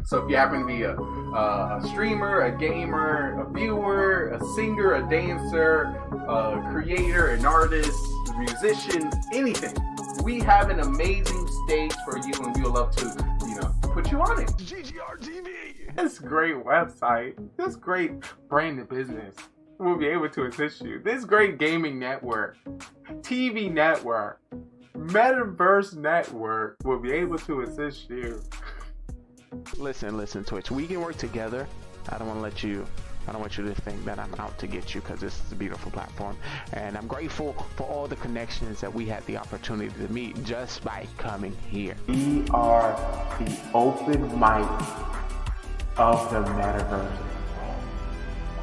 So if you happen to be a streamer, a gamer, a viewer, a singer, a dancer, a creator, an artist, a musician, anything, we have an amazing stage for you, and we would love to, put you on it. GGR TV. This great website, this great branded business will be able to assist you. This great gaming network, TV network, metaverse network will be able to assist you. Listen, Twitch. We can work together. I don't want you to think that I'm out to get you, because this is a beautiful platform, and I'm grateful for all the connections that we had the opportunity to meet just by coming here. We are the open mic of the metaverse.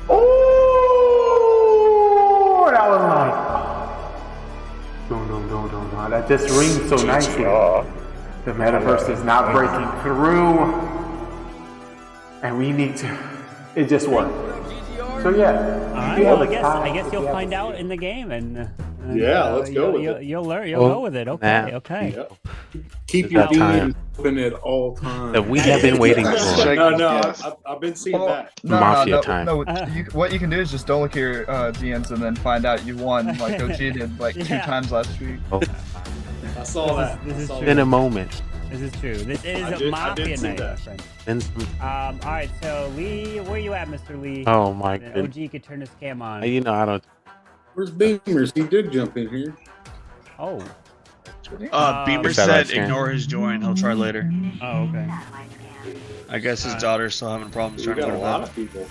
Oh, that was like, no. That just rings so nicely. The metaverse is not breaking through, and we need to. It just worked. So yeah. Alright, well, I guess you'll find out in the game, and yeah, let's go with it. You'll learn. You'll go with it. Okay, okay. Yep. Keep your DMs open at all times. That we have been waiting for. No, I've been seeing that. Mafia time. No, what you can do is just don't look at your DMs and then find out you won, like OG did like 2 times last week. Oh. I saw that. This is true. In a moment. This is true. This is a Mafia night, my friend. All right, so Lee, where you at, Mr. Lee? Oh my goodness. OG could turn his cam on. I don't. Where's Beamers? He did jump in here. Oh. Beamer said ignore his join. He'll try later. Oh, okay. I guess his daughter's still having problems We trying to got put a him lot up. of people.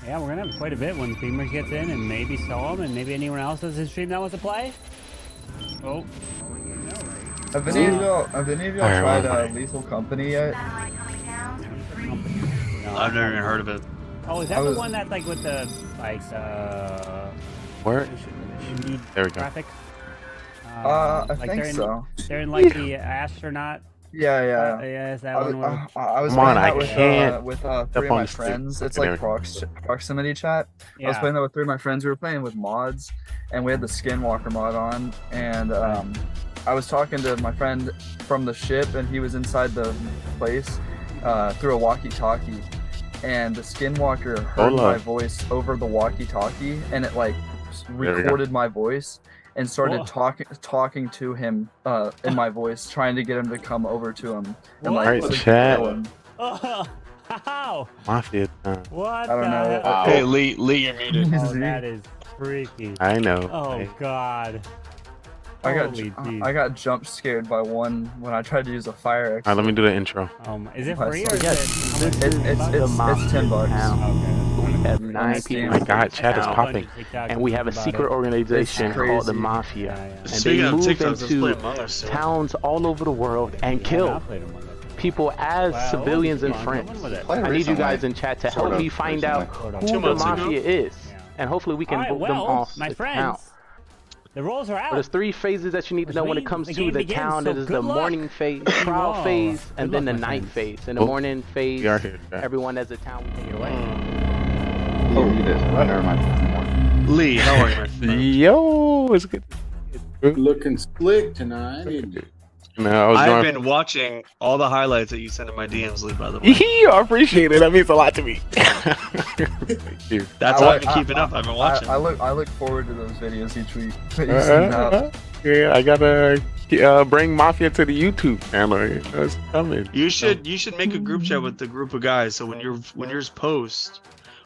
Yeah, we're gonna have quite a bit when Beamer gets in, and maybe Solemn, and maybe anyone else does his stream that wants to play. Oh. Have any of y'all tried Lethal Company yet? No, I've never even heard of it. Oh, is that the one that's like with the Where? There we go. graphic? I think so. They're in like the astronaut. Yeah. Yeah, is that one where... I was Come on, playing I that can't with 3 of my friends. It's like proximity chat. Yeah. I was playing that with 3 of my friends. We were playing with mods, and we had the Skinwalker mod on, and I was talking to my friend from the ship, and he was inside the place through a walkie-talkie, and the Skinwalker heard my voice over the walkie-talkie, and it like recorded my voice and started talking to him in my voice, trying to get him to come over to him and like chat. kill him. Oh, how? Mafia time. What? I don't know. Hey, Lee, you're muted. Oh, that is freaky. I know. Oh God. I got jump scared by one when I tried to use a fire. Alright, let me do the intro. Is it free or is it's it? $10. We have 9 people. Oh my God, chat is popping. And we have a secret organization called the Mafia. And they move into towns all over the world and kill people as civilians and friends. I need you guys in chat to help me find out who the Mafia is. And hopefully we can vote them off the town. The rolls are out. There's 3 phases that you need to know when it comes to the town. That is the morning phase, trial phase, and then the night phase. In the morning phase, everyone has a town. We take it away. Oh, you did. Never mind. Lee, how are you, my friend? Yo, it's good. Looking slick tonight, isn't it? No, I've been watching all the highlights that you sent in my DMs, Lee, by the way. I appreciate it. That means a lot to me. Thank you. That's how I've been keeping up. I've been watching. I look forward to those videos each week that you send out. Yeah, I gotta bring Mafia to the YouTube channel. It's coming. You should make a group chat with the group of guys, so when yours post,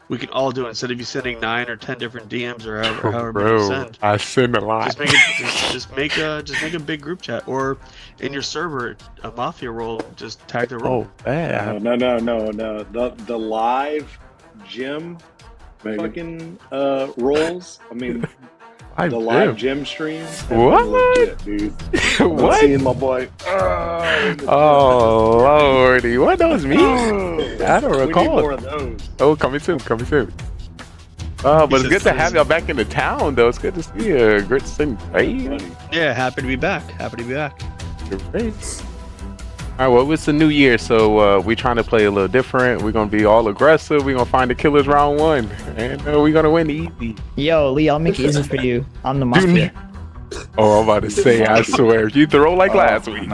we can all do it instead of you sending 9 or 10 different DMs or however many you send. I send a lot. Just make a big group chat, or in your server, a Mafia role, just tag the role. Oh, bad. No. The live gym fucking roles. I mean, the live gym stream. What? Legit, dude. What? Seeing my boy. Oh lordy, what those mean? I don't recall. We need more of those. Oh, coming soon. But it's good to have y'all back in the town, though. It's good to see you. Great to see you. Hey. Yeah, happy to be back. Great. All right, well, it's a new year, so we're trying to play a little different. We're going to be all aggressive. We're going to find the killers round 1. And we're going to win easy. Yo, Lee, I'll make it easy for you. I'm the Mafia. Oh, I'm about to say, I swear. You throw like last week.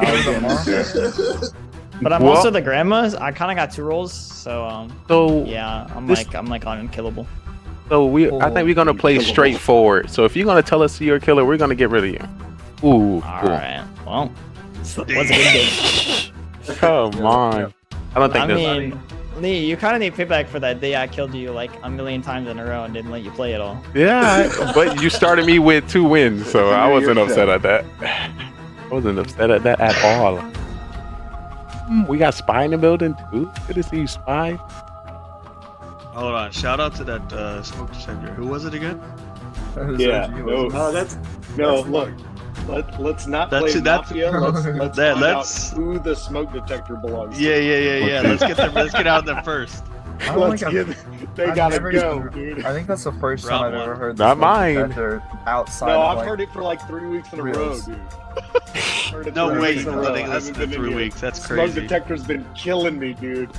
But I'm Well- also the grandma's. I kind of got 2 roles, so So yeah, I'm this- like unkillable. So I think we're gonna play straightforward. So if you're gonna tell us you're a killer, we're gonna get rid of you. Ooh. All cool. right. Well, what's a good game? Come on. I don't think I this. mean, Lee, you kind of need payback for that day I killed you like a million times in a row and didn't let you play at all. Yeah, but you started me with 2 wins, so I wasn't upset at that. I wasn't upset at that at all. We got Spy in the building too. Good to see you, Spy. Hold on. Shout out to that smoke detector. Who was it again? Yeah. No, look. Let's not play Mafia. Let's find out who the smoke detector belongs to. Yeah. Let's get out there first. They gotta go, dude. I think that's the first time I've ever heard. Not mine. Detector outside. No, of, I've heard it for like 3 weeks in a row, dude. No way. I think that's been 3 weeks. That's crazy. Smoke detector's been killing me, dude.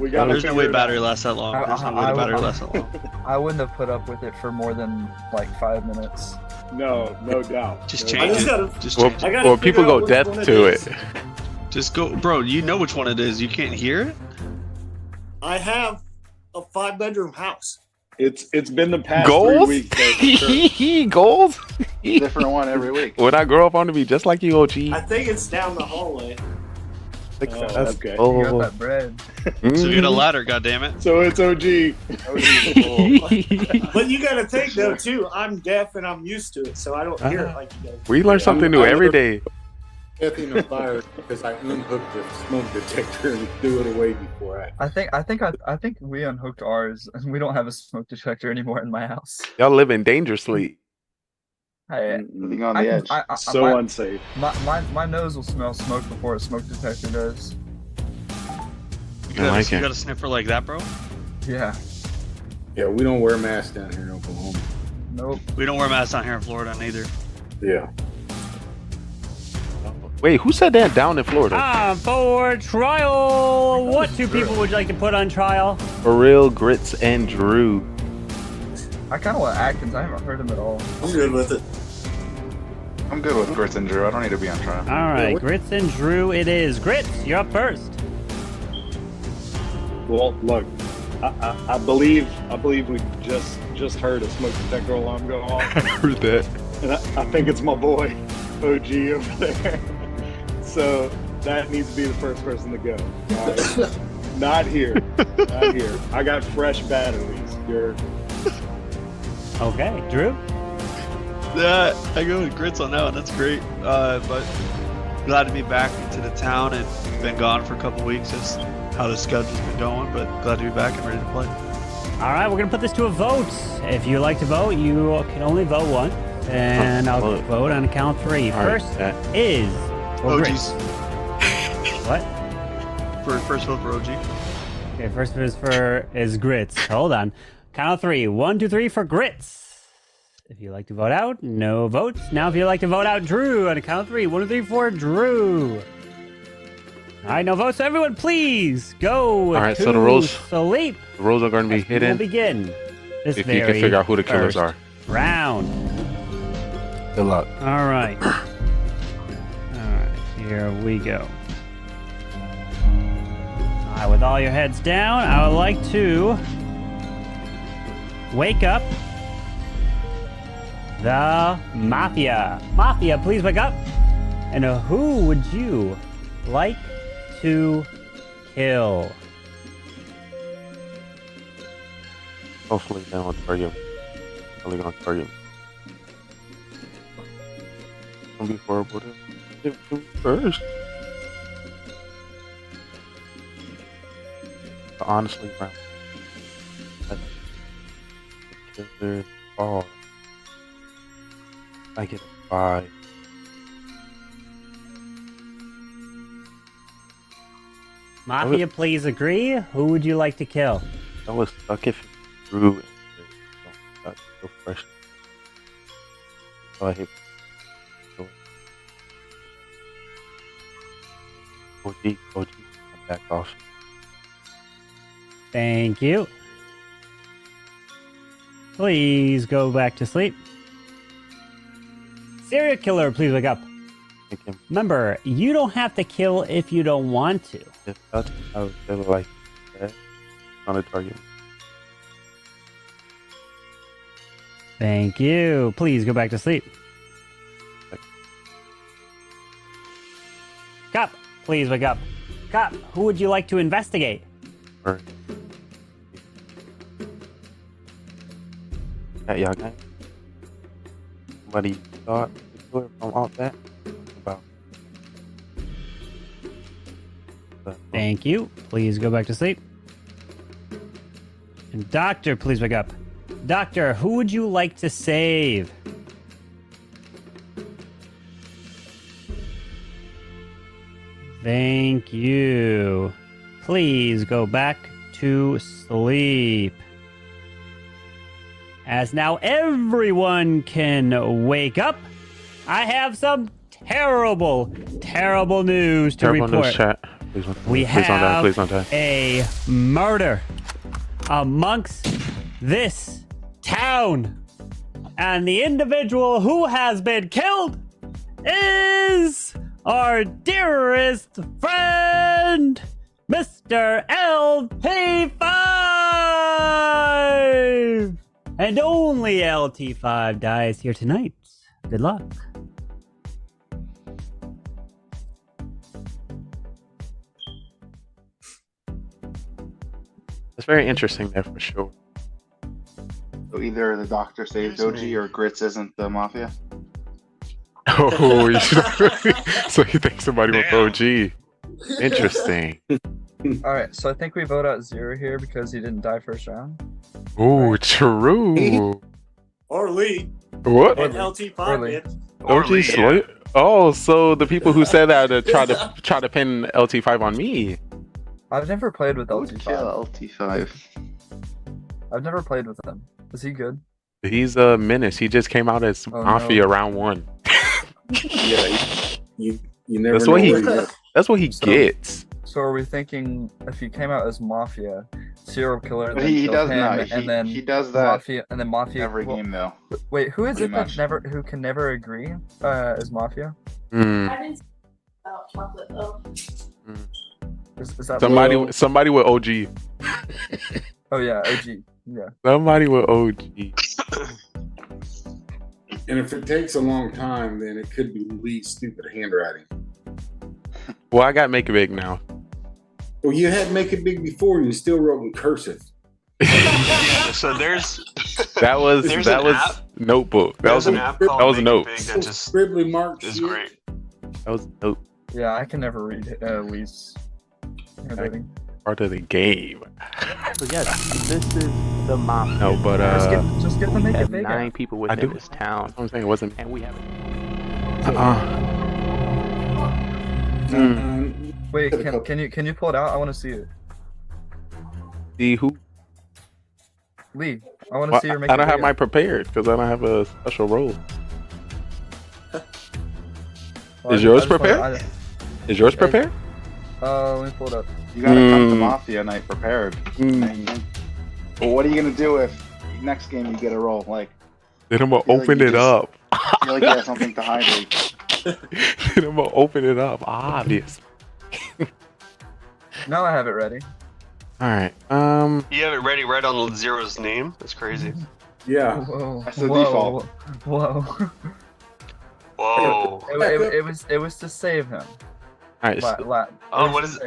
We got. There's no way battery lasts that long. There's no way the battery lasts that long. I wouldn't have put up with it for more than like 5 minutes. No doubt. Just change it. Just change it. Well, people go deaf to it. Just go, bro. You know which one it is. You can't hear it. I have a 5-bedroom house. It's been the past Goals? 3 weeks. Sure. Goals? Different one every week. When I grow up, I want to be just like you, OG. I think it's down the hallway. Okay. You got that bread. So you get a ladder, goddammit. So it's OG. But you gotta think though too, I'm deaf and I'm used to it, so I don't hear it like you guys. We learn something new every day. Nothing on fire because I unhooked the smoke detector and threw it away before I think we unhooked ours, and we don't have a smoke detector anymore in my house. Y'all living dangerously. Living on the edge. So unsafe. My nose will smell smoke before a smoke detector does. You got a sniffer like that, bro? Yeah. Yeah, we don't wear masks down here in Oklahoma. Nope. We don't wear masks down here in Florida neither. Yeah. Wait, who said that down in Florida? For trial, what 2 people would you like to put on trial? For real, Grits and Drew. I kind of want Atkins. I haven't heard him at all. I'm good with it. I'm good with Grits and Drew. I don't need to be on trial. All right, Grits and Drew it is. Grits, you're up first. Well, look, I believe we just heard a smoke detector alarm go off. I heard that. And I think it's my boy, OG over there. So that needs to be the first person to go. Not here. Not here. I got fresh batteries. You're... Okay, Drew? Yeah, I go with Grits on that one. That's great. But glad to be back into the town and been gone for a couple weeks. Just how the schedule's been going, but glad to be back and ready to play. All right, we're going to put this to a vote. If you like to vote, you can only vote once. And I'll vote on count 3. First is... OG's. What? First vote for OG. Okay, first is Grits. Hold on. Count of 3. 1, 2, 3 for Grits. If you like to vote out, no votes. Now if you like to vote out Drew on a count of 3. 1, 2, 3 for Drew. All right, no votes. So everyone, please go. All right, so the rules. Sleep. The rules are going to be hidden. We'll begin. This if you can figure out who the killers are. Round. Good luck. All right. Here we go. All right, with all your heads down, I would like to wake up the Mafia. Mafia, please wake up. And who would you like to kill? Hopefully they won't target me. Only gonna target me. Don't be horrible to hit me first. But honestly, round killer ball. I get a 5. Mafia, please agree. Who would you like to kill? I was stuck if Drew and got so fresh. So I hit OG, I'm back off. Thank you. Please go back to sleep. Serial killer, please wake up. Remember, you don't have to kill if you don't want to. I was feeling like that on a target. Thank you. Please go back to sleep. Cop, please wake up. Cop, who would you like to investigate? Y'all got somebody thought from all that about. Thank you. Please go back to sleep. And Doctor, please wake up. Doctor, who would you like to save? Thank you. Please go back to sleep. As now everyone can wake up, I have some terrible news to report. News, chat. We have a murder amongst this town. And the individual who has been killed is our dearest friend, Mr. LT5! And only LT5 dies here tonight. Good luck. It's very interesting there for sure. So either the doctor saved OG or Grits isn't the Mafia? Oh, so you think somebody with OG. Interesting. Alright, so I think we vote out Zero here because he didn't die first round. Ooh, true. Or Lee. What? And LT5 did. OG Slate? Oh, so the people who said that try to pin LT5 on me. I've never played with LT5. Kill LT5. I've never played with him. Is he good? He's a menace. He just came out as Mafia round 1. Yeah, you never That's know what he. where you're- That's what he gets. So are we thinking if he came out as Mafia, serial killer, But then he kill does him, not. and then He does that Mafia, and then Mafia every game though. Wait, who is Pretty it much. who can never agree as Mafia? Chocolate though. Is that Somebody with OG. Oh yeah, OG. Yeah. Somebody with OG. And if it takes a long time, then it could be Lee's stupid handwriting. Well, I got Make It Big now. Well, you had Make It Big before, and you still wrote in cursive. So there's That was app. Notebook. That was There's an app called that was Make It notes. Big that just Scribbly marks. is great. That was note. Yeah, I can never read Lee's handwriting. Part of the game. So yes, this is the Mafia. No, but Just get the we Make have It Big 9 app. people I within do. this town, I'm saying it wasn't. and we have. Wait, can you pull it out? I want to see it. See who? Lee, I want to Well, see your Make I It don't Big have my app. prepared because I don't have a special role. Well, Is I yours just wanna- prepared? Is yours prepared? Let me pull it up. You gotta come to Mafia night prepared. But what are you gonna do if next game you get a roll? Like, Then I'm gonna feel like open you it just- up. feel like you have something to hide. Lee. Then I'm gonna open it up. Obvious. Now I have it ready. All right. You have it ready right on Zero's name. That's crazy. Yeah. Whoa. That's the Whoa. default. Whoa. Whoa. It was to save him. All right. So, Oh, what does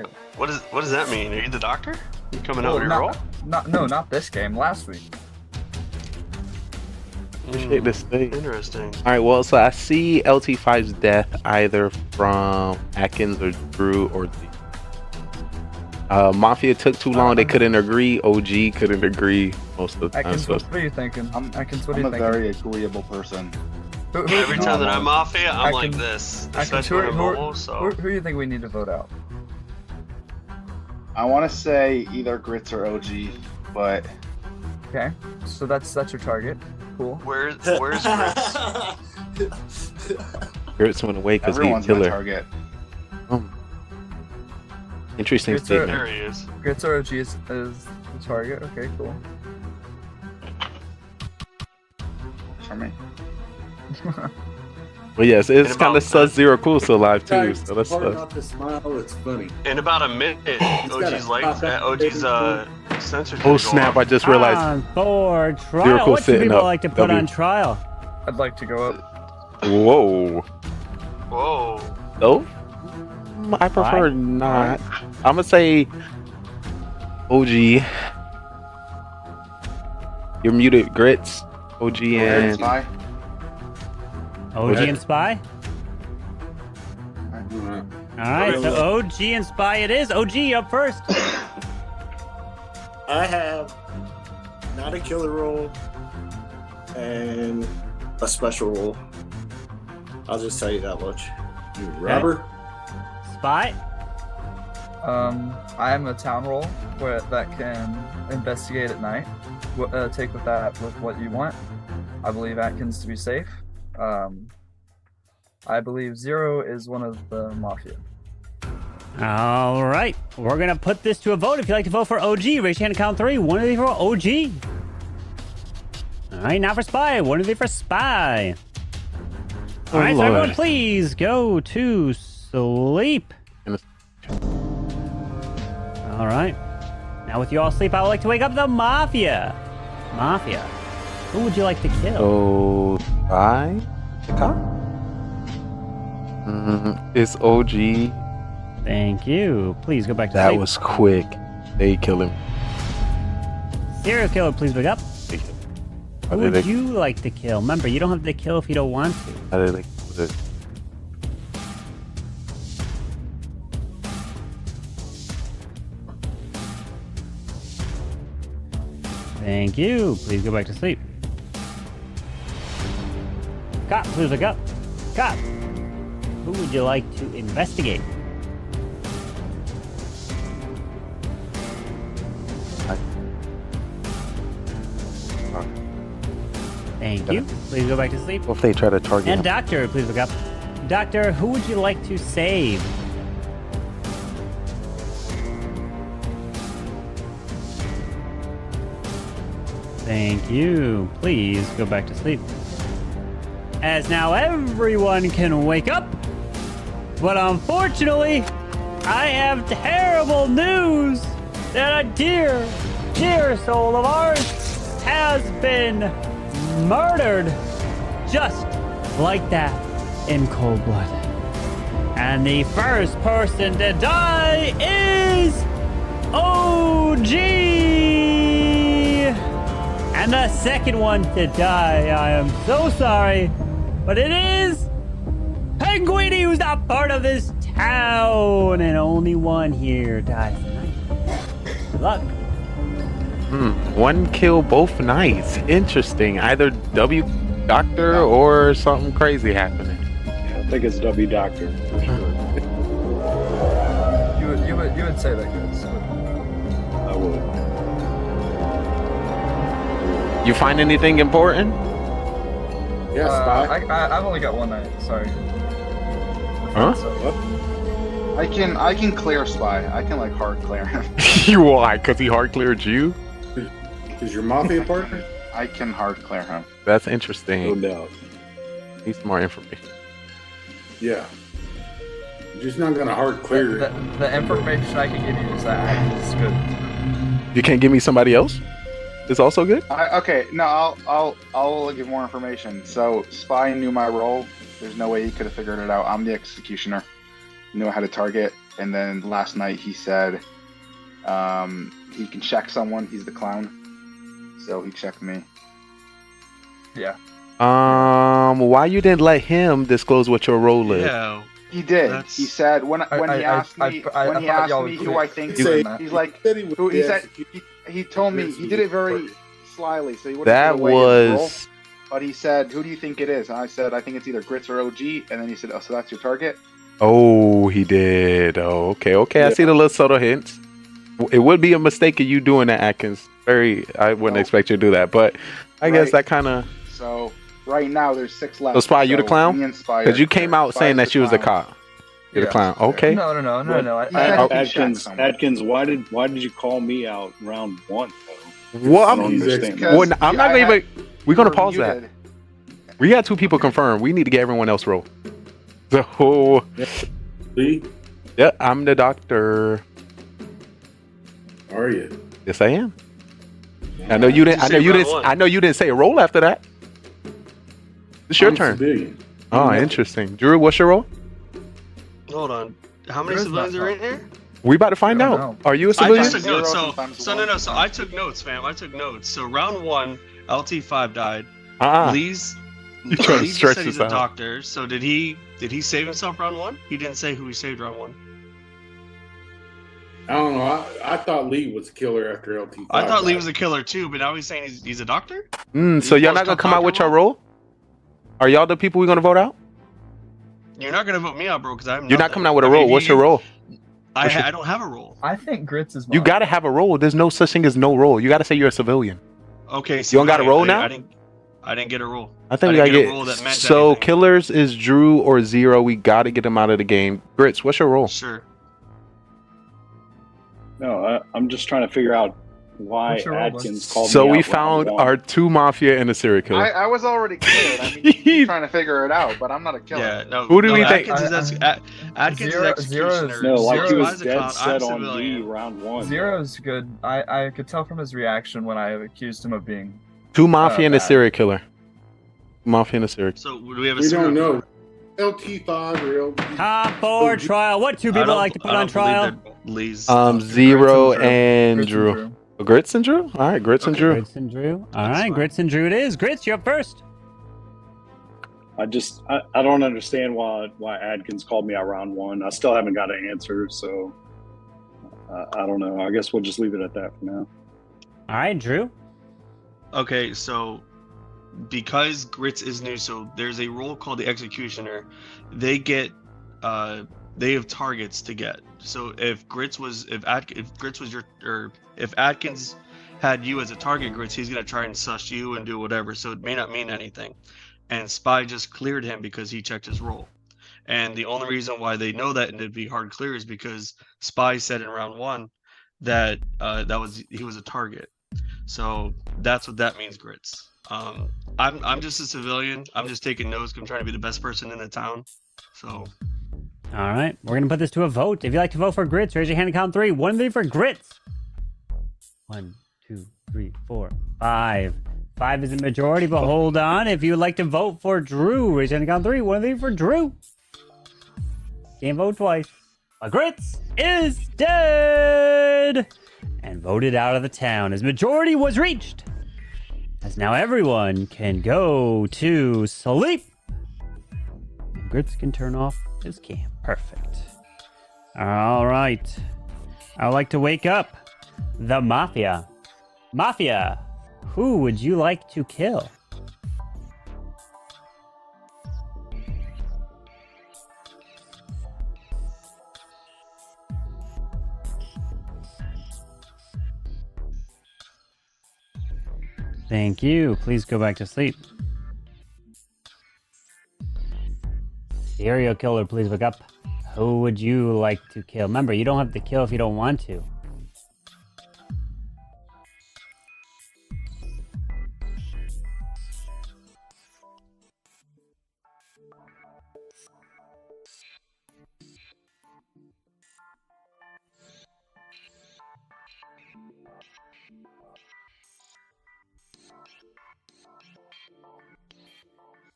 that mean? Are you the doctor? You coming out of your role? Not this game. Last week. appreciate this thing. Interesting. All right. Well, so I see LT5's death either from Atkins or Drew or D. Mafia took too long. They couldn't agree. OG couldn't agree most of the time. Atkins, So what are you thinking? Atkins, what are I'm you a thinking? very agreeable person. Every time that I'm Mafia, I'm like Atkins- this. Atkins, Especially when I'm mobile, so. who do you think we need to vote out? I want to say either Grits or OG, but Okay, so that's your target. Cool. Where's Grits? Grits went away because he's everyone's my killer. target. Interesting Grits are- statement. There he is. Grits or OG is the target. Okay, cool. For me. But yes, it's And kind of about- sus Zero Cool still alive too. Guys, So that's hard not to smile. It's funny. In about a minute, OG's like OG's censorship. Oh snap! I just realized. On for Zero trial. Cool What do sitting people up. like to put W. on trial? I'd like to go up. Whoa. Whoa. No, I prefer not. I'm gonna say OG. You're muted, Grits. OG and Spy. OG and Spy? Alright, so OG and Spy it is. OG up first. I have not a killer roll and a special roll. I'll just tell you that much. You robber? Spy? I am a town roll where that can investigate at night. Take with that with what you want. I believe Atkins to be safe. I believe Zero is one of the Mafia. All right, we're gonna put this to a vote. If you'd like to vote for OG, raise your hand and count 3. 1 of you for OG. All right, now for Spy. 1 of you for Spy. All right, so everyone, please go to sleep. All right. Now with you all asleep, I would like to wake up the Mafia. Mafia. Who would you like to kill? Oh, I. It's OG. Thank you. Please go back to That sleep. was quick. They killed him. Serial killer, please wake up. Who did would they- you like to kill? Remember, you don't have to kill if you don't want to. How did they kill it? Thank you. Please go back to sleep. Cop, please wake up. Cop, who would you like to investigate? Thank you. Please go back to sleep. What if they try to target And him? Doctor, please wake up. Doctor, who would you like to save? Thank you. Please go back to sleep. As now everyone can wake up. But unfortunately, I have terrible news that a dear, dear soul of ours has been murdered just like that in cold blood. And the first person to die is OG! And the second one to die, I am so sorry, but it is Penguini, who's not part of this town, and only one here dies tonight. Good luck. One kill both nights. Interesting. Either W Doctor or something crazy happening. Yeah, I think it's W Doctor for sure. You would say that, guys. I would. You find anything important? Yeah, Spy. I've only got one night. Sorry. Huh? I can clear Spy. I can like hard clear him. Why? Because he hard cleared you? Is your Mafia partner? I can hard clear him. That's interesting. No doubt. Needs more information. Yeah. You're just not gonna hard clear it. The information I can give you is that it's good. You can't give me somebody else? It's also good? Okay, no, I'll give more information. So Spy knew my role. There's no way he could have figured it out. I'm the executioner. Knew how to target. And then last night he said he can check someone. He's the clown. So he checked me. Yeah. Why you didn't let him disclose what your role is? Yeah. He did. He said when he asked me who I think he's like he told me he did it very slyly, so he wouldn't That give away his role. was But he said, "Who do you think it is?" And I said, "I think it's either Grits or OG." And then he said, "Oh, so that's your target?" Oh, he did. Oh, okay. I see the little subtle hints. It would be a mistake of you doing that, Atkins. I wouldn't expect you to do that, but I guess that kind of. So right now there's 6 left. So Spy, you the clown? me and Spy Because you are- came out Spy's saying that the she was the clown. cop. You're the clown. Okay. No. Atkins, why did you call me out round 1 though? Well, I don't understand. I'm not even. We're gonna pause that. We got 2 people confirmed. We need to get everyone else roll. So, Lee, yeah, I'm the doctor. are you? Yes, I am. I know you didn't. I know you didn't say a roll after that. It's your turn. Civilian. Oh, interesting. Drew, what's your roll? Hold on. How many civilians are in here? We about to find out. know. Are you a I civilian? just took notes. So I took notes, fam. I took notes. So round 1, LT5 died. Lee's You trying to Lee just stretch said this he's a out. doctor. So did he save himself round 1? He didn't say who he saved round 1. I don't know. I thought Lee was a killer after LT5. I thought Lee was a killer too, but now he's saying he's a doctor? So y'all not gonna come out with your roll? Are y'all the people we're gonna vote out? You're not gonna vote me out, bro, because I'm. You're not coming out with a roll. What's your roll? I don't have a roll. I think Grits is. You gotta have a roll. There's no such thing as no roll. You gotta say you're a civilian. Okay. You don't got a roll now? I didn't get a roll. I think we gotta a roll get. that meant So anything. killers is Drew or Zero. We gotta get them out of the game. Grits, what's your roll? Sure. No, I'm just trying to figure out why What's your roll, bud? Atkins called So me we out found round 1. our 2 mafia and a serial killer. I was already killed. I mean, you're trying to figure it out, but I'm not a killer. Yeah. No. Who do we think? Atkins is executioner. No, like he was Spies dead account, set I'm on me civilian. round 1. Zero's good. I could tell from his reaction when I accused him of being. 2 mafia and a bad. serial killer. Mafia and a serial killer. So do we have a We serial don't know. killer? LT5 or LT. Top 4 trial. What 2 people like to put on trial? Lee's. Zero Grits and and Drew. Oh, Grits and Drew? All right, Grits and Drew. Grits and Drew. All right, fine. Grits and Drew it is. Grits, you're up first. I don't understand why Adkins called me out round 1. I still haven't got an answer, so I don't know. I guess we'll just leave it at that for now. All right, Drew. Okay, so because Grits is new, so there's a role called the executioner. They get they have targets to get. So if Atkins had you as a target, Grits, he's gonna try and suss you and do whatever. So it may not mean anything. And Spy just cleared him because he checked his role. And the only reason why they know that and it'd be hard clear is because Spy said in round 1 that he was a target. So that's what that means, Grits. I'm just a civilian. I'm just taking notes. I'm trying to be the best person in the town. So All right, we're gonna put this to a vote. If you'd like to vote for Grits, raise your hand and count 3. 1, 3 for Grits. 1, 2, 3, 4, 5. 5 is a majority, but hold on. If you would like to vote for Drew, raise your hand and count 3. 1, 3 for Drew. Can't vote twice. But Grits is dead and voted out of the town as majority was reached. As now everyone can go to sleep. And Grits can turn off his cam. Perfect. All right. I would like to wake up the Mafia. Mafia, who would you like to kill? Thank you. Please go back to sleep. Serial killer, please wake up. Who would you like to kill? Remember, you don't have to kill if you don't want to.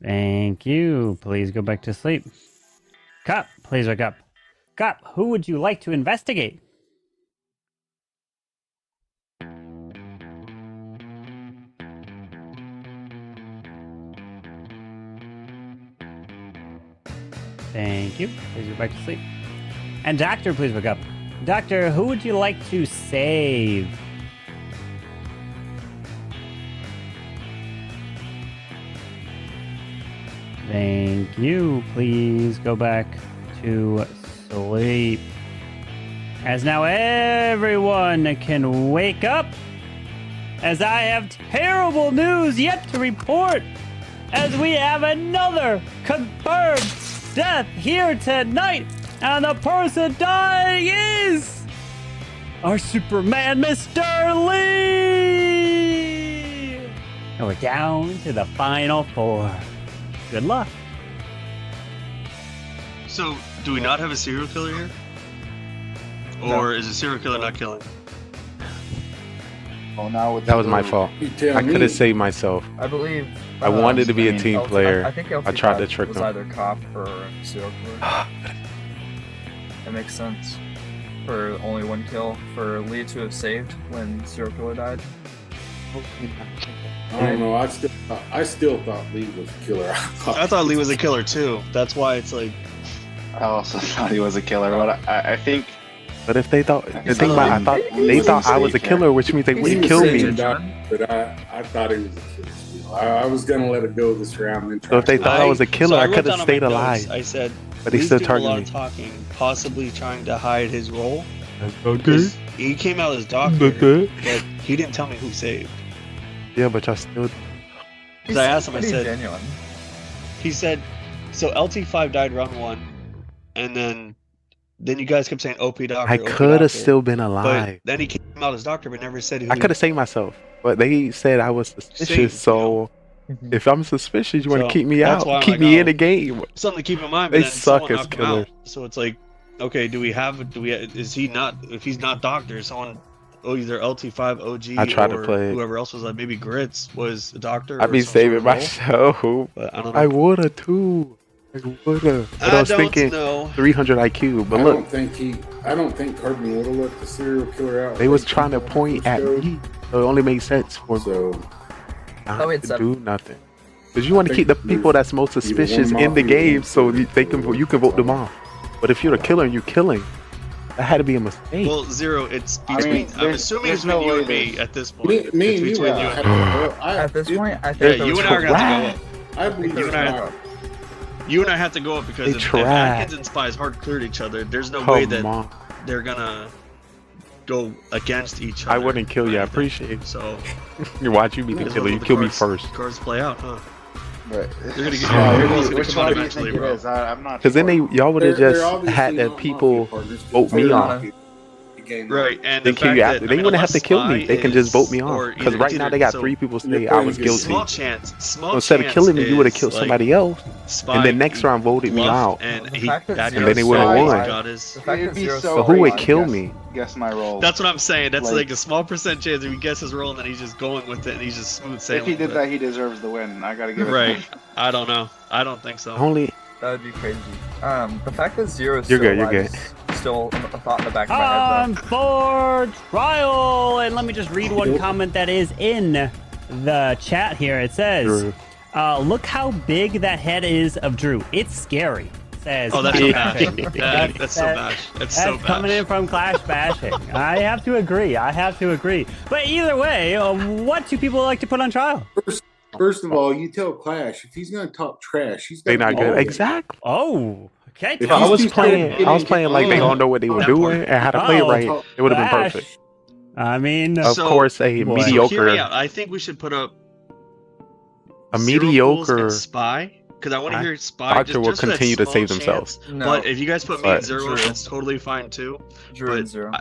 Thank you. Please go back to sleep. Cop, please wake up. Cop, who would you like to investigate? Thank you. Please go back to sleep. And Doctor, please wake up. Doctor, who would you like to save? Thank you. Please go back to sleep. As now everyone can wake up, as I have terrible news yet to report, as we have another confirmed death here tonight, and the person dying is our Superman, Mr. Lee! And we're down to the final 4. Good luck. So, do we not have a serial killer here? Or is a serial killer not killing? Well, now with That was my fault. You tell I could me. have saved myself. I believe. I wanted to be a team player. I think I tried to trick was him. either cop or serial killer. That makes sense. For only one kill, for Lee to have saved when serial killer died. I don't know. I still thought Lee was a killer. I thought Lee was a killer too. That's why it's like. I also thought he was a killer, but I think. But if they thought, the thing about, I thought they thought I was a killer, which means they wouldn't kill me. But I thought he was a killer. Still. I was gonna let it go this round. And So if they thought I was a killer, I could have stayed alive. I said, But he Lee's still doing a lot targeted of me. talking, possibly trying to hide his role. Okay. 'Cause he came out as doctor, Okay. but he didn't tell me who saved. Yeah, but y'all still. Because I asked him, I Pretty said, genuine. he said, so LT5 died round 1, and then you guys kept saying OP doctor. I OP could have doctor. still been But alive. then he came out as doctor, but never said who. I could have saved myself, but they said I was suspicious. Saved, So if I'm suspicious, you want to So keep me that's out, why I'm keep like, me oh. in the game. Something to keep in mind. They But then suck someone as knocked him killers. out. So it's like, okay, is he not? If he's not doctor, someone. Oh, either LT5 OG I tried to or play it. whoever else was like maybe Grits was a doctor. I'd or be some sort saving of role. myself. But I don't know. I woulda too. I woulda. But I was don't thinking know. 300 IQ. But I look, don't think Carbon would have let the serial killer out. they was trying to point at me, so it only made sense for me So not Oh, it's to a- do nothing. Because you want to keep the people that's most either suspicious one in the mafia game, or so two. you can vote them off. But if you're the killer and you're killing, that had to be a mistake. Well, Zero, it's I between. mean, I'm there's- assuming it's there's no between you and way me there's- at this point. me It's and you. between you and At this point, I Yeah, think you and I are gonna have to go up. I believe You and I- it's You and I have to go up because They if tried. Atkins and Spies hard cleared each other, there's no Come way that on. they're gonna go against each other. I wouldn't kill you. I or anything. appreciate it. So You watch you be the might as killer. well You let the kill me cards- first. Cards play out, huh? Right. You're gonna get. Yeah, You're gonna Which come out one do you eventually, think it bro. is? I'm not. Because then sure. y'all would have They're just obviously had the not people mafia partners. vote me They're off. not the game. Right, and They the kill fact you that after. They I mean, wouldn't have to unless kill me. Spy They can just vote is- me off. or Because either- right now they got so 3 people They're say I was playing guilty. Small chance. Small So instead of chance killing me, you would have is, killed like, somebody else. Spy And then next round voted me bluffed, out. and The he fact that that Zero then they would've Spy won. got his- The fact It'd that be Zero so But who would crazy. kill Guess- me? Guess my role. That's what I'm saying. That's Like- like a small percent chance if he guesses his roll and then he's just going with it and he's just smooth sailing. If he did with that, he deserves the win. I gotta give it. it. Right. I don't know. I don't think so. Only That would be crazy. The fact that Zero is You're still good, you're alive good. is still a thought in the back of my head. For trial, and let me just read one comment that is in the chat here. It says, Drew. "Look how big that head is of Drew. It's scary." Says Oh, that's Clash so bashing. Bashing. That's so bash. That's so That's coming in bash. from Clash Bashing. I have to agree. But either way, what do people like to put on trial? First of all, you tell Clash if he's gonna talk trash, he's they gonna not be good. good. Exactly. Oh, okay. If I he's was just playing. getting- I was playing like they don't know what they were That doing and how to play it Oh, right. It would have been Clash. perfect. I mean, Of So- course, a Boy. So hear me mediocre, out. I think we should put up a Zero Fools mediocre and Spy because I want to hear Spy. doctor will just for that continue to small save chance. themselves. No, But if you guys put me But- at Zero, Drew. that's totally fine too. Drew but and Zero.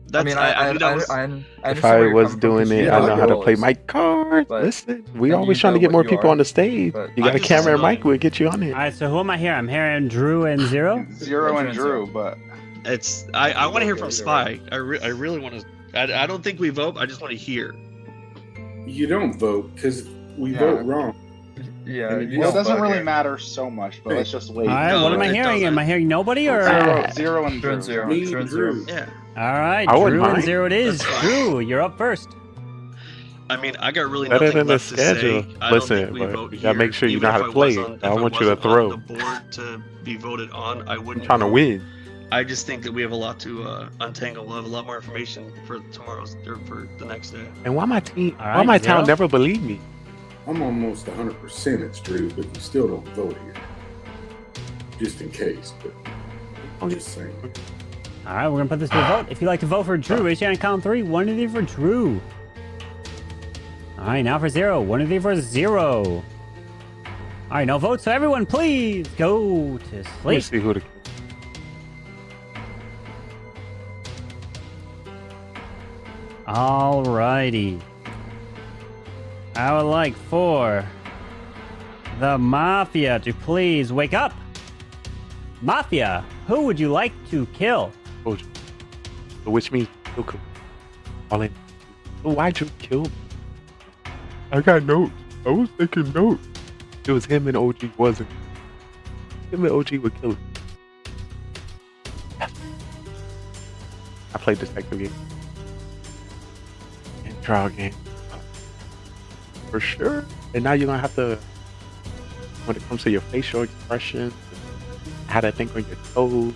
That's, I mean, I knew that was. I If understand I where you're was coming from, doing 'cause you it, I know know your how to role play is. my cards. But- Listen, we and always you trying to know get what more you people are, on the stage. but- You got I'm a just camera and saying. mic, we'll get you on all it. right. So who am I here? I'm hearing Drew and Zero. Zero and Drew, but It's. I want to hear from Spy. I really want to. I don't think we vote. I just want to hear. You don't vote because we Yeah. vote wrong. Yeah, And you well, it don't doesn't vote really here. matter so much. But let's just wait. All right. No, What am I it hearing? Am I doesn't. hearing nobody or? Zero and Drew Drew. and Zero. Me Drew and and Zero. Drew. Yeah. All right. I wouldn't Drew and mind. Zero it is. That's fine. Drew, you're up first. I mean, I got really Better nothing than the left to schedule. say. I don't Listen, think we but vote you gotta here. make sure you Even know how if to play. wasn't- I if want you to wasn't throw. on the board to be voted on, I I'm wouldn't. trying to vote. win. I just think that we have a lot to untangle. We'll have a lot more information for tomorrow's or for the next day. And why my team? All Why right, my town Zero. never believed me? I'm almost 100% it's Drew, but you still don't vote here. Just in case, but I'm just saying. All right, we're gonna put this to a vote. If you'd like to vote for Drew, raise your hand. Count 3. 1 to 3 for Drew. All right, now for Zero. 1 to 3 for Zero. All right, no votes. So everyone, please go to Let me sleep. see who the. All righty. I would like for the Mafia to please wake up. Mafia, who would you like to kill? So which means why'd you kill me? I got notes. I was thinking notes. It was him and OG, wasn't it? Him and OG would kill him. I played detective game. And trial game. For sure. And now you're gonna have to, when it comes to your facial expressions, how to think on your toes.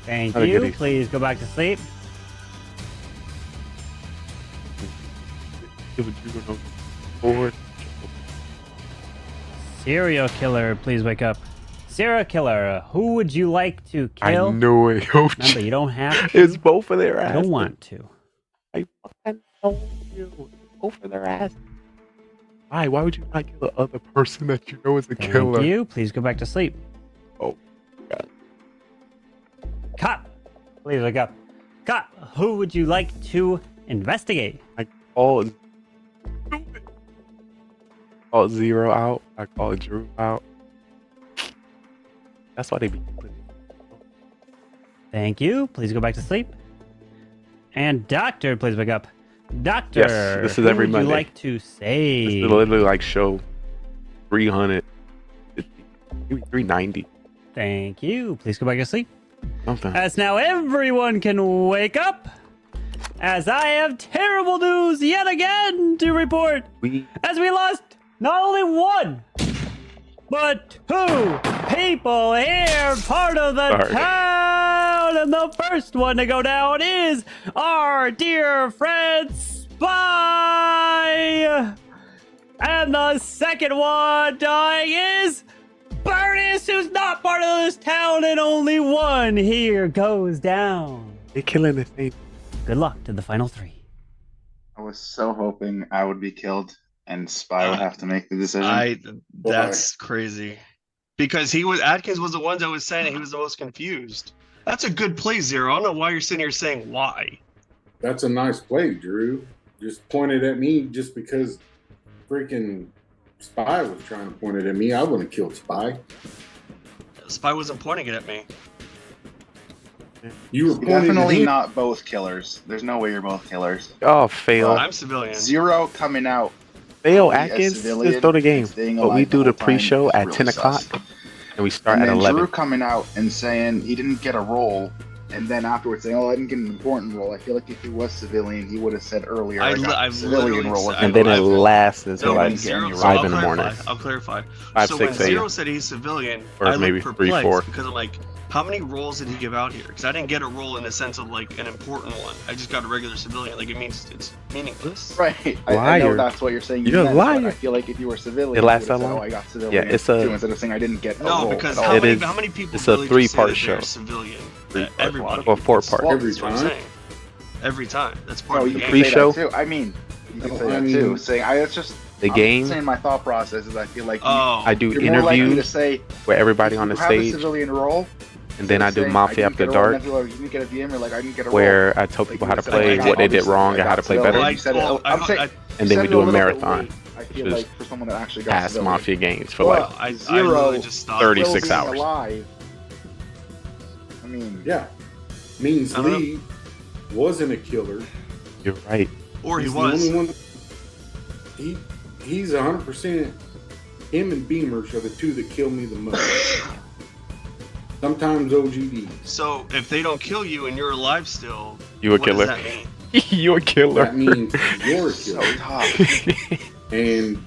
Thank you. Please go back to sleep. Serial killer, please wake up. Serial killer, who would you like to kill? I knew it. Remember, you don't have to. It's both of their asses. You don't want to. I fucking told you. Both of their asses. Why? Why would you not kill the other person that you know is a killer? Thank you. Please go back to sleep. Oh, God. Cop, please wake up. Cop, who would you like to investigate? I called Zero out. I called Drew out. That's why they be killing me. Thank you. Please go back to sleep. And Doctor, please wake up. Doctor, Yes, this is every who would Monday. you like to say? This is literally like show 350, maybe 390. Thank you. Please go back to sleep. Something. As now everyone can wake up, as I have terrible news yet again to report. As we lost not only one, but two people here, part of the town. And the first one to go down is our dear friend Spy. And the second one dying is Burtis, who's not part of this town, and only one here goes down. They're killing the same. Good luck to the final three. I was so hoping I would be killed and Spy would have to make the decision. That's crazy. Because Atkins was the one that was saying that he was the most confused. That's a good play, Zero. I don't know why you're sitting here saying why. That's a nice play, Drew. Just pointed at me just because freaking Spy was trying to point it at me. I wouldn't have killed Spy. Spy wasn't pointing it at me. You were definitely not both killers. There's no way you're both killers. Oh, fail. I'm civilian. Zero coming out. Fail, Atkins. Let's throw the game. But we do the pre-show at 10 o'clock. And we start and at then 11. Drew coming out and saying he didn't get a role, and then afterwards saying, "Oh, I didn't get an important role." I feel like if he was civilian, he would have said earlier, "I got a civilian role." And then it lasts until like Zero, 5 in the morning. I'll clarify. 5, so 6 when Zero a.m. said he's civilian, Or I maybe looked 3, perplexed 4. because I'm like, how many roles did he give out here? Because I didn't get a role in the sense of like an important one. I just got a regular civilian. Like it means it's meaningless. Right. I know that's what you're saying. You're a liar. I feel like if you were civilian, It lasts you that would have said, long? "Oh, I got civilian." Yeah, it's a. too, instead of saying I didn't get a No, role because at all. how many people It's a really just say 3-part that they're show. civilian? 3-part. Everybody. Well, 4-part. That's what I'm saying. Every time. That's part No, of you the can game. say that too. I mean, you can say that too. Saying it's just The I'm game. saying my thought process is I feel like I do you're more likely to interviews say with everybody on the you have a stage. civilian role. And then I do Mafia After Dark, You didn't get a DM, or like I didn't get a role. where I tell people how to play, what they did wrong, and how to play better. And then we do a marathon. I feel Just like for someone that actually got past civilian. Mafia games for Well, like Zero 36 still hours. being alive. I mean, Yeah. Means I don't Lee wasn't a killer. You're right. Or he He's was. The only one. He's 100%. Him and Beamers are the two that kill me the most. Sometimes OGD. So if they don't kill you and you're alive still, You a what killer. does that mean? You're a killer. That means you're a killer. And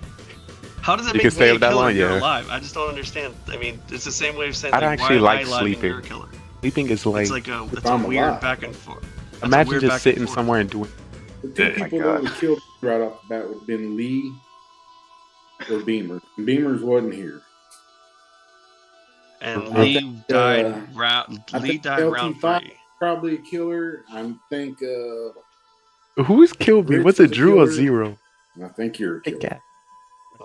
How does it You make can stay me a up that killer long, if you're yeah. alive? I just don't understand. I mean, it's the same way of saying I don't like, actually why am like I alive and sleeping. you're a killer? Sleeping is like, It's like a If it's a I'm weird alive. back and forth. That's a imagine weird just back and sitting forth. somewhere and doing. the two people that would have killed right off the bat would have been Lee or Beamer. Beamers wasn't here. And I Lee think, died round. I Lee think died round LT5 3. probably a killer. I think Who's killed me? Rich Was it was a Drew or killer. Zero? I think you're a killer. Yeah.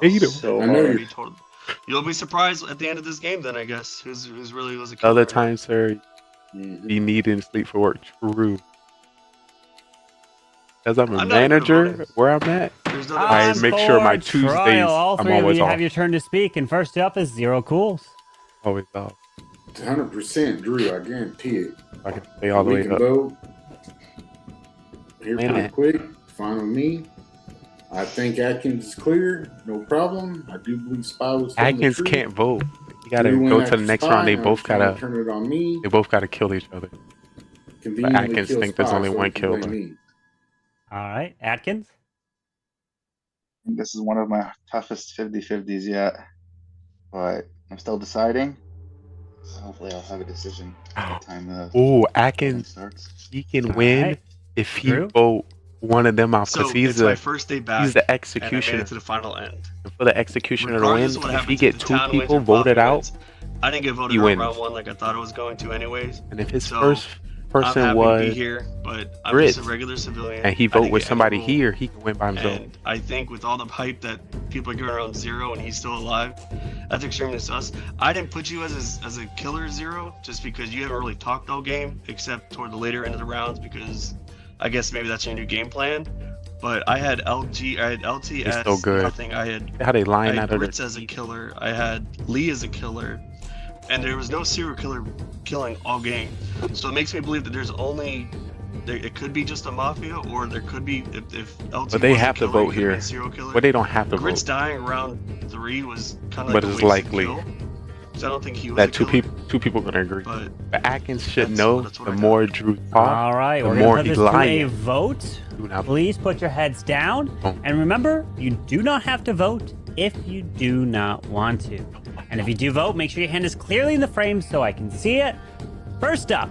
Hate him. so I know hard. you're You'll be surprised at the end of this game, then I guess. Who's really was a killer? Other times, sir, Mhm. you need to sleep for work. True. As I'm a I'm not even manager, voting. where I'm at, There's no I make sure my Tuesdays, Trial, all I'm three of always you off. have your turn to speak, and first up is Zero Cools. Always off. 100% Drew, I guarantee it. I can stay all the We way can up. vote here Man. pretty quick. Fine with me. I think Atkins is clear. No problem. I do believe Spy was telling the Atkins truth. can't vote. You gotta Drew went go to after the next Spy, round. They and both I'm trying to gotta. turn it on me. They both gotta kill each other. But Conveniently Atkins kill think there's Spy, only so one he can blame killer. me. All right, Atkins. This is one of my toughest 50-50s yet, but I'm still deciding. So hopefully I'll have a decision by the time the Oh, voting Atkins, starts. he can All win right. if he Drew? vote one of them off So because he's it's my the first day back. he's the And I made executioner. it to the final end. And for the executioner to Regardless win, of what if he happens, get the 2 town wins people or voted Mafia out, wins, I didn't get voted he out wins. round 1 like I thought I was going to anyways. and if his So, first I'm person happy to was be here, but I'm Grits, just a regular civilian. and he I vote didn't with get any somebody role. here, he can win by himself. And I think with all the hype that people are giving around Zero and he's still alive, that's extremely sus. I didn't put you as a killer Zero just because you haven't really talked all game except toward the later end of the rounds because I guess maybe that's your new game plan. But I had LT It's as so good. nothing. I had How they lying I out had of Grits their as a killer. I had Lee as a killer. And there was no serial killer killing all game. So it makes me believe that it could be just a Mafia, or there could be, if LT But they was a have to killer, vote it could've been here. serial killer. But they don't have to Grits vote. dying round 3 was kind of But like it's a wasted likely kill. So I don't think he was that a two killer, people gonna agree. But But Atkins should that's know what the I got. more Drew talk, All right, the we're more going to he put this to a lying. vote. Do not- Please put your heads down. Oh. And remember, you do not have to vote if you do not want to. And if you do vote, make sure your hand is clearly in the frame so I can see it. First up,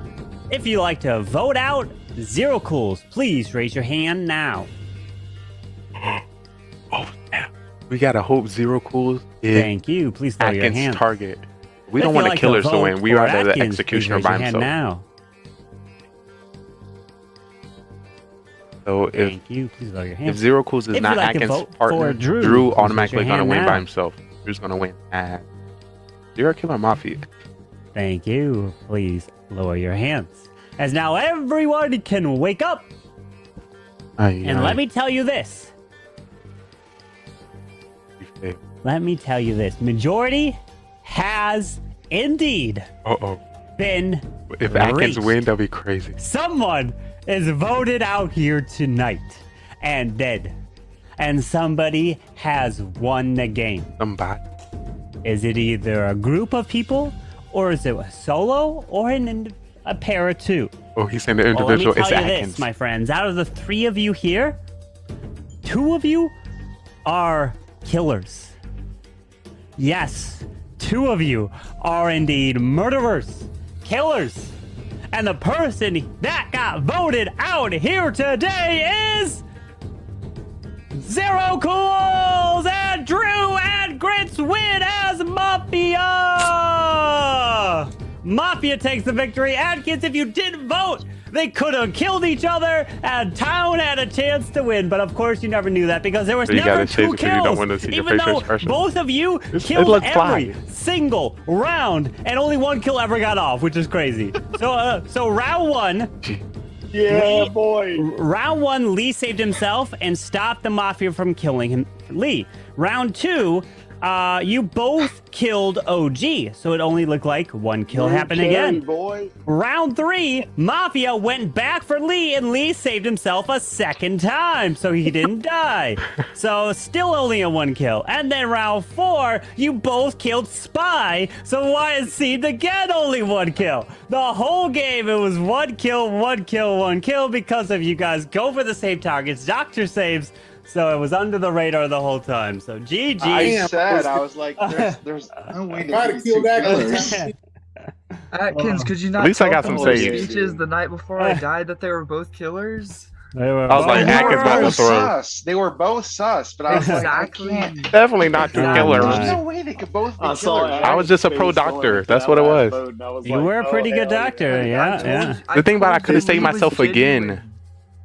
if you like to vote out Zero Cools, please raise your hand now. Oh, yeah. We gotta hope Zero Cools is Thank you. Please lower your Atkins' hand. target. We If don't you want the like killers to vote win. We for rather the Atkins, please executioner raise by your hand himself. now. So if Thank you. Please lower your hand. if Zero Cools is If not you'd like to Atkins' vote partner, for Drew, Drew please raise automatically your gonna hand win now. by himself. Drew's gonna win. You're a killer Mafia. Thank you. Please lower your hands. As now everyone can wake up. And let me tell you this. Let me tell you this. Majority has indeed been If Atkins reached. win, that'll be crazy. Someone is voted out here tonight and dead. And somebody has won the game. Somebody. Is it either a group of people, or is it a solo, or a pair of two? Oh, he's saying the Well, let me individual tell is you Atkins. this, my friends. Out of the 3 of you here, 2 of you are killers. Yes, 2 of you are indeed murderers, killers. And the person that got voted out here today is Zero Cools, and Drew and Grits win as Mafia! Mafia takes the victory. Atkins, if you didn't vote, they could have killed each other, and Town had a chance to win. But of course, you never knew that because there was So you never gotta chase 2 it 'cause you don't kills. wanna see your Even facial though expression. both of you It killed looks every fine. single round, and only 1 kill ever got off, which is crazy. So round 1. Yeah, boy. Round 1, Lee saved himself and stopped the Mafia from killing him. Lee. Round 2, you both killed OG, so it only looked like 1 kill happened again. Boy. Round 3, Mafia went back for Lee, and Lee saved himself a second time, so he didn't die. So still only a 1 kill. And then round 4, you both killed Spy, so why is Seed again only 1 kill? The whole game, it was 1 kill, 1 kill, 1 kill, because of you guys go for the same targets. Doctor saves, so it was under the radar the whole time. So GG. I was like, there's no way to Try to do kill 2 that killers. Atkins, could you not At least I tell got from some the saves. speeches the night before I died that they were both killers? They were I was like, both Atkins got the murderers. throw. Sus. They were both sus, but I was Exactly. like, I can't. Definitely not 2 Exactly. killers. There's no way they could both be I saw killers. I was just a pro doctor. That's what it was. You were a pretty good doctor, yeah. The thing about it, I could have saved myself again.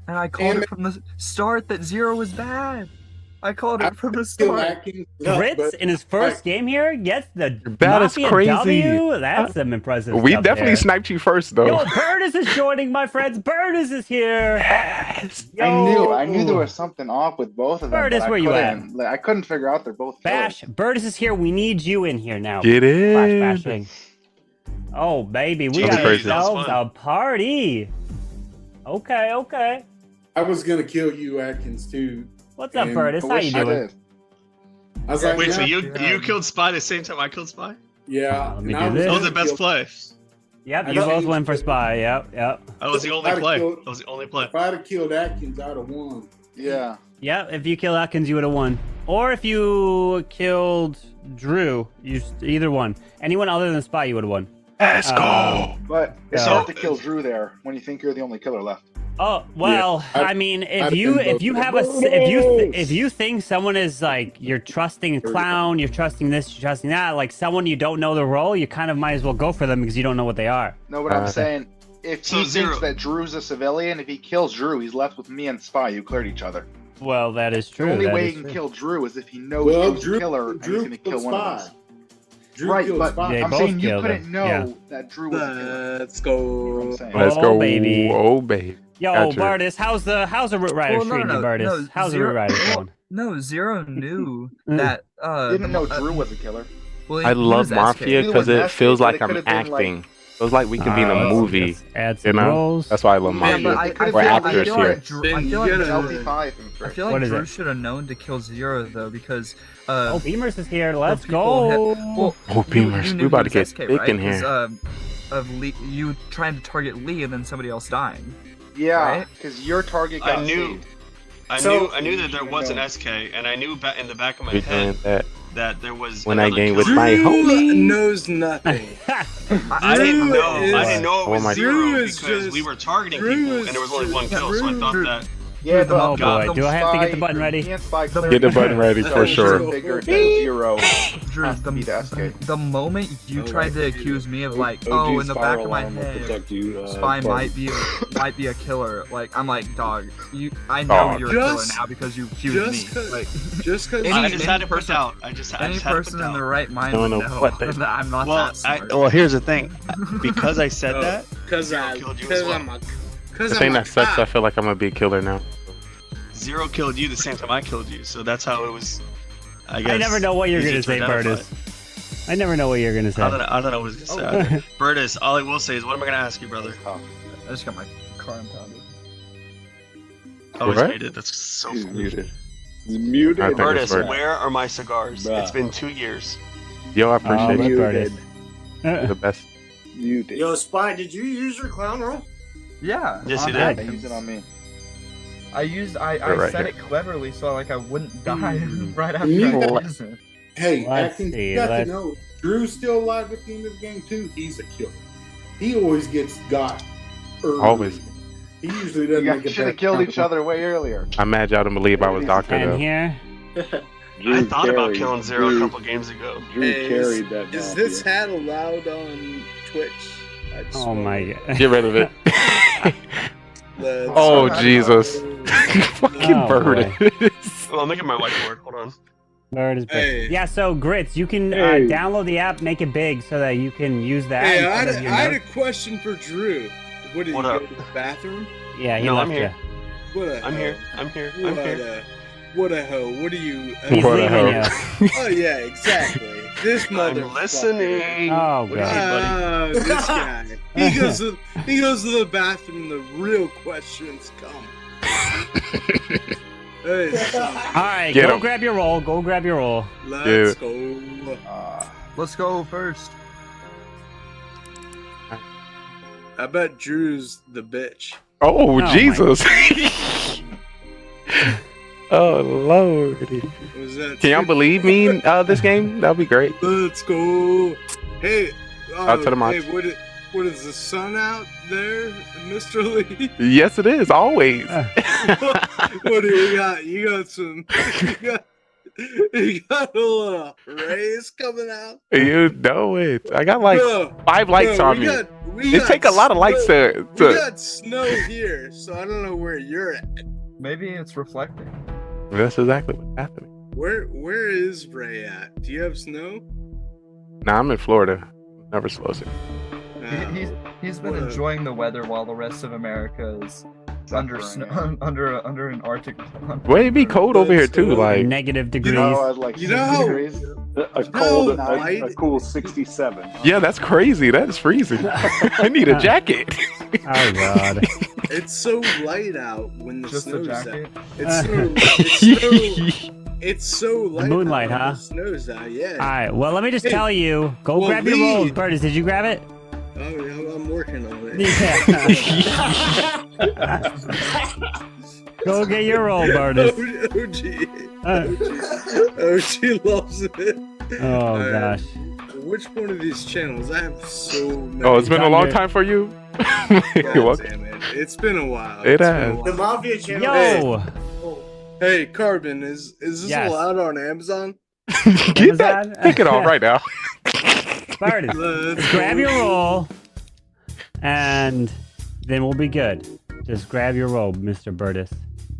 And I called it from the start that Zero was bad. I called it from the Kill start. Atkins. No, Grits but- in his first game here gets the That is Mafia crazy. W. That's some impressive We stuff definitely there. sniped you first, though. Yo, Burdus is joining, my friends. Burdus is here. Yes. I knew there was something off with both of them. Burdus, but where you at? I couldn't figure out they're both Bash, Burdus is here. We need you in here now. Get Flash in. bashing. Oh, baby, we That's got crazy. That was ourselves fun. a party. Okay. I was gonna kill you, Atkins, too. What's up, And Burdus? How you doing? I was like, Wait, so yeah, you killed Spy the same time I killed Spy? yeah. Let me and I do was this. That was gonna the best kill- play. Yep, I you thought both you- went for spy. Yep. That was the only I'd have play. killed- That was the only play. If I'd have killed Atkins, I'd have won. Yeah. Yep, if you kill Atkins, you would have won. Or if you killed Drew, either one. Anyone other than Spy, you would have won. Let's go. But it's Yeah. hard to kill Drew there when you think you're the only killer left. Oh well, Yeah, I mean, if I've you been if you both. have if you think someone is like you're trusting a clown, you're trusting this, you're trusting that, like someone you don't know the role, you kind of might as well go for them because you don't know what they are. No, but I'm saying if So he Zero. thinks that Drew's a civilian, if he kills Drew, he's left with me and Spy. You cleared each other. Well, that is true. The only that way is he can true. kill Drew is if he knows Well, Drew's Drew- a killer and he's Drew going to kill killed one of Spy. us. Drew Right, killed but Spy. They I'm both saying you killed couldn't him, know yeah. that Drew was a killer. Let's go. I'm saying. Let's Oh, go. baby. Oh, baby. Yo, Gotcha. Burdus, how's the Root Rider treating you, Burdus? How's the Root Rider going? No, Zero knew Mm. that. Didn't know Drew was a killer. Well, I he love was SK. Mafia He because was it SK, feels but like it I'm could've been, like- acting. Feels like we could be in a let's movie. add You some know? roles. That's why I love Yeah, Mafia. but I We're feel actors like here. Drew, I feel like LT5 and I feel What like is Drew it? should have known to kill Zero though because Oh, Beamers is here. Let's people go. well, Oh, Beamers. knew We about he to was get SK, big right? in here. 'Cause, of Lee, you trying to target Lee and then somebody else dying. Yeah, Right? because your target got I knew, saved. I knew that there was an SK, and I knew in the back of my We head doing that that there was when I another game with killer. my homie. knows nothing. I didn't know. I is- didn't know it Oh was my- Zero Drew is because just- we were targeting Drew people, is and there was only one just- kill. So I thought Drew- that. Yeah, but Oh boy, do I have to get the button ready? Get Get the button ready for sure. Figured that Zero Drew, has to be the SK. the moment you tried to accuse me of like, oh, in the back of my head, Spy might be a killer. Like I'm like, dog, I know Dog. you're a killer Just- now because you accused just me. 'cause- Like Just because I Any- just had it put person- out. I just any had it person put in out. the right mind Don't would know know what they- that I'm not Well, that smart. well, here's the thing. Because I said that, because Zero killed you as well. I'm a The thing that sucks, I feel like I'm gonna be a killer now. Zero killed you the same time I killed you. So that's how it was. I guess. I never know what you're easier gonna to say, identify. Burdus. I never know what you're gonna say. I don't know what I was gonna say. Burdus, all I will say is, what am I gonna ask you, brother? I just got my car impounded. Oh, he's What? muted. That's so He's funny. muted. He's muted. I think it's Burdus, working. where are my cigars? Bruh. It's been 2 years. Yo, I Oh, appreciate that you. Burdus. You're the best. Muted. Yo, Spy, did you use your clown roll? Yeah. Yes, you on did. Use it on me. I used I right said here. it cleverly so like I wouldn't die right after You- I used it. Hey, Let's Atkins, see, you got let's- to know, Drew's still alive at the end of the game, too. He's a killer. He always gets got early. Always. He usually You doesn't guys make it should have back. killed each other way earlier. I'm mad y'all didn't believe I was Doctor And though. here. I thought about carried- killing Zero Drew- a couple games ago. Drew Hey, carried that. Is Mafia. this hat allowed on Twitch? I just Oh my wanna- god. Get rid of it. Let's- Oh Jesus. Fucking Oh, bird. Well, I'm making my whiteboard. Hold on. Bird is big. Hey. Yeah, so Grits, you can Hey. download the app, make it big so that you can use that. Hey, instead I of had, your I had a notes. question for Drew. What did you What go up? to the bathroom? Yeah, he No, left I'm here. What a I'm hoe. here. I'm here. I'm What here. what a hoe. What are you? He's What a leaving hoe. you. Oh yeah, exactly. This mother. I'm listening. Oh What do you god. see, buddy? This guy. He goes to the bathroom. The real questions come. Hey, All right, Get go him. grab your roll. Go grab your roll. let's go. Let's go first. I bet Drew's the bitch. Oh my- Jesus. Oh Lordy. Was that Can y'all true? believe me in this game? That'd be great. Let's go. Hey, Out to the mods. hey, what is the sun out there, Mr. Lee? Yes, it is always. What do you got? You got some. You got a little rays coming out. You know it. I got like Bro, 5 lights bro, on we me. got- we It got take a lot of lights snow- to. We got snow here, so I don't know where you're at. Maybe it's reflecting. That's exactly what's happening. Where is Ray at? Do you have snow? Nah, I'm in Florida. Never slows it. He's been enjoying the weather while the rest of America is under snow, under an Arctic. Well, it'd be cold over here too, like negative degrees. Like You know how- degrees. A cool 67. yeah, that's crazy. That is freezing. I need a jacket. Oh god. It's so light out when the Just a snow's out. jacket? It's so light. moonlight, out when huh? the snow's out, yeah. All right. Well, let me just tell you. Go well, grab your Lee- rolls, Burtis. Did you grab it? Oh, yeah, I'm working on it. Yeah. Go get your roll, Burtis. OG loves it. Oh gosh. Which one of these channels? I have so many. Oh, it's been a long time for you. You're welcome. Damn it. It's been a while. It It's been a has. while. The Mafia channel. Yo. Hey, Carbon, is this Yes. allowed on Amazon? Get that. Take it off right now. Burtis, Let's grab go. your roll, and then we'll be good. Just grab your roll, Mr. Burtis.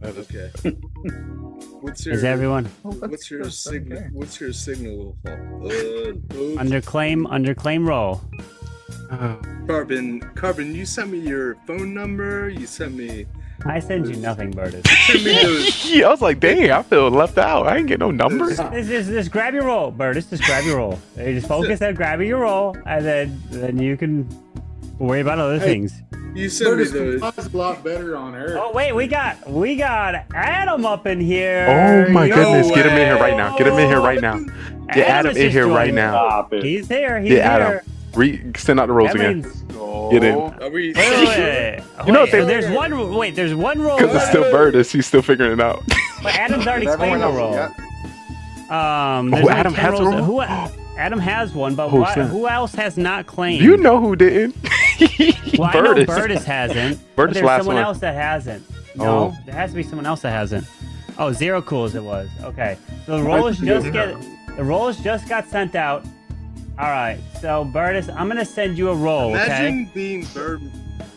Okay. What's your Is everyone What's your signal? okay. What's your signal? under claim roll? Carbon, you sent me your phone number. You sent me. I send you nothing, Burtis. Send me those. Yeah, I was like, dang, I feel left out. I ain't get no numbers. Just grab your roll, Burtis. Just grab your roll. You just focus on grabbing your roll, and then you can worry about other things. You sent me Curtis those. complies a lot better on Eric. Oh wait, we got Adam up in here. Oh my No goodness, get him in way. here right now. Get him in here right now. Get Adam is in just here right joining. now. Stop it. He's here. He's Get Adam. here. Send out the rolls That again. means- Get in. Are we? Wait. You know Wait, they- there's one. Wait, there's one roll. Because it's still Burtis, he's still figuring it out. But Adam's already Has everyone claimed a else roll. yet? There's only Adam 10 has a rolls. roll? Adam has one, but Who's that? who else has not claimed? You know who didn't? Well, I know Burtis. Burtis hasn't. But Burtis there's last someone one. else that hasn't. No, Oh. there has to be someone else that hasn't. Oh, Zero Cools it was. Okay, so the rolls just got sent out. All right, so Burtis, I'm gonna send you a roll. Okay. Imagine being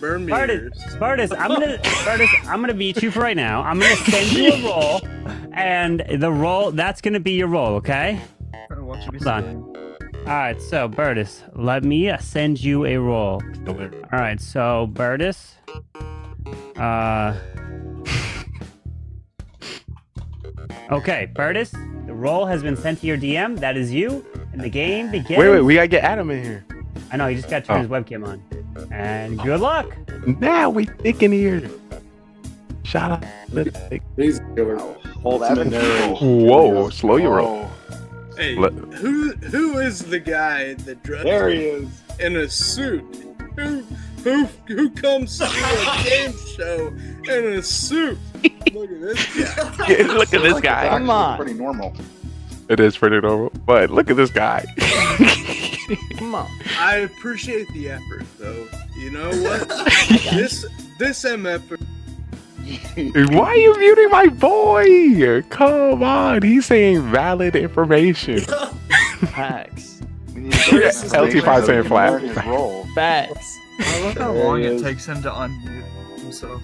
Burmese. Burtis, I'm gonna beat you for right now. I'm gonna send you a roll, and the roll that's gonna be your roll. Okay. Hold on. All right, so Burtis, let me send you a roll. All right, so Burtis, okay, Burtis, the roll has been sent to your DM. That is you, and the game begins. Wait, we gotta get Adam in here. I know, you just gotta turn his webcam on. And good luck. Now we thick in here. Shout out. He's a killer. Ultimate narrator. Whoa, slow your roll. Hey, Let- who is the guy that dressed There he is. in a suit? Who comes to a game show in a suit? Look at this guy. Yeah, look at this guy. Come on. Pretty normal. It is pretty normal, but look at this guy. Come on. I appreciate the effort, though. You know what? this MF. Why are you muting my boy? Come on, he's saying valid information. Facts. LT5 saying flat. Facts. I love how long it takes him to unmute himself.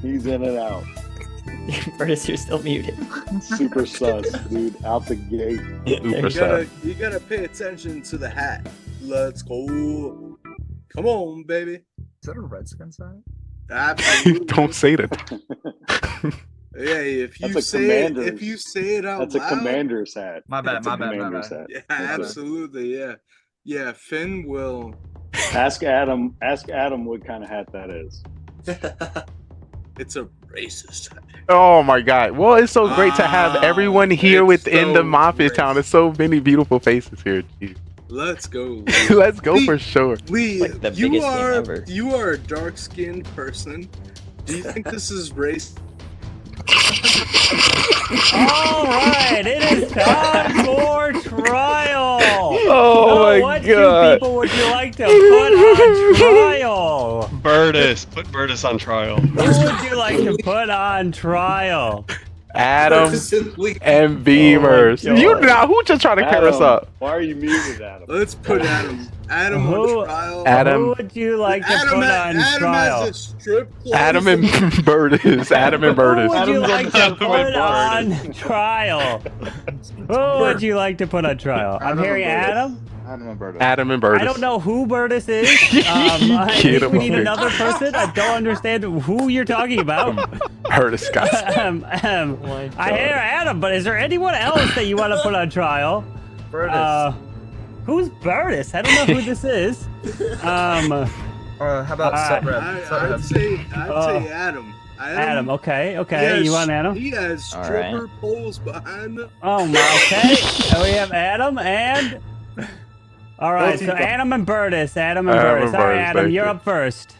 He's in and out. Burtis, you're still muted. Super sus, dude. Out the gate. You gotta pay attention to the hat. Let's go. Come on, baby. Is that a Redskins hat? Absolutely. Don't say that. Yeah, if you That's a say it, commander's- if you say it out That's loud. a commander's hat. My bad, That's a my bad, my commander's bad. hat. Yeah, That's it. absolutely. Yeah, yeah. Finn will. Ask Adam. Ask Adam what kind of hat that is. It's a racist hat. Oh my god. Well, it's so great to have everyone here it's within the so Mafia great. town. There's so many beautiful faces here. Jeez. Let's go. Let's go Lee, for sure. Lee, Like the you biggest game are ever. you are a dark-skinned person. Do you think this is race? All right, it is time for trial. Oh my what god. two people would you like to put on trial? Burtis. Put Burtis on trial. Who would you like to put on trial? Adam Personally. and Beamers. You know who just trying to carry us up? Why are you muted, Adam? Let's put Adam Who- on trial. Adam. Who would you like to put on Adam trial? has a strip club. Adam and Burtis. Adam and Who Burtis. would you Adam's like on to Adam put and on trial? Who would you like to put on trial? I'm Adam hearing and Burtis. Adam. Adam and Berta. Adam and Burtis. I don't know who Burtis is. I Get think him we up need here. another person. I don't understand who you're talking about. Burtis, guys. I hear Adam, but is there anyone else that you want to put on trial? Burtis. Who's Burtis? I don't know who this is. How about Subrep? I'd say Adam. Adam, okay. Yes, You want Adam? He has stripper poles behind him. Oh my, okay. And we have Adam and... All right, so Adam and Burtis. Adam and Burtis. All right, Adam, you're up first.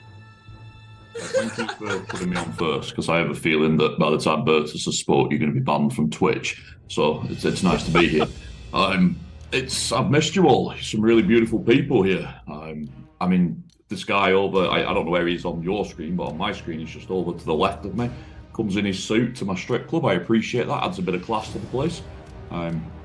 Thank you for putting me on first, because I have a feeling that by the time Bertus has spoke, you're going to be banned from Twitch. So it's nice to be here. I've missed you all. Some really beautiful people here. I mean, this guy over, I don't know where he is on your screen, but on my screen he's just over to the left of me. Comes in his suit to my strip club. I appreciate that. Adds a bit of class to the place.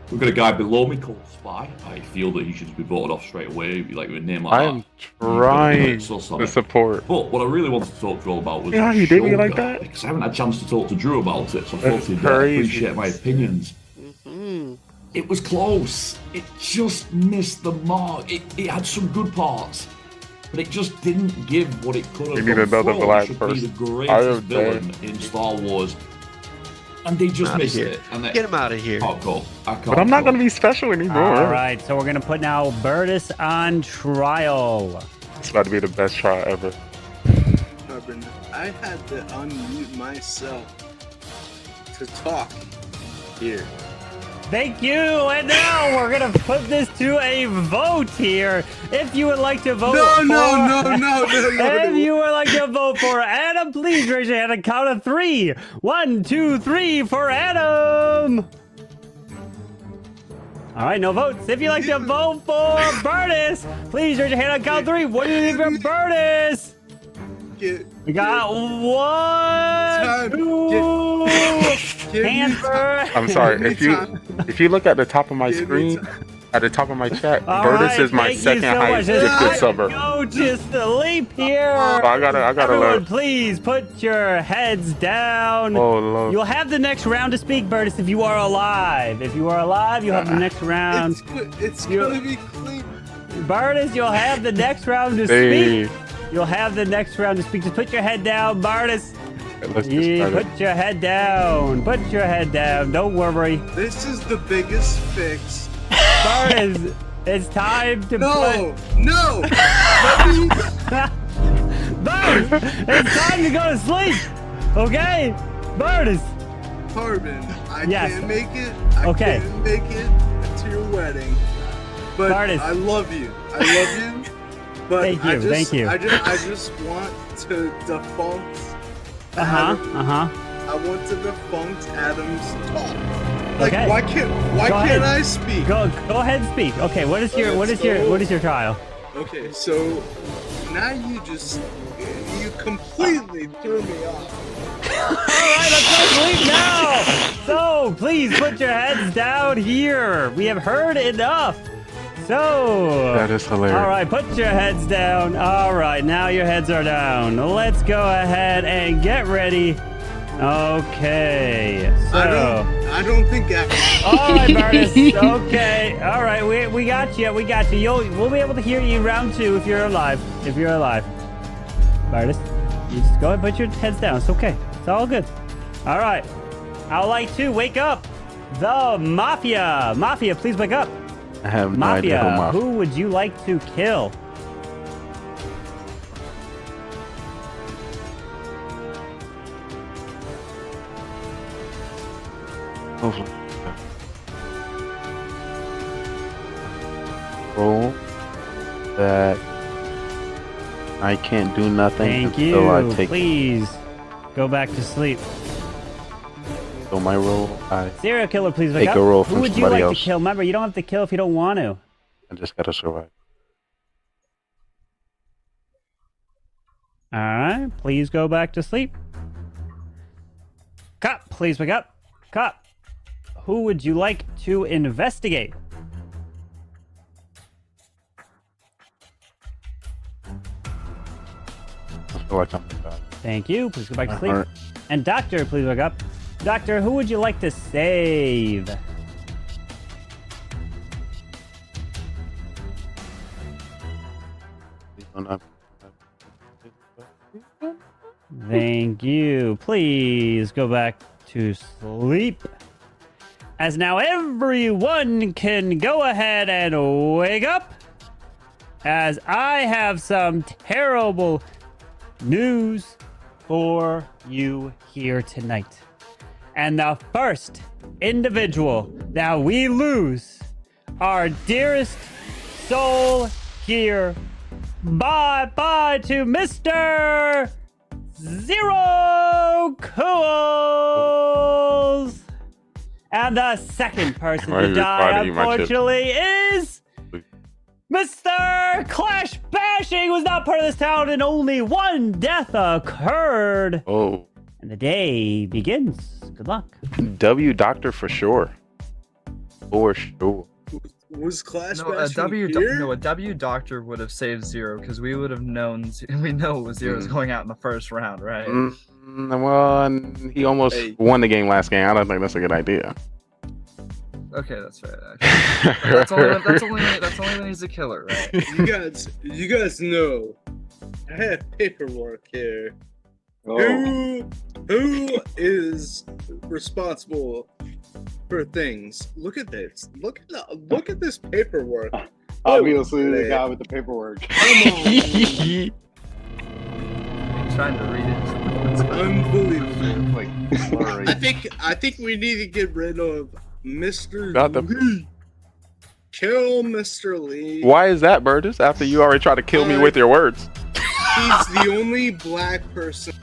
We've got a guy below me called Spy. I feel that he should be voted off straight away, like with a name like I am trying so to support. But what I really wanted to talk to you all about was Yeah, you did me like Sugar, that? because I haven't had a chance to talk to Drew about it, so I That's thought he'd crazy. appreciate my opinions. It was close. It just missed the mark. It had some good parts, but it just didn't give what it could have. We need done. another Thor black should person. be the I greatest am villain in Star Wars, and they just Outta missed here. it. And Get him out of here. Can't go. I can't But I'm not go. going to be special anymore. All right, so we're going to put now Burtis on trial. It's about to be the best trial ever. Carbon, I had to unmute myself to talk here. Thank you, and now we're gonna put this to a vote here. If you would like to vote No. If you would like to vote for Adam, please raise your hand and count of 3. 1, 2, 3 for Adam. All right, no votes. If you'd like to vote for Burtis, please raise your hand and count of 3. What do you think for Burtis? We got 1, 2. Hands for... I'm sorry. If you look at the top of my screen, at the top of my chat, Burtis is my second highest gifted subber. Go to sleep here. So I gotta Everyone, learn. please put your heads down. Oh, Lord. You'll have the next round to speak, Burtis, if you are alive. If you are alive, you'll have the next round. It's gonna be clean. Burtis, you'll have the next round to speak. You'll have the next round to speak. Just put your head down, Burtis. Let's get started. Put your head down. Put your head down. Don't worry. This is the biggest fix. Burtis, it's time to No. Burtis, it's time to go to sleep. Okay? Burtis. Carbon, I Yes. can't make it. Okay. Can't make it to your wedding. But Burtis. I love you. But Thank you. I just want to defunct. I want to defunct Adam's talk. Like, Okay. why can't I speak? Go ahead and speak. Okay, what is your trial? Okay, so now you completely threw me off. Alright, let's go sleep now! So, please put your heads down here. We have heard enough. So... That is hilarious. Alright, put your heads down. Alright, now your heads are down. Let's go ahead and get ready. Okay, so... I don't think I... Alright, Burtis. Okay. Alright, we got you. We'll be able to hear you round 2 if you're alive. Burtis, you just go ahead and put your heads down. It's okay. It's all good. Alright. I would like to wake up the Mafia. Mafia, please wake up. I have no idea who Mafia, Mafia. who would you like to kill? Roll that I can't do nothing Thank until I you. take Please go back to sleep. so my roll. I Serial killer, please wake take up. a roll Who from would you somebody like else. to kill? Remember, you don't have to kill if you don't want to. I just gotta survive. All right, please go back to sleep. Cop, please wake up. Cop, who would you like to investigate? Thank you. Please go back to sleep. And Doctor, please wake up. Doctor, who would you like to save? Thank you. Please go back to sleep. As now everyone can go ahead and wake up. As I have some terrible news for you here tonight. And the first individual that we lose, our dearest soul here. Bye-bye to Mr. Zero Cools. And the second person to die, unfortunately, is Mr. Clash Bashing, who was not part of this town, and only one death occurred. Oh. And the day begins. Good luck. W Doctor for sure. For sure. Was Clash No, a W Doctor would have saved Zero because we would have known. We know it was Zero's going out in the first round, right? Well, he almost won the game last game. I don't think that's a good idea. Okay, that's fair. Actually. That's only when he's a killer, right? You guys know, I have paperwork here. Who is responsible for things? Look at this. Look at this paperwork. Obviously, the guy with the paperwork. Come on. I'm trying to read it. It's unbelievable. I think we need to get rid of Mr. Lee. Kill Mr. Lee. Why is that, Burgess? After you already tried to kill me with your words. He's the only black person.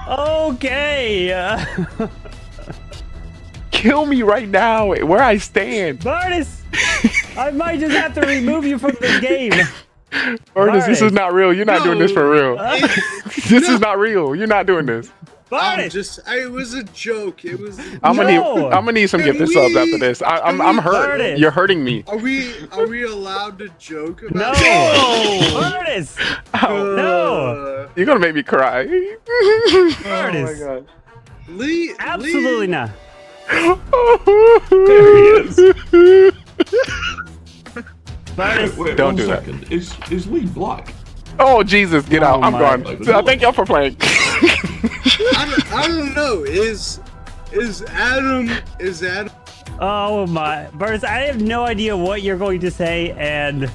Okay. Kill me right now, where I stand. Bartis, I might just have to remove you from this game. Burgess, this is not real. You're not doing this for real. This is not real. You're not doing this. It was a joke. It was. I'm gonna need some gift subs after this. I'm hurt. Burtis. You're hurting me. Are we allowed to joke about Burtis! No! You're gonna make me cry. Burtis! Oh my god. Lee, absolutely not. There he is. Wait, don't one do second. that. Is Lee black? Oh Jesus, get out! I'm gone. Thank y'all for playing. I don't know. Is Adam? Oh my, Burtis! I have no idea what you're going to say, and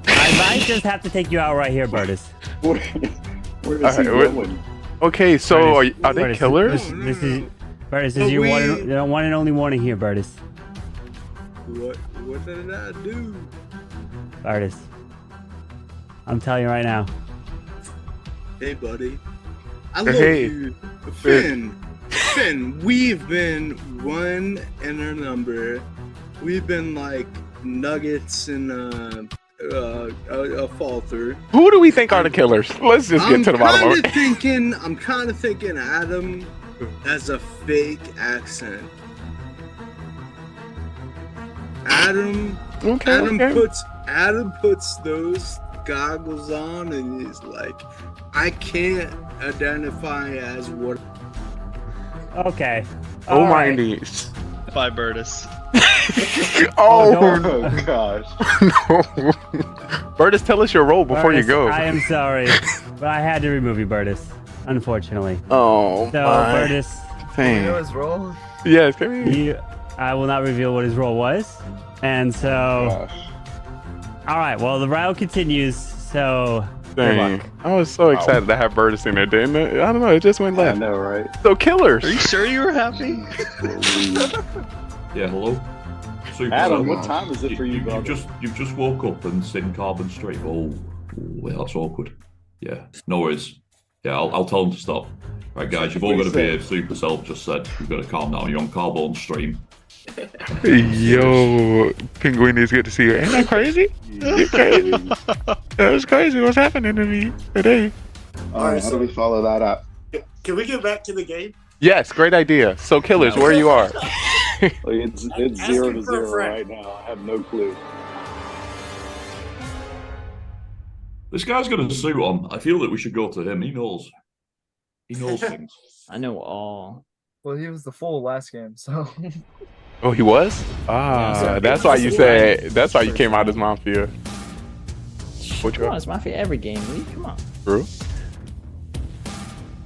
I might just have to take you out right here, Burtis. Where is he going? Okay, so are they Burtis, killers? This is Burtis. This is your one and only warning here, Burtis. What did I do? Burtis, I'm telling you right now. Hey, buddy. I love you. Finn, we've been one in our number. We've been like nuggets in a fall through. Who do we think are the killers? Let's just get to the bottom of it. I'm kind of thinking Adam has a fake accent. Adam puts those goggles on and he's like, I can't identify as what. Okay. Oh my knees. Bye, Burtis. Oh gosh. No. Burtis, tell us your role before you go. I am sorry, but I had to remove you, Burtis. Unfortunately. Oh so, my. Burtis. Dang. You know his role? Yes, come here. I will not reveal what his role was, and so. All right. Well, the round continues. So. Dang. I was so excited to have Burtis in there, didn't it? I don't know. It just went left. I know, right? So killers. Are you sure you were happy? Yeah, hello. Super Adam, Cell. what time is it for you, brother? You've just woke up and seen Carbon Street. Oh, yeah, that's awkward. Yeah, no worries. Yeah, I'll tell them to stop. Right, guys, you've all got to behave. Supercell just said you've got to calm down. You're on Carbon stream. Yo, Penguin, it's good to see you. Ain't that crazy? You're crazy. That was crazy. What's happening to me today? All right, so we follow that up. Can we get back to the game? Yes, great idea. So, killers, where you are? Like it's 0-0 right now. I have no clue. This guy's got a suit on. I feel that we should go to him. He knows. He knows things. I know all. Well, he was the fool last game, so. Oh, he was? Ah, that's why you said. That's why you came out as Mafia. Come on, it's Mafia every game, Lee. Come on. True.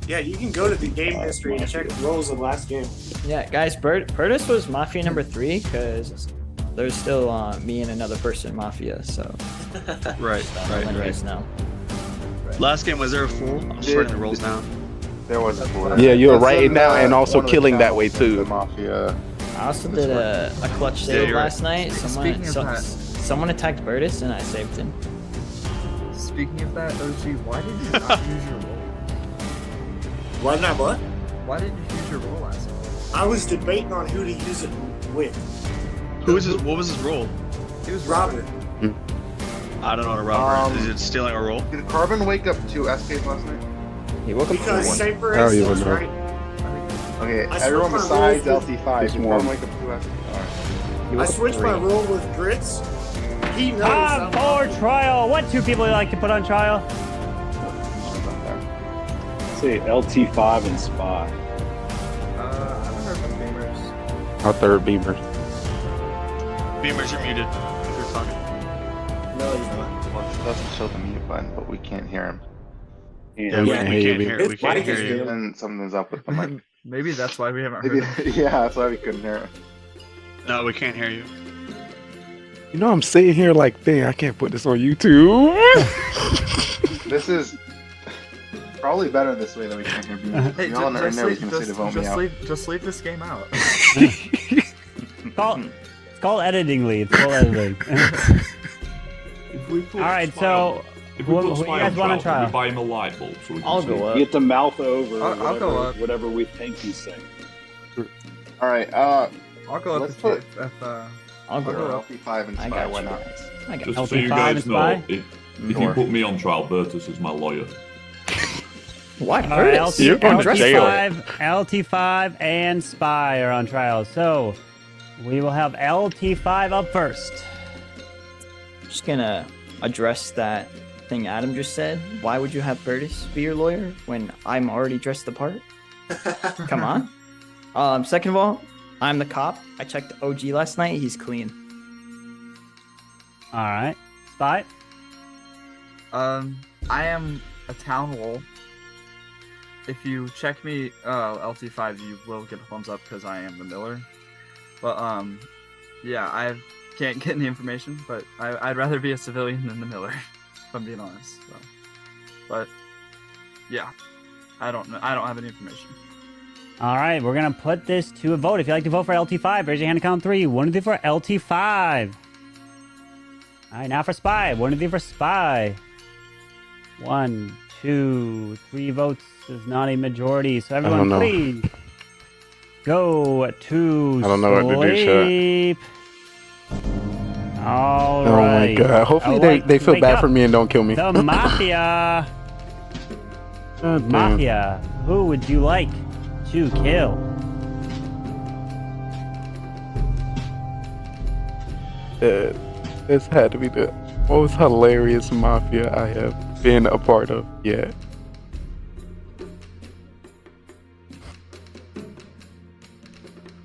Yeah, you can go to the game history and check rolls of last game. Yeah, guys, Burtis was Mafia number 3 because there's still me and another person Mafia, so. Right. Now. Last game, was there a fool? I'm just writing the rolls down. There was a fool. Yeah, you were writing down and also killing that way too. Mafia. I also did a clutch save last night. Speaking of that. Someone attacked Burtis and I saved him. Speaking of that, OG, why did you not use your roll? Why not what? Why didn't you use your roll last time? I was debating on who to use it with. What was his role? It was Robert. I don't know what a Robert is. It stealing a roll? Did Carbon wake up 2 escapes last night? He woke up Because same for Oh, you instance, would know. right? Okay, I everyone switched my besides roll LT5. Did Carbon wake up 2 escapes? Alright. I switched my roll with Grits. He knows. Time for trial. What 2 people you like to put on trial? Say LT5 and Spy. I haven't heard from Beamers. Our third Beamer. Beamers, you're muted. If you're talking. No, he's not. Well, it doesn't show the mute button, but we can't hear him. Yeah, we can't hear you. And something's up with the mic. Maybe that's why we haven't heard him. Yeah, that's why we couldn't hear him. No, we can't hear you. You know, I'm sitting here like, dang, I can't put this on YouTube. This is probably better this way that we can't hear Beamers. Hey, Y'all are in there, we can say to vote me out. Just leave this game out. It's called editing, Lee. It's called editing. All right, so If we what put you Spy guys want on to trial, try? can we buy him a light bulb so we can I'll see? go up. Get the mouth over I'll go up. whatever we think he's saying. Alright, I'll go up let's if put I'll go up. LT5 and I Spy, got why you not? guys. I got Just so you LT5 guys and know, Spy? if you put me on trial, Bertus is my lawyer. What? All right, Burtis? You're going to jail. LT5 and Spy are on trial. So we will have LT5 up first. Just gonna address that thing Adam just said. Why would you have Burtis be your lawyer when I'm already dressed the part? Come on. Second of all, I'm the cop. I checked OG last night. He's clean. All right, Spy. I am a town wolf. If you check me, LT5, you will get a thumbs up because I am the Miller. But yeah, I can't get any information. But I'd rather be a civilian than the Miller, if I'm being honest. So. But yeah, I don't know. I don't have any information. All right, we're gonna put this to a vote. If you'd like to vote for LT5, raise your hand to count 3. 1, 2, 3 for LT5. All right, now for Spy. 1, 2, 3 for Spy. 1, 2, 3 votes is not a majority. So everyone, please go to I don't know what to do, sleep. All Oh right. my god. Hopefully they feel bad for me and don't kill me. The Mafia. Oh, damn. Mafia. Who would you like to kill? This had to be the most hilarious Mafia I have been a part of yet.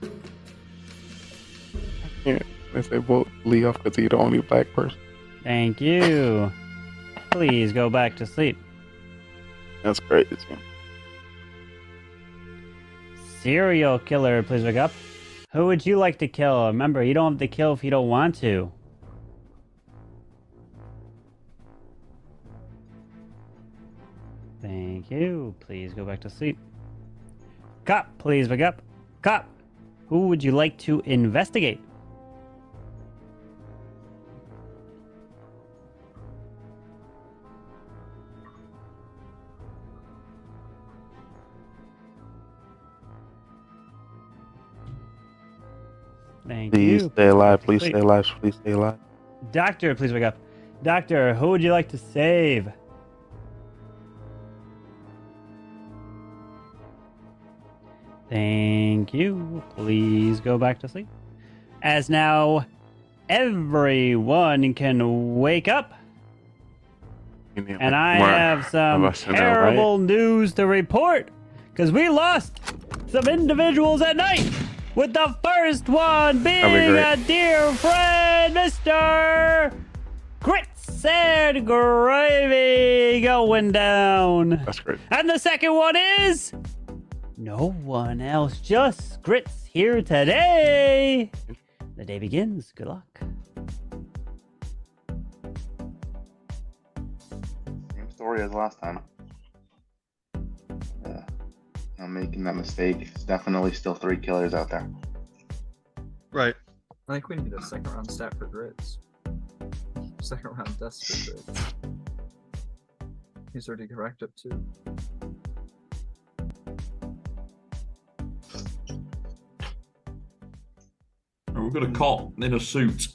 I can't. Let's say vote Lee off because he's the only black person. Thank you. Please go back to sleep. That's crazy. Serial killer, please wake up. Who would you like to kill? Remember, you don't have to kill if you don't want to. Thank you. Please go back to sleep. Cop, please wake up. Cop, who would you like to investigate? Thank Please you. stay alive. Please stay alive. Please stay alive. Doctor, please wake up. Doctor, who would you like to save? Thank you. Please go back to sleep. As now everyone can wake up. And I have some terrible news to report. Because we lost some individuals at night. With the first one being a dear friend, Mr. Grits and Gravy going down. That's great. And the second one is no one else, just Grits here today. The day begins. Good luck. Same story as last time. Yeah, I'm making that mistake. It's definitely still 3 killers out there. Right. I think we need a second round stat for Grits. Second round deaths for Grits. He's already correct up too. We've got a cop in a suit.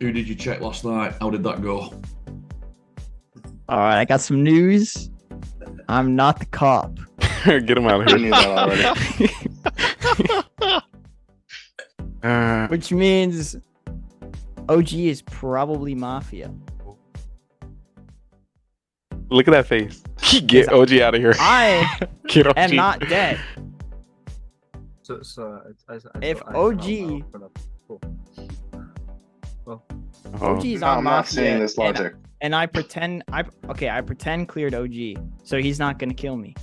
Who did you check last night? How did that go? All right, I got some news. I'm not the cop. Get him out of here. I knew that already. Which means OG is probably Mafia. Look at that face. Get OG out of here. I Get OG. am not dead. If OG... OG is No, on I'm Mafia, not seeing this logic. and I pretend I pretend cleared OG, so he's not gonna kill me.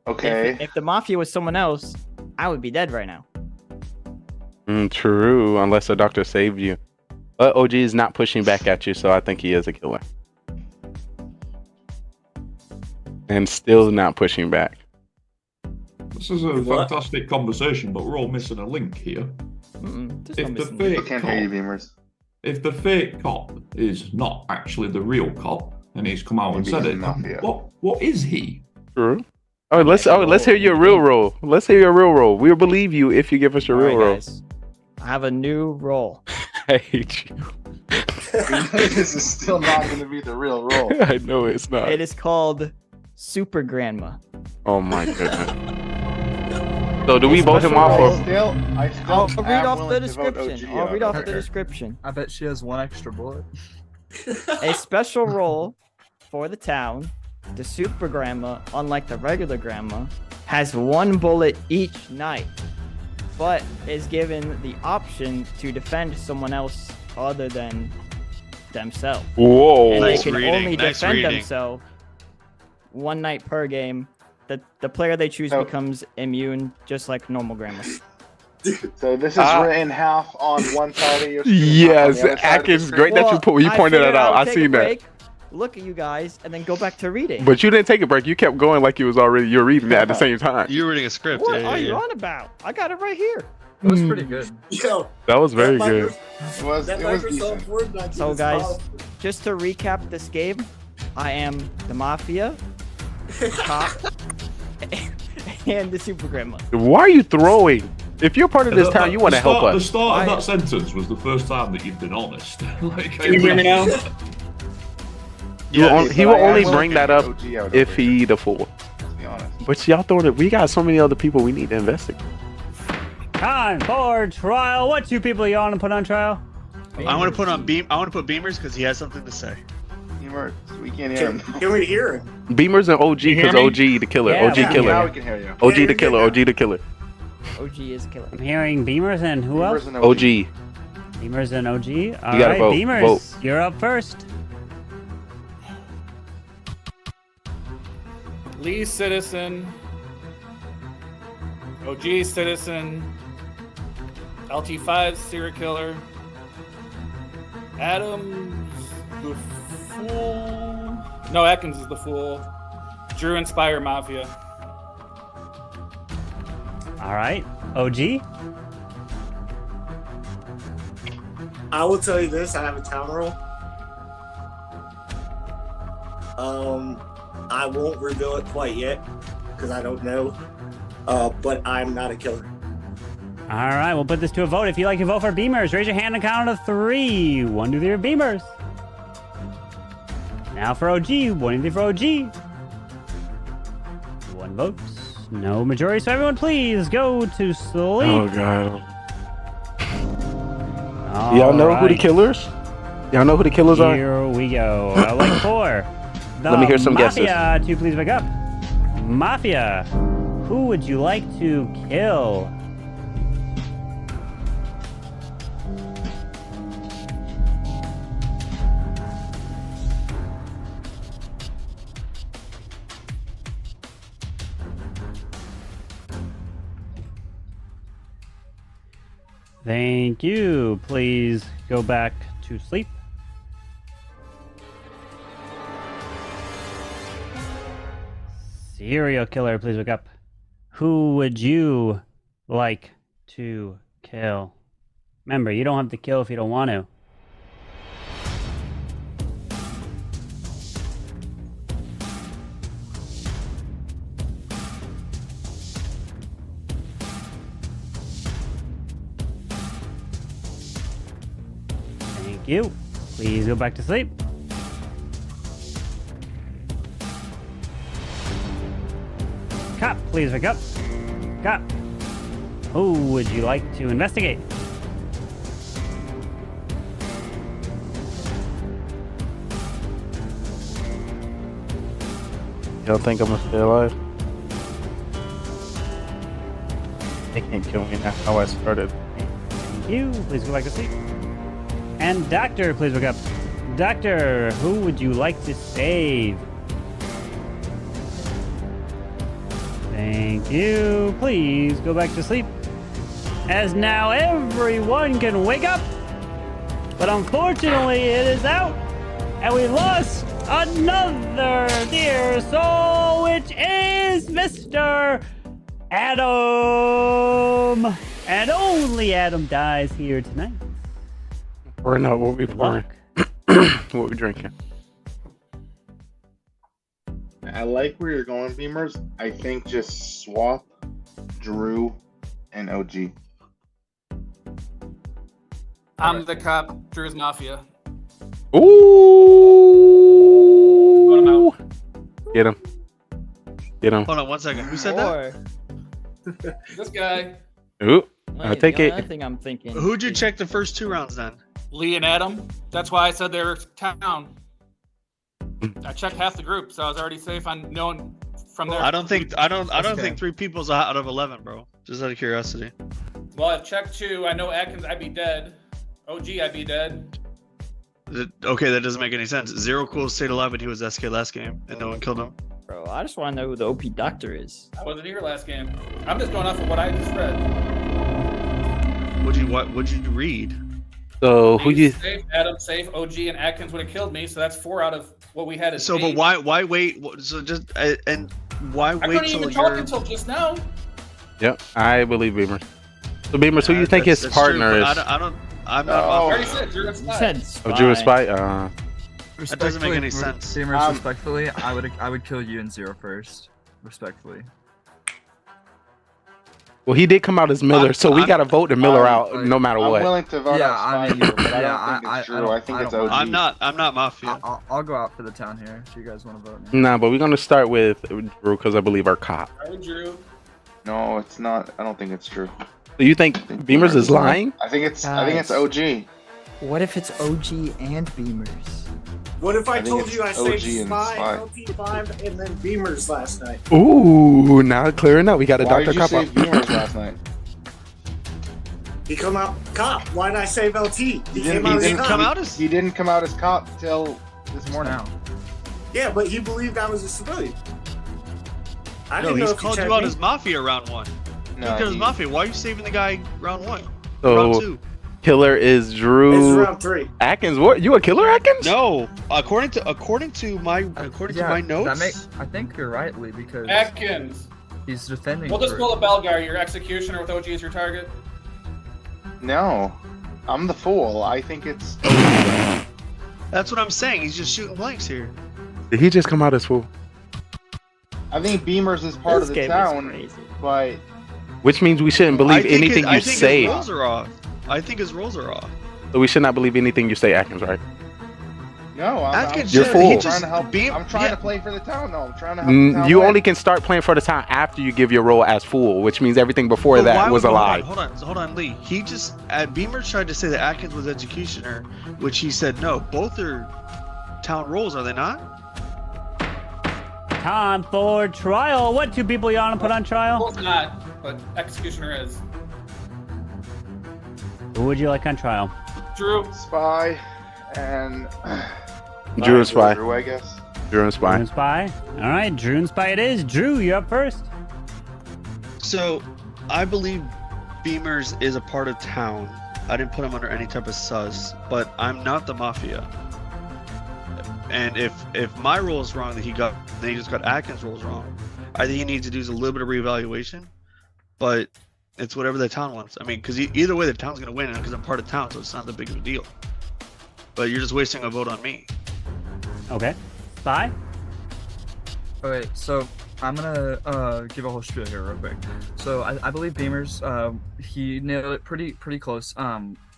Okay. If the Mafia was someone else, I would be dead right now. True, unless the doctor saved you. But OG is not pushing back at you, so I think he is a killer. And still not pushing back. This is a fantastic conversation, but we're all missing a link here. If the fake cop is not actually the real cop, and he's come out and said it, what is he? True. Let's hear your real role. Let's hear your real role. We'll believe you if you give us your real role. Guys, I have a new role. I hate you. This is still not going to be the real role. I know it's not. It is called Super Grandma. Oh my goodness. So do we vote him off or? I'll read off the description. I'll read off the description. I bet she has 1 extra bullet. A special role for the town. The Super Grandma, unlike the regular Grandma, has 1 bullet each night, but is given the option to defend someone else other than themselves. Whoa! And Nice they can reading, only nice defend reading. themselves 1 night per game. The player they choose becomes immune, just like normal Grandma. So this is written half on one side of your screen. Yes, Atkins, great that you pointed that out. I seen that. Look at you guys, and then go back to reading. But you didn't take a break. You kept going like you were reading that at the same time. You were reading a script. What are you on about? I got it right here. It was pretty good. Yo, That was very good. It was Microsoft Word document So is guys, powerful. just to recap this game, I am the Mafia, the cop, and the Super Grandma. Why are you throwing? If you're part of this town, you want to help The us. start of that sentence was the first time that you've been honest. Like, Can you hear me now? He will only bring that up if he the fool. But y'all throwing it. We got so many other people we need to investigate. Time for trial. What 2 people you want to put on trial? I want to put on I want to put Beamers because he has something to say. Beamers, we can't hear him. Can we hear him? Beamers and OG because OG the killer. Yeah, OG killer. Now we can hear you. OG the killer. OG the killer. OG is a killer. I'm hearing Beamers and who else? OG. Beamers and OG. All You gotta right, vote. Beamers, Vote. you're up first. Lee Citizen, OG Citizen, LT5 serial killer, Adams the fool. No, Atkins is the fool. Drew Inspire Mafia. All right, OG. I will tell you this. I have a town roll. I won't reveal it quite yet because I don't know. But I'm not a killer. All right, we'll put this to a vote. If you'd like to vote for Beamers, raise your hand and count of 3. 1, 2, 3 for Beamers. Now for OG. 1, 2, 3 for OG. 1 vote. No majority, so everyone please go to sleep. Oh god. Y'all know who the killers? Y'all know who the killers are? Here we go. Like 4. Let me hear some guesses. Mafia, 2 please wake up. Mafia, who would you like to kill? Thank you. Please go back to sleep. Serial killer, please wake up. Who would you like to kill? Remember, you don't have to kill if you don't want to. Thank you. Please go back to sleep. Cop, please wake up. Cop, who would you like to investigate? Y'all think I'm gonna stay alive? They can't kill me now. How I started. Thank you. Please go back to sleep. And Doctor, please wake up. Doctor, who would you like to save? Thank you. Please go back to sleep. As now everyone can wake up. But unfortunately, it is out. And we lost another dear soul, which is Mr. Adam. And only Adam dies here tonight. Or no, what we pouring? What we drinking? I like where you're going, Beamers. I think just swap Drew and OG. I'm the cop. Drew's Mafia. Ooh! Get him. Get him. Hold on 1 second. Who said that? This guy. Ooh, I'll take it. I think I'm thinking. Who'd you check the first 2 rounds then? Lee and Adam. That's why I said they're town. I checked half the group, so I was already safe on knowing from there. I don't think 3 people's out of 11, bro. Just out of curiosity. Well, I've checked 2. I know Atkins, I'd be dead. OG, I'd be dead. Okay, that doesn't make any sense. Zero Cool stayed alive when he was SK last game, and no one killed him. Bro, I just want to know who the OP doctor is. I wasn't here last game. I'm just going off of what I just read. What'd you read? So who you? Safe, Adam safe, OG, and Atkins would have killed me. So that's 4 out of what we had. So, but why wait? So just and why wait? I couldn't even talk until just now. Yep, I believe Beamers. So Beamers, who you think his partner is? I'm not. I already said Drew and Spy. Oh, Drew and Spy. That doesn't make any sense. Beamers, respectfully, I would kill you and Zero first. Respectfully. Well, he did come out as Miller, so we got to vote the Miller out no matter what. I'm willing to vote out Spy here, but I don't think it's Drew. I think it's OG. I'm not Mafia. I'll go out for the town here if you guys want to vote. Nah, but we're gonna start with Drew because I believe our cop. Drew. No, it's not. I don't think it's Drew. So you think Beamers is lying? I think it's OG. What if it's OG and Beamers? What if I told it's you I OG saved and Spy, Spy. LT5, and then Beamers last night? Ooh, now clearing up. We got a Why Dr. did you Cop. save Beamers last night? He come out cop. Why did I save LT? He didn't come out as cop till this morning. Yeah, but he believed I was a civilian. I No, didn't know he's if called checked you out me. as Mafia round 1. No, Because Mafia, why are you saving the guy round 1? Round So 2. killer is Drew. It's round 3. Atkins, what? You a killer, Atkins? No, according to my notes. I think you're right, Lee, because Atkins. he's defending. We'll just pull a Belgar. Your executioner with OG as your target. No, I'm the fool. I think it's OG. That's what I'm saying. He's just shooting blanks here. Did he just come out as fool? I think Beamers is part of the town, but Which means we shouldn't believe anything you say. His rolls are off. I think his rolls are off. So we should not believe anything you say, Atkins, right? No, You're full. I'm trying to help. I'm trying to play for the town. No, I'm trying to help the town You win. only can start playing for the town after you give your role as fool, which means everything before But that why was would- a lie. Hold on, Lee. He just Beamer tried to say that Atkins was executioner, which he said no. Both are town roles, are they not? Time for trial. What two people you want to put on trial? Both not, but executioner is. Who would you like on trial? Drew. Spy and Drew and Spy. Drew, I guess. Drew and Spy. Drew and Spy. All right, Drew and Spy it is. Drew, you're up first. So, I believe Beamers is a part of town. I didn't put him under any type of sus, but I'm not the Mafia. And if my role is wrong, then he just got Atkins' roles wrong. I think he needs to do a little bit of reevaluation, but it's whatever the town wants. I mean, because either way, the town's gonna win, because I'm part of town, so it's not that big of a deal. But you're just wasting a vote on me. Okay. Spy? Okay, so I'm gonna give a whole spiel here real quick. So I believe Beamers, he nailed it pretty close.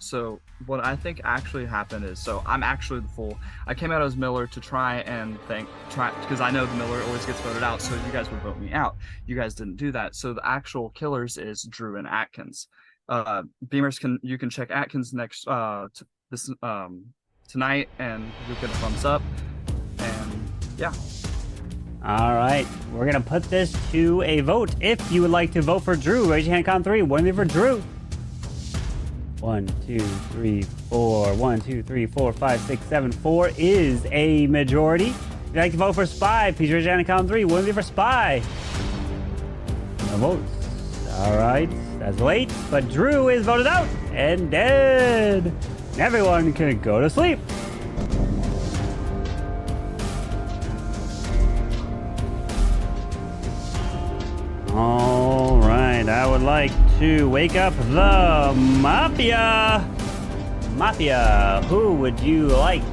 So what I think actually happened is, so I'm actually the fool. I came out as Miller to try because I know the Miller always gets voted out, so you guys would vote me out. You guys didn't do that. So the actual killers is Drew and Atkins. Beamers you can check Atkins next tonight, and you'll get a thumbs up. And yeah. All right, we're gonna put this to a vote. If you would like to vote for Drew, raise your hand. Count three. One for Drew. 1, 2, 3, 4. 1, 2, 3, 4, 5, 6, 7. 4 is a majority. If you'd like to vote for Spy, please raise your hand. Count three. One for Spy. No votes. All right, that's late, but Drew is voted out and dead. Everyone can go to sleep. All right, I would like to wake up the Mafia. Mafia, who would you like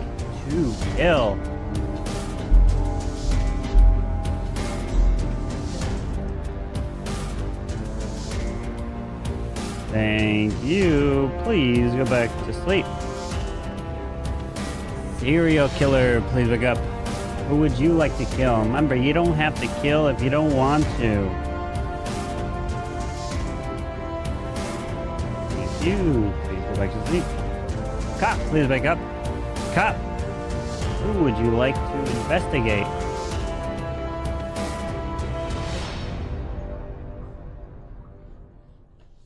to kill? Thank you. Please go back to sleep. Serial killer, please wake up. Who would you like to kill? Remember, you don't have to kill if you don't want to. Thank you. Please go back to sleep. Cop, please wake up. Cop, who would you like to investigate?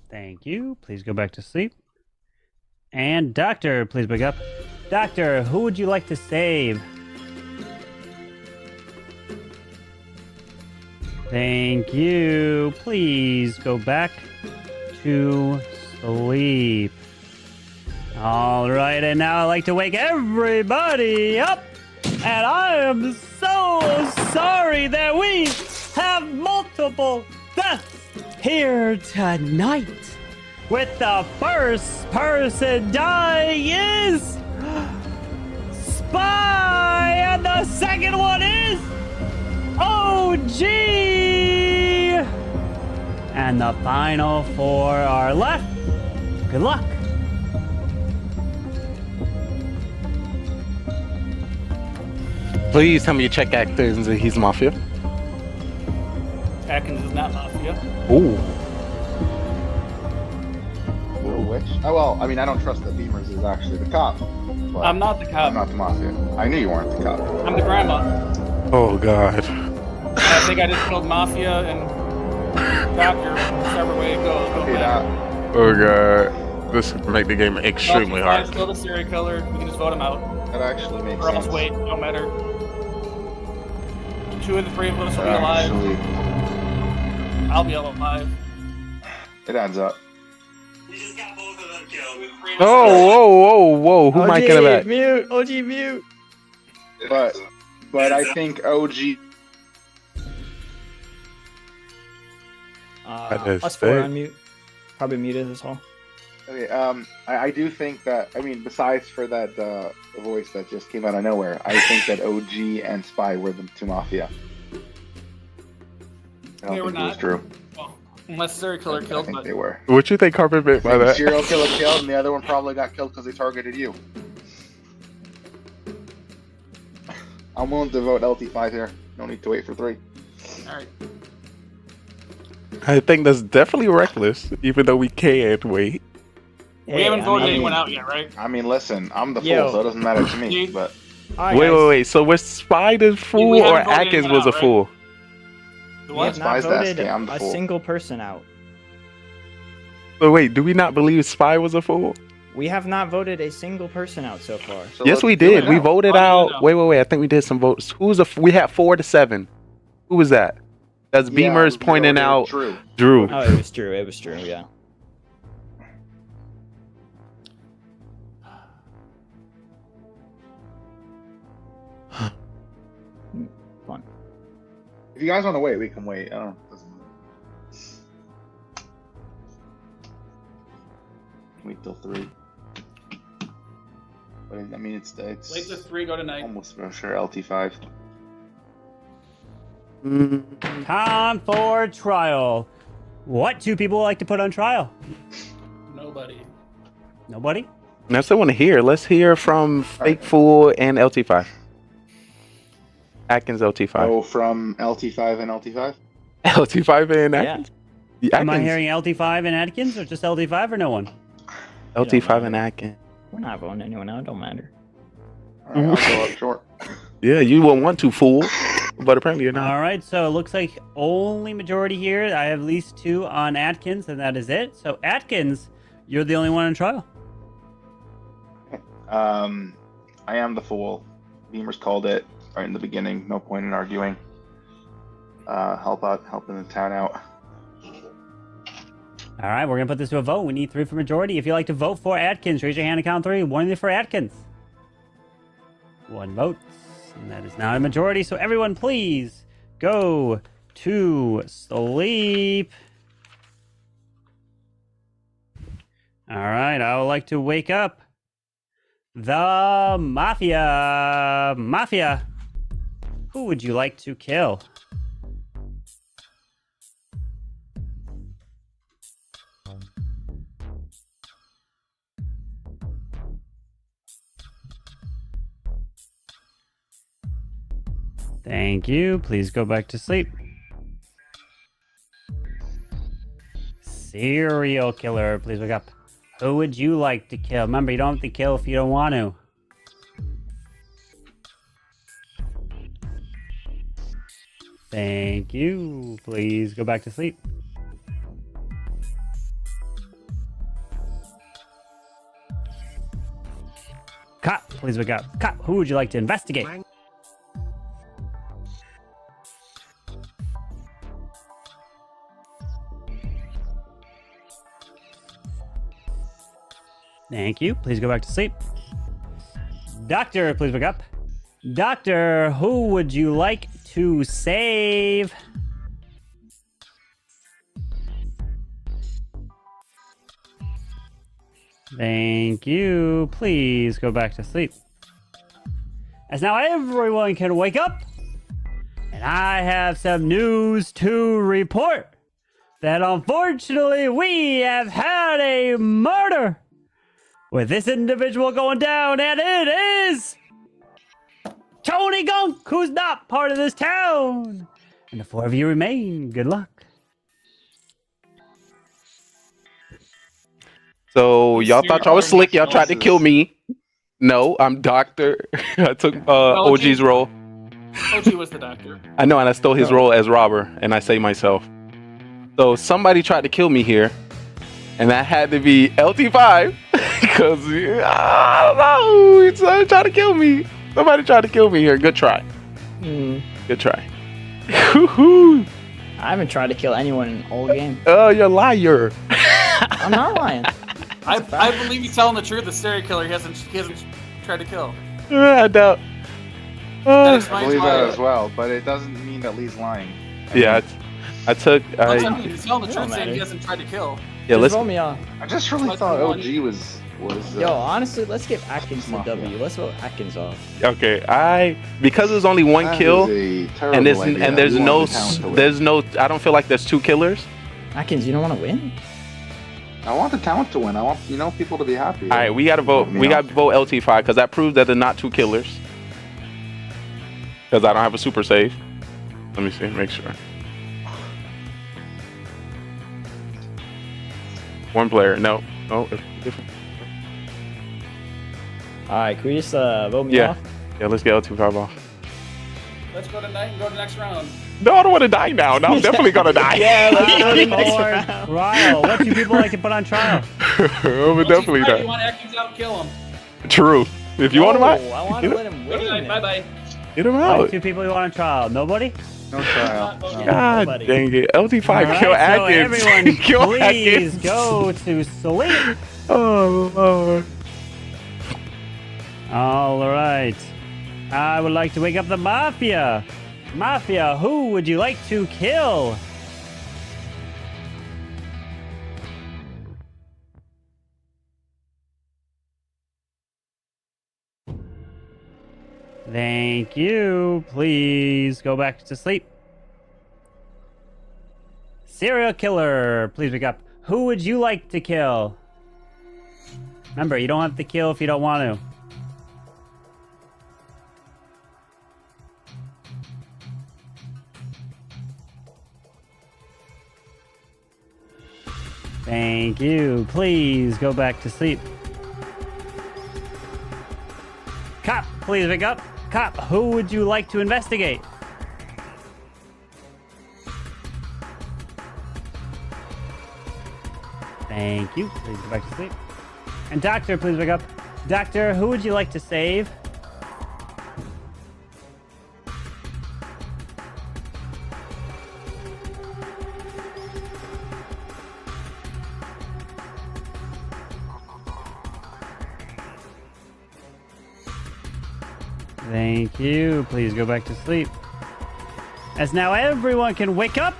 Thank you. Please go back to sleep. And Doctor, please wake up. Doctor, who would you like to save? Thank you. Please go back to sleep. All right, and now I'd like to wake everybody up. And I am so sorry that we have multiple deaths here tonight. With the first person dying is Spy, and the second one is OG. And the final four are left. Good luck. Please tell me you check Atkins and he's Mafia. Atkins is not Mafia. Ooh. Which? Oh well, I mean, I don't trust that Beamers is actually the cop. But I'm not the cop. I'm not the Mafia. I knew you weren't the cop. I'm the grandma. Oh God. I think I just killed Mafia and Doctor, whichever way it goes. Go back. Oh God. This would make the game extremely hard. Kill the serial killer. We can just vote him out. That actually makes or else sense. wait, no matter. 2 of the 3 of us will be alive. I'll be alive. It adds up. Whoa. Who mic in the back? Mute. OG mute. But I think OG. Us four on mute. Probably muted as well. Okay, I do think that, I mean, besides for that voice that just came out of nowhere, I think that OG and Spy were the two Mafia. I don't They were think it was not. Drew. Well, unless serial killer I killed, think but they were. What you think Carpet meant by that? Serial killer killed, and the other one probably got killed because they targeted you. I'm willing to vote LT5 here. No need to wait for 3. All right. I think that's definitely reckless, even though we can't wait. We haven't voted anyone out yet, right? I mean, listen, I'm the fool, so it doesn't matter to me. But Wait. So was Spy the fool or Atkins was a fool? We have not voted a single person out. So wait, do we not believe Spy was a fool? We have not voted a single person out so far. Yes, we did. We voted out. Wait. I think we did some votes. We had 4 to 7. Who was that? That's Beamer's pointing out Drew. Oh, it was Drew. It was Drew. Yeah. Fun. If you guys want to wait, we can wait. I don't know. Doesn't matter. Wait till 3. But I mean, it's wait till 3. Go tonight. Almost for sure LT5. Time for trial. What 2 people would like to put on trial? Nobody. Nobody? I still want to hear. Let's hear from Fake Fool and LT5. Atkins LT5. Oh, from LT5 and LT5? LT5 and Atkins? Yeah. Am I hearing LT5 and Atkins or just LT5 or no one? LT5 and Atkins. We're not voting anyone out. It don't matter. All right, I'll go up short. Yeah, you won't want to, fool. But apparently you're not. All right, so it looks like only majority here. I have at least 2 on Atkins, and that is it. So Atkins, you're the only one on trial. I am the fool. Beamers called it right in the beginning. No point in arguing. Helping the town out. All right, we're gonna put this to a vote. We need 3 for majority. If you'd like to vote for Atkins, raise your hand and count 3. 1 for Atkins. 1 vote. And that is not a majority, so everyone please go to sleep. All right, I would like to wake up the Mafia. Mafia, who would you like to kill? Thank you. Please go back to sleep. Serial killer, please wake up. Who would you like to kill? Remember, you don't have to kill if you don't want to. Thank you. Please go back to sleep. Cop, please wake up. Cop, who would you like to investigate? Thank you. Please go back to sleep. Doctor, please wake up. Doctor, who would you like to save? Thank you. Please go back to sleep. As now everyone can wake up, and I have some news to report that unfortunately we have had a murder with this individual going down, and it is Tony Gunk, who's not part of this town. And the 4 of you remain. Good luck. So y'all thought y'all was slick. Y'all tried to kill me. No, I'm Doctor. I took OG's role. OG was the doctor. I know, and I stole his role as robber, and I saved myself. So somebody tried to kill me here, and that had to be LT5 because I don't know. Somebody tried to kill me. Somebody tried to kill me here. Good try. Good try. I haven't tried to kill anyone in the whole game. Oh, you're a liar. I'm not lying. I believe he's telling the truth. The serial killer he hasn't tried to kill. I doubt. I believe that as well, but it doesn't mean that Lee's lying. Yeah, I took. He's telling the truth, saying he hasn't tried to kill. Yeah, let's roll me off. I just really thought OG was. Yo, honestly, let's give Atkins the W. Let's vote Atkins off. Okay, because there's only 1 kill, and there's no. I don't feel like there's 2 killers. Atkins, you don't want to win? I want the talent to win. I want people to be happy. All right, we gotta vote. We gotta vote LT5 because that proves that they're not 2 killers. Because I don't have a super save. Let me see, make sure. One player, no. Different. Alright, can we just vote me off? Yeah, let's get L25 off. Let's go tonight and go to the next round. No, I don't want to die now. No, I'm definitely gonna die. Yeah, let's go to the next round. Trial. What do people like to put on trial? I'm definitely You die. want Atkins out, kill him. True. If you want him out, I want to let him win. Bye-bye. get him Like out. 2 people you want on trial. Nobody? No trial. God Nobody. dang it. LT5, All kill right, so Atkins. everyone, Kill please Atkins. go to sleep. Oh, Lord. All right. I would like to wake up the Mafia. Mafia, who would you like to kill? Thank you. Please go back to sleep. Serial killer, please wake up. Who would you like to kill? Remember, you don't have to kill if you don't want to. Thank you. Please go back to sleep. Cop, please wake up. Cop, who would you like to investigate? Thank you. Please go back to sleep. And doctor, please wake up. Doctor, who would you like to save? Thank you. Please go back to sleep. As now everyone can wake up.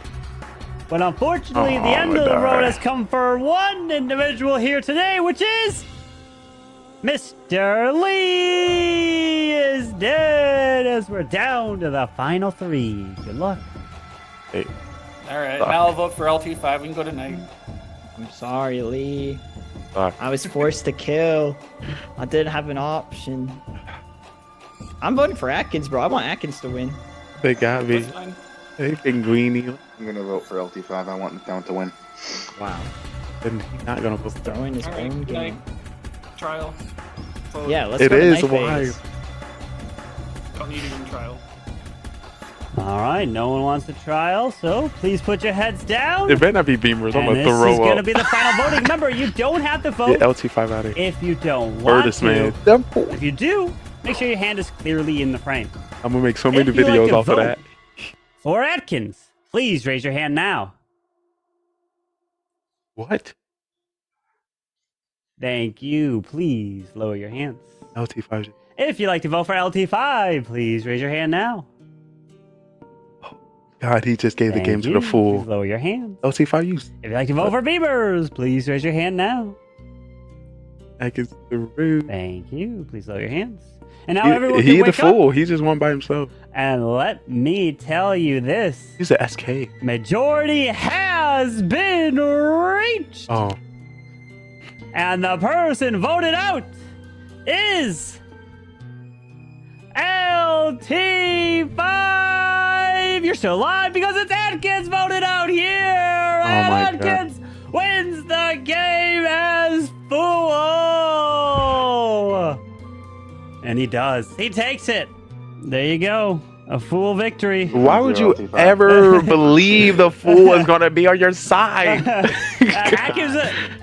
But unfortunately, the end of the road has come for one individual here today, which is Mr. Lee is dead as we're down to the final 3. Good luck. Hey. All right, now I'll vote for LT5. We can go tonight. I'm sorry, Lee. I was forced to kill. I didn't have an option. I'm voting for Atkins, bro. I want Atkins to win. They got me. Hey, Pinguini. I'm gonna vote for LT5. I want the town to win. Wow. Then he's not gonna vote. Throwing his own game. Trial. Vote. Yeah, let's It go to is night why. phase. Don't need it in trial. All right, no one wants a trial, so please put your heads down. It better not be Beamers. I'm And gonna this throw is up. going to be the final voting. Remember, you don't have to vote Get LT5 out of here. if you don't want Birdus, to. man. If you do, make sure your hand is clearly in the frame. I'm gonna make so many If you'd like videos to off of vote that. For Atkins, please raise your hand now. What? Thank you. Please lower your hands. LT5. If you'd like to vote for LT5, please raise your hand now. God, he just gave Thank the game to you. the fool. Please lower your hands. LT5 use. If you'd like to vote for Beavers, please raise your hand now. Atkins the rude. Thank you. Please lower your hands. And now everyone He can the wake up. fool. He just won by himself. And let me tell you this. He's an SK. Majority has been reached. Oh. And the person voted out is LT5. You're still alive because it's Atkins voted out here. And my God. Atkins wins the game as fool. And he does. He takes it. There you go. A fool victory. Why would you ever believe the fool is gonna be on your side?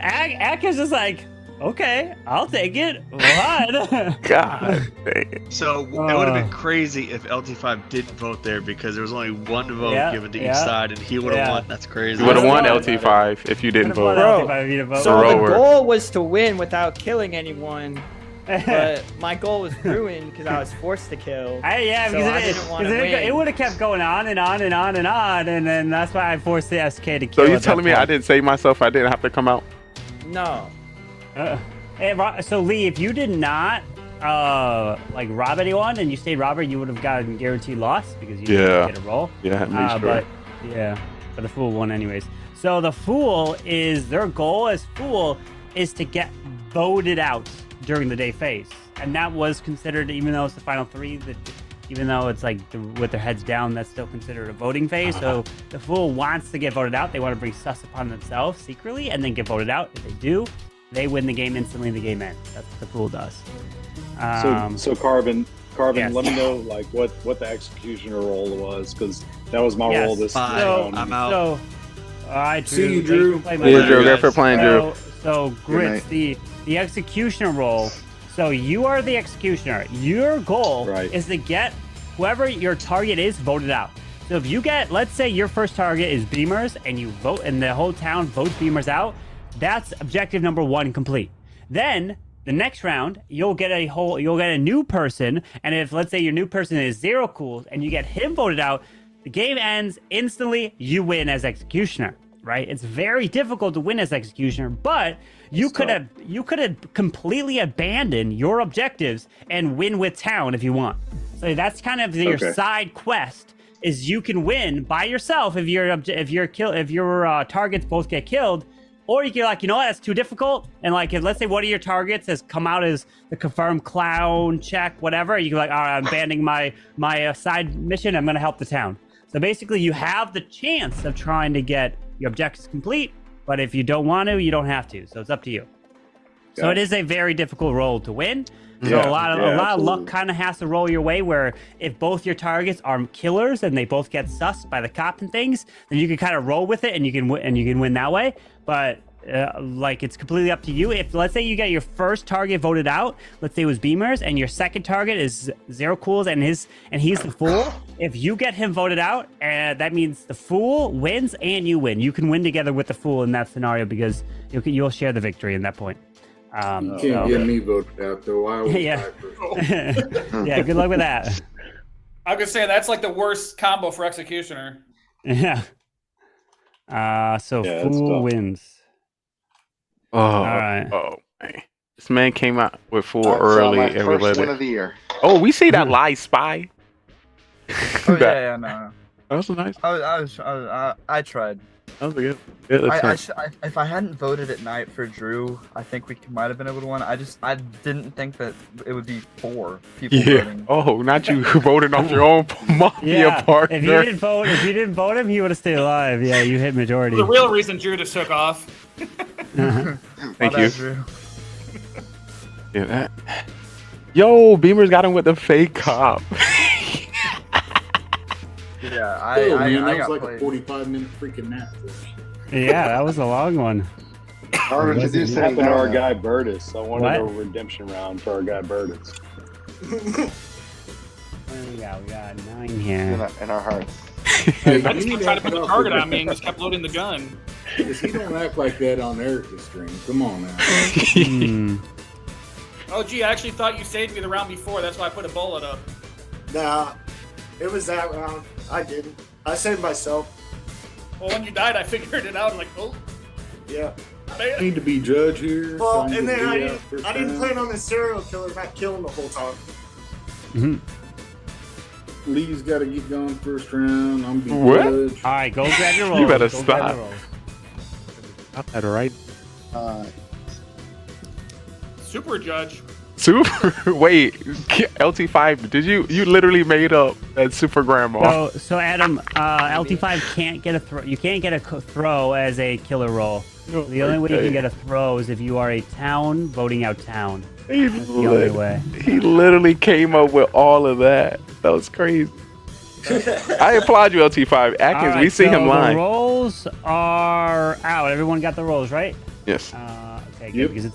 Atkins is like, okay, I'll take it. What? God dang it. So it would have been crazy if LT5 didn't vote there because there was only one vote Yeah, given to yeah, each side and he would have yeah. won. That's crazy. You would have won LT5 if you didn't vote. So the Thrower. goal was to win without killing anyone. But my goal was ruined because I was forced to kill. Yeah, so because I didn't want to win. it would have kept going on and on and on and on, and then that's why I forced the SK to So kill. you telling me I didn't save myself? I didn't have to come out? No. So Lee, if you did not like rob anyone and you stayed robber, you would have gotten guaranteed loss because you didn't get a roll. Yeah, at least but the fool won anyways. So the fool is their goal as fool is to get voted out during the day phase, and that was considered, even though it's the final 3, that even though it's like with their heads down, that's still considered a voting phase. So the fool wants to get voted out. They want to bring sus upon themselves secretly and then get voted out. If they do, they win the game instantly. The game ends. That's what the fool does. So Carbon, yes. let me know like what the executioner role was, because that was my role this round. I'm out. So, all right, Drew. See you, Drew. See you, Drew. Good for playing, Drew. So Grits, the executioner role. So you are the executioner. Your goal is to get whoever your target is voted out. So if you get, let's say your first target is Beamers, and you vote, and the whole town votes Beamers out, that's objective number 1 complete. Then the next round, you'll get a new person, and if let's say your new person is Zero Cools, and you get him voted out, the game ends instantly. You win as executioner. Right? It's very difficult to win as executioner, but you could have completely abandoned your objectives and win with town if you want. So that's kind of your side quest. Is you can win by yourself if your targets both get killed, or you can like, you know what, that's too difficult, and like if let's say one of your targets has come out as the confirmed clown check, whatever, you can like, all right, I'm abandoning my side mission. I'm gonna help the town. So basically, you have the chance of trying to get your objectives complete, but if you don't want to, you don't have to. So it's up to you. So it is a very difficult role to win. So a lot of luck kind of has to roll your way, where if both your targets are killers and they both get sussed by the cop and things, then you can kind of roll with it and you can win that way. But like it's completely up to you. If let's say you get your first target voted out, let's say it was Beamers, and your second target is Zero Cools and he's the fool. If you get him voted out, that means the fool wins and you win. You can win together with the fool in that scenario because you'll share the victory in that point. You can't get me voted out though. I always yeah. Yeah, good luck with that. I was gonna say that's like the worst combo for executioner. Yeah. So fool wins. Oh, all right. Oh, man. This man came out with fool That's early. my first win of the year. Oh, we see that live spy. Oh yeah, no. That was nice. I tried. That was good. If I hadn't voted at night for Drew, I think we might have been able to win. I didn't think that it would be 4 people voting. Oh, not you voting off your own Mafia partner. If you didn't vote him, he would have stayed alive. Yeah, you hit majority. The real reason Drew just took off. Thank you. Drew. Yeah, Yo, Beamer's got him with the fake cop. Yeah, I got like played. A 45-minute freaking nap. Yeah, that was a long one. Happened to our guy Burtis. I wanted a redemption round for our guy Burtis. What we got? We got 9 here. In our hearts. Hey, I just kept trying to put the target on me and just kept loading the gun. He don't act like that on Erica's stream. Come on now. Oh, gee, I actually thought you saved me the round before. That's why I put a bullet up. Nah, it was that round. I didn't. I saved myself. Well, when you died, I figured it out. I'm like, oh. Yeah. I need to be judge here. Well, and then I didn't plan on the serial killer not killing the whole time. Mm-hmm. Lee's got to get going first round. I'm being judge. All right, go grab your roll. You better stop. Got that right. Super judge. Super. Wait, LT5. Did you literally made up that super grandma? So Adam, LT5 can't get a throw. You can't get a throw as a killer roll. No, the only way you can get a throw is if you are a town voting out town. That's the only way. He literally came up with all of that. That was crazy. I applaud you, LT5. Atkins, we see him live. The rolls are out. Everyone got the rolls, right? Yes. Okay, good, because it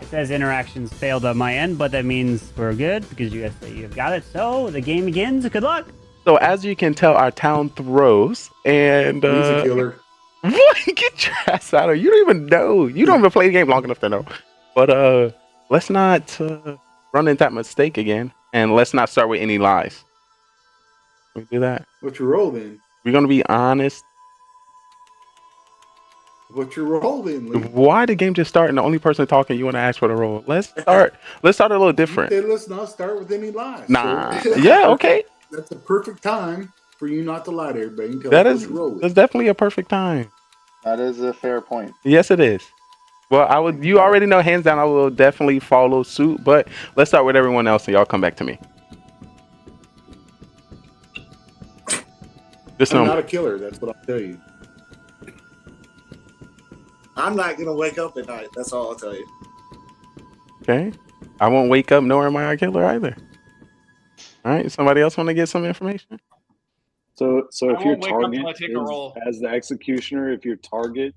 says interactions failed on my end, but that means we're good because you guys say you've got it. So the game begins. Good luck. So as you can tell, our town throws, and he's a killer. What? Get your ass out of here. You don't even know. You don't even play the game long enough to know. But let's not run into that mistake again, and let's not start with any lies. Can we do that? What's your roll then? We're gonna be honest. What's your roll then, Lee? Why the game just start and the only person talking you want to ask for the roll? Let's start a little different. Let's not start with any lies. Nah. Yeah, okay. That's the perfect time for you not to lie to everybody and tell that's definitely a perfect time. That is a fair point. Yes, it is. Well, you already know, hands down, I will definitely follow suit, but let's start with everyone else and y'all come back to me. I'm not a killer. That's what I'll tell you. I'm not gonna wake up at night. That's all I'll tell you. Okay. I won't wake up knowing am I a killer either. All right. Somebody else want to get some information? So I if your won't wake up target till I take a roll. as the executioner, if your target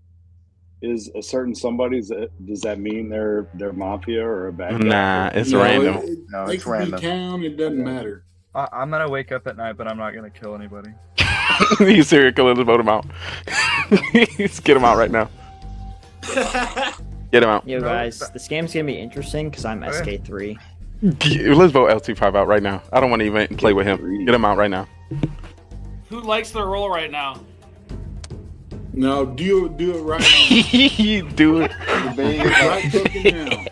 is a certain somebody, does that mean they're mafia or a bad guy? Nah, it's random. No, It it's could random. be town. It doesn't matter. I'm gonna wake up at night, but I'm not gonna kill anybody. You serial killer, just vote him out. Just get him out right now. Get him out. Yo, guys, the scam's gonna be interesting because I'm SK3. Let's vote LT5 out right now. I don't want to even play with him. Get him out right now. Who likes their roll right now? No, do it right now. Do it. Right fucking now.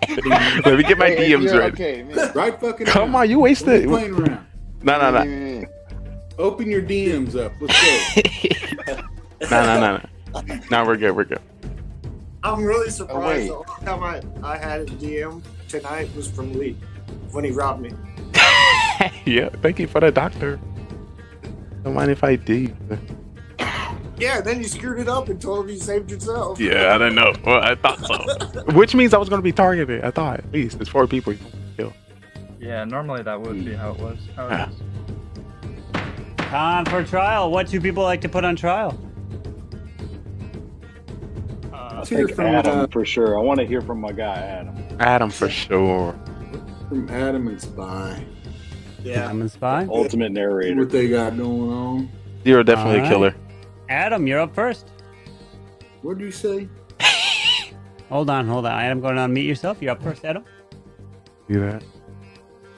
Let me get my DMs ready. Okay, man. Right fucking Come now. on, you wasted. What are you playing around? No. Open your DMs up. Let's go. No. No, we're good. I'm really surprised. wait. The only time I had a DM tonight was from Lee when he robbed me. Yeah, thank you for the doctor. Don't mind if I do. Yeah, then you screwed it up and told him you saved yourself. Yeah, I don't know. Well, I thought so. Which means I was going to be targeted. I thought at least there's 4 people you can kill. Yeah, normally that would be how it was. How it is. Time for trial. What do people like to put on trial? I think Adam for sure. I want to hear from my guy Adam. Adam for sure. From Adam and Spy. Yeah. Adam and Spy. Ultimate narrator. What they got going on? You're definitely All a killer. right. Adam, you're up first. What do you say? Hold on. Adam, go down and meet yourself. You're up first, Adam. See that?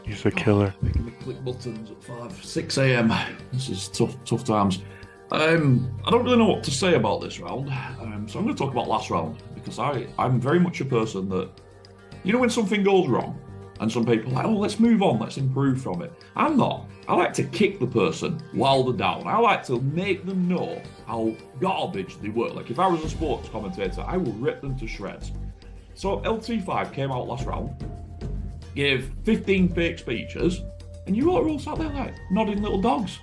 He's a killer. Making me click buttons at 6 a.m. This is tough times. I don't really know what to say about this round, so I'm going to talk about last round because I'm very much a person that, you know, when something goes wrong and some people are like, oh, let's move on, let's improve from it. I'm not. I like to kick the person while they're down. I like to make them know how garbage they were. Like if I was a sports commentator, I will rip them to shreds. So LT5 came out last round, gave 15 fake speeches, and you all sat there like nodding little dogs.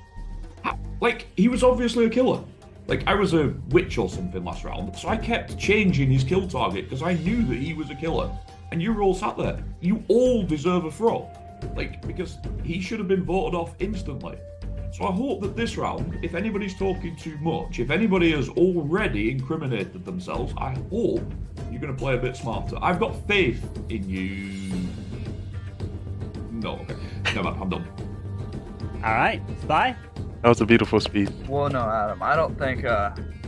Like, he was obviously a killer. Like, I was a witch or something last round, so I kept changing his kill target because I knew that he was a killer. And you were all sat there. You all deserve a throw. Like, because he should have been voted off instantly. So I hope that this round, if anybody's talking too much, if anybody has already incriminated themselves, I hope you're going to play a bit smarter. I've got faith in you. No, okay. No, I'm done. All right, Spy. That was a beautiful speech. Well, no, Adam, I don't think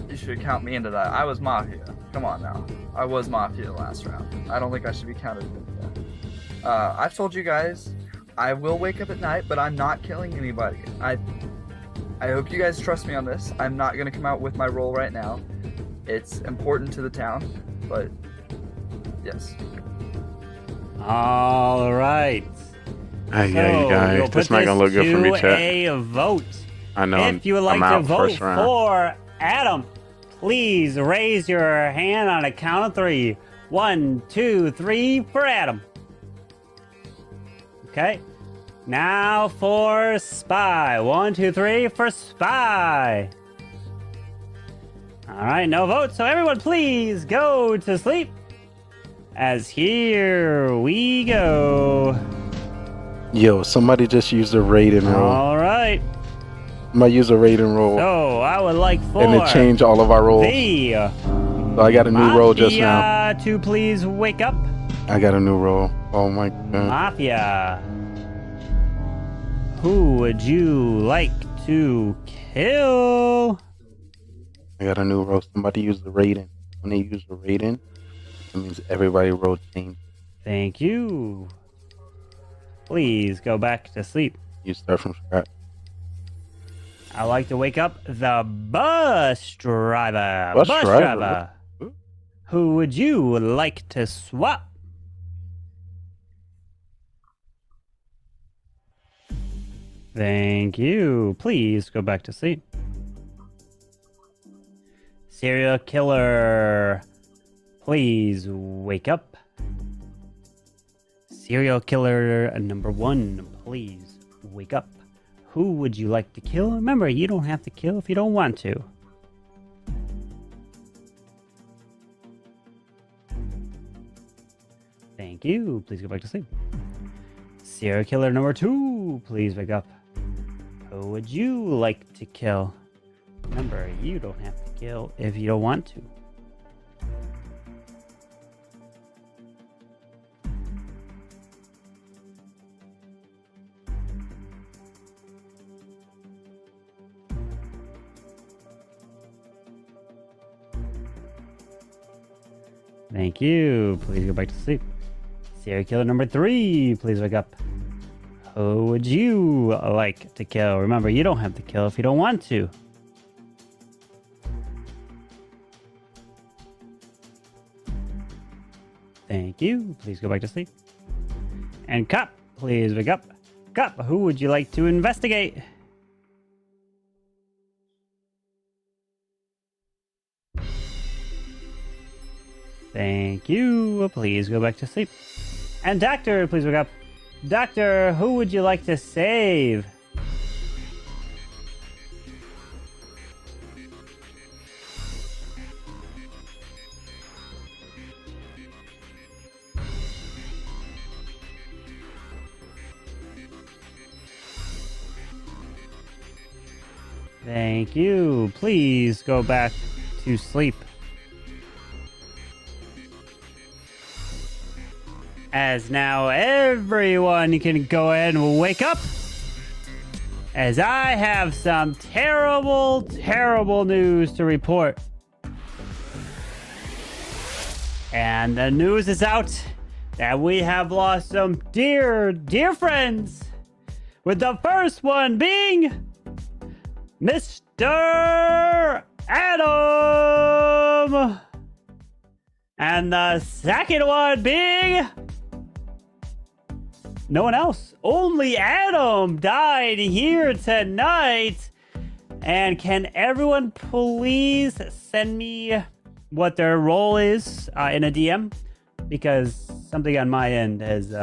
you should count me into that. I was Mafia. Come on now. I was Mafia last round. I don't think I should be counted into that. I've told you guys, I will wake up at night, but I'm not killing anybody. I hope you guys trust me on this. I'm not going to come out with my role right now. It's important to the town, but yes. All right. Yeah, you guys. This not going to look good for me, chat. A vote. I know. If you would like to vote for Adam, please raise your hand on a count of 3. 1, 2, 3 for Adam. Okay. Now for Spy. 1, 2, 3 for Spy. All right, no votes. So everyone, please go to sleep. As here we go. Yo, somebody just used a raid and roll. All right. Somebody use a raid and roll. So I would like for and it changed all of our rolls. So I got a new roll just now. Mafia to please wake up. I got a new roll. Oh my god. Mafia. Who would you like to kill? I got a new roll. Somebody use the rating. When they use the rating, it means everybody roll change. Thank you. Please go back to sleep. You start from scratch. I like to wake up the bus driver. Bus driver? Who would you like to swap? Thank you. Please go back to sleep. Serial killer. Please wake up. Serial killer number 1. Please wake up. who would you like to kill? Remember, you don't have to kill if you don't want to. Thank you. Please go back to sleep. Serial killer number 2, please wake up. Who would you like to kill? Remember, you don't have to kill if you don't want to. Thank you. Please go back to sleep. Serial killer number 3, please wake up. Who would you like to kill? Remember, you don't have to kill if you don't want to. Thank you. Please go back to sleep. And cop, please wake up. Cop, who would you like to investigate? Thank you. Please go back to sleep. And doctor, please wake up. Doctor, who would you like to save? Thank you. Please go back to sleep. As now everyone can go ahead and wake up, as I have some terrible, terrible news to report. And the news is out that we have lost some dear, dear friends, with the first one being Mr. Adam, and the second one being no one else. Only Adam died here tonight. And can everyone please send me what their role is in a DM? Because something on my end has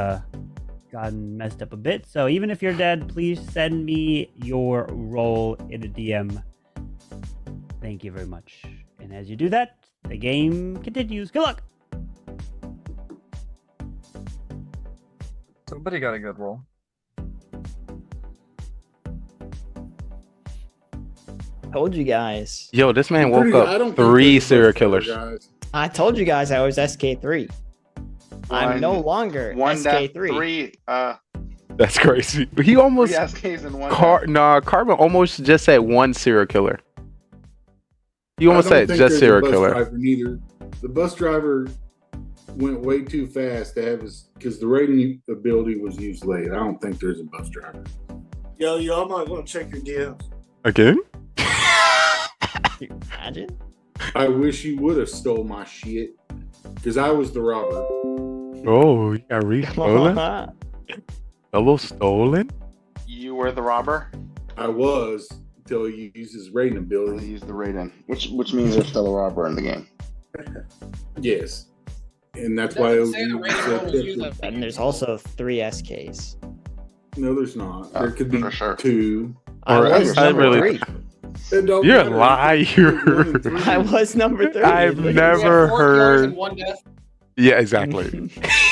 gotten messed up a bit. So even if you're dead, please send me your role in a DM. Thank you very much. And as you do that, the game continues. Good luck. Somebody got a good roll. Told you guys. Yo, this man woke up 3 serial killers. I told you guys I was SK3. I'm no longer SK3. That's crazy. He almost. 3 SKs in one. Carbon almost just said 1 serial killer. He almost said just serial killer. The bus driver went way too fast to have his, because the rating ability was used late. I don't think there's a bus driver. Yo, I might want to check your DMs. Again? Imagine. I wish you would have stole my shit, because I was the robber. Oh, you got re-stolen? Double stolen? You were the robber? I was, until he used his rating ability. He used the rating, which means there's still a robber in the game. Yes. And that's why it was and there's also 3 SKs. No, there's not. There could be 2. You're a liar. I was number 3. I've never heard. Yeah, exactly.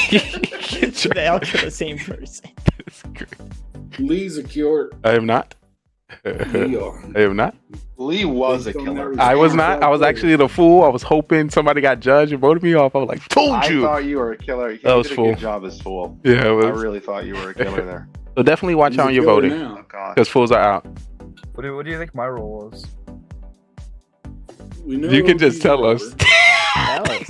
They all kill the same person. Lee's a cure. I am not. I am not. Lee was a killer. I was not. I was actually the fool. I was hoping somebody got judged and voted me off. I was like, told you. I thought you were a killer. You that was did a fool. good job as fool. Yeah, it was. I really thought you were a killer there. So definitely watch out on your voting, because fools are out. What do you think my role was? You can just tell us. I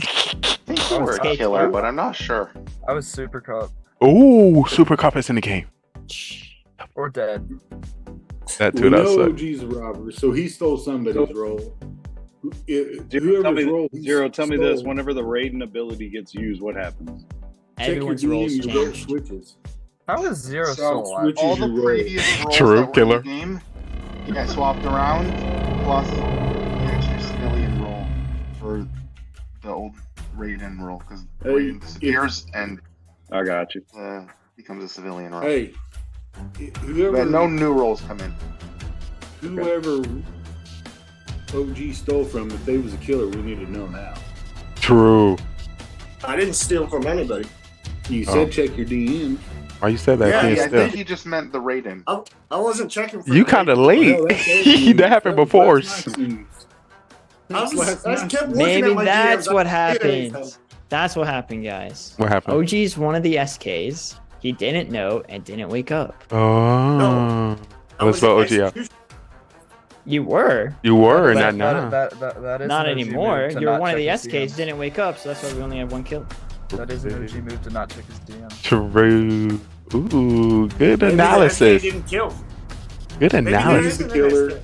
think you were a killer, but I'm not sure. I was Super Cop. Oh, Super Cop is in the game. Or dead. That too, we that know sucked. OG's a robber, so he stole somebody's role. Zero, tell me this. Whenever the rating ability gets used, what happens? Everyone's roles change. Switches. How is Zero so alive? All the previous roles True, that were killer. in the game, you got swapped around, plus the extra civilian role for the old rating role, because rating disappears and I got you. Becomes a civilian role. Hey, Whoever, no new roles come in. Whoever OG stole from, if they was a killer, we need to know now. True. I didn't steal from anybody. You said check your DM. Why you said that? Yeah, I think you just meant the rating. I wasn't checking for You kind of late. That happened before. I just kept looking Maybe at my that's DMs. what I didn't happened. anything. That's what happened, guys. What happened? OG's one of the SKs. He didn't know and didn't wake up. Oh. Let's vote OG out. You were. You were, not now. That is Not an OG anymore. move to You're not one of the check his SKs, DMs. didn't wake up, so that's why we only have one kill. That is an OG move to not check his DM. True. Ooh, good Maybe the SK analysis. didn't kill. Good Maybe analysis. the killer.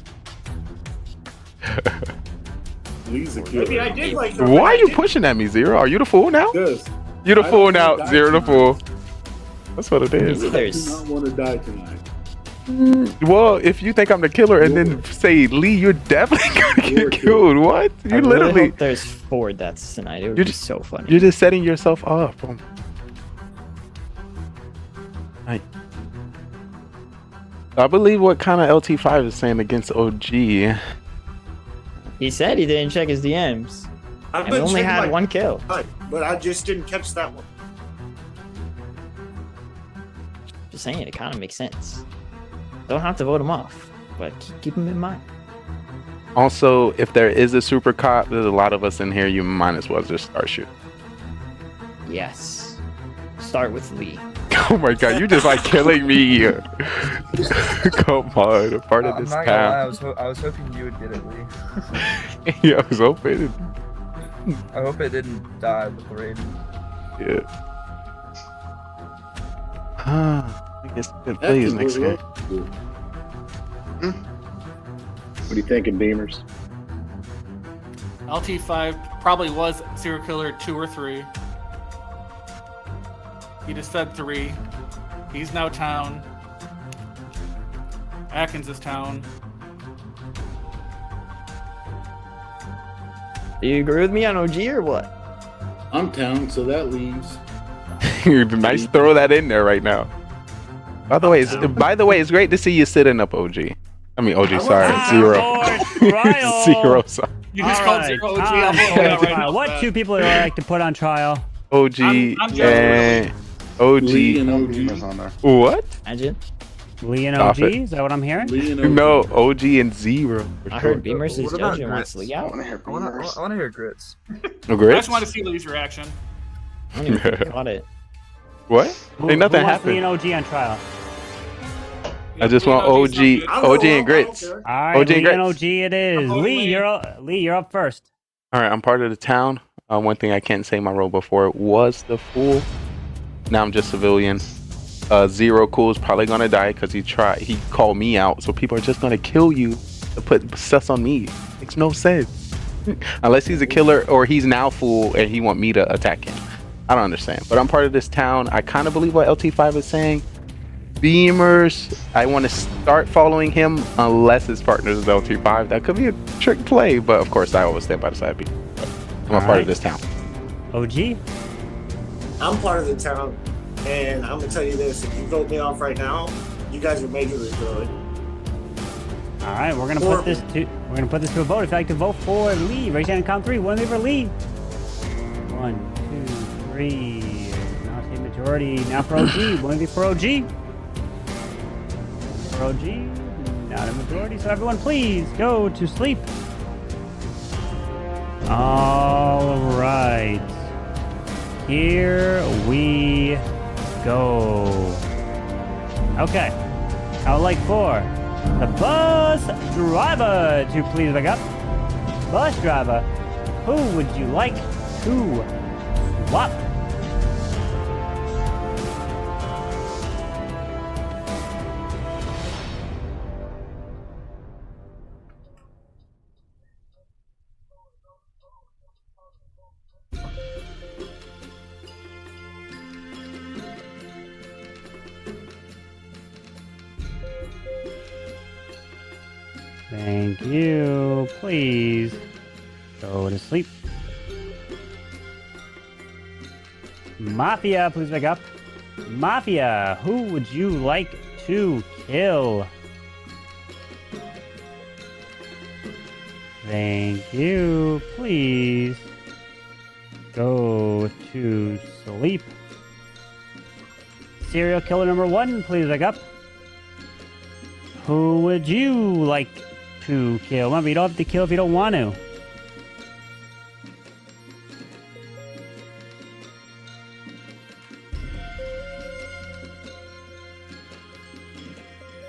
Lee's a killer. Maybe I did like her. Why are you pushing at me, Zero? Are you the fool now? Yes. You the I fool don't now. wanna die Zero the tonight. fool. That's what it is. I do not want to die tonight. Well, if you think I'm the killer and then say Lee, you're definitely gonna get killed. What? I You really literally. hope there's 4 deaths tonight. It would You're be just- so funny. You're just setting yourself up. Right. I believe what kind of LT5 is saying against OG. He said he didn't check his DMs. I've And we been only checking had my- one kill. But I just didn't catch that one. Just saying, it kind of makes sense. Don't have to vote him off, but keep him in mind. Also, if there is a super cop, there's a lot of us in here. You might as well just start shooting. Yes. Start with Lee. Oh my god, you just like killing me. Come on, a part of I'm this not gonna lie, town. I was hoping you would get it, Lee. Yeah, I was hoping. I hope it didn't die with the rating. Yeah. I guess good plays next game. What are you thinking, Beamers? LT5 probably was serial killer 2 or 3. He just said 3. He's now town. Atkins is town. Do you agree with me on OG or what? I'm town, so that leaves. Nice throw that in there right now. By the way, it's great to see you sitting up OG. I mean OG, sorry, Zero. Zero, sorry. You just All called right, 0 OG. time I'm for voting out right trial. now. What 2 people would I like to put on trial? OG I'm and OG. Lee and OG. Beamers on there. What? Imagine. Lee and Stop OG? it. Is that what I'm hearing? Lee and OG. No, OG and Zero. For I sure. heard Beamers is What about judging wants Grits? Lee I out. want to hear I want Beamers. to hear Grits. No I grits? just want to see Lee's reaction. I don't even think he caught it. What? Ain't nothing Who wants Lee and happened. OG on trial? I just Lee and want OG 's not OG, good. OG and grits. All right, OG and Lee and grits. OG it is. I'm voting Lee, Lee. Lee, you're up first. All right, I'm part of the town. One thing I can't say my role before was the fool. Now I'm just civilian. Zero Cool is probably gonna die because he called me out. So people are just gonna kill you to put sus on me. Makes no sense. Unless he's a killer or he's now fool and he want me to attack him. I don't understand. But I'm part of this town. I kind of believe what LT5 is saying. Beamers, I want to start following him unless his partner is LT5. That could be a trick play, but of course I always stand by the side of Beamers. I'm a part of this town. OG? I'm part of the town, and I'm gonna tell you this: if you vote me off right now, you guys are majorly good. All right, we're gonna put this to a vote. If you'd like to vote for Lee, raise your hand and count 3. 1 for Lee. 1, 2, 3. Now it's a majority. Now for OG. 1 for OG. For OG. Not a majority. So everyone, please go to sleep. All right. Here we go. Okay. I would like for the bus driver to please pick up. Bus driver, who would you like to swap? Thank you. Please go to sleep. Mafia, please wake up. Mafia, who would you like to kill? Thank you. Please go to sleep. Serial killer number 1, please wake up. Who would you like to kill? Remember, you don't have to kill if you don't want to.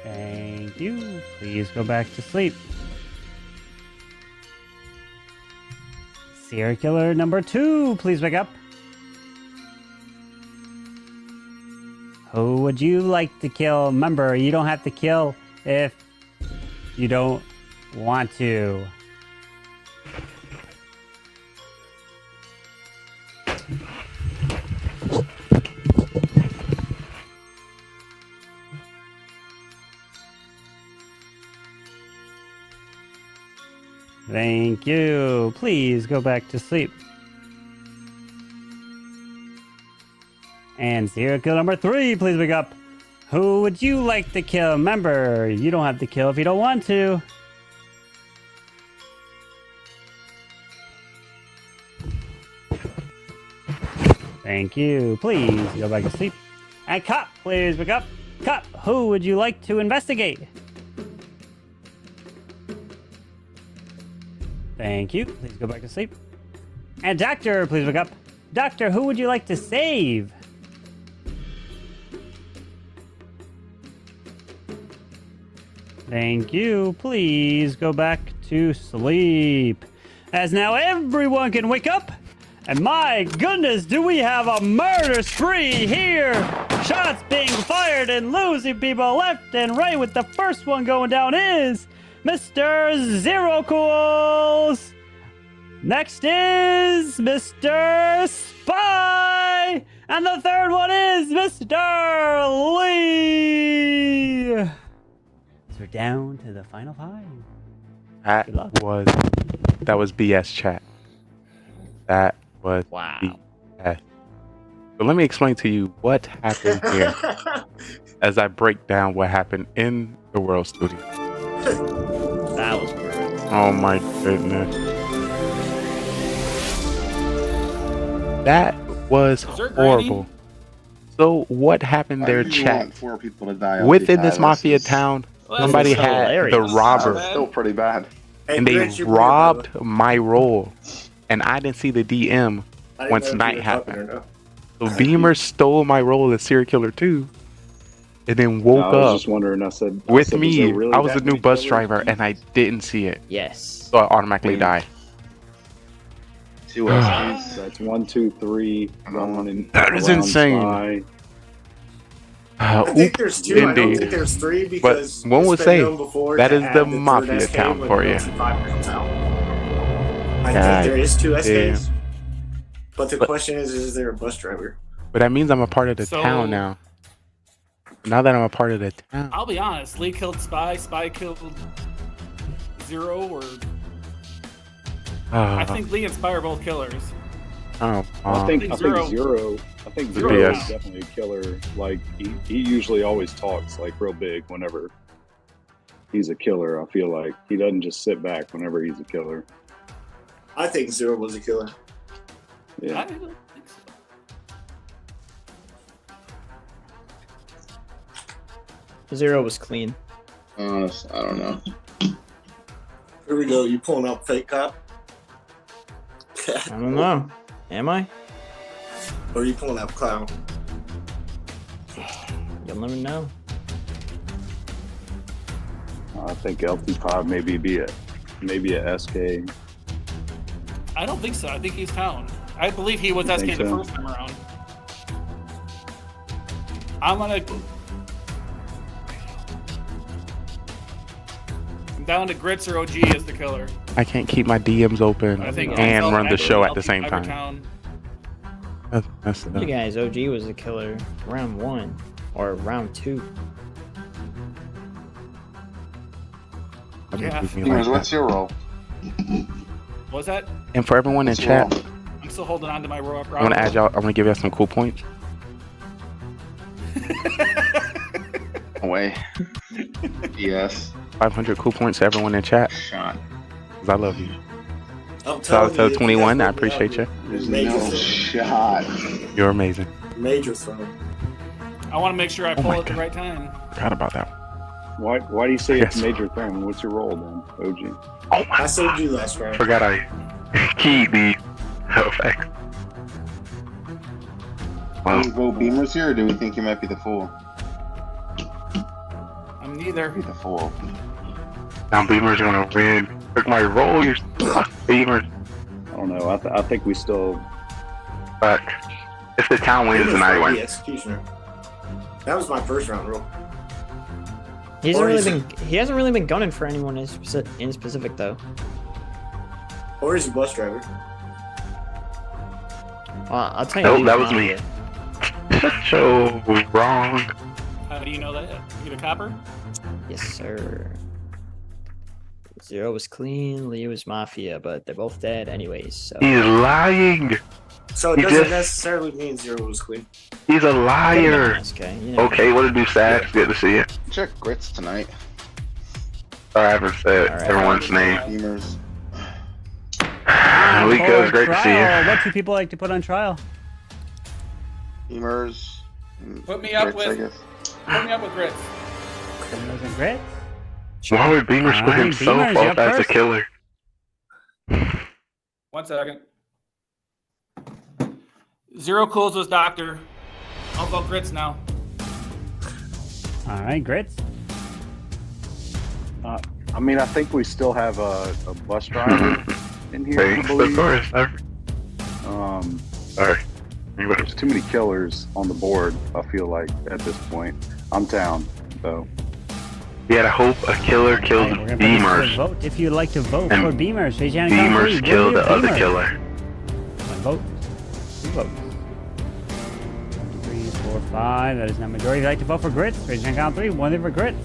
Thank you. Please go back to sleep. Serial killer number 2, please wake up. Who would you like to kill? Remember, you don't have to kill if you don't want to. Thank you. Please go back to sleep. And serial killer number 3, please wake up. Who would you like to kill? Remember, you don't have to kill if you don't want to. Thank you. Please go back to sleep. And cop, please wake up. Cop, who would you like to investigate? Thank you. Please go back to sleep. And doctor, please wake up. Doctor, who would you like to save? Thank you. Please go back to sleep. As now everyone can wake up. And my goodness, do we have a murder spree here? Shots being fired and losing people left and right, with the first one going down is Mr. Zero Cools. Next is Mr. Spy. And the third one is Mr. Lee. So we're down to the final 5. That was BS, chat. That was BS. So let me explain to you what happened here as I break down what happened in the World Studio. That was perfect. Oh my goodness. That was horrible. So what happened there, chat? 4 people to die Within this Mafia town, somebody had the robber. Still pretty bad. And they robbed my role. And I didn't see the DM once night happened. So Beamer stole my role as serial killer 2. And then woke I was up just wondering, I said, with was me. there really I was that a new many bus killers? driver and I didn't see it. Yes. So I automatically died. 2 SPs. That's 1, 2, 3. That is insane. I think there's 2. I don't Indeed. think there's 3 because But one it's would been say known before that to is add the third Mafia SK town when for you. Milton 5 comes out. I God think there is 2 SKs. damn. But the But- question is there a bus driver? But that means I'm a part of the So- town now. Now that I'm a part of the town. I'll be honest. Lee killed Spy. Spy killed Zero. Or I think Lee and Spy are both killers. Oh, I think Zero- Zero. I think Zero Zero is is definitely a killer. Like he usually always talks like real big whenever he's a killer. I feel like he doesn't just sit back whenever he's a killer. I think Zero was a killer. Yeah. I don't think so. Zero was clean. I don't know. Here we go. You pulling up fake cop? I don't know. Am I? Or are you pulling up clown? You'll never know. I think LT5 maybe a SK. I don't think so. I think he's town. I believe he was You SK think the so? first time around. I'm down to Grits or OG as the killer. I can't keep my DMs open I think and I'll run the show at the LT same Fiber time. Town. That's You guys, OG was a killer round 1 or round 2. Yeah. What's your role? Was that? And for everyone in What's your chat, I'm still holding on to my row up. I'm gonna add y'all. I'm gonna give y'all some cool points. way. Yes. 500 cool points to everyone in chat. Shot. 'Cause I love you. I'm Shout out telling to you, 21. I appreciate you. There's Major no throw. shot. You're amazing. Major throw. I want to make sure I Oh pull my at the God. right time. Forgot about that. Why do you say it's Yes. major thing? What's your role then, OG? Oh my I saved you last round. Forgot I keyed the effect. Do we vote Beamers here, or do we think he might be the fool? I'm neither. Be the fool. Now Beamer's gonna win. Took my roll, you Beamer. I don't know. I think we still. But if the town wins, then I The win. executioner. That was my first round roll. He hasn't Or really is been. He hasn't really been gunning for anyone in specific though. Or is he bus driver? I'll tell you. Nope, who that he's was me. Mafia. So wrong. How do you know that? You get a copper? Yes, sir. Zero was clean. Leo was Mafia, but they're both dead anyways. So. He's lying. So it He doesn't just- necessarily mean Zero was clean. He's a liar. Okay. You know. Okay, what to do, Sad? Good to see you. Check Grits tonight. Sorry, I haven't said All right. everyone's name. Beamers. We For good. Great to see trial. you. What do people like to put on trial? Beamers. Put me up Grits, I with. guess. Put me up with grits. Those are grits. Why would Beamer put Alright, himself Beamer's up off as a first. killer? 1 second. Zero cools was doctor. I'll vote grits now. All right, grits. I mean, I think we still have a bus driver in here. I Thanks, of believe. course. Sorry. There's too many killers on the board. I feel like at this point, I'm down. So We had a hope a killer killed Alright, we're gonna put this to a Beamers. vote. If you'd like to vote And for Beamers, raise your hand. Count Beamers three. killed Will the you other Beamers? killer. One vote. Two votes. 1, 2, 3, 4, 5. That is not majority. If you'd like to vote for grits, raise your hand. Count three. One for grits.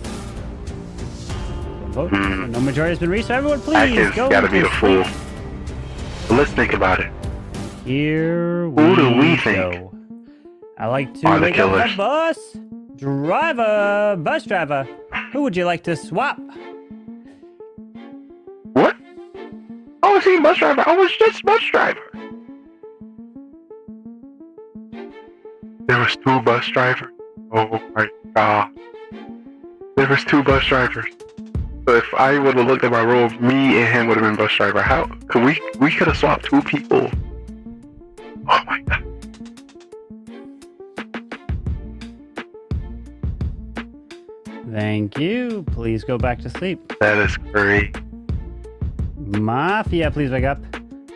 One vote. So no majority has been reached. So everyone, please Atkins go. gotta be to the fool. sleep. But let's think about it. Here Who do we go. think I like to are the wake up killers? the bus driver. Bus driver. Who would you like to swap? What? I was bus driver. I was just bus driver. There was two bus drivers. Oh my god. There was two bus drivers. So if I would have looked at my role, me and him would have been bus driver. How could we could have swapped two people? Oh my god. Thank you. Please go back to sleep. That is great. Mafia, please wake up.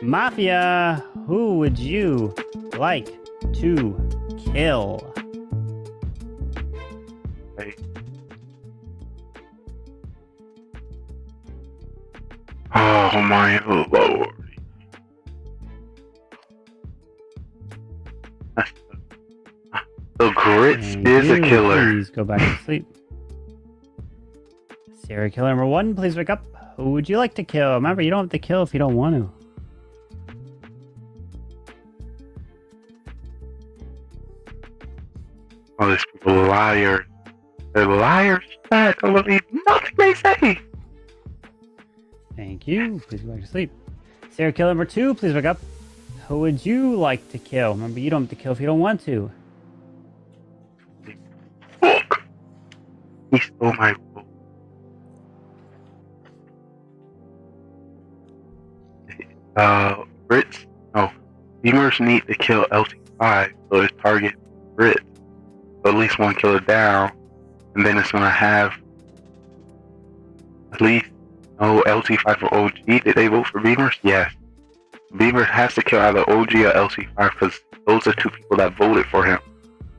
Mafia, who would you like to kill? Oh my lord. The grits Thank is a you. killer. Please go back to sleep. Serial killer number 1, please wake up. Who would you like to kill? Remember, you don't have to kill if you don't want to. Oh, these people are liars. They're liars. I don't believe nothing they say. Thank you. Please go back to sleep. Serial killer number 2, please wake up. Who would you like to kill? Remember, you don't have to kill if you don't want to. He stole my role. Brits? No. Beamers need to kill LT5, so his target Brits. So at least one killer down, and then it's gonna have at least LT5 or OG. Did they vote for Beamers? Yes. Beamers has to kill either OG or LT5 because those are two people that voted for him.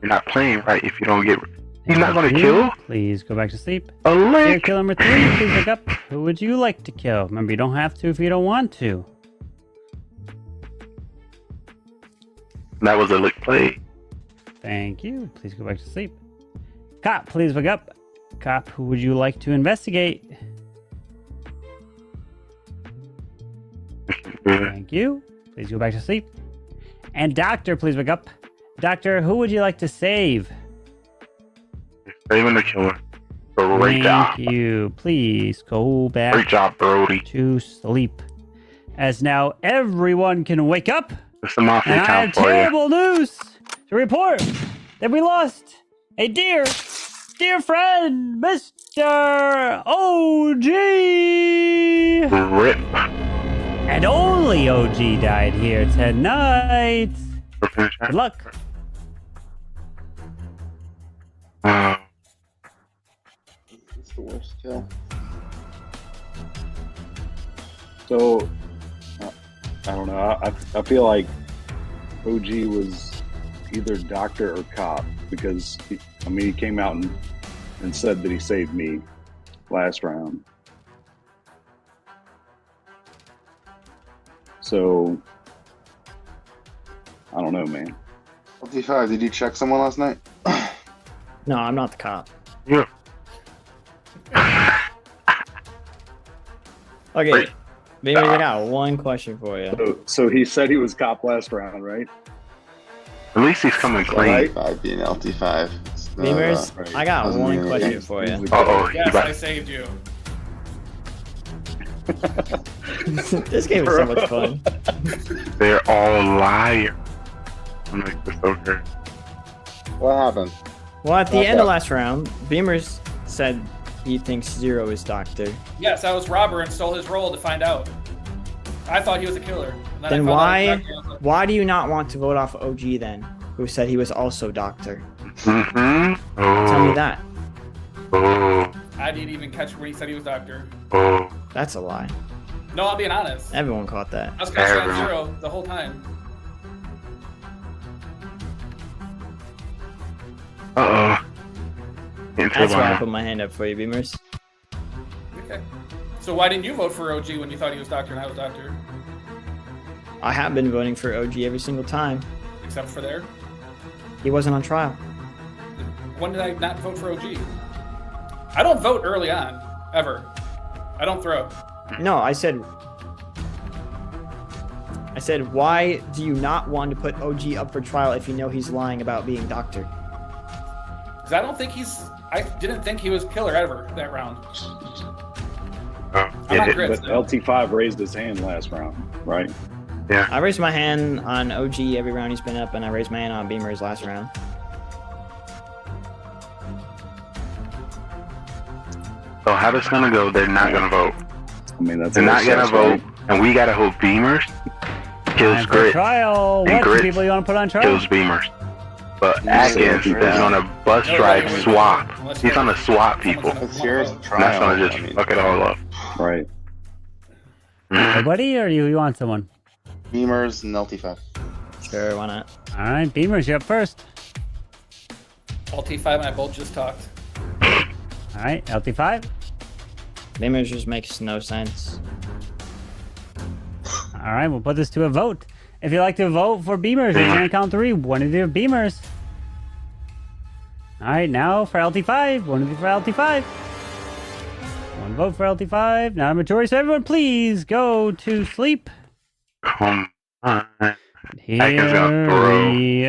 You're not playing right if you don't get. He's not gonna Thank you. kill. Please go back to sleep. A lick. Serial killer number 3, please wake up. Who would you like to kill? Remember, you don't have to if you don't want to. That was a lick play. Thank you. Please go back to sleep. Cop, please wake up. Cop, who would you like to investigate? Thank you. Please go back to sleep. And doctor, please wake up. Doctor, who would you like to save? Saving the killer. Great job. Thank you. Please go back Great job, Brody. to sleep. As now everyone can wake up. It's the Mafia And I count have for you. terrible news to report that we lost a dear friend, Mr. OG. Rip. And only OG died here tonight. Good luck. It's the worst kill. So, I don't know. I feel like OG was either doctor or cop because, he came out and said that he saved me last round. So, I don't know, man. LT5, did you check someone last night? No, I'm not the cop. Yeah. Okay, maybe I got one question for you. So he said he was cop last round, right? At least he's coming clean. LT5 being LT5. Beamers, I got one question for you. Yes, I saved you. This game is so much fun. They're all liars. I'm like, this okay. What happened? Well, at the end of last round, Beamers said he thinks Zero is Doctor. Yes, I was robber and stole his role to find out. I thought he was a killer. And Then I found out he was Doctor. why do you not want to vote off OG then, who said he was also Doctor? Mm-hmm. Tell me that. Oh. I didn't even catch when he said he was Doctor. Oh. That's a lie. No, I'm being honest. Everyone caught that. I was casting out Zero the whole time. Uh-oh. That's why I put my hand up for you, Beamers. Okay. So why didn't you vote for OG when you thought he was Doctor and I was Doctor? I have been voting for OG every single time. Except for there? He wasn't on trial. When did I not vote for OG? I don't vote early on, ever. I don't throw. No, I said, why do you not want to put OG up for trial if you know he's lying about being Doctor? Because I didn't think he was killer ever that round. I'm not Grits, But no. LT5 raised his hand last round, right? Yeah. I raised my hand on OG every round he's been up, and I raised my hand on Beamers last round. So how this gonna go? They're not gonna vote. They're not gonna vote, and we gotta hope Beamers kills Time for Grit. trial. And What Grit people you want to put on trial? kills Beamers. But Atkins is on a bus ride swap. He's gonna swap people. And that's gonna just fuck it all up. Right. Nobody, or you want someone? Beamers and LT5. Sure, why not? All right, Beamers, you're up first. LT5 and I both just talked. All right, LT5. Beamers just makes no sense. All right, we'll put this to a vote. If you'd like to vote for Beamers, you're going to count three. One of your Beamers. All right, now for LT5. One of you for LT5. One vote for LT5. Now number two. So everyone, please go to sleep. Come on. Here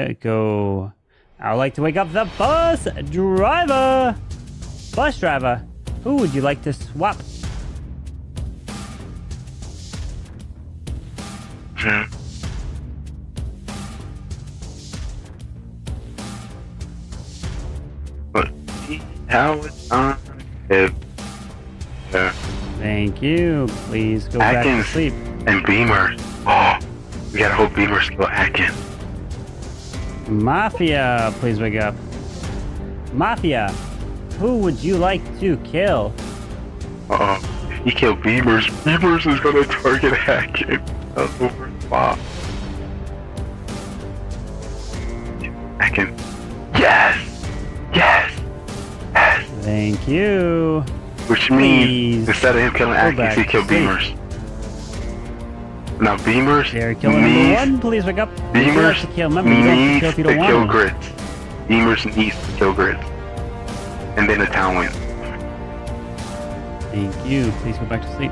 we go. I would like to wake up the bus driver. Bus driver, who would you like to swap? But how it's on if Thank you. Please go back to Atkins sleep. and Beamers. Oh, we gotta hope Beamers kill Atkins. Mafia, please wake up. Mafia, who would you like to kill? If he killed Beamers, Beamers is gonna target Atkins. That's over spot. Atkins. Yes! Yes! Yes! Thank you. Which means Please instead of him killing go Atkins, back he to killed sleep. Beamers. Now Beamers They're killing number needs one. Please wake up. If you Beamers like to kill, remember, you don't have to needs kill if you to don't kill want to. Grits. Beamers needs to kill Grits. And then the town wins. Thank you. Please go back to sleep.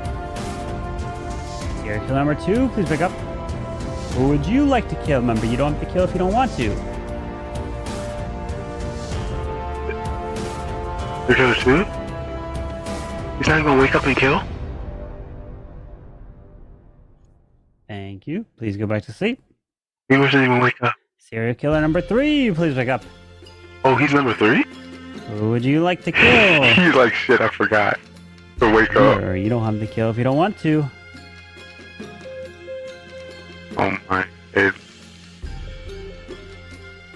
Serial kill number two. Please wake up. Who would you like to kill? Remember, you don't have to kill if you don't want to. There's other two? He's not gonna wake up and kill? Thank you. Please go back to sleep. Beamers didn't even wake up. Serial killer number 3, please wake up. Oh, he's number 3? Who would you like to kill? He's like, shit, I forgot to wake up. Sure, you don't have to kill if you don't want to. Oh my god.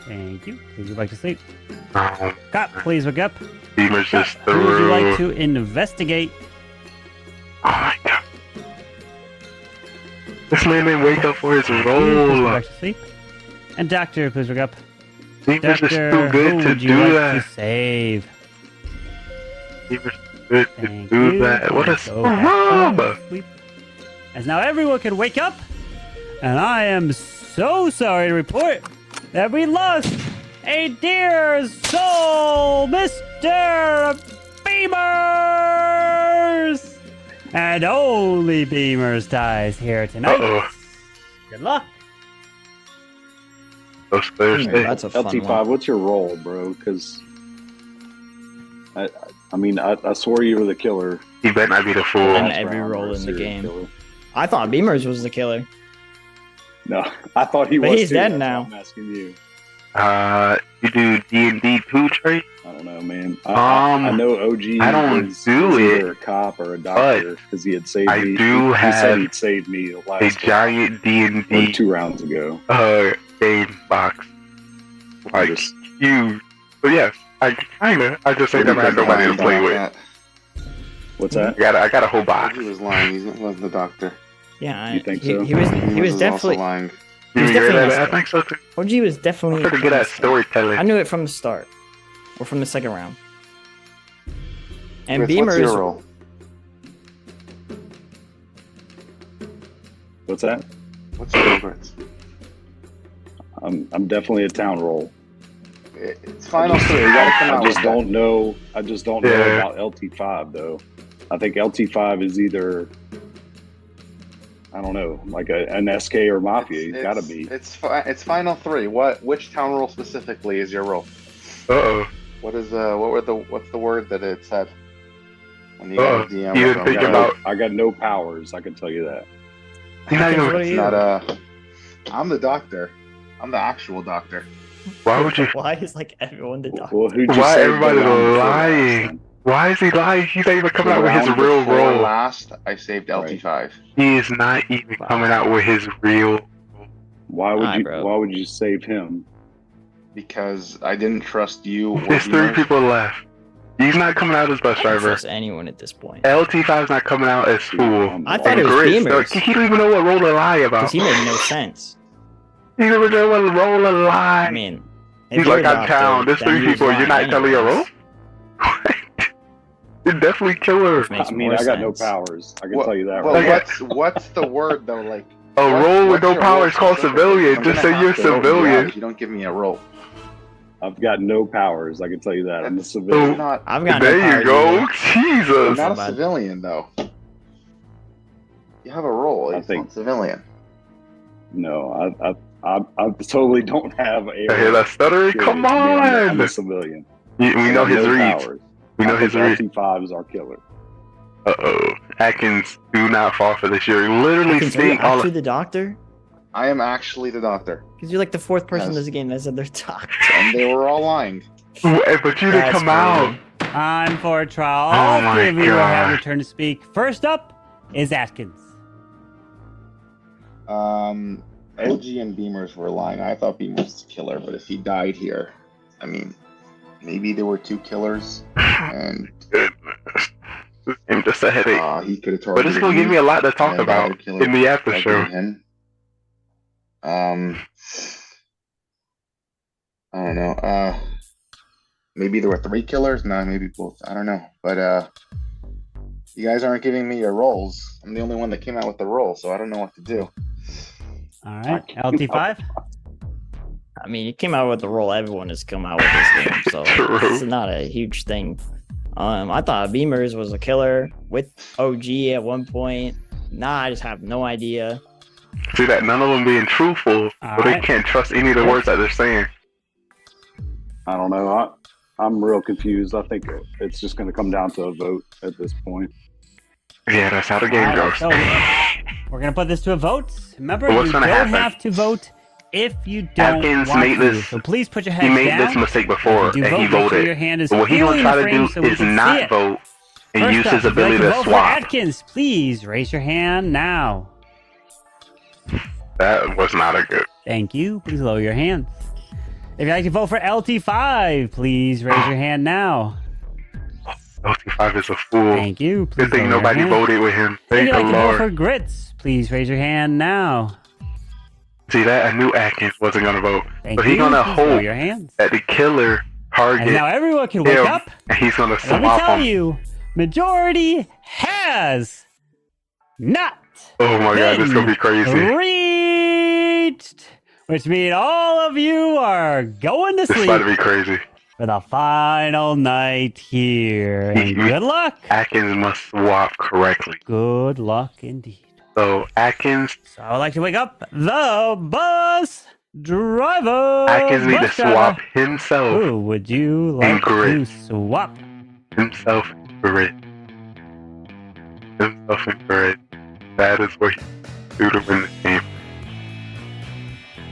Thank you. Please go back to sleep. Oh, Cop, please wake up. Beamer's Cop, just who would you through. like to investigate? Oh my god. This man didn't wake up for his Please go role. back to sleep. And Doctor, please wake up. Beamer's just Doctor, too good who to would you do like that. to save? Beamer's too good to Thank do you. that. What a Go back scrub! to sleep. As now everyone can wake up, and I am so sorry to report that we lost a dear soul, Mr. Beamers! And only Beamers dies here tonight. Uh-oh. Good luck. Those players stay. That's a fun LT5, one. what's your role, bro? Because I mean, I swore you were the killer. He better not be the fool. And Last every round, role or in the serial game. killer. I thought Beamers was the killer. No, I thought he But was. he's too. dead That's now. why I'm asking you. You do D&D too, Trey? I don't know, man. I know OG. I don't is do either it, a cop or a doctor because he had saved I me. do he said have he'd saved me the a last giant round, or D&D 2 rounds ago. game box. Like, Just- huge. But yes, I just say What that do I you had nobody to got play about with. that? What's that? I got a whole box. He was lying. He wasn't the doctor. Yeah, You think he, so? he was He was definitely also lying. he was You agree definitely with that? a- I think so too. OG was definitely I'm pretty good at storytelling. I knew it from the start. Or from the second round. And Chris, what's your Beamers role? What's that? What's your role, Chris? I'm definitely a town role. It's final 3. You gotta come out I just with don't know. I just don't know Yeah. about LT5 though. I think LT5 is either, I don't know, like an SK or Mafia. He's got to be. It's final 3. Which town role specifically is your role? Uh-oh. What's the word that it said when you got a DM? You with didn't them? think I about... got no powers. I can tell you that. You're not What even... are It's you? not I'm the doctor. I'm the actual doctor. Why would you... Why is like everyone the doctor? Well, who'd you Why say everybody's go round before lying? last, then? Why is he lying? He's not even coming The out with his round real before role. Last, I saved LT5. He is not even coming out with his real... Why would you? bro. Why would you save him? Because I didn't trust you. Or There's 3 Beamers. people left. He's not coming out as bus I don't driver. trust anyone at this point. LT5's not coming out as fool. I thought it was Grits, Beamers. he don't even know what role to lie about. Because he made no sense. He don't even know what role to lie. I mean, if He's you're like, a I'm doctor, town. There's then 3 he was people. You're lying not telling your role? anyways. You're definitely killer. Which makes I mean, more I got no sense. powers. I can What- tell you that. Well, right. what's the word though? Like A role with what's no your power role is called specifically? civilian. I'm Just gonna say you're have to vote you out civilian. if you don't give me a role. I've got no powers. I can tell you that. I'm a You're civilian. not. I've got no There you powers go. either. You're Jesus. not a bad. civilian though. You have a role. I It's think- not civilian. No, I totally don't have a. I hear that stuttering? Come I'm a on. civilian. We I know got his no reads. powers. We know I his think reads. LT5 is our killer. Uh-oh. Atkins, do not fall for this. You're literally Atkins, are you seeing all actually of... the doctor? I am actually the doctor, Because you're like the 4th person in Yes. this game that said they're doctor. and they were all lying. But you didn't That's come out. crazy. On for a trial. Oh All my 3 of you will have God. your turn to speak. First up is Atkins. OG and Beamers were lying. I thought Beamers was the killer, but if he died here, I mean, maybe there were 2 killers, and This game just a headache. he could have But it's going to give me a lot to talk and the about other killer in the after show. targeted him. I don't know. Maybe there were 3 killers. No, maybe both. I don't know. But you guys aren't giving me your roles. I'm the only one that came out with the role, so I don't know what to do. All right, LT5. I mean, you came out with the role everyone has come out with this game, so True. it's not a huge thing. I thought Beamers was a killer with OG at one point. Nah, I just have no idea. See that none of them being truthful, All but they right. can't trust any of the words that they're saying. I don't know. I'm real confused. I think it's just going to come down to a vote at this point. Yeah, that's how the game goes. So we're going to put this to a vote. Remember, What's you gonna don't happen? have to vote if you don't Atkins want made to. this. So please put your He head made down. this mistake before, If you and vote, he make sure voted. your hand is But what he's clearly gonna in try the frame to do so we is can see not it. vote and First use up, his if you'd like ability to to vote for swap. Atkins, please raise your hand now. That was not a good. Thank you. Please lower your hands. If you'd like to vote for LT5, please raise your hand now. LT5 is a fool. Thank you. Please Good thing lower your nobody hand. voted with him. If Thank you'd the like to vote Lord. for Grits, please raise your hand now. See that? I knew Atkins wasn't gonna vote. Thank So he's you. gonna Please lower hope your hands. that the killer target And now everyone can wake him, up. and he's gonna And let me swap tell him. you, majority has not Oh my god, this is gonna be crazy. reached, which means all of you are going to This is sleep about to be crazy. for the final night here. And good luck. Atkins must swap correctly. Good luck indeed. So Atkins, So I would like to wake up the bus driver. Atkins need to Bus driver. swap himself Who would you like and to Grit. swap? Himself and Grit. Himself and Grit. That is what he do to win the game.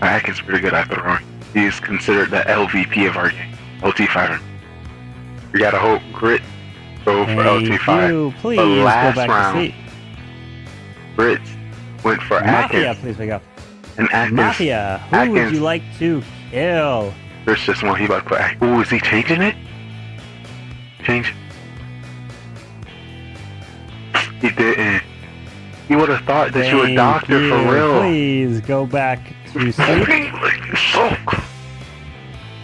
Atkins is pretty good at throwing. He's considered the LVP of our game. LT5. We gotta hope Grit go for Thank LT5. you. Please But go last back to round, sleep. Grit went for Mafia, Atkins. please wake up. And Atkins. Mafia, who would Atkins. you like to kill? There's just one he about to put. Ooh, is he changing it? Change. He didn't. You would have thought that you were a Thank doctor you. for real. Please go back to sleep.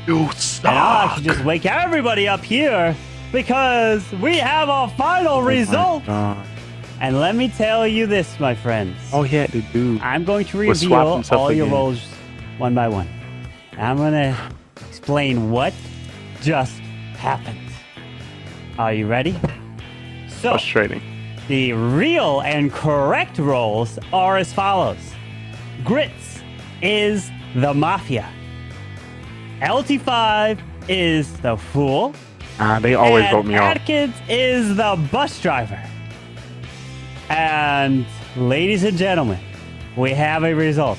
You And I'll actually just wake everybody up here because we have a final result. And let me tell you this, my friends. All he had to do I'm going to was swap reveal himself all your again. roles one by one. And I'm going to explain what just happened. Are you ready? So, Frustrating. the real and correct roles are as follows. Grits is the Mafia. LT5 is the Fool. They always and vote me off. Atkins is the bus driver. And ladies and gentlemen, we have a result.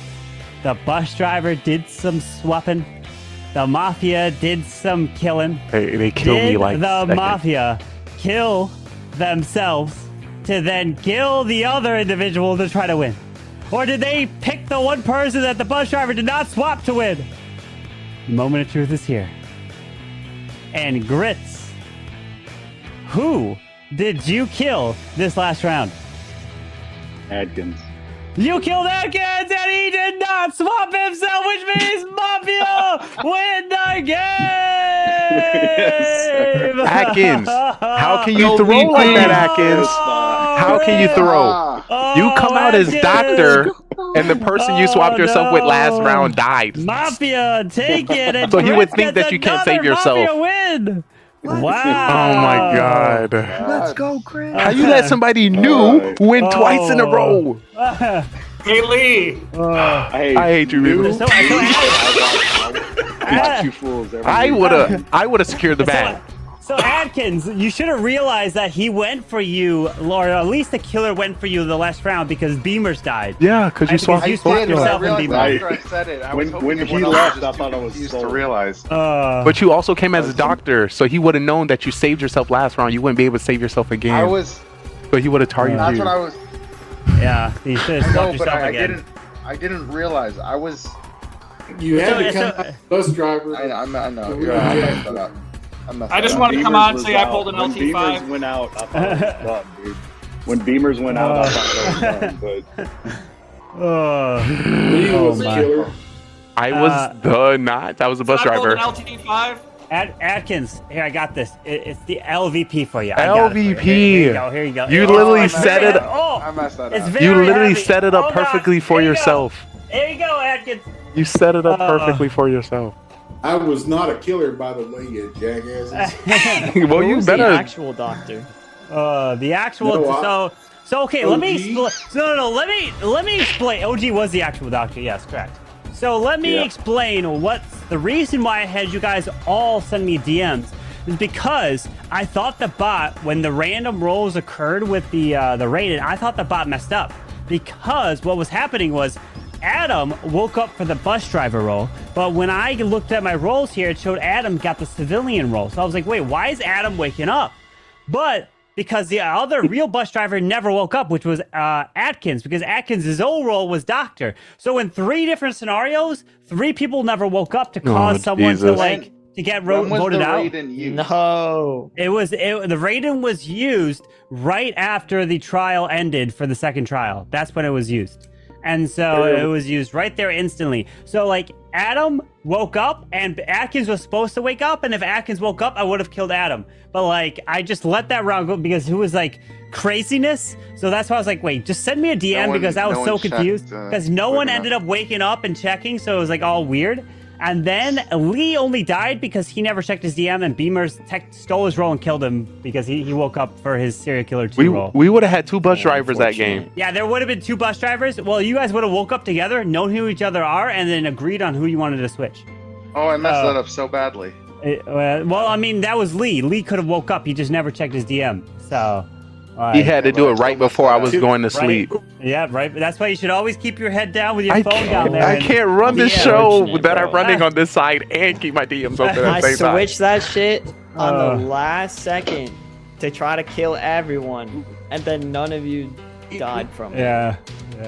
The bus driver did some swapping. The Mafia did some killing. They killed me Did like the second. Mafia kill themselves to then kill the other individual to try to win? Or did they pick the one person that the bus driver did not swap to win? The moment of truth is here. And Grits, who did you kill this last round? Adkins. You killed Atkins and he did not swap himself, which means Mafia win the game! Atkins, how can you throw like that, Atkins? How can you throw? You come out as doctor, and the person you swapped yourself with last round died. Mafia, take it! And So he would Grits think gets that you can't another save yourself. Mafia win! Wow! Oh my god. Let's go, Chris. How you let somebody new win twice in a row? Hey, Lee. Hey, I hate you, people. So, watch you fools. I would have secured the bag. So Atkins, you should have realized that he went for you, or at least the killer went for you the last round because Beamers died. Yeah, because you swapped yourself and Beamers. After I said it, I was hoping When he everyone else left, would I just thought I was confused sold. to realize. But you also came as a doctor, so he would have known that you saved yourself last round. You wouldn't be able to save yourself again. I was. But he would have targeted That's you. what I was. Yeah, you should have I know, stopped but yourself I again. didn't. I didn't realize. I was. You had to come out bus driver. I know. You're right. I messed that up. I just wanted to come on and say I pulled an When LT5. Beamers went out, I thought it was done, dude. When Beamers went out, I thought it was done. Lee was a my. killer. I was the not. I was a bus I pulled driver. an LT5. Atkins, here, I got this. It's the LVP for you. I got it for you. LVP. Here you go. Here you go. You Oh, literally it's set very it heavy. up. Oh, I messed that it's up. very You literally heavy. set it up Oh, God. perfectly for Here you go. yourself. Here you go, Atkins. You set it up perfectly for yourself. I was not a killer, by the way, you jackasses. Well, you Who's better. the actual doctor? The actual. No, So okay. Let me OG? explain. No. Let me explain. OG was the actual doctor. Yes, correct. So let me explain what's the reason why I had you guys all send me DMs. is because I thought the bot, when the random rolls occurred with the rated, I thought the bot messed up because what was happening was Adam woke up for the bus driver role, but when I looked at my rolls here, it showed Adam got the civilian role. So I was like, wait, why is Adam waking up? But because the other real bus driver never woke up, which was Atkins, because Atkins' old role was doctor. So in 3 different scenarios, 3 people never woke up to cause someone to get voted out. No, the rating was used right after the trial ended for the second trial. That's when it was used. And so it was used right there instantly. So like Adam woke up and Atkins was supposed to wake up. And if Atkins woke up, I would have killed Adam. But like, I just let that round go because it was like craziness. So that's why I was like, wait, just send me a DM because I was so confused. Because no one ended up waking up and checking. So it was like all weird. And then Lee only died because he never checked his DM, and Beamers stole his role and killed him because he woke up for his serial killer 2 role. We would have had 2 bus drivers that game. Yeah, there would have been 2 bus drivers. Well, you guys would have woke up together, known who each other are, and then agreed on who you wanted to switch. Oh, I messed that up so badly. Well, I mean, that was Lee. Lee could have woke up. He just never checked his DM. So... He had to do it right before I was going to sleep. Yeah, right. That's why you should always keep your head down with your phone down there. I can't run this show that I'm running on this side and keep my DMs open at the same time. I switched that shit on the last second to try to kill everyone, and then none of you died from it. Yeah,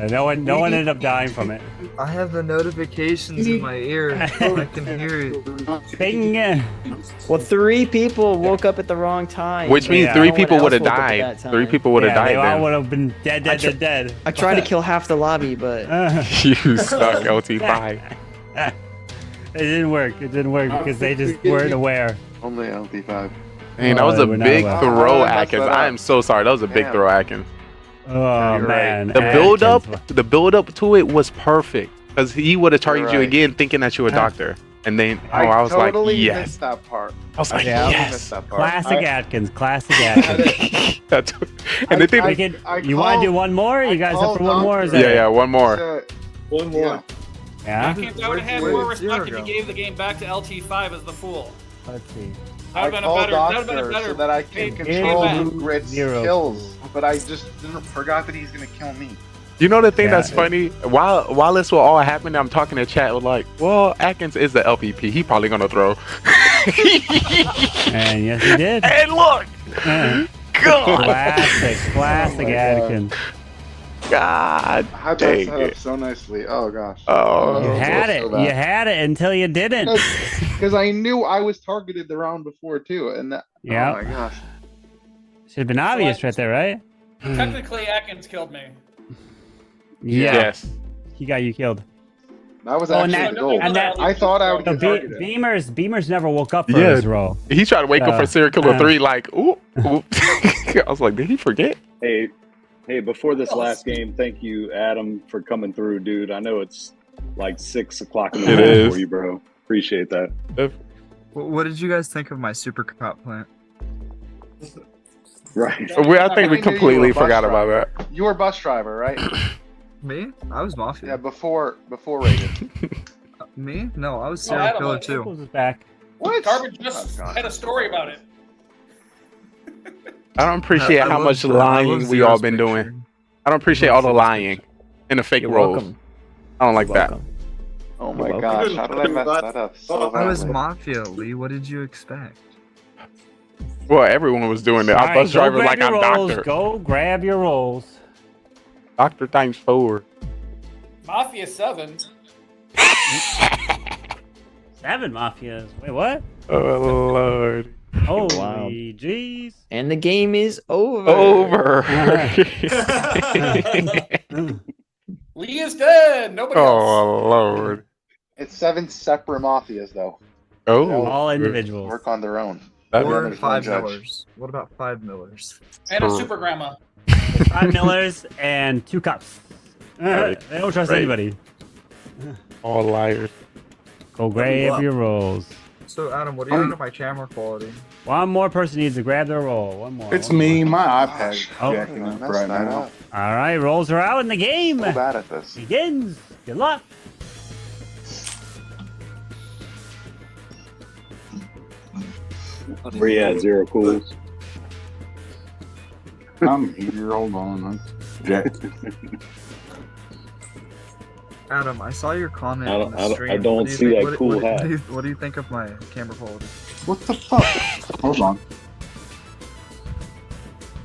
no one ended up dying from it. I have the notifications in my ear. I can hear it. Bing. Well, 3 people woke up at the wrong time. Which means 3 people would have died. 3 people would have died. They all would have been dead. I tried to kill half the lobby, but you stuck LT5. It didn't work. It didn't work because they just weren't aware. Only LT5. Man, that was a big throw, Atkins. I am so sorry. That was a big throw, Atkins. Oh man, the build up to it was perfect because he would have targeted you again, thinking that you were a doctor, and then I was totally like, yes. Missed that part. I was like, yes. Classic Atkins. Classic Atkins. And the thing, you want to do one more? You guys up for one more? Yeah, one more. One more. Yeah. I would have had more respect if you gave the game back to LT5 as the fool. Let's see. I called doctor so that I can control who Grits kills, but I just forgot that he's gonna kill me. You know the thing that's funny? While this will all happen, I'm talking to chat with like, well, Atkins is the LPP. He probably gonna throw. And yes, he did. And look, God, classic Atkins. God, I had that set up so nicely. Oh gosh. Oh, you had it. You had it until you didn't. Because I knew I was targeted the round before too, and that. Yeah. Oh my gosh. Should have been obvious right there, right? Technically, Atkins killed me. Yeah. Yes. He got you killed. That was actually the goal. I thought I would get targeted. Beamers never woke up for his role. He tried to wake up for Serial Killer 3 like, ooh. I was like, did he forget? Hey, before this last game, thank you, Adam, for coming through, dude. I know it's like 6 o'clock in the morning for you, bro. Appreciate that. What did you guys think of my super cop plant? Right. I think we completely forgot about that. You were bus driver, right? Me? I was Mafia. Yeah, before rated. Me? No, I was serial killer too. Was back. What? Garbage just had a story about it. I don't appreciate how much lying we all been doing. I don't appreciate all the lying and the fake roles. I don't like that. Oh my gosh, how did I mess that up so I was badly? Mafia, Lee. What did you expect? Well, everyone was doing that. Our bus driver like, I'm doctor. Go grab your rolls. Doctor times 4. Mafia 7. 7 Mafias. Wait, what? Oh, Lord. Holy jeez. And the game is over. Lee is dead. Nobody else. Oh, Lord. It's 7 separate mafias, though. Oh. All individuals. Work on their own. Or 5 Millers. What about 5 Millers? And a super grandma. 5 Millers and 2 cops. They don't trust anybody. All liars. Go grab your rolls. So, Adam, what do you think of my camera quality? One more person needs to grab their roll. One more. It's me. My iPad's jacking up right now. All right, rolls are out in the game. So bad at this. Begins. Good luck. Where you at, Zero Cools? I'm here. Hold on. Jack. Adam, I saw your comment I on the stream. I don't see that cool hat. What do you think of my camera quality? What the fuck? Hold on.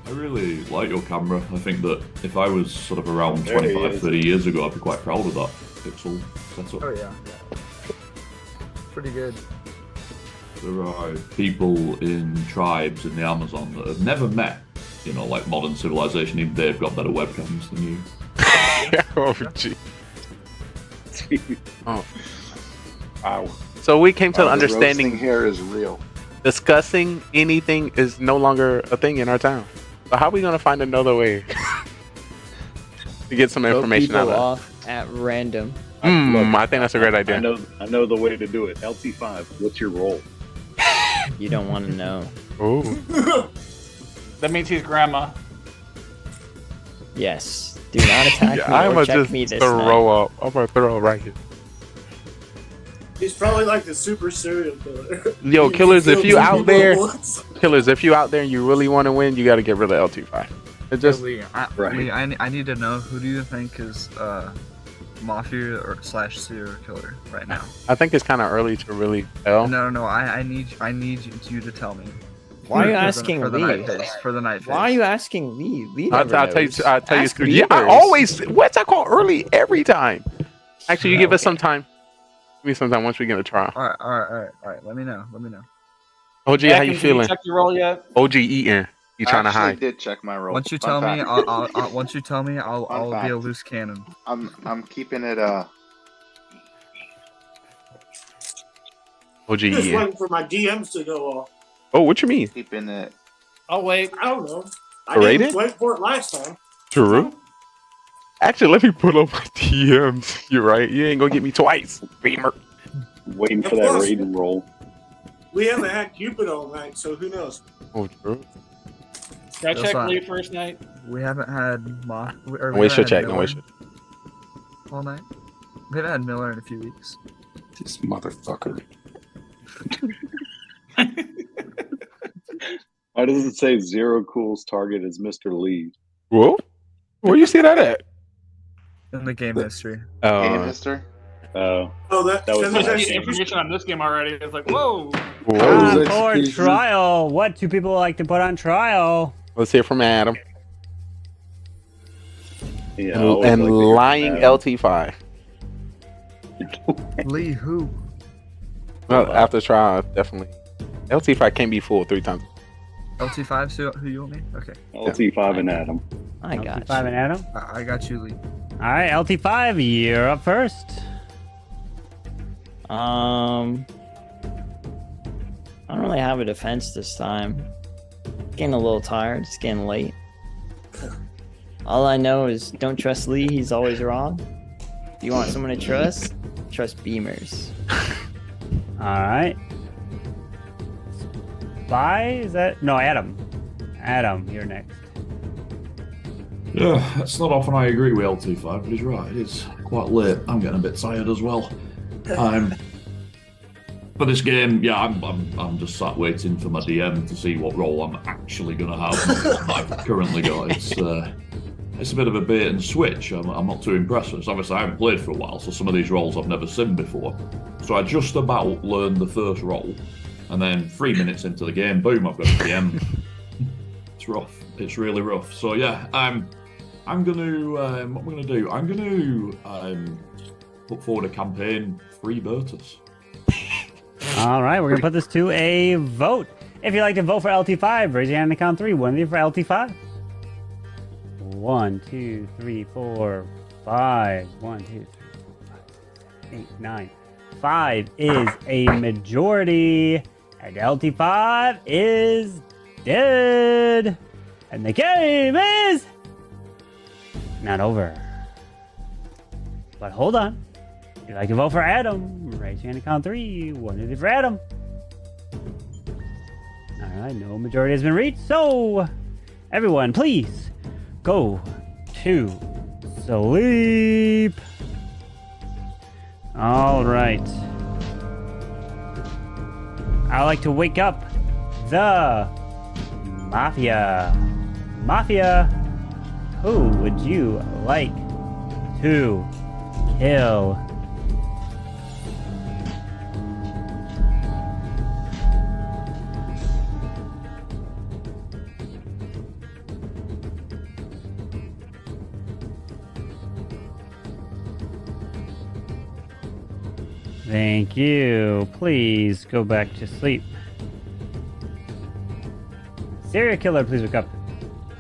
I really like your camera. I think that if I was sort of around There he 25, is. 30 years ago, I'd be quite proud of that pixel setup. Oh yeah. Pretty good. There are people in tribes in the Amazon that have never met, you know, like modern civilization. Even they've got better webcams than you. Oh, gee. Oh. Wow. So we came to Oh, the the understanding roasting here is real. discussing anything is no longer a thing in our town. So how are we gonna find another way to get some Vote information out people of off at random. I think that's a great idea. I know the way to do it. LT5, what's your role? You don't want to know. Oh. That means he's grandma. Yes. Do not attack me I'm or gonna check just me this throw night. up. I'm gonna throw up right here. He's probably like the super serial killer. Yo, He killers, if kills you two out people there, at once. killers, if you out there and you really want to win, you got to get rid of LT5. It just Lee, I need to know, who do you think is Mafia or / serial killer right now? I think it's kind of early to really tell. No. I need you to tell me. Why are you For the- asking for the Lee? night phase? For the night phase. Why are you asking Lee? Lee I'll never tell you. knows. I'll tell you. Ask Yeah, I Beavers. always. What's I call early every time? Actually, you give us some time. Give me some time once we get a trial. All right. Let me know. OG, how you feeling? Check your roll yet? OG eating. You trying to I hide? did check my role. Once you Fun tell me, fact. I'll be a fact. loose cannon. I'm keeping it. OG Just eating. waiting for my DMs to go off. Oh, what you mean? Keeping it. I'll wait. I don't know. I Rated? didn't wait for it last time. True. Actually, let me pull up my DMs. You're right. You ain't gonna get me twice, Beamer. Waiting for Of that course. rated roll. We haven't had Cupid all night, so who knows? Oh, true. Did I That's check fine. Lee first night? We haven't had We should check. No, we should. all night. We haven't had Miller in a few weeks. This motherfucker. Why does it say Zero Cool's target is Mr. Lee? Whoa. Where you see that at? In the game history. Game history. Oh, that was there's nice. actually Information on this game already. It's like, whoa. Time for trial. What do people like to put on trial? Let's hear from Adam. Yeah, I And, always and like to hear from lying Adam. LT5. Lee, who? Well, after trial, definitely. LT5 can't be fooled 3 times. LT5, so who you want me? Okay. LT5 and Adam. I got LT5 and Adam. I got you, Lee. All right, LT5, you're up first. I don't really have a defense this time. Getting a little tired. It's getting late. All I know is don't trust Lee. He's always wrong. If you want someone to trust, trust Beamers. All right. Spy, is that? No, Adam. Adam, you're next. Yeah, it's not often I agree with LT5, but he's right. It's quite late. I'm getting a bit tired as well. For this game, yeah, I'm just sat waiting for my DM to see what role I'm actually going to have. I've currently got it's a bit of a bait and switch. I'm not too impressed with this. Obviously, I haven't played for a while, so some of these roles I've never seen before. So I just about learned the first role, and then 3 minutes into the game, boom, I've got a DM. It's rough. It's really rough. So yeah, I'm gonna what am I gonna do? I'm gonna put forward a campaign, Free Bertus. All right, we're going to put this to a vote. If you'd like to vote for LT5, raise your hand on the count 3. One of you for LT5. 1, 2, 3, 4, 5. 1, 2, 3, 4, 5, 6, 7, 8, 9. 5 is a majority, and LT5 is dead. And the game is not over. But hold on. If you'd like to vote for Adam, raise your hand on count 3. 1, 2, 3 for Adam. Alright, no majority has been reached, so everyone, please go to sleep. Alright. I like to wake up the Mafia. Mafia, who would you like to kill? Thank you. Please go back to sleep. Serial killer, please wake up.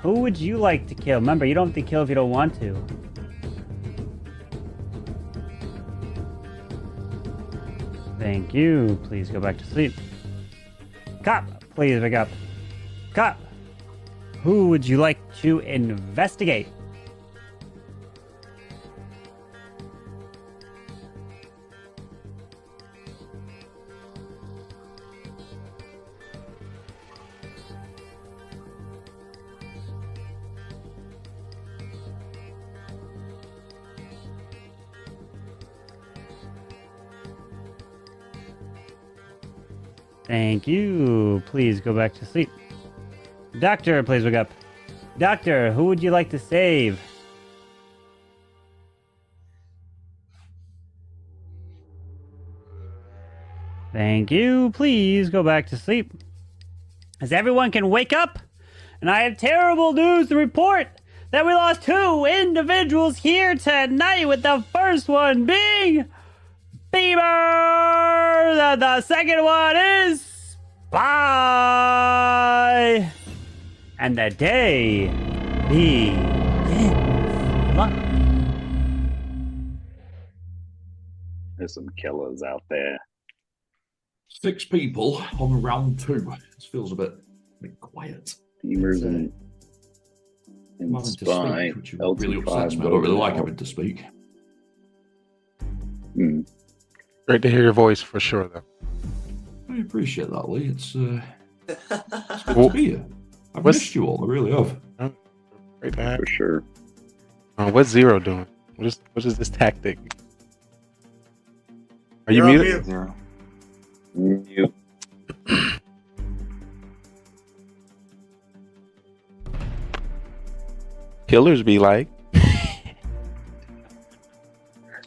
Who would you like to kill? Remember, you don't have to kill if you don't want to. Thank you. Please go back to sleep. Cop, please wake up. Cop, who would you like to investigate? Thank you. Please go back to sleep. Doctor, please wake up. Doctor, who would you like to save? Thank you. Please go back to sleep. As everyone can wake up, and I have terrible news to report that we lost 2 individuals here tonight, with the first one being Beamer. The second one is Spy. And the day begins. Good luck. There's some killers out there. 6 people on round 2. This feels a bit quiet. Beamers and Spy. Speak, which really upsets me. I don't really like having to speak. Great to hear your voice for sure, though. I appreciate that, Lee. It's good to be here. I've missed you all. I really have. Great to have for sure. What's Zero doing? What is this tactic? Are you muted? Zero. Mute. Killers be like.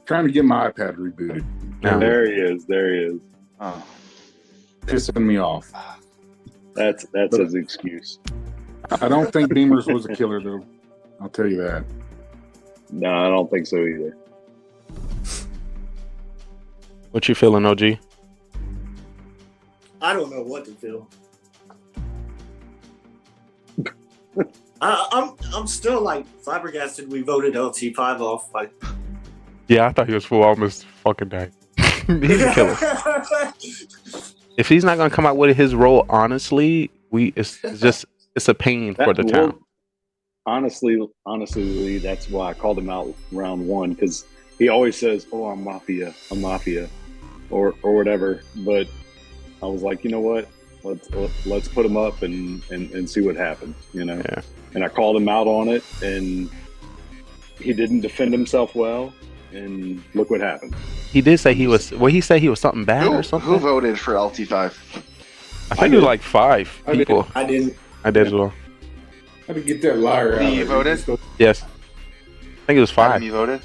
Trying to get my iPad rebooted. No. There he is. There he is. Oh. Pissing me off. That's his excuse. I don't think Beamers was a killer, though. I'll tell you that. No, I don't think so either. What you feeling, OG? I don't know what to feel. I'm still like flabbergasted. We voted LT5 off. Like, Yeah, I thought he was full. I almost fucking died. He's a killer. If he's not gonna come out with his role, honestly, it's a pain for the town. Honestly, Lee, that's why I called him out round 1, because he always says, "Oh, I'm Mafia, or whatever." But I was like, you know what? Let's put him up and see what happens. You know. Yeah. And I called him out on it, and he didn't defend himself well. And look what happened. He did say he was. Well, he said he was something bad or something. Who voted for LT5? I think it was like 5 people. I didn't. I did as well. How to get that liar out? You voted? Yes. I think it was 5. Adam, you voted?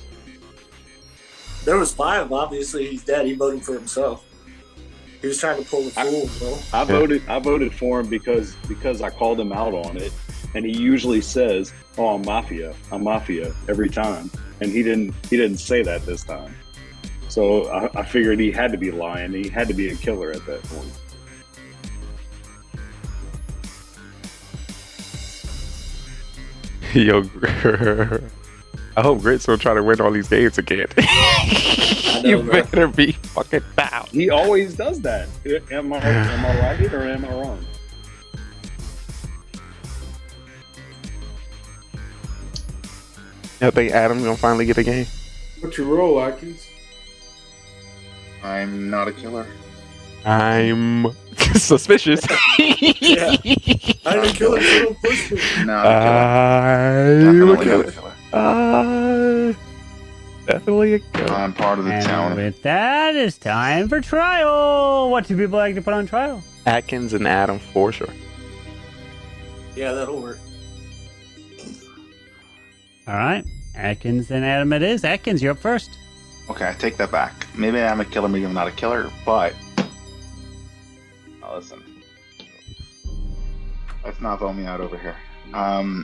There was 5. Obviously, he's dead. He voted for himself. He was trying to pull the fool, bro. I voted for him because I called him out on it, and he usually says, "Oh, I'm Mafia, every time," and he didn't say that this time. So I figured he had to be lying. He had to be a killer at that point. Yo, I hope Grit's will try to win all these games again. You better be fucking foul. He always does that. Am I right or am I wrong? I think Adam's gonna finally get a game. What's your role, Atkins? I'm not a killer. I'm suspicious. Yeah. I'm a killer. Don't push me. Not a killer. Definitely a killer. I'm part of the And town. with that, it's time for trial. What do people like to put on trial? Atkins and Adam for sure. Yeah, that'll work. All right. Atkins and Adam it is. Atkins, you're up first. Okay, I take that back. Maybe I'm a killer, maybe I'm not a killer, but listen. Let's not vote me out over here. I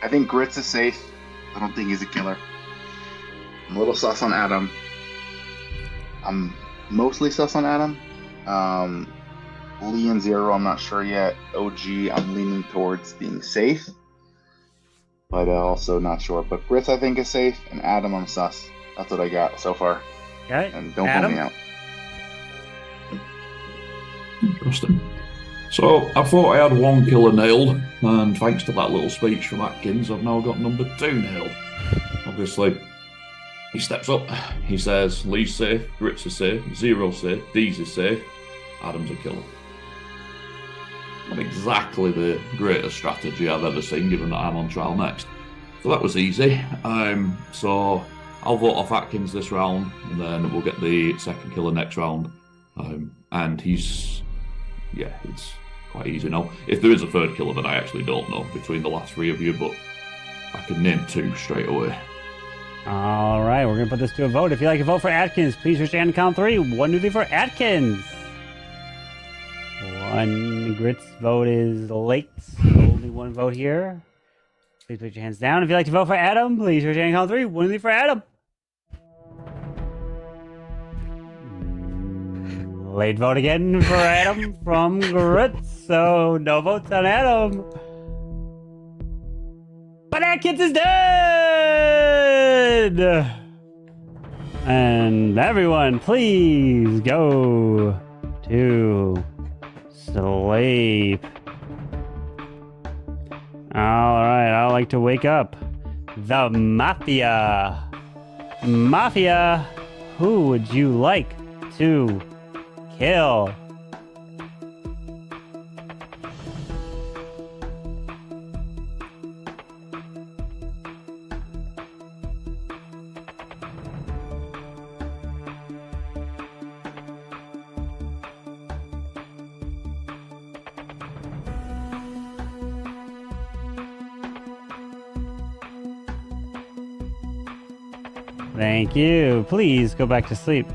think Grits is safe. I don't think he's a killer. I'm a little sus on Adam. I'm mostly sus on Adam. Lee and Zero, I'm not sure yet. OG, I'm leaning towards being safe, but also not sure. But Grits, I think, is safe, and Adam, I'm sus. That's what I got so far. Okay. And don't vote me out. Interesting. So I thought I had one killer nailed, and thanks to that little speech from Atkins, I've now got number 2 nailed. Obviously, he steps up, he says, Lee's safe, Grits is safe, Zero's safe, Deez is safe, Adam's a killer. Not exactly the greatest strategy I've ever seen, given that I'm on trial next. So that was easy. So I'll vote off Atkins this round, and then we'll get the second killer next round. And he's... yeah, it's quite easy now. If there is a third killer, then I actually don't know between the last 3 of you, but I can name 2 straight away. All right, we're going to put this to a vote. If you'd like to vote for Atkins, please raise your hand and count 3. 1, 2, 3 for Atkins. 1 Grits vote is late. Only 1 vote here. Please put your hands down. If you'd like to vote for Adam, please raise your hand and count 3. 1, 2, 3 for Adam. Late vote again for Adam from Grits, so no votes on Adam. But Atkins is dead! And everyone, please go to sleep. Alright, I like to wake up. The Mafia. Mafia, who would you like to kill? Thank you. Please go back to sleep.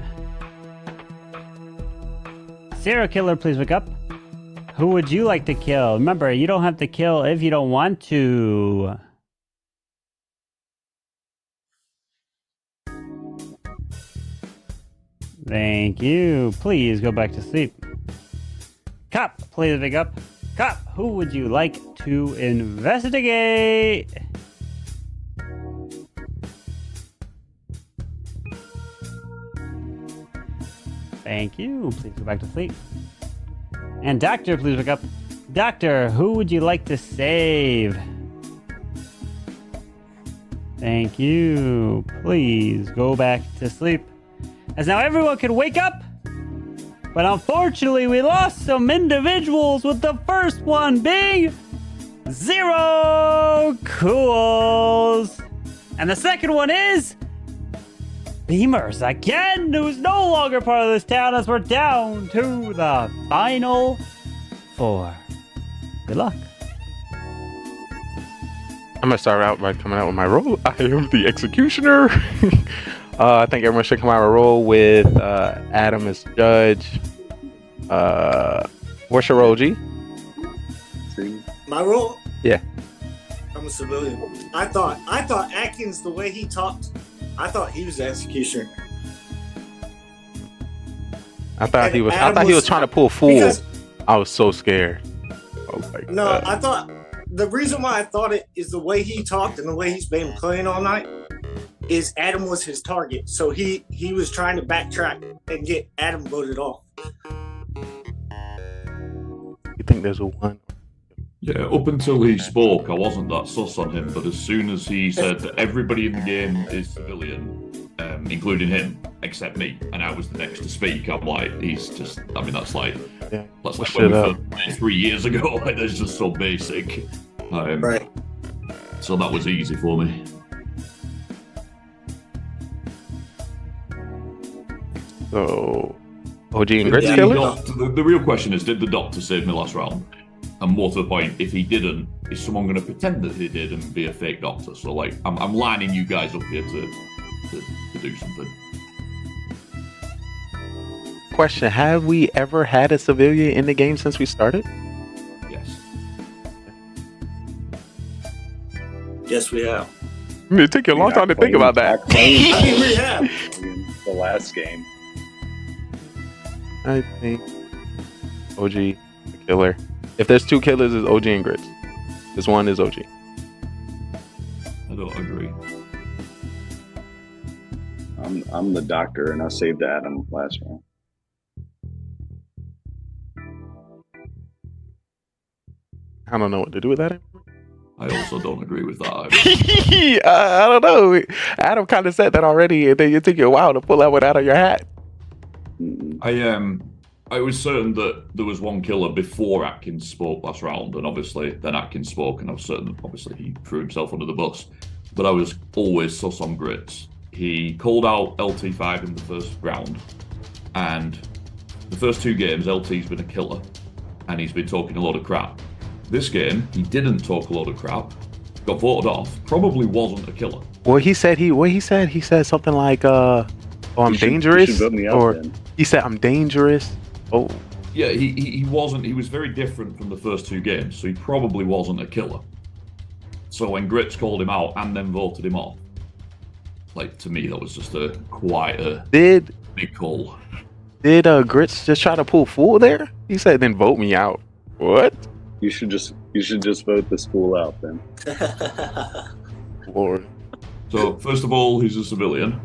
Serial killer, please wake up. Who would you like to kill? Remember, you don't have to kill if you don't want to. Thank you. Please go back to sleep. Cop, please wake up. Cop, who would you like to investigate? Thank you. Please go back to sleep. And Doctor, please wake up. Doctor, who would you like to save? Thank you. Please go back to sleep. As now everyone can wake up. But unfortunately, we lost some individuals, with the first one being Zero Cools. And the second one is Beamers again, who's no longer part of this town, as we're down to the final 4. Good luck. I'm gonna start out by coming out with my role. I am the executioner. I think everyone should come out of a role with Adam as judge. What's your role, G? My role? Yeah. I'm a civilian. I thought Atkins, the way he talked, I thought he was the executioner. I thought he was trying to pull fool. I was so scared. Oh my God. No, I thought the reason why I thought it is the way he talked and the way he's been playing all night is Adam was his target. So he was trying to backtrack and get Adam voted off. You think there's a 1? Yeah, up until he spoke, I wasn't that sus on him, but as soon as he said that everybody in the game is civilian, including him, except me, and I was the next to speak, I'm like, he's just, I mean, that's like when we first played 3 years ago, like, that's just so basic. Right. So that was easy for me. So, OG and Grits the, killer? the real question is, did the doctor save me last round? And more to the point, if he didn't, is someone going to pretend that he did and be a fake doctor? So, like, I'm lining you guys up here to do something. Question: have we ever had a civilian in the game since we started? Yes. Yes, we have. I mean, it took you a long time to think about that. We have. The last game. I think OG, the killer. If there's two killers, it's OG and Grits. This one is OG. I don't agree. I'm the doctor, and I saved Adam last round. I don't know what to do with that. I also don't agree with that. I don't know. Adam kind of said that already, and then you took you a while to pull that one out of your hat. I was certain that there was one killer before Atkins spoke last round, and obviously then Atkins spoke, and I was certain that obviously he threw himself under the bus. But I was always sus on Grits. He called out LT5 in the first round, and the first two games LT's been a killer, and he's been talking a lot of crap. This game, he didn't talk a lot of crap, got voted off, probably wasn't a killer. Well, he said he said something like, "Oh, I'm dangerous," you should vote me out or then. he said, "I'm dangerous." Oh, Yeah, he wasn't. He was very different from the first two games, so he probably wasn't a killer. So when Grits called him out and then voted him off, like, to me, that was just quite a big call. Did Grits just try to pull fool there? He said, "Then vote me out." What? You should just vote this fool out then. Lord. So first of all, he's a civilian.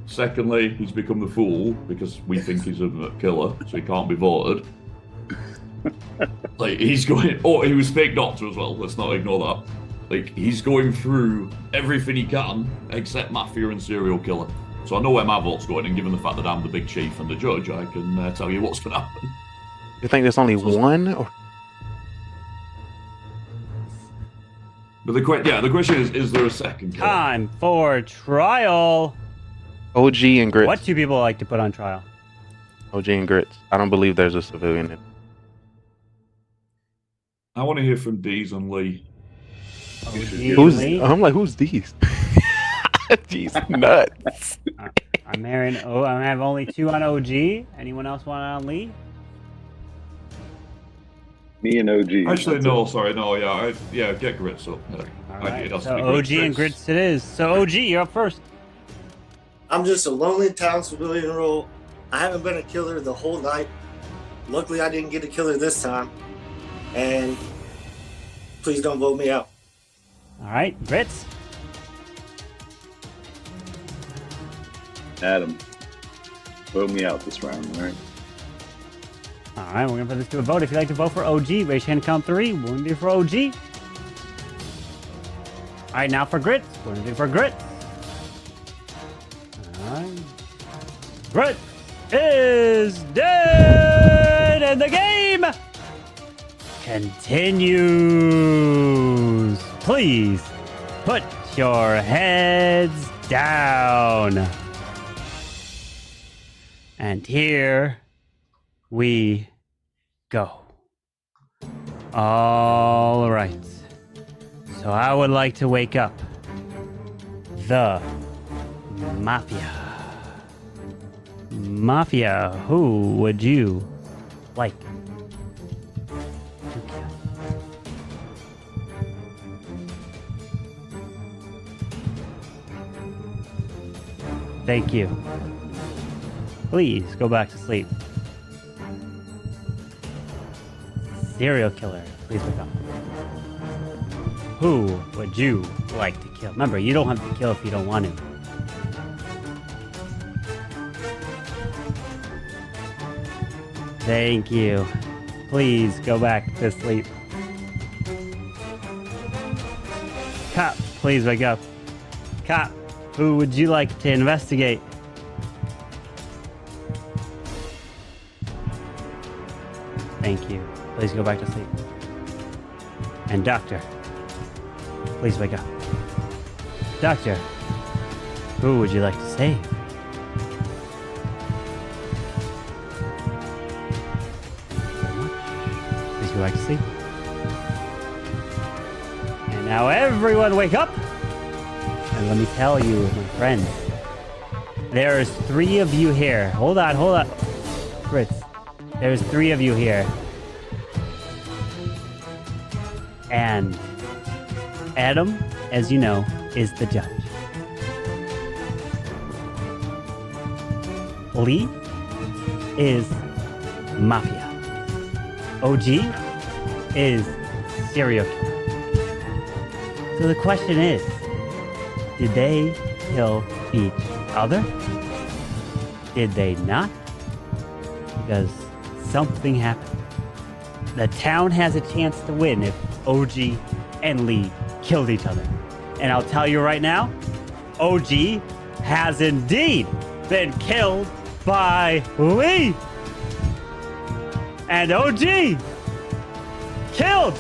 Secondly, he's become the fool because we think he's a killer, so he can't be voted. Like, he's going. Oh, he was fake doctor as well. Let's not ignore that. Like, he's going through everything he can except Mafia and serial killer. So I know where my vote's going, and given the fact that I'm the big chief and the judge, I can tell you what's going to happen. You think there's only one? Or? But the question is there a second killer? Time for trial. OG and Grits. What do people like to put on trial? OG and Grits. I don't believe there's a civilian in. I want to hear from Deez and Lee. Who's? I'm like, who's Deez? Jeez, nuts. I'm Aaron. Oh, I have only 2 on OG. Anyone else want on Lee? Me and OG. Actually, no, sorry, no, yeah, get Grits up. Yeah. All right, so OG and Grits it is. So OG, you're up first. I'm just a lonely town civilian role. I haven't been a killer the whole night. Luckily, I didn't get a killer this time. And please don't vote me out. All right, Grits. Adam, vote me out this round, all right? All right, we're gonna put this to a vote. If you'd like to vote for OG, raise your hand, count 3. We're gonna do for OG. All right, now for Grits. We're gonna do for Grits. All right. Grits is dead, and the game continues. Please put your heads down. And here we go. All right. So I would like to wake up the Mafia. Mafia, who would you like to kill? Thank you. Please go back to sleep. Serial killer, please wake up. Who would you like to kill? Remember, you don't have to kill if you don't want to. Thank you. Please go back to sleep. Cop, please wake up. Cop, who would you like to investigate? Thank you. Please go back to sleep. And doctor, please wake up. Doctor, who would you like to save? you like to sleep. And now everyone wake up. And let me tell you, my friends, there's 3 of you here. Hold on. Fritz, there's 3 of you here. And Adam, as you know, is the judge. Lee is Mafia. OG is serial killer. So the question is, did they kill each other? Did they not? Because something happened. The town has a chance to win if OG and Lee killed each other. And I'll tell you right now, OG has indeed been killed by Lee. And OG killed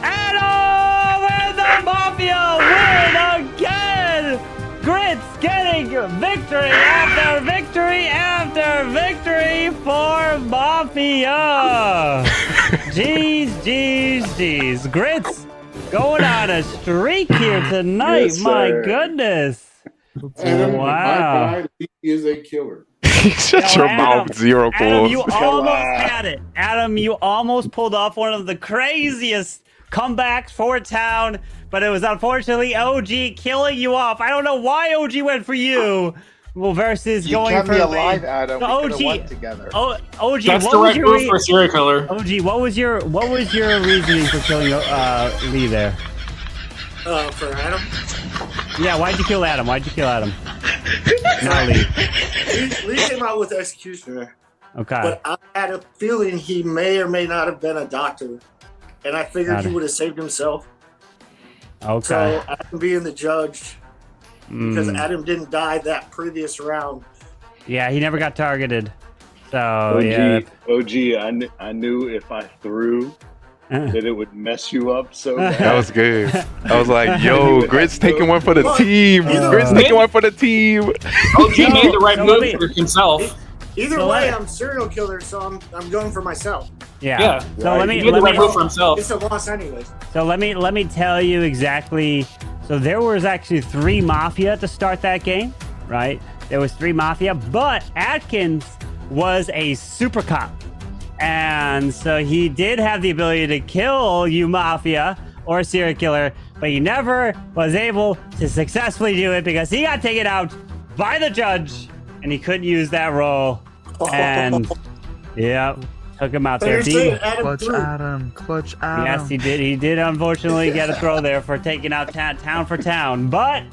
Adam, and the Mafia win again! Grits getting victory after victory after victory for Mafia! Jeez. Grits going on a streak here tonight. Yes, my sir. goodness. Adam, Wow. my guy, he is a killer. Shut your mouth, Zero Adam, Cool. you almost had it. Adam, you almost pulled off one of the craziest comebacks for town, but it was unfortunately OG killing you off. I don't know why OG went for you. Well, versus You going kept for me alive, Lee. Adam. No, We could've won together. OG, That's what the was right your move for a serial killer. OG, what was your reasoning for killing Lee there? For Adam? Yeah, why'd you kill Adam? Not Lee. Lee came out with Executioner. Okay. But I had a feeling he may or may not have been a doctor. And I figured Got he it. would have saved himself. Okay. So Adam being the judge, because Mm. Adam didn't die that previous round. Yeah, he never got targeted. So OG, yeah. OG, I knew if I threw that it would mess you up so bad. That was good. I was like, yo, Grit's taking one for the team. Grit's taking one for the team. OG made the right move for himself. Either So way, let- I'm serial killer, so I'm going for myself. Yeah. So Right. let me He made the right move for himself. It's a loss anyways. So let me tell you exactly. So there was actually 3 Mafia to start that game, right? There was 3 Mafia, but Atkins was a super cop. And so he did have the ability to kill you Mafia or serial killer, but he never was able to successfully do it because he got taken out by the judge and he couldn't use that role. And yeah, took him out there. Clutch Adam. Yes, he did. He did unfortunately get a throw there for taking out town for town. But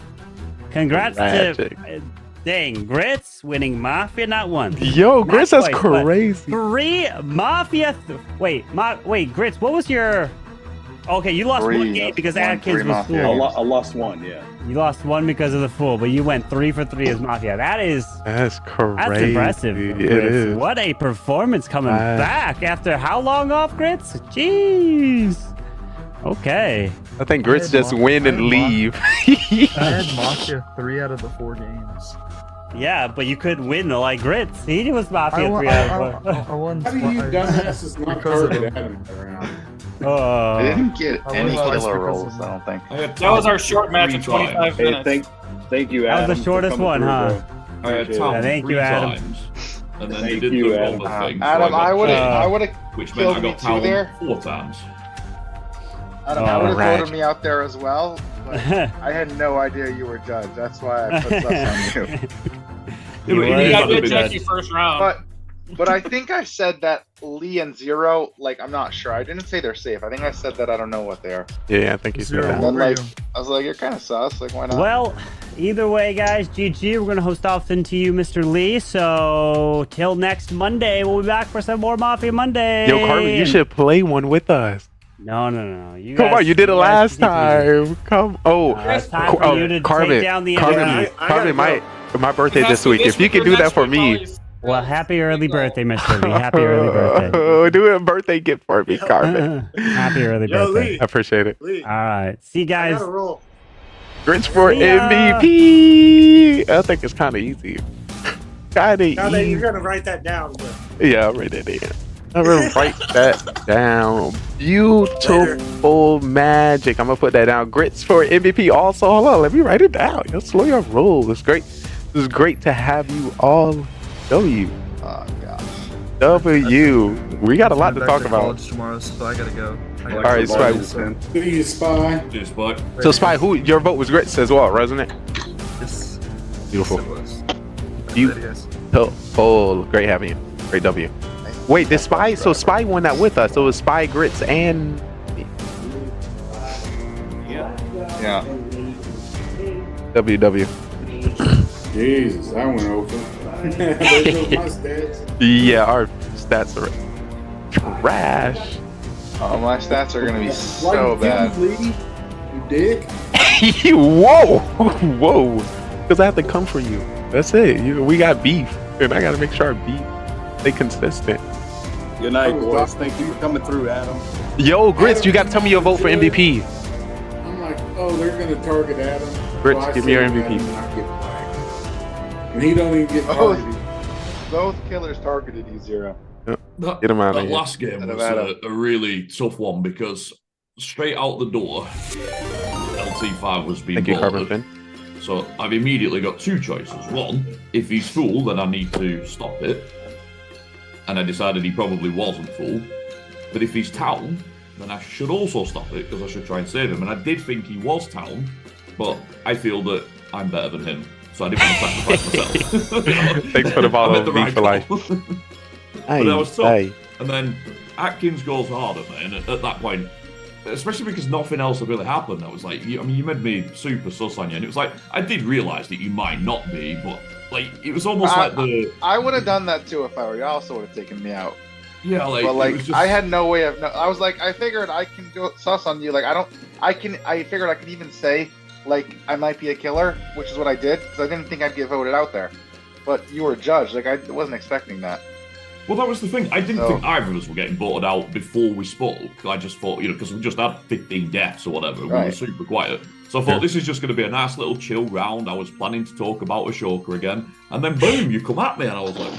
congrats Magic. to dang Grits winning Mafia not once. Yo, Not Grits, that's twice, but crazy. 3 Mafia. Wait, Grits. What was your? Okay, you lost 1 game because Atkins was I full. lost 1, yeah. You lost 1 because of the fool, but you went 3 for 3 as Mafia. That's crazy. That's impressive. It Grits. is. What a performance coming Nice. back after how long off, Grits? Jeez. Okay. I think Grits just win and leave. I had Mafia 3 out of the 4 games. Yeah, but you couldn't win like Grits. He was Mafia I won- 3 out of 4. I won. How do you dumbasses not Because of target him. Adam around? I didn't get I any was killer because rolls, of I don't think. That was our short match of 25 Hey, minutes. thank you, That Adam. was the shortest for coming one, through, huh? bro. I had Appreciate Tom it. Thank you, 3 Adam. times, and then Thank they did you, the Adam. roller thing. Adam, so I would uh, have which meant I killed me got too Talon there. 4 times. Adam, I would have Alright. voted me out there as well, but I had no idea you were judge. That's why I put sus on you. You but were he You got could've good been- Jackie first round. But I think I said that Lee and Zero, like, I'm not sure. I didn't say they're safe. I think I said that I don't know what they are. Yeah, I think you said Zero. that. And then, like, I was like, you're kind of sus. Like, why not? Well, either way, guys, GG. We're going to host often to you, Mr. Lee. So, till next Monday, we'll be back for some more Mafia Monday. Yo, Carvin, you should play one with us. No. You Come guys- on, you did it guys last keep losing. time. Come. Oh, It's time for you to take down the Carvin, enemy. Carvin, my birthday It has this to be week. this If you week can or do that next for week, me. always. Well, happy early birthday, Mr. Lee. Happy early birthday. Do a birthday gift for me, Carvin. Happy early Yo, birthday. Lee. I appreciate it. Lee, All right. See you I guys. got a roll. Grinch for See ya. MVP. I think it's kind of easy. Kind of Now that easy. you're gonna write that down, but Yeah, I'll write it in. I'm gonna write that down. Beautiful magic. I'm gonna put that down. Grits for MVP also. Hold on, let me write it down. Yo, slow your roll. It's great. This is great to have you all. W. Oh gosh. W. We got a lot to Back talk to about. college tomorrow, so I gotta go. All right, Spy. Do you, Spy? Do you, Spy? So Spy, who your vote was Grits as well, wasn't it? Yes. Beautiful. Yes, it was. Oh, great having you. Great W. Wait, did Spy? So Spy won that with us. So it was Spy, Grits, and Yeah. WW. Jesus, I went over. There goes my stats. Yeah, our stats are trash. Oh, my stats are gonna be so bad. You dick. Whoa, whoa. Because I have to come for you. That's it. We got beef, and I gotta make sure our beef stay consistent. Good night, boys. Thank you for coming through, Adam. Yo, Grits, you gotta tell me your vote for MVP. I'm like, oh, they're gonna target Adam. Grits, Well, I give me your say MVP. Adam and I get black. And he don't even get targeted. Both killers targeted you, Zero. That, Get him out of that here. last game was a really tough one because straight out the door, LT5 was being Thank you, boarded. Carbon. So I've immediately got two choices. One, if he's full, then I need to stop it. And I decided he probably wasn't full. But if he's town, then I should also stop it because I should try and save him. And I did think he was town, but I feel that I'm better than him. So I didn't want to sacrifice myself. Thanks for the bottle of beef for life. But I was tough. And then Atkins goes harder, man, at that point. Especially because nothing else had really happened. I was like, you made me super sus on you. And it was like, I did realise that you might not be, but like, it was almost like the... I would have done that too if I were you. I also would have taken me out. Yeah, like... But like, it was just... I had no way of... I was like, I figured I can go sus on you. Like, I figured I could even say, like, I might be a killer, which is what I did, because I didn't think I'd get voted out there. But you were a judge. Like, I wasn't expecting that. Well, that was the thing. I didn't think either of us were getting voted out before we spoke. I just thought, because we just had 15 deaths or whatever. Right. We were super quiet. So I thought this is just going to be a nice little chill round. I was planning to talk about Ashoka again. And then boom, you come at me and I was like,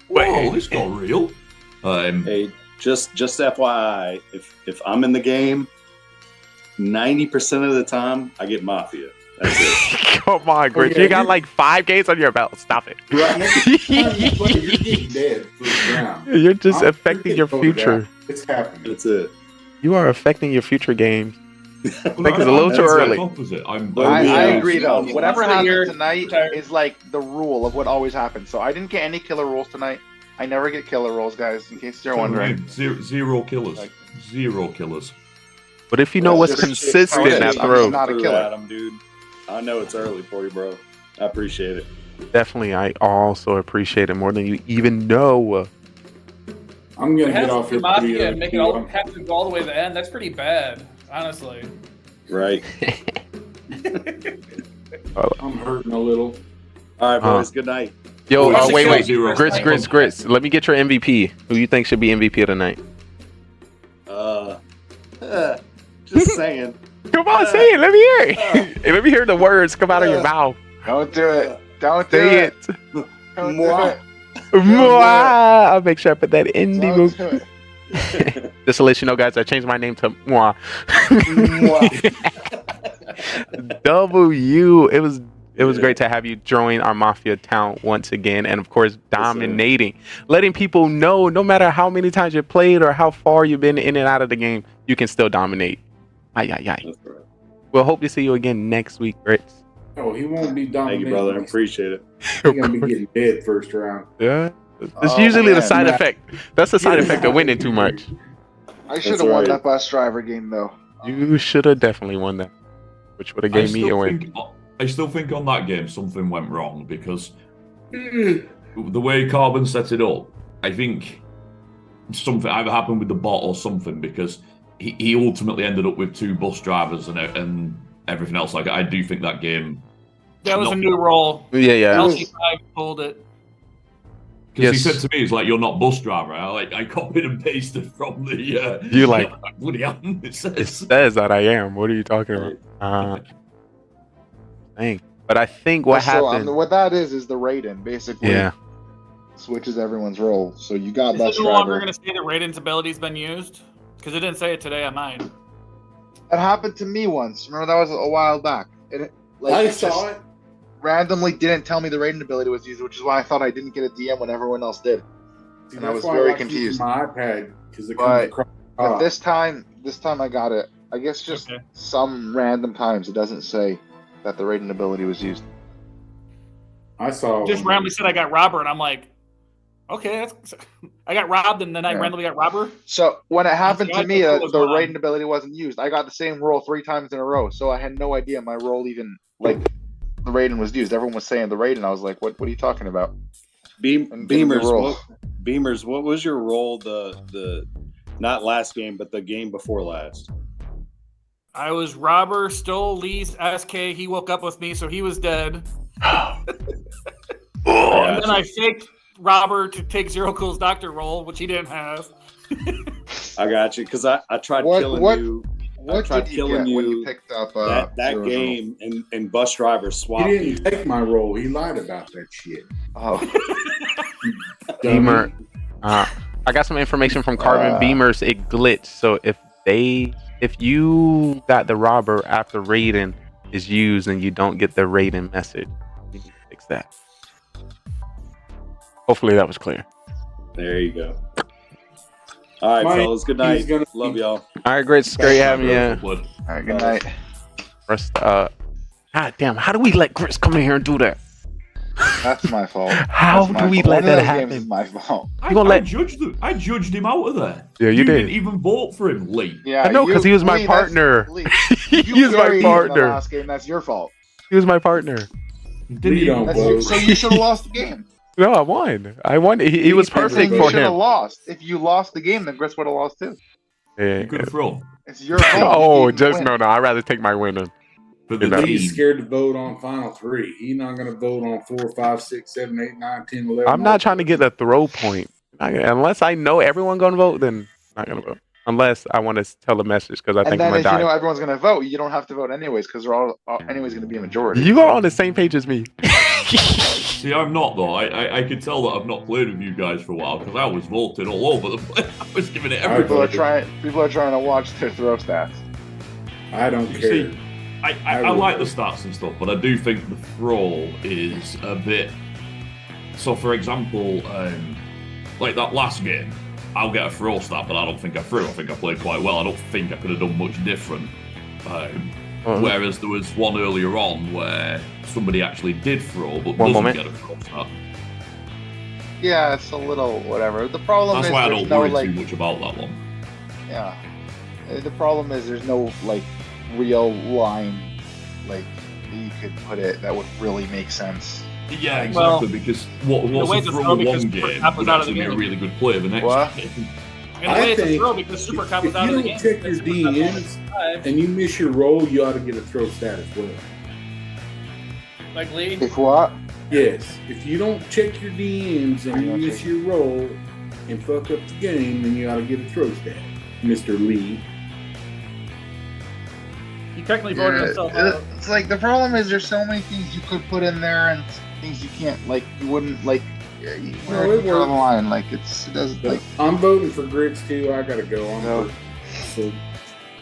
whoa, this got real. Hey, just FYI, if I'm in the game, 90% of the time, I get Mafia. That's it. Come on, Grits. You got like 5 games on your belt. Stop it. You're just affecting your future. It's happening. That's it. You are affecting your future games. I think it's a little too early. I agree though. Whatever happened tonight is like the rule of what always happens. So I didn't get any killer rolls tonight. I never get killer rolls, guys, in case you're wondering. Zero killers. Zero killers. But if you know what's consistent at throw. Not a killer. Adam, dude. I know it's early for you, bro. I appreciate it. Definitely, I also appreciate it more than you even know. I'm gonna get off your Mafia and make it all have to go all the way to the end. That's pretty bad, honestly. Right. I'm hurting a little. All right, boys. Good night. Yo, wait. Grits. Let me get your MVP. Who you think should be MVP of the night? Just saying. Come on, say it. Let me hear it. Let me hear the words come out of your mouth. Don't do it. Don't do Say it. Don't do it. Mwah. I'll make sure I put that in the movie. Just to let you know, guys, I changed my name to Mwah. W. It was great to have you join our Mafia town once again, and of course dominating, letting people know no matter how many times you played or how far you've been in and out of the game, you can still dominate. Aye. We'll hope to see you again next week, Grits. Oh, he won't be dominating. Thank you, brother. I appreciate it. He's gonna be getting dead first round. Yeah, it's usually the side effect. That's the side effect of winning too much. I should have won that bus driver game though. You should have definitely won that, which would have gave me a win. I still think on that game something went wrong because the way Carbon set it up, I think something either happened with the bot or something because he ultimately ended up with 2 bus drivers and everything else. Like I do think that game. That was a new role. Yeah. LC5 pulled it. Because he said to me, "He's like, you're not bus driver." I copied and pasted from the. You like? Bloody hell! It says that I am. What are you talking about? But I think what happened. What that is the rating, basically. Yeah. switches everyone's role. So you got Is bus it no longer driver. going to say that Raiden's ability's been used? Because it didn't say it today on mine. It happened to me once. Remember that was a while back. I saw it. Randomly didn't tell me the Raiden ability was used, which is why I thought I didn't get a DM when everyone else did. See, and I was why very like using confused. My iPad because it But, comes but across. this time I got it. I guess just some random times it doesn't say that the Raiden ability was used. I saw. Just randomly said I got robber, and I'm like, okay, I got robbed, and then I randomly got robber. So when it happened to me, what the was going on. Raiden ability wasn't used. I got the same roll 3 times in a row, so I had no idea my roll even the Raiden was used. Everyone was saying the Raiden. I was like, what are you talking about? Beamers, what was your role the not last game, but the game before last? I was robber, stole Lee's SK. He woke up with me, so he was dead. And then I faked robber to take Zero Cool's doctor role, which he didn't have. I got you, because I tried killing you. I tried killing you when you picked up that game, and bus driver swapped. He didn't take my role. He lied about that shit. Oh. Beamer, I got some information from Carbon Beamers. It glitched. So if you got the robber after Raiden is used and you don't get the Raiden message, you need to fix that. Hopefully that was clear. There you go. All right, fellas. Good night. Love y'all. All right, great. It's great having you. All right, good night. Rest, God damn, how do we let Chris come in here and do that? That's my fault. How do we let that happen? It's my fault. I judged him out of there. Yeah, you did. Didn't even vote for him, Lee. Yeah, I know, because he was my partner. He was my partner. Last game, that's your fault. He was my partner. So you should have lost the game. No, I won. He was perfect you for should have him. lost. If you lost the game, then Chris would have lost too. Yeah. You could have thrown. It's your fault. Oh, just no. I'd rather take my winning. He's scared to vote on final 3. He's not going to vote on 4, 5, 6, 7, 8, 9, 10, 11. I'm not trying to get a throw point. Unless I know everyone going to vote, then I'm not going to vote. Unless I want to tell a message because I think I'm then going to if die. you know everyone's going to vote, you don't have to vote anyways because they're all anyways going to be a majority. You are on the same page as me. See, I'm not though. I could tell that I've not played with you guys for a while because I was voting all over the place. I was giving it everybody. People are trying to watch their throw stats. I don't care. See, I like the stats and stuff, but I do think the throw is a bit. So, for example, like that last game, I'll get a throw stat, but I don't think I threw. I think I played quite well. I don't think I could have done much different. Whereas there was one earlier on where somebody actually did throw, but doesn't get a throw stat. Yeah, it's a little whatever. The problem That's is why I there's don't no worry too much about that one. Yeah. The problem is there's no real line you could put it that would really make sense. Yeah, exactly. Because what's a throw in one game would actually be a really good play the next game. And the way it's a throw because Super Cup was out of the game. If you don't check your DMs and you miss your roll, you ought to get a throw stat as well. Like Lee? If what? Yes. If you don't check your DMs and you miss your roll and fuck up the game, then you ought to get a throw stat, Mr. Lee. He technically voted himself out. It's like the problem is there's so many things you could put in there and things you can't you wouldn't you it draw works. the line it doesn't I'm voting for Grits too. I gotta go. So,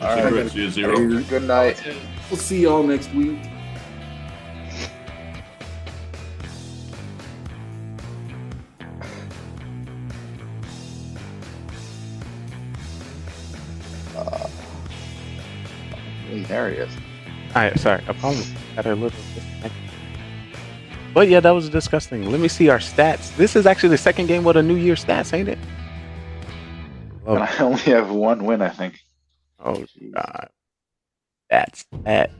all right. Grits, you're zero. Good night. We'll see y'all next week. There he is. Alright, sorry. Apologies. Had a little disconnect. But yeah, that was disgusting. Let me see our stats. This is actually the second game with a New Year stats, ain't it? And I only have one win, I think. Oh God. That's that.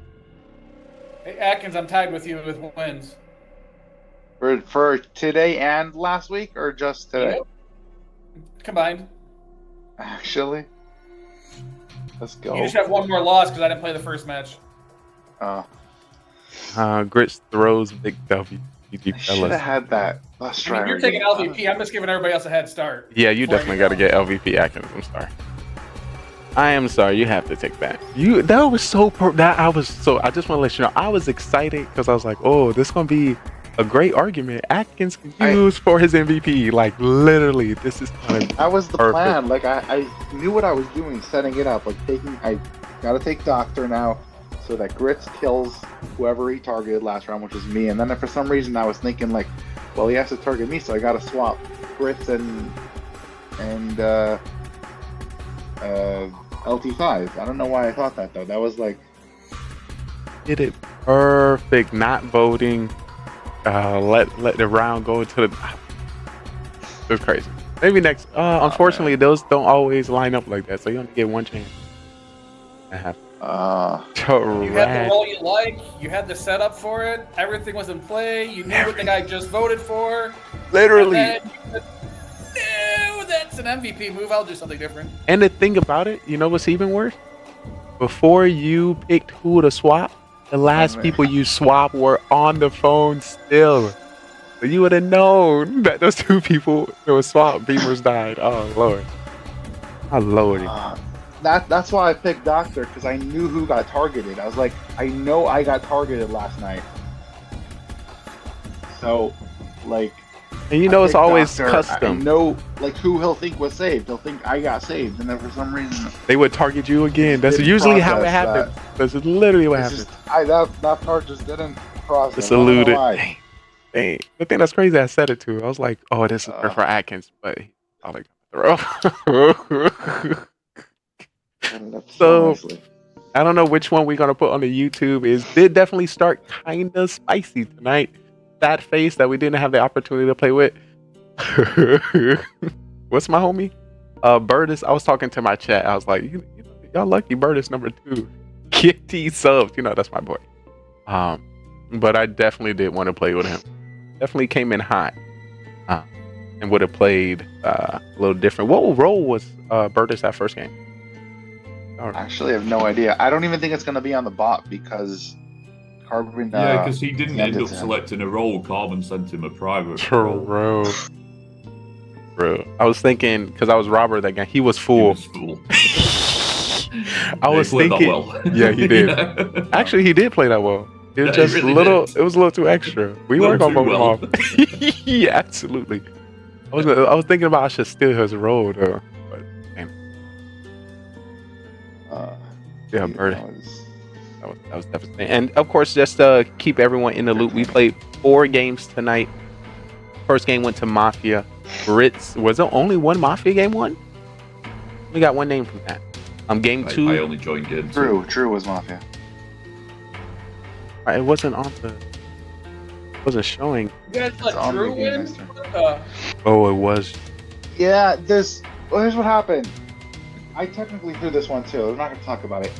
Hey, Atkins, I'm tied with you with wins. For today and last week, or just today? Yep. Combined. Actually. Let's go. You just have one more loss because I didn't play the first match. Grits throws big W. I should have had that bus driver. You're taking LVP. I'm just giving everybody else a head start. Yeah, you definitely got to get LVP Atkins. I'm sorry. I am sorry. You have to take that. I just want to let you know. I was excited because I was like, oh, this is gonna be a great argument. Atkins can use for his MVP. Like literally, this is kind of that was the perfect. plan. Like I knew what I was doing, setting it up. Like I gotta take Doctor now, so that Grits kills whoever he targeted last round, which was me. And then for some reason I was thinking like, well, he has to target me, so I gotta swap Grits and LT5. I don't know why I thought that though. That was like, did it perfect. Not voting. Let the round go to the. It was crazy. Maybe next. Unfortunately, those don't always line up like that, so you only get one chance. You had the role you like. You had the setup for it. Everything was in play. You knew what the guy just voted for. Literally. And then you said, no, that's an MVP move. I'll do something different. And the thing about it, you know what's even worse? Before you picked who to swap, the last people you swap were on the phone still. So you would have known that those two people that were swapped, Beamers died. Oh Lord. Oh Lordy. that's why I picked Doctor, because I knew who got targeted. I was like, I know I got targeted last night. So, like, and you know it's always Doctor. custom. I know, like, who he'll think was saved. He'll think I got saved, and then for some reason they would target you again. That's usually how it happens. That's literally what happens. That part just didn't process. It's eluded. Dang. The thing that's crazy, I said it to. I was like, oh, this is for Atkins, but he probably got the throw. So I don't know which one we're gonna put on the YouTube. It did definitely start kind of spicy tonight. That face that we didn't have the opportunity to play with. What's my homie? Burtis. I was talking to my chat. I was like, y'all lucky Burtis number 2. Kitty subs. You know, that's my boy. But I definitely did want to play with him. Definitely came in hot. And would have played a little different. What role was Burtis that first game? I actually have no idea. I don't even think it's going to be on the bot because Carbon. Yeah, because he didn't end up selecting a role. Carbon sent him a private. Bro. I was thinking, because I was Robert that game, he was full. I was thinking. Well. Yeah, he did. Yeah. Actually, he did play that well. It was just really little. Did. It was a little too extra. We weren't gonna vote him off. Yeah, absolutely. I was thinking about I should steal his role though. But damn. Yeah, Bird. That was devastating. And of course, just to keep everyone in the loop, we played 4 games tonight. First game went to Mafia. Grits. Was there only one Mafia game won? We got one name from that. Game 2. I only joined game 2. True was Mafia. It wasn't on the. It wasn't showing. You guys let Drew win? Oh, it was. Yeah, here's what happened. I technically threw this one too. I'm not going to talk about it.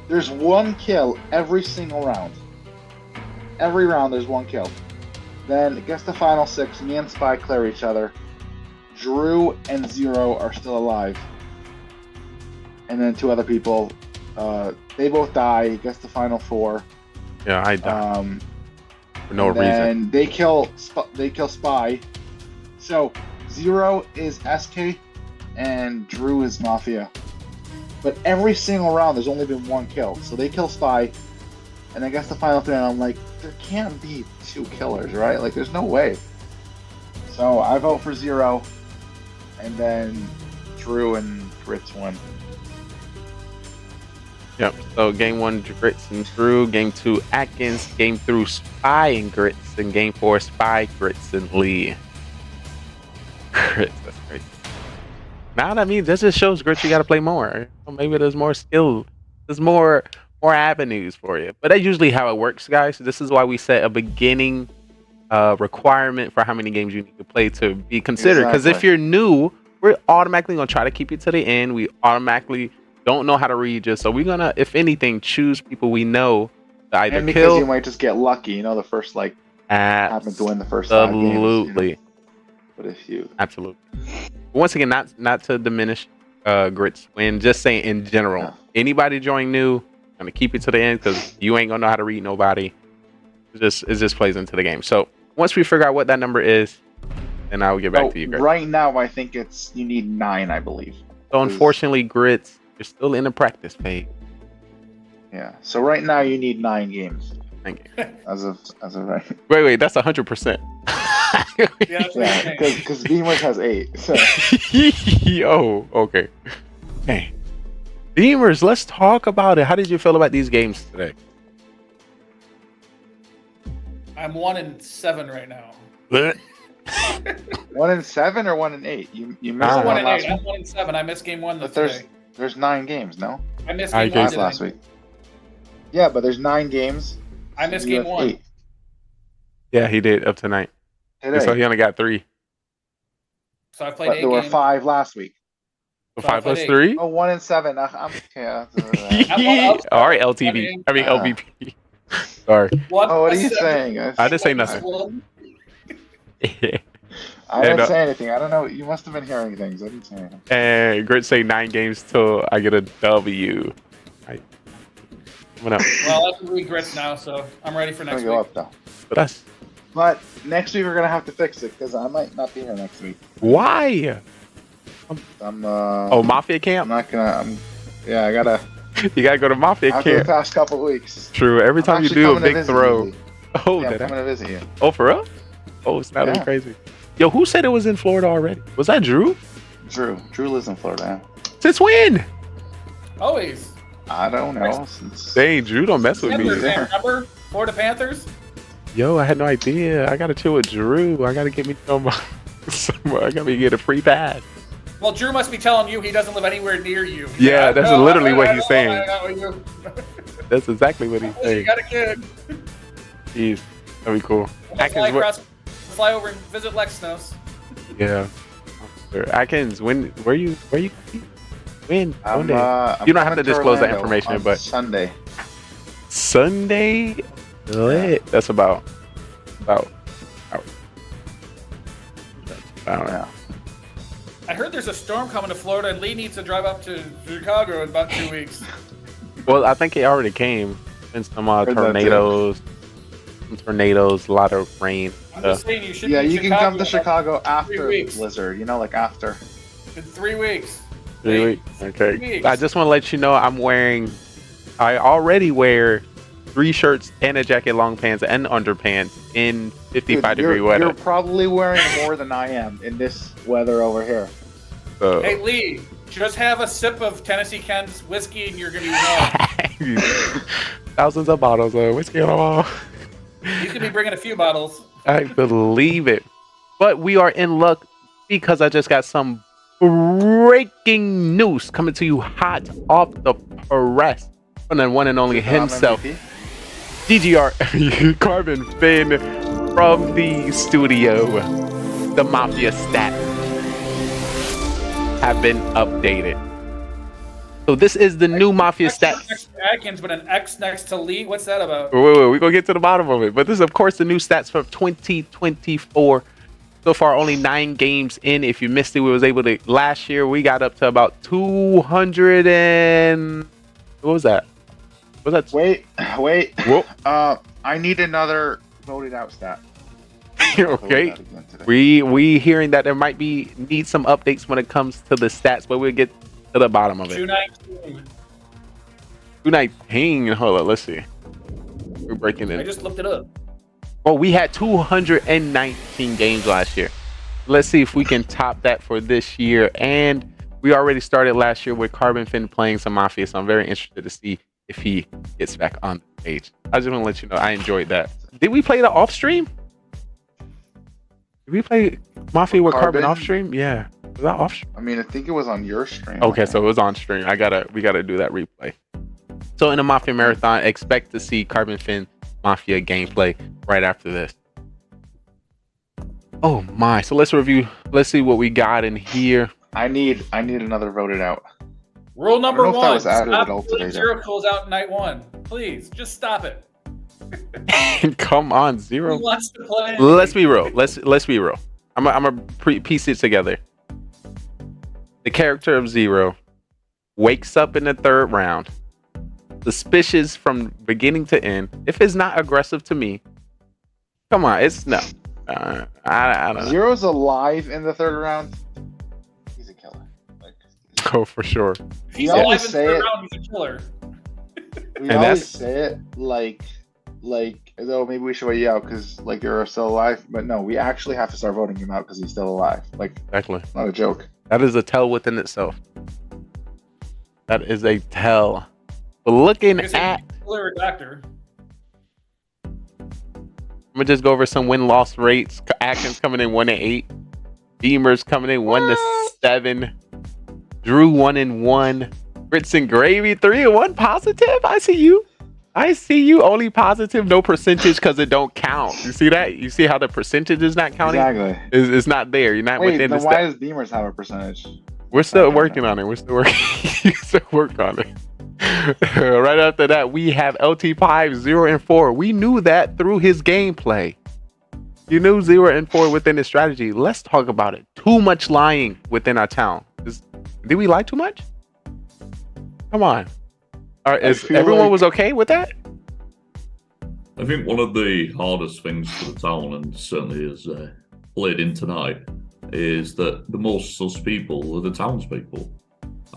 There's one kill every single round. Every round there's one kill. Then it gets to final 6. Me and Spy clear each other. Drew and Zero are still alive. And then 2 other people. They both die. It gets to final 4. Yeah, I died. For no reason. And they kill Spy. So Zero is SK and Drew is Mafia. But every single round there's only been 1 kill. So they kill Spy. And I guess the final 3, and I'm like, there can't be 2 killers, right? Like, there's no way. So I vote for Zero. And then Drew and Grits won. Yep. So game 1, Grits and Drew. Game 2, Atkins. Game 3, Spy and Grits. And game 4, Spy, Grits, and Lee. Grits, that's crazy. Now that means this just shows Grits you got to play more. Or maybe there's more skill. There's more avenues for you. But that's usually how it works, guys. This is why we set a beginning requirement for how many games you need to play to be considered. Because if you're new, we're automatically going to try to keep you to the end. We automatically don't know how to read you. So we're going to, if anything, choose people we know to either and because you might just get lucky, you know, the first, like, happen to win the first 5 games. Absolutely. You know? But if you... Absolutely. Once again, not to diminish Grits win, just saying in general. Yeah. Anybody join new, I'm going to keep it to the end because you ain't going to know how to read nobody. It just plays into the game. So once we figure out what that number is, then I will get back to you, Grits. Right now, I think you need 9, I believe. So unfortunately, Grits, you're still in the practice phase. Yeah. So right now, you need 9 games. 9 games. As of right. Wait, that's 100%. Yeah, because Beamers has 8. So. Oh, okay. Hey, Beamers, let's talk about it. How did you feel about these games today? I'm 1-7 right now. 1-7 or 1-8? You missed I'm one 1-8. last I'm week. 1-7. I missed game 1 But today. there's 9 games, no? I missed game 1 last week. Yeah, but there's 9 games. I missed You game have 1. 8. Yeah, he did up tonight. Today. So he only got 3. So I played But 8 there were games. 5 last week. So So 5 plus I played 3? Oh, 1-7. I'm okay. All right, LTV. I mean LVP. Sorry. What are you saying? I didn't say nothing. I didn't say anything. I don't know. You must have been hearing things. I didn't say anything. And Grit say 9 games till I get a W. I'm gonna. Well, I have to read grits now, so I'm ready for next Go week. up though. But next week we're gonna have to fix it because I might not be here next week. Why? I'm Mafia camp. I'm not gonna. Yeah, I gotta. You gotta go to Mafia After the camp. past couple weeks. True. Every time you actually do a coming to big visit throw. you. Oh, Yeah, I'm did I? coming to visit you. Oh, for real? Oh, it's not Yeah. crazy. Yo, who said it was in Florida already? Was that Drew? Drew lives in Florida. Since when? Always. I don't know. Since Dang, Drew, don't mess with me. Panthers, man, remember? Florida Panthers? Yo, I had no idea. I gotta chill with Drew. I gotta get me somewhere. I gotta get a free pass. Well, Drew must be telling you he doesn't live anywhere near you. Yeah, that's literally what he's I saying. know you. That's exactly what he's You saying. got a kid. Jeez, that'd be cool. Fly over and visit Lexnos. Yeah. Atkins, where you? When? I'm, Monday. I'm You don't have to coming disclose that Orlando information, on but Sunday. Sunday, lit. That's about. I don't know. I heard there's a storm coming to Florida, and Lee needs to drive up to Chicago in about 2 weeks. Well, I think it already came. And some Heard that too. tornadoes, a lot of rain. I'm just saying you should Yeah, be in you can come to Chicago Chicago after the weeks. blizzard. You know, like after. in 3 weeks. 3 weeks. Okay. 3 weeks. I just want to let you know I already wear 3 shirts and a jacket, long pants, and underpants in 55-degree weather. You're probably wearing more than I am in this weather over here. So, Hey, Lee, just have a sip of Tennessee Ken's whiskey, and you're going to be warm. thousands of bottles of whiskey on the wall. You could be bringing a few bottles. I believe it. But we are in luck because I just got some breaking news coming to you hot off the press from the one and only himself, DGR Carbon Finn from the studio. The Mafia stats have been updated. So this is the new Mafia stats. Next to Atkins, but an X next to Lee. What's that about? Wait, we're gonna get to the bottom of it. But this is, of course, the new stats for 2024. So far, only 9 games in. If you missed it, we was able to. Last year, we got up to about 200 and what was that? Was that? Wait. Whoa. I need another voted out stat. Okay. We hearing that there might need some updates when it comes to the stats, but we'll get to the bottom of it. 219. 219. Hold on, let's see. We're breaking it. I just looked it up. Oh, we had 219 games last year. Let's see if we can top that for this year. And we already started last year with Carbon Finn playing some Mafia, so I'm very interested to see if he gets back on the page. I just want to let you know I enjoyed that. Did we play the off stream? Did we play Mafia with Carbon off stream? Yeah. Was that off stream? I mean, I think it was on your stream. Okay, so it was on stream. We gotta do that replay. So in the Mafia Marathon, expect to see Carbon Finn Mafia gameplay right after this. Oh my! So let's review. Let's see what we got in here. I need another voted out. Rule number I don't know 1: if that was added stop at all putting today, zero kills out night 1. Please, just stop it. Come on, Zero. Who wants to play? Let's be real. Let's be real. I'm a piece it together. The character of Zero wakes up in the 3rd round, suspicious from beginning to end. If it's not aggressive to me, come on, it's no. I don't know. Zero's alive in the 3rd round. He's a killer. Oh, for sure. If he's We alive always in the say 3rd it. round, he's a killer. We And always that's- say it like like, though maybe we should vote you out because like you're still alive. But no, we actually have to start voting him out because he's still alive. Like, Exactly. not a joke. That is a tell within itself. That is a tell. But looking at, Killer or doctor. I'm gonna just go over some win-loss rates. Actions coming in 1-8. Beamers coming in 1-7. Drew 1-1. Grits and Gravy 3-1. Positive. I see you. Only positive, no percentage because it don't count. You see that? You see how the percentage is not counting? Exactly. It's not there. You're not within then the why step. does Beamers have a percentage? We're still working on it. We're still working. You still work on it. Right after that, we have LT5 0-4. We knew that through his gameplay. You knew 0-4 within his strategy. Let's talk about it. Too much lying within our town. Did we lie too much? Come on. All right, everyone was okay with that? I think one of the hardest things for the town, and certainly is played in tonight, is that the most sus people are the townspeople.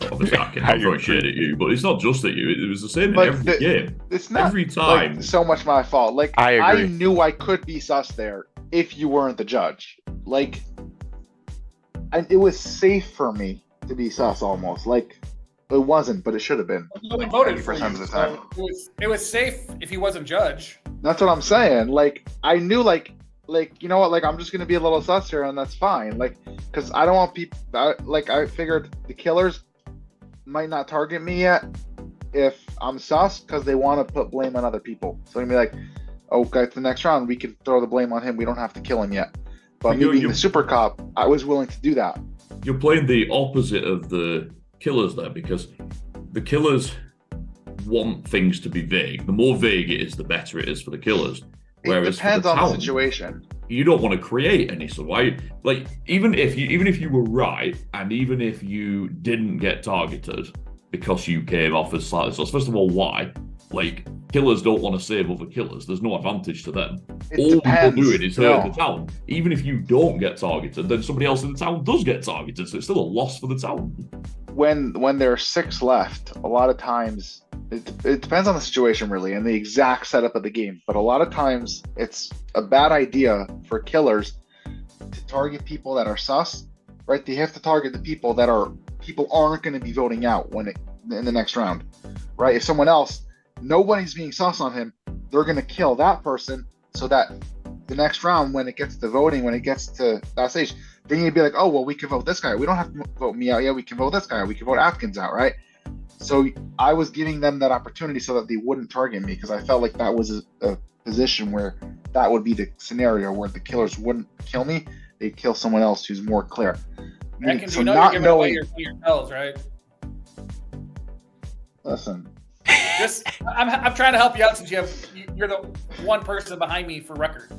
Obviously, I can throw shade at you, but it's not just at you. It was the same in every game. It's not every time. like, so much my fault. Like, I agree. I knew I could be sus there if you weren't the judge. Like, it was safe for me to be sus almost. Like, it wasn't, but it should have been. Nobody voted for 90% you, of the time. so it was safe if he wasn't judge. That's what I'm saying. Like, I knew, like you know what? Like, I'm just gonna be a little sus here, and that's fine. Like, because I don't want people. I figured the killers might not target me yet if I'm sus because they want to put blame on other people. So they're gonna be like, okay, the next round we can throw the blame on him. We don't have to kill him yet. But me being the super cop, I was willing to do that. You're playing the opposite of the killers there, because the killers want things to be vague. The more vague it is, the better it is for the killers. Whereas It depends for the on town, the situation. You don't want to create any. So why, like, even if you were right, and even if you didn't get targeted because you came off as slightly sus, first of all, why? Like, killers don't want to save other killers. There's no advantage to them. All people doing is hurting the town. Even if you don't get targeted, then somebody else in the town does get targeted. So it's still a loss for the town. When there are 6 left, a lot of times it depends on the situation really and the exact setup of the game. But a lot of times it's a bad idea for killers to target people that are sus, right? They have to target the people that aren't going to be voting out in the next round, right? If someone else, nobody's being sus on him, they're going to kill that person so that the next round, when it gets to voting, when it gets to that stage, then you'd be like, oh, well, we can vote this guy. We don't have to vote me out. Yeah, we can vote this guy. We can vote Atkins out, right? So I was giving them that opportunity so that they wouldn't target me because I felt like that was a position where that would be the scenario where the killers wouldn't kill me. They'd kill someone else who's more clear. Atkins, you know you're giving away your tells, right? Listen. I'm trying to help you out since you're the one person behind me for record.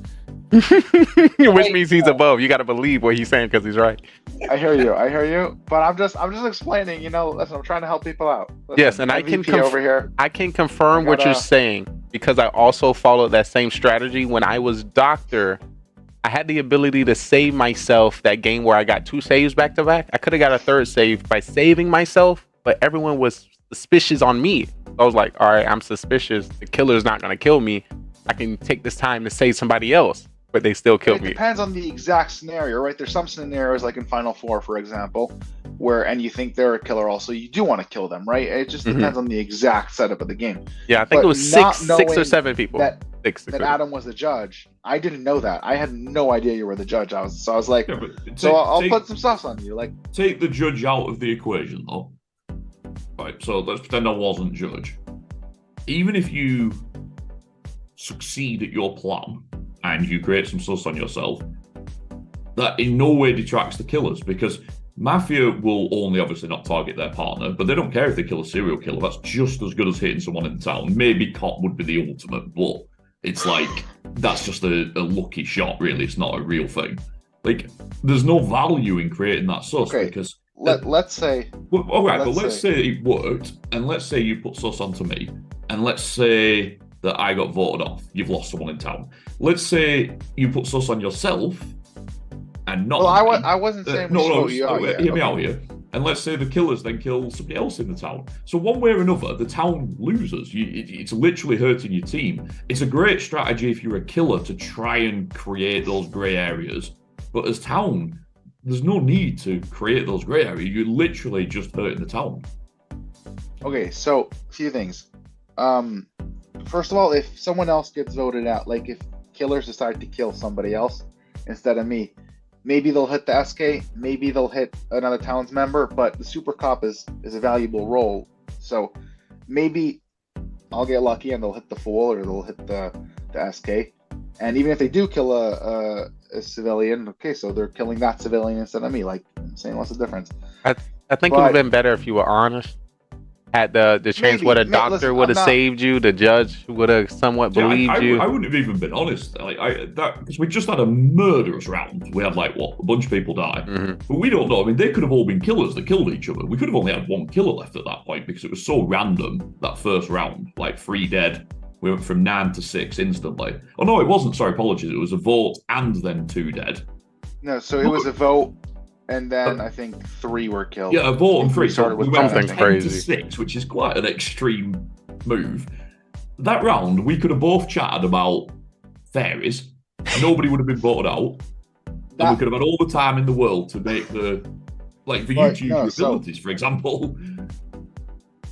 Which means he's above. You got to believe what he's saying because he's right. I hear you. But I'm just explaining. Listen, I'm trying to help people out. Listen, Yes, and I can over here. I can confirm what you're saying because I also followed that same strategy when I was doctor. I had the ability to save myself that game where I got 2 saves back to back. I could have got a 3rd save by saving myself, but everyone was suspicious on me. I was like, all right, I'm suspicious. The killer's not going to kill me. I can take this time to save somebody else, but they still kill me. It depends on the exact scenario, right? There's some scenarios like in Final Four, for example, and you think they're a killer also, you do want to kill them, right? It just depends on the exact setup of the game. Yeah, I think it was 6 or 7 people. That Adam was the judge. I didn't know that. I had no idea you were the judge. I was like, I'll put some sauce on you. Like, take the judge out of the equation, though. Right, so let's pretend I wasn't judge. Even if you succeed at your plan and you create some sus on yourself, that in no way detracts the killers, because Mafia will only obviously not target their partner, but they don't care if they kill a serial killer. That's just as good as hitting someone in town. Maybe cop would be the ultimate, but it's like, that's just a lucky shot, really. It's not a real thing. Like, there's no value in creating that sus because... Let's say... Let's say it worked, and let's say you put sus onto me, and let's say that I got voted off. You've lost someone in town. Let's say you put sus on yourself, and not. Well, I nine, wasn't saying we should vote you out yet. Hear me out here. And let's say the killers then kill somebody else in the town. So one way or another, the town loses. It's literally hurting your team. It's a great strategy if you're a killer to try and create those grey areas. But as town, there's no need to create those grey areas. You're literally just hurting the town. Okay, so a few things. First of all, if someone else gets voted out, like if killers decide to kill somebody else instead of me, maybe they'll hit the SK, maybe they'll hit another town's member, but the Super Cop is a valuable role. So maybe I'll get lucky and they'll hit the Fool or they'll hit the SK. And even if they do kill a civilian, okay, so they're killing that civilian instead of me. Like, I'm saying what's the difference? I think it would have been better if you were honest. Had the chance what a doctor would have saved you, the judge would have somewhat believed you. I wouldn't have even been honest. Because we just had a murderous round. We had a bunch of people die. But we don't know. I mean, they could have all been killers that killed each other. We could have only had one killer left at that point because it was so random, that first round. 3 dead. We went from 9 to 6 instantly. Oh no, it wasn't. Sorry, apologies. It was a vote and then 2 dead. No, so it was a vote. And then I think 3 were killed. Yeah, a vote and 3. So we went from 10 to 6, which is quite an extreme move. That round, we could have both chatted about fairies. Nobody would have been voted out. And we could have had all the time in the world to make the YouTube abilities, for example.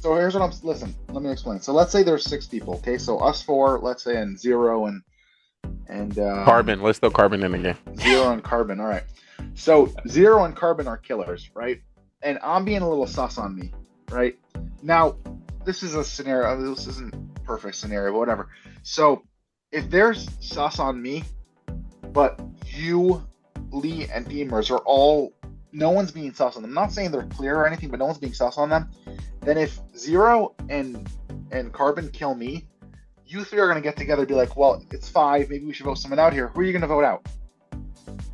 So here's what listen, let me explain. So let's say there's 6 people, okay? So us 4, let's say, and Zero and Carbon. Let's throw Carbon in again. Zero and Carbon, all right. So Zero and Carbon are killers, right? And I'm being a little sus on me, right? Now, this is a scenario. This isn't a perfect scenario, but whatever. So if there's sus on me, but you, Lee, and Beamers are all, no one's being sus on them. I'm not saying they're clear or anything, but no one's being sus on them. Then if Zero and Carbon kill me, you 3 are going to get together and be like, well, it's 5. Maybe we should vote someone out here. Who are you going to vote out?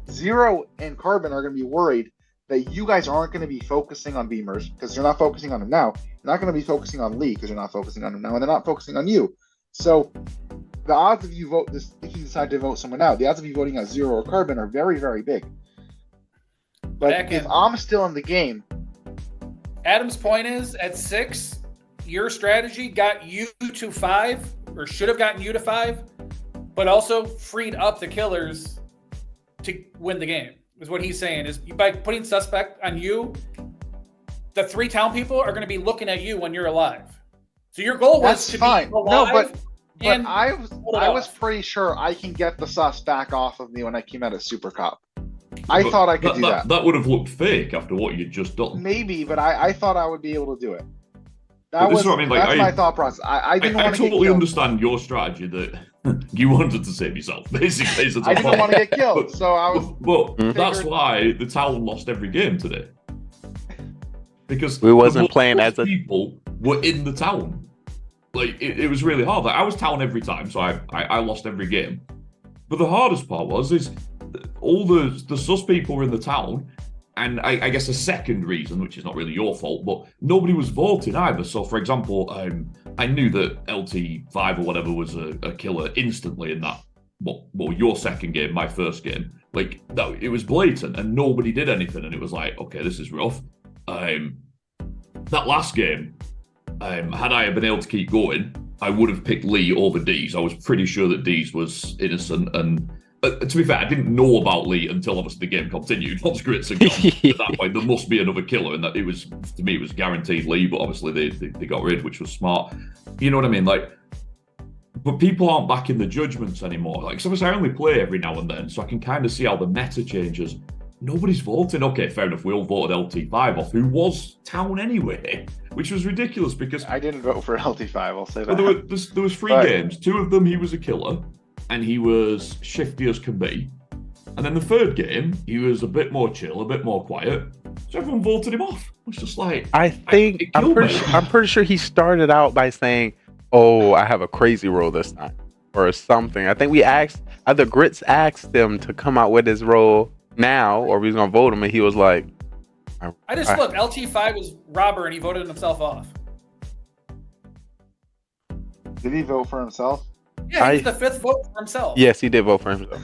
Zero and Carbon are going to be worried that you guys aren't going to be focusing on Beamers because you're not focusing on him now. You're not going to be focusing on Lee because you're not focusing on him now, and they're not focusing on you. So the odds of you vote this, if you decide to vote someone out, the odds of you voting out Zero or Carbon are very, very big. But if I'm still in the game, Adam's point is at 6, your strategy got you to 5, or should have gotten you to 5, but also freed up the killers to win the game, is what he's saying. Is by putting suspect on you, the 3 town people are going to be looking at you when you're alive. So your goal was to be alive. No, but I was pretty sure I can get the sus back off of me when I came out of Super Cop. I thought I could do that. That would have looked fake after what you'd just done. Maybe, but I thought I would be able to do it. That's what I mean. That's my thought process. I didn't want to totally understand your strategy that you wanted to save yourself, basically. I didn't want to get killed, so I was. But that's why the town lost every game today. Because we wasn't playing as people were in the town. It was really hard. I was town every time, so I lost every game. But the hardest part is all the sus people were in the town. And I guess a second reason, which is not really your fault, but nobody was voting either. So, for example, I knew that LT5 or whatever was a killer instantly in that, your second game, my first game. It was blatant and nobody did anything. And it was like, okay, this is rough. That last game, had I been able to keep going, I would have picked Lee over Dees. I was pretty sure that Dees was innocent and... to be fair, I didn't know about Lee until obviously the game continued. Once Grits had gone, at that point, there must be another killer, and that to me, it was guaranteed Lee. But obviously, they got rid, which was smart. You know what I mean? But people aren't backing the judgments anymore. So obviously, I only play every now and then, so I can kind of see how the meta changes. Nobody's voting. Okay, fair enough. We all voted LT5 off, who was town anyway, which was ridiculous because I didn't vote for LT5. I'll say that. There was 3 games. 2 of them, he was a killer. And he was shifty as can be. And then the 3rd game, he was a bit more chill, a bit more quiet. So everyone voted him off. It's just I'm pretty sure he started out by saying, "Oh, I have a crazy role this time," or something. I think either Grits asked him to come out with his role now, or we was gonna vote him, and he was like, look. LT5 was robber, and he voted himself off. Did he vote for himself? Yeah, he's the 5th vote for himself. Yes, he did vote for himself.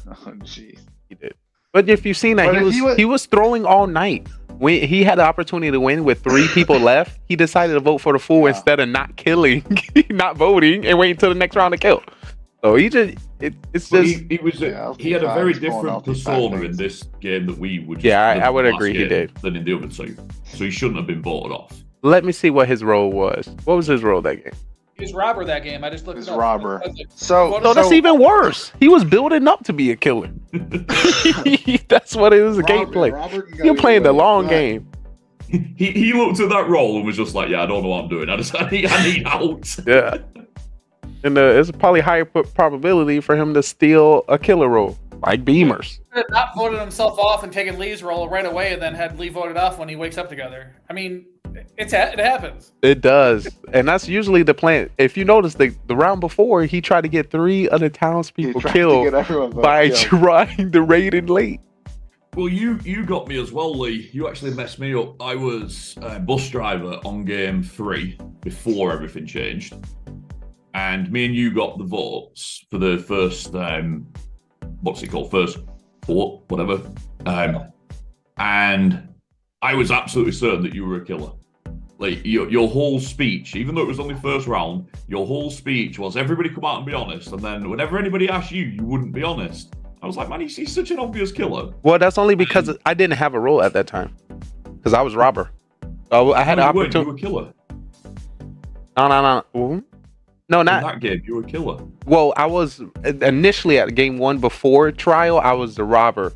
Oh, jeez. He did. But if you've seen that, he was throwing all night. When he had the opportunity to win with 3 people left, he decided to vote for the fool instead of not killing, not voting, and waiting until the next round to kill. So he just, it's But just. he had a very different persona in this game that we would. I would agree he did. Than in the other 2, so he shouldn't have been voted off. Let me see what his role was. What was his role that game? He was robber that game. I just looked it up. Robber. So that's even worse. He was building up to be a killer. That's what it was. A gameplay. You're playing the long game. He looked at that role and was just like, "Yeah, I don't know what I'm doing. I need out." Yeah. And it's probably higher probability for him to steal a killer role, like Beamers. He could have not voted himself off and taken Lee's role right away, and then had Lee voted off when he wakes up together. I mean, it happens. It does, and that's usually the plan. If you notice, the round before, he tried to get 3 other townspeople killed by trying to raid in late. Well, you got me as well, Lee. You actually messed me up. I was a bus driver on game 3 before everything changed. And me and you got the votes for the first, what's it called? First vote, whatever. And I was absolutely certain that you were a killer. Like, your whole speech, even though it was only first round, your whole speech was everybody come out and be honest. And then whenever anybody asked you, you wouldn't be honest. I was like, man, he's such an obvious killer. Well, that's only because I didn't have a role at that time. Because I was robber. So I had an opportunity. You were a killer. No. No, not in that game. You were a killer. Well, I was initially at game 1 before trial. I was the robber.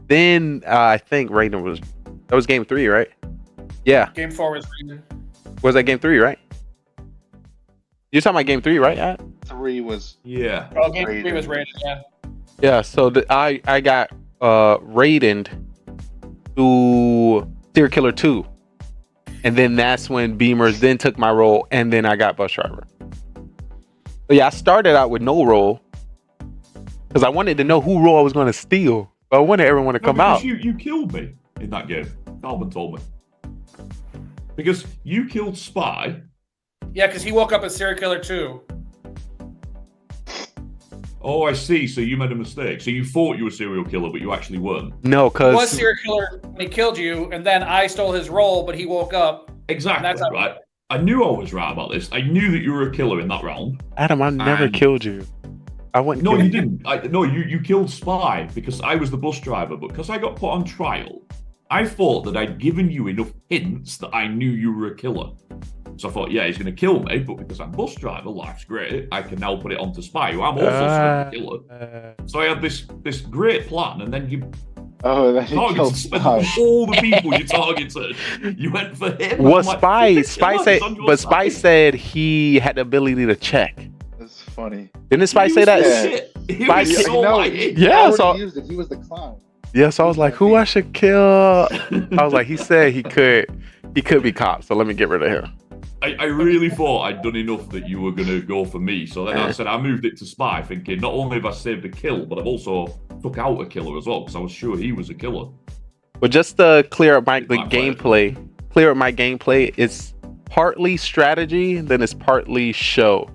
Then I think Raiden was. That was game 3, right? Yeah. Game 4 was Raiden. Was that game 3, right? You're talking about game 3, right? At? 3 was. Yeah. Oh, game 3 was Raiden. Yeah. Yeah. So I got Raiden to Serial Killer 2, and then that's when Beamers then took my role, and then I got bus driver. But yeah, I started out with no role because I wanted to know who role I was going to steal. But I wanted everyone to come out. You killed me in that game. Calvin told me. Because you killed Spy. Yeah, because he woke up as Serial Killer 2. Oh, I see. So you made a mistake. So you thought you were a serial killer, but you actually weren't. No, because he was Serial Killer when he killed you, and then I stole his role, but he woke up. Exactly. That's right. I knew I was right about this. I knew that you were a killer in that round. Adam, I never killed you. I wouldn't. No, you didn't. You killed Spy because I was the bus driver, but because I got put on trial, I thought that I'd given you enough hints that I knew you were a killer. So I thought, yeah, he's going to kill me, but because I'm bus driver, life's great. I can now put it onto Spy, who I'm also a killer. So I had this great plan, and then you targeted all the people you targeted. You went for him. What Spy said? But Spy said he had the ability to check. That's funny. Didn't Spy say that? Spy used it. He was the clown. Yeah, so I was like, who I should kill? I was like, he said he could be cop, so let me get rid of him. I really thought I'd done enough that you were going to go for me. So then I said I moved it to Spy, thinking not only have I saved a kill, but I've also took out a killer as well, because I was sure he was a killer. But just to clear up my gameplay, it's partly strategy, then it's partly show.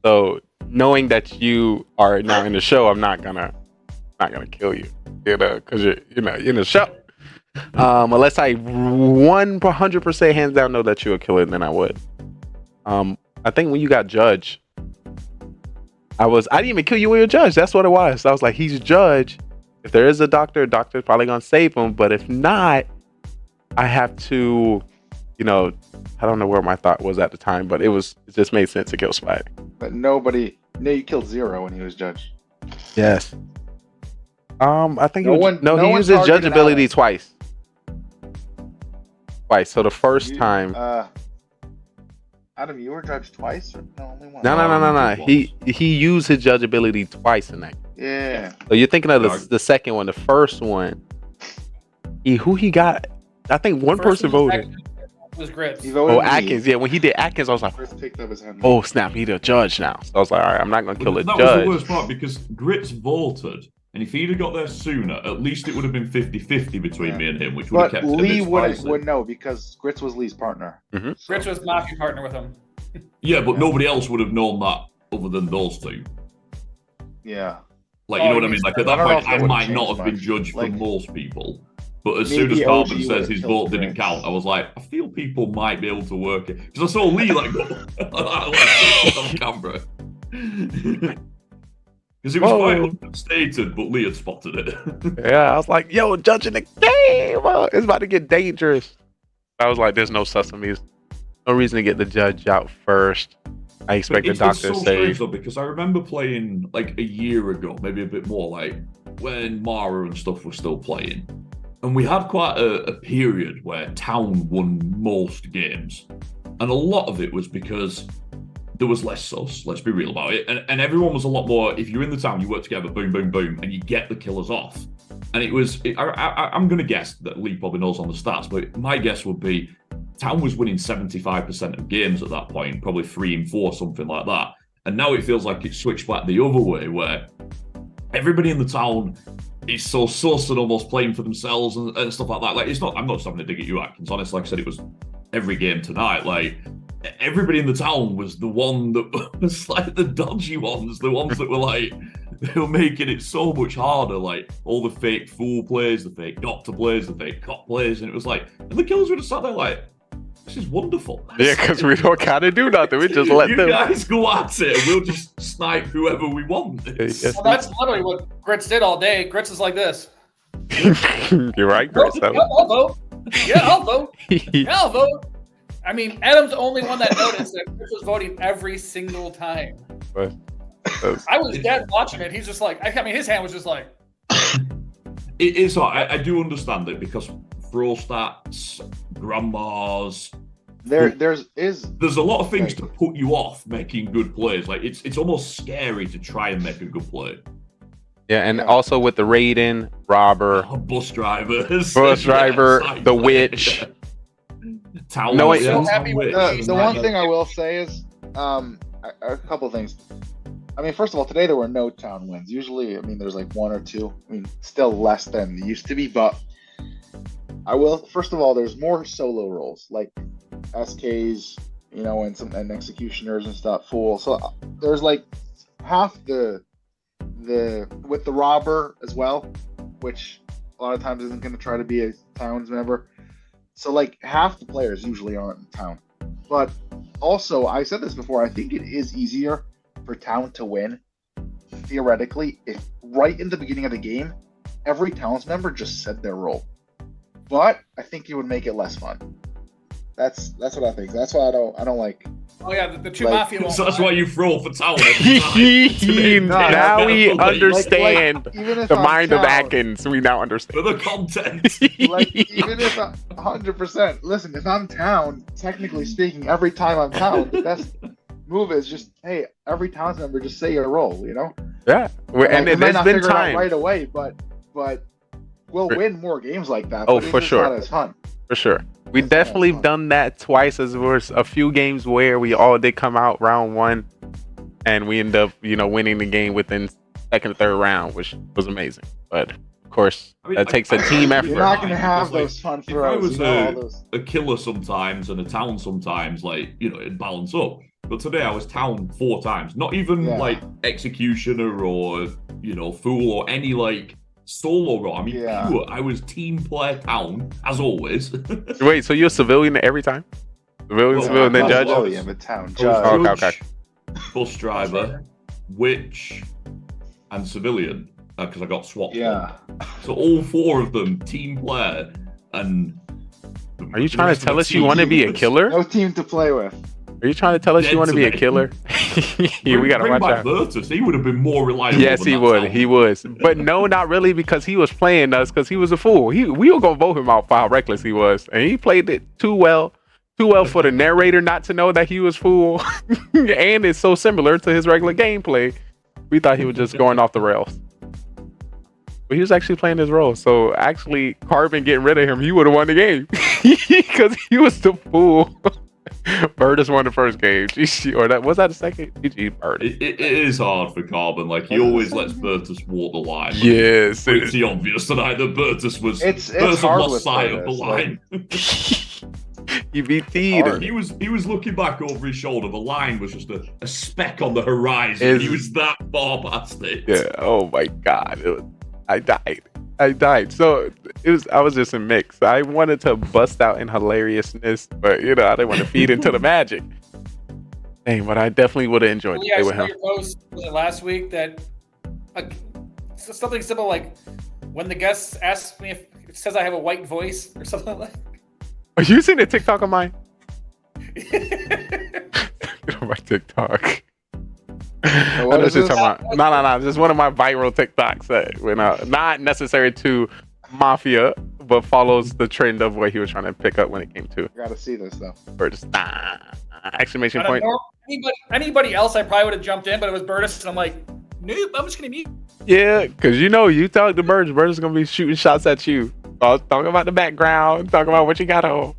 So knowing that you are now in the show, I'm not gonna kill you, because you're in the show. Unless I 100% hands down know that you're a killer, then I would. I think when you got judge, I didn't even kill you when you're judge. That's what it was. I was like, he's judge. If there is a doctor's probably gonna save him. But if not, I have to, I don't know where my thought was at the time, but it just made sense to kill Spy. But you killed Zero when he was judge. Yes. I think he uses judge ability twice. So the first time. Adam, you were judged twice? Or no, only once? No. He used his judge ability twice in that. Yeah. So you're thinking of the second one. The first one, who he got? I think one person voted. Was Grits. Atkins. Yeah, when he did Atkins, I was like, oh snap, he's a judge now. So I was like, all right, I'm not gonna kill a judge. That was the worst part, because Grits voted. And if he'd have got there sooner, at least it would have been 50-50 between me and him, which would have kept it a bit spicy. Would know, because Grits was Lee's partner. Mm-hmm. Grits was Mafia partner with him. Yeah, but nobody else would have known that other than those two. Yeah. Like, you know what I mean? Like, at that point, I might not have been judged for most people. But as soon as Carbon says his vote didn't count, I was like, I feel people might be able to work it. Because I saw Lee, like, go on camera. Because it was quite understated, but Lee had spotted it. Yeah, I was like, yo, judging the game. It's about to get dangerous. I was like, there's no sesames. No reason to get the judge out first. I expect the doctor to say. Strange, though, because I remember playing like a year ago, maybe a bit more, like when Mara and stuff were still playing. And we had quite a period where Town won most games. And a lot of it was because there was less sus, let's be real about it. And everyone was a lot more, if you're in the town, you work together, boom, boom, boom, and you get the killers off. And I'm going to guess that Lee probably knows on the stats, but my guess would be Town was winning 75% of games at that point, probably 3 and 4, something like that. And now it feels like it's switched back the other way, where everybody in the town is so sus and almost playing for themselves and stuff like that. Like, it's not, I'm not just having to dig at you, Atkins. Honestly, like I said, it was every game tonight. Like, everybody in the town was the one that was like the dodgy ones, the ones that were like, they were making it so much harder, like all the fake fool plays, the fake doctor plays, the fake cop plays, and it was like, and the killers were just sat there like, this is wonderful. Yeah, because we don't kind of do nothing. We just let them. You guys go at it, and we'll just snipe whoever we want. Well, that's literally what Grits did all day. Grits is like this. You're right, Grits. Yeah, I'll vote. Yeah, I'll vote. Yeah, I'll vote. I mean, Adam's the only one that noticed that Grits was voting every single time. I was dead watching it. He's just like, I mean, his hand was just like. It is. I do understand it because throw stats, grandmas. There's a lot of things to put you off making good plays. Like it's almost scary to try and make a good play. Yeah, and also with the Raiden, robber, bus drivers, the witch. The one thing I will say is a couple things. I mean, first of all, today there were no town wins. Usually, I mean, there's like 1 or 2. I mean, still less than it used to be, but I will. First of all, there's more solo roles like SKs, you know, and executioners and stuff. Fool. So there's like half the with the robber as well, which a lot of times isn't going to try to be a town's member. So like half the players usually aren't in town. But also, I said this before. I think it is easier for town to win theoretically if right in the beginning of the game every town's member just said their role. But I think it would make it less fun. That's what I think. That's why I don't like. Oh yeah, the two Mafia ones. So that's why you throw for town. Now we understand the mind of Atkins. We now understand. For the content. Like, even if 100%, listen, if I'm town, technically speaking, every time I'm town, the best move is just, hey, every town's member just say your role, you know? Yeah. Like, and it might there's not been figure it out time. right away, but we'll win more games like that. Oh, but for it's sure. Not as fun. For sure. We definitely done that twice, as there was a few games where we all did come out round 1 and we end up, winning the game within second or third round, which was amazing. But of course, that takes a team effort. You're not going to have those fun throws. If I was a killer sometimes and a town sometimes, it'd balance up. But today I was town 4 times. Not even like executioner or, fool or any solo role. I mean, pure. I was team player town, as always. Wait, so you're a civilian every time? Civilian, then judge? Oh, yeah, but town judge. Okay. Bus driver, witch, and civilian. Because I got swapped. Yeah. So all 4 of them, team player, and... Are you trying to tell us you want to be a killer? No team to play with. Are you trying to tell us you want to be a killer? We gotta watch out. Virtus. He would have been more reliable. Yes, he would. He was. But no, not really, because he was playing us because he was a fool. We were gonna vote him out for how reckless he was, and he played it too well for the narrator not to know that he was fool. And it's so similar to his regular gameplay. We thought he was just going off the rails. But he was actually playing his role. So actually, Carbon getting rid of him, he would have won the game because he was the fool. Virtus won the first game. GG, or was that the second? GG, Virtus. It is hard for Carbon. He always lets Virtus walk the line. Yes. It's pretty obvious tonight that Virtus was it's Virtus hard lost with sight of the Virtus, line. He BT'd. He was looking back over his shoulder. The line was just a speck on the horizon. He was that far past it. Yeah. Oh my God. I died. So I was just a mix. I wanted to bust out in hilariousness, but I didn't want to feed into the magic. Dang, but I definitely would have enjoyed Yeah, I it with saw him. your post was it last week that something simple like when the guest asks me if it says I have a white voice or something like. Are you seeing the TikTok of mine? On my TikTok. What is this? No. This is one of my viral TikToks that went out. Not necessary to Mafia, but follows the trend of what he was trying to pick up when it came to. I gotta see this though. Or just exclamation I don't point. know, anybody else, I probably would have jumped in, but it was Burtis, and I'm like, nope, I'm just gonna mute. Yeah, because you talk to Birds. Birds is gonna be shooting shots at you. Talk about the background. Talk about what you got on.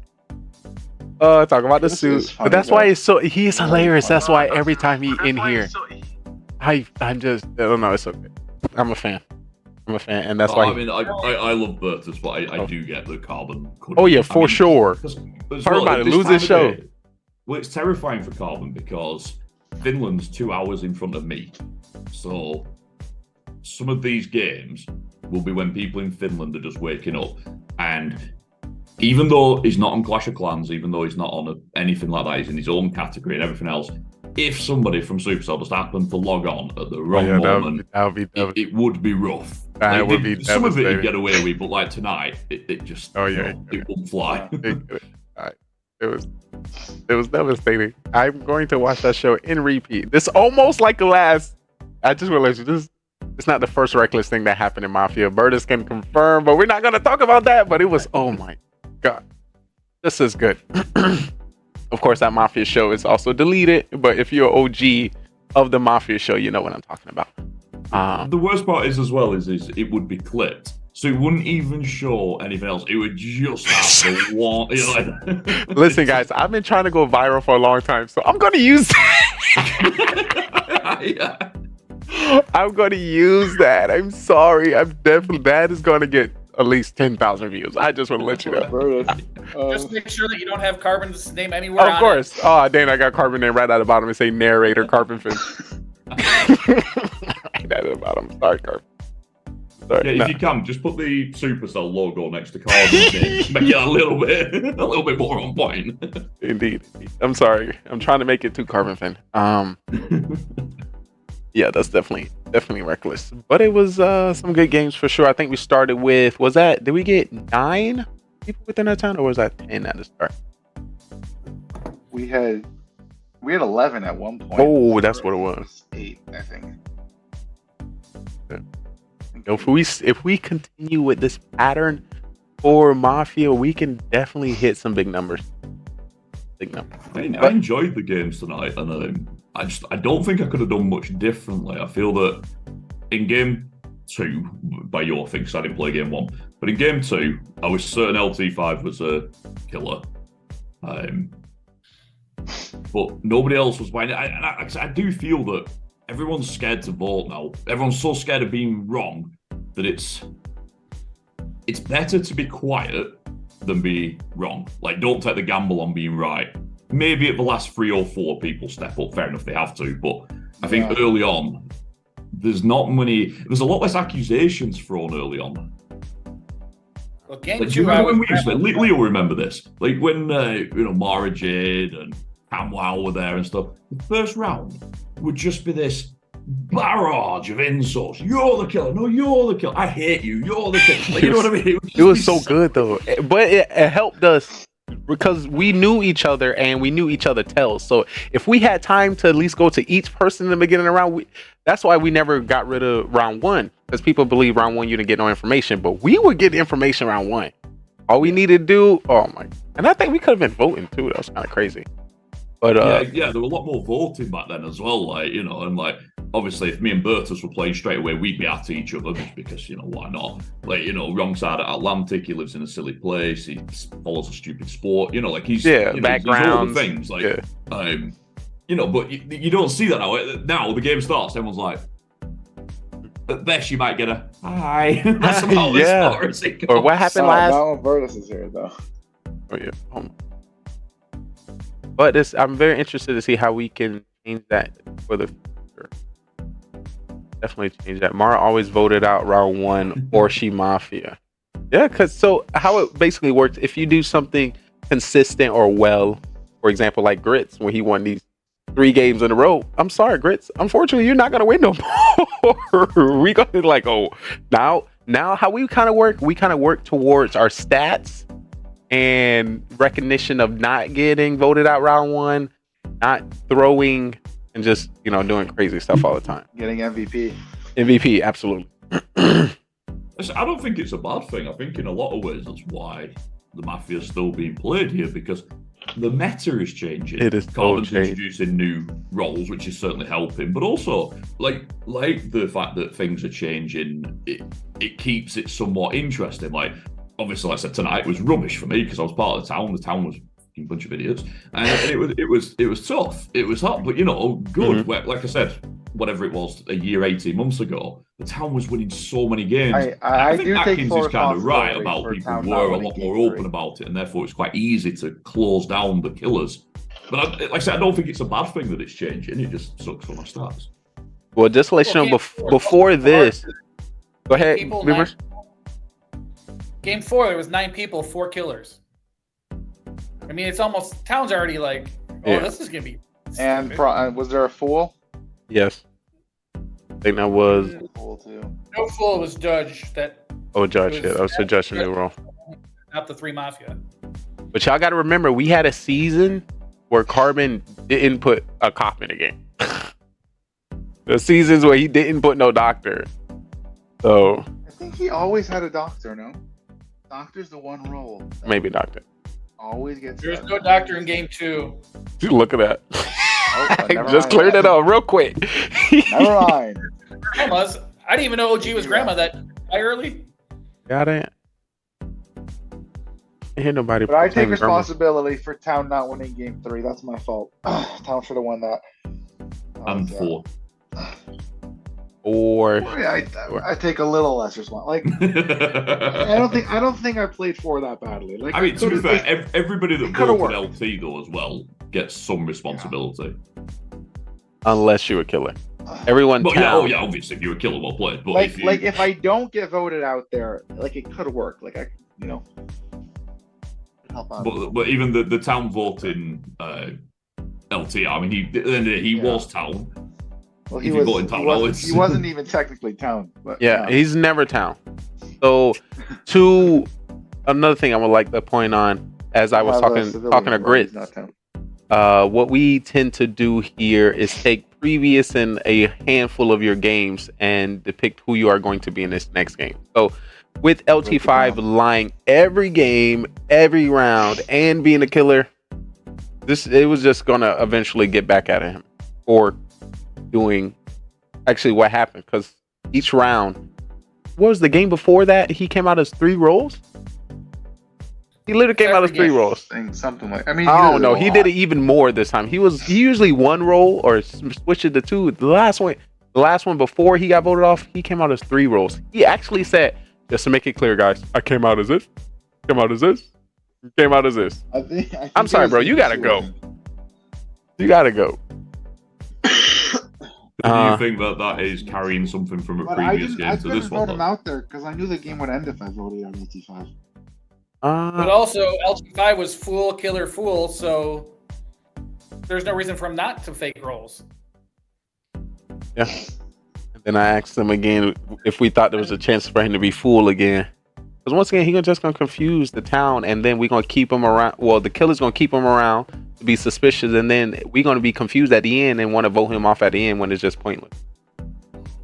Talk about the suit. But that's why he's hilarious. That's why every time he's in here, I don't know. It's okay. I'm a fan, and that's why. I mean, I love Bertus, but I do get the Carbon. Oh yeah, for sure. Talk about it. Lose this show. Well, it's terrifying for Carbon because Finland's 2 hours in front of me. So some of these games will be when people in Finland are just waking up. And even though he's not on Clash of Clans, even though he's not on anything like that, he's in his own category and everything else, if somebody from Supercell just happened to log on at the wrong moment, it would be rough. It would be some of it you'd get away with, but like tonight, it just it wouldn't fly. It was devastating. I'm going to watch that show in repeat. This almost like the last. I just realized it's not the first reckless thing that happened in Mafia. Burtis can confirm, but we're not going to talk about that. But it was, oh my God, this is good. Of course, that Mafia show is also deleted. But if you're OG of the Mafia show, you know what I'm talking about. The worst part is as well is it would be clipped. So it wouldn't even show anything else. It would just have the one. Listen, guys, I've been trying to go viral for a long time, so I'm going to use that. I'm going to use that. I'm sorry. That is going to get at least 10,000 views. I just want to let you know. Just make sure that you don't have Carbon's name anywhere. Of course. Oh, dang, I got Carbon name right at the bottom and say narrator Carbon Fin. Right at the bottom. Sorry, Carbon. Sorry, if you can, just put the Supercell logo next to Carbon's name. Make it a little bit more on point. Indeed. I'm sorry. I'm trying to make it too Carbon Fin. Yeah, that's definitely reckless. But it was some good games for sure. I think we started with, did we get 9 people within our town, or was that 10 at the start? We had 11 at one point. Oh, that's what it was. 8, I think. If we continue with this pattern for Mafia, we can definitely hit some big numbers. I enjoyed the games tonight, and I don't think I could have done much differently. I feel that in game 2, by your thing, because I didn't play game 1, but in game 2, I was certain LT5 was a killer. But nobody else was buying it. I do feel that everyone's scared to vote now. Everyone's so scared of being wrong that it's better to be quiet than be wrong. Like, don't take the gamble on being right. Maybe at the last 3 or 4 people step up. Fair enough, they have to. But I think early on, there's a lot less accusations thrown early on. Well, game like, 2, do you remember when we used to, Leo will remember this. Like when Mara Jade and Camwow were there and stuff. The first round would just be this barrage of insults. You're the killer. No, you're the killer. I hate you. You're the killer. Like, you know what I mean? It was so good though, but it helped us because we knew each other and we knew each other tells. So if we had time to at least go to each person in the beginning of the round, that's why we never got rid of round 1, because people believe round 1 you didn't get no information, but we would get information round 1. All we needed to do, and I think we could have been voting too. That was kind of crazy. But yeah, there were a lot more voting back then as well. Like, and like obviously if me and Bertus were playing straight away, we'd be at each other just because, why not? Like, wrong side of Atlantic, he lives in a silly place, he follows a stupid sport, like he's background things like but you don't see that now. Now the game starts, everyone's like, at best you might get a hi. That's about as far as it goes. Or what happened last? Not when Bertus is here though. Oh yeah. But I'm very interested to see how we can change that for the future. Definitely change that. Mara always voted out round 1 or she Mafia. Yeah, because so how it basically works, if you do something consistent or well, for example, like Grits, when he won these 3 games in a row. I'm sorry, Grits. Unfortunately, you're not gonna win no more. We gonna like, oh, now how we kind of work towards our stats and recognition of not getting voted out round 1, not throwing and just doing crazy stuff all the time. Getting MVP, absolutely. I don't think it's a bad thing. I think in a lot of ways that's why the Mafia is still being played here, because the meta is changing. It is Carbon's introducing new roles, which is certainly helping, but also like the fact that things are changing, it keeps it somewhat interesting. Like obviously, like I said, tonight was rubbish for me because I was part of the town. The town was a bunch of idiots, and it was tough. It was hot, but good. Mm-hmm. Like I said, whatever it was a year, 18 months ago, the town was winning so many games. I think do take Atkins full is kind of right responsibility about for people town were not a winning lot more game open 3. about it, and therefore it's quite easy to close down the killers. But like I said, I don't think it's a bad thing that it's changing. It just sucks for my stats. Well, just to let you know, before this, go ahead, Beavers. Game 4, there was 9 people, 4 killers. I mean, it's almost town's already like, this is gonna be. And was there a fool? Yes, I think that was. No fool was Judge. That was suggestion new role. Not the 3 Mafia. But y'all got to remember, we had a season where Carbon didn't put a cop in the game. The seasons where he didn't put no doctor. So I think he always had a doctor. No, doctor's the one role. Maybe doctor. Always gets. There's no doctor in game 2. Dude, look at that. Oh, just cleared it up real quick. Never mind. Grandma's. I didn't even know OG was grandma that early. Got it. Ain't nobody. But I take responsibility for town not winning game 3. That's my fault. Town should have won that. And 4. Or I take a little less responsibility. Like I don't think I played 4 that badly. Like I mean, to be fair, everybody that voted LT though as well gets some responsibility. Unless you're a killer. Everyone. But obviously, if you're a killer, well played. But if I don't get voted out there, like it could work. Like help out. But even the town voting LT, I mean, he was town. Well, he wasn't even technically town. But he's never town. So, another thing I would like to point on, as I was talking to Grit, what we tend to do here is take previous in a handful of your games and depict who you are going to be in this next game. So, with LT5 lying every game, every round, and being a killer, it was just gonna eventually get back at him or doing actually what happened, because each round, what was the game before that? He came out as 3 roles. He literally came out as 3 roles. Something like. I don't know. He did it even more this time. He usually 1 role or switched it to 2. The last one before he got voted off, he came out as 3 roles. He actually said, just to make it clear, guys, I came out as this. Came out as this. Came out as this. I think I'm sorry, bro. You gotta go. You gotta go. Do you think that is carrying something from a previous game to this one? I vote him out there because I knew the game would end if I voted on LT5. But also, LT5 was fool, killer, fool, so there's no reason for him not to fake roles. Yeah. And then I asked him again if we thought there was a chance for him to be fool again. Because once again, he's just going to confuse the town, and then we're going to keep him around. Well, the killer's going to keep him around to be suspicious, and then we're going to be confused at the end and want to vote him off at the end when it's just pointless.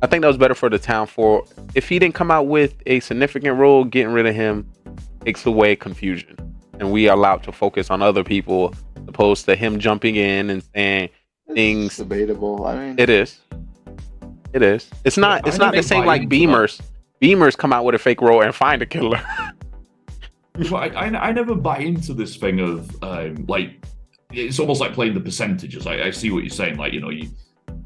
I think that was better for the town. For if he didn't come out with a significant role, getting rid of him takes away confusion, and we are allowed to focus on other people opposed to him jumping in and saying things. Debatable. I mean, it is. It's not the same like Beamers. Beamers come out with a fake role and find a killer. I never buy into this thing of like, it's almost like playing the percentages. I see what you're saying. Like,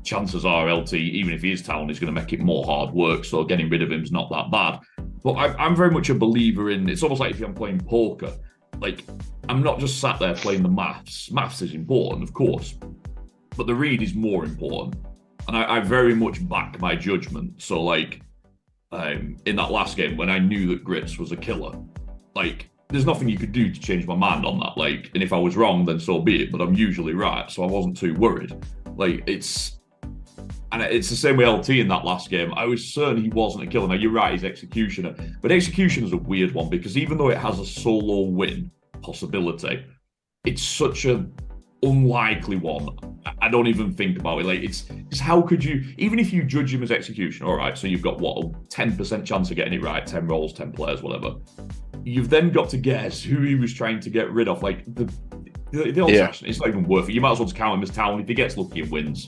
chances are LT, even if he is town, is going to make it more hard work. So getting rid of him is not that bad. But I'm very much a believer in, it's almost like if I'm playing poker like, I'm not just sat there playing the maths. Maths is important, of course, but the read is more important. And I very much back my judgment. So, like, in that last game, when I knew that Grits was a killer, like, there's nothing you could do to change my mind on that. Like, and if I was wrong, then so be it. But I'm usually right, so I wasn't too worried. Like, it's the same with LT in that last game. I was certain he wasn't a killer. Now, you're right, he's Executioner. But Executioner's a weird one because even though it has a solo win possibility, it's such a unlikely one. I don't even think about it. Like, it's how could you, even if you judge him as Executioner, all right, so you've got what, a 10% chance of getting it right, 10 rolls, 10 players, whatever. You've then got to guess who he was trying to get rid of. Like, the old fashioned, it's not even worth it. You might as well just count him as Town. If he gets lucky and wins,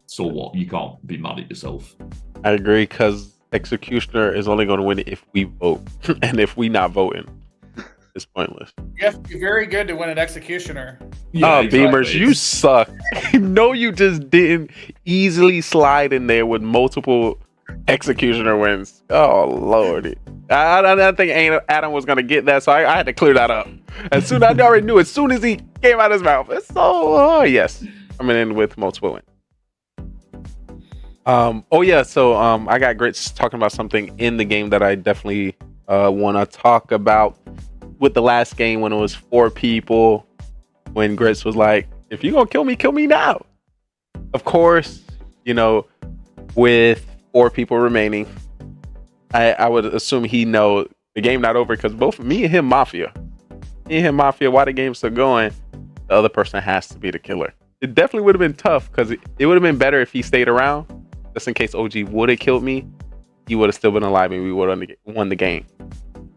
so what? You can't be mad at yourself. I agree, because Executioner is only going to win it if we vote. And if we not voting, it's pointless. You have to be very good to win an Executioner. Yeah, Beamers, you suck. No, you just didn't easily slide in there with multiple Executioner wins. Oh, Lordy. I think Adam was going to get that, so I had to clear that up. I already knew as soon as he came out of his mouth. So, yes, coming in with multiple wins. So I got Grits talking about something in the game that I definitely want to talk about. With the last game when it was 4 people, when Grits was like, if you're going to kill me now. Of course, with 4 people remaining, I would assume he know the game not over because both me and him Mafia. While the game's still going, the other person has to be the killer. It definitely would have been tough because it would have been better if he stayed around, just in case OG would have killed me. He would have still been alive and we would have won the game.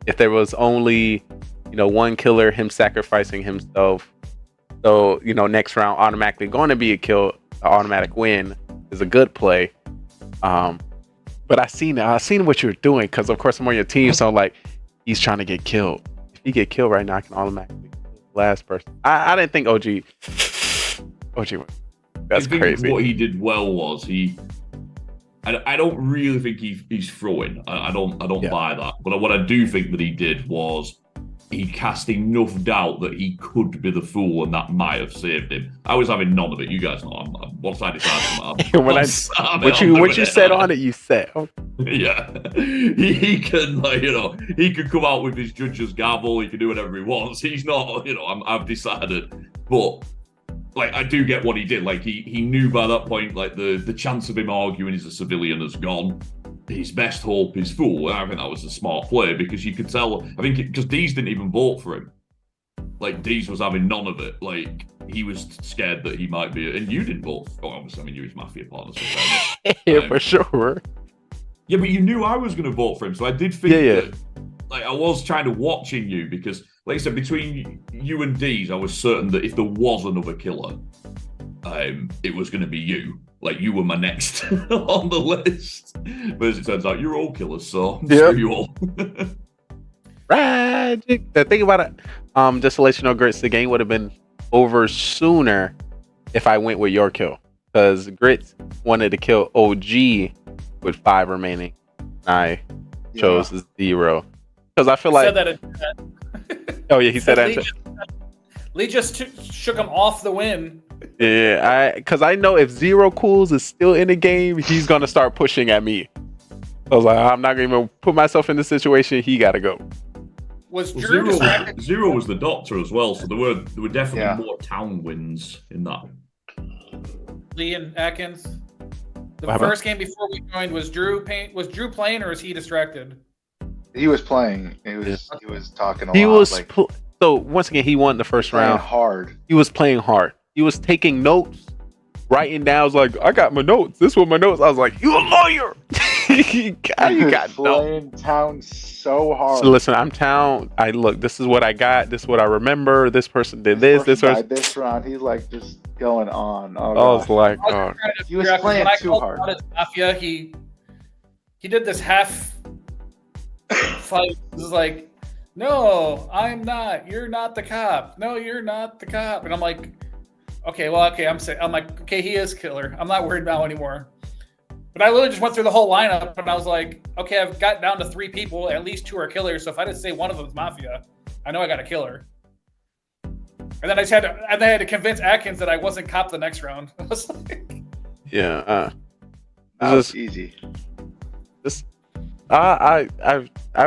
If there was only, one killer, him sacrificing himself, so, next round automatically going to be a kill, an automatic win is a good play. But I seen what you're doing because, of course, I'm on your team, so I'm like, he's trying to get killed. If he get killed right now, I can automatically kill the last person. I didn't think OG. That's crazy. What he did well was I don't really think he's throwing. I don't buy that. But what I do think that he did was he cast enough doubt that he could be the fool, and that might have saved him. I was having none of it. You guys know. Once I decided, what you said on it, you said. Yeah, he can, he could come out with his judge's gavel. He can do whatever he wants. He's not, I've decided, but. Like, I do get what he did. Like, he knew by that point, like, the chance of him arguing as a civilian has gone. His best hope is fool. And I think that was a smart play because you could tell, I think, because Dees didn't even vote for him. Like, Dees was having none of it. Like, he was scared that he might be, and you didn't vote for, obviously, I mean, you his Mafia partner. Yeah, for sure. Yeah, but you knew I was going to vote for him, so I did think that, like, I was trying to watching you because, like I said, between you and Dees, I was certain that if there was another killer, it was going to be you. Like, you were my next on the list. But as it turns out, you're all killers, so screw you all. Tragic. The thing about it, just to let you know, Grits, the game would have been over sooner if I went with your kill. Because Grits wanted to kill OG with 5 remaining. I chose 0. Because I feel like... Oh, yeah, he said that. Lee just shook him off the win. Yeah, because I know if 0 Cools is still in the game, he's going to start pushing at me. I was like, I'm not going to even put myself in the situation. He got to go. Was Drew Zero was the doctor as well, so there were definitely more town wins in that. Lee and Atkins. The first game before we joined, was Drew playing or was he distracted? He was playing. He was talking a lot. He was so once again he won the first round. Hard. He was playing hard. He was taking notes, writing down. I was like, I got my notes. This was my notes. I was like, you a lawyer? you got playing town so hard. So listen, I'm town. This is what I got. This is what I remember. This person did this. This person died this round. He's like just going on. I was like, oh. He was playing too hard. Mafia, he did this half fight. This is like, no, I'm not. You're not the cop. No, you're not the cop. And I'm like, okay, I'm like, okay, he is killer. I'm not worried now anymore. But I literally just went through the whole lineup and I was like, okay, I've got down to 3 people. At least 2 are killers. So if I just say one of them is Mafia, I know I got a killer. And then I had to convince Atkins that I wasn't cop the next round. I was like, that was easy. I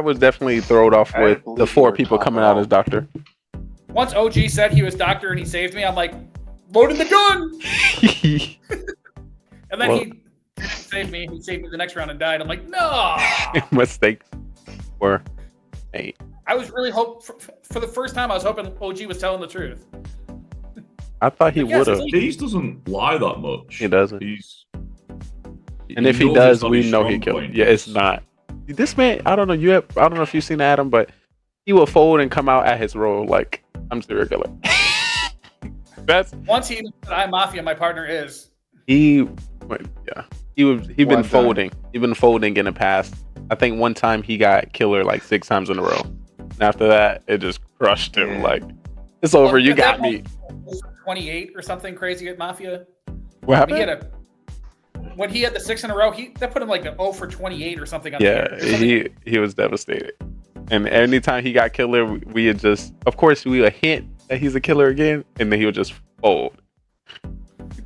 was definitely thrown off with the 4 people coming out as doctor. once OG said he was doctor and he saved me, I'm like, loading the gun. And then he didn't save me. He saved me the next round and died. I'm like, no. Mistakes were made. I was really for the first time. I was hoping OG was telling the truth. I thought he would have. Deez doesn't lie that much. He doesn't. And if he knows does, it's not we his know he strong killed. point. Yeah, it's not. This man, I don't know. I don't know if you've seen Adam, but he will fold and come out at his role like I'm serial killer. That's once he said I'm Mafia. My partner is. He been folding. He's been folding in the past. I think one time he got killer like 6 times in a row. And after that, it just crushed him. Like, it's over. You got me. 28 or something crazy at Mafia. What happened? When he had the 6 in a row, that put him like 0 for 28 or something. He was devastated. And anytime he got killer, we had just, of course, we would hint that he's a killer again, and then he would just fold.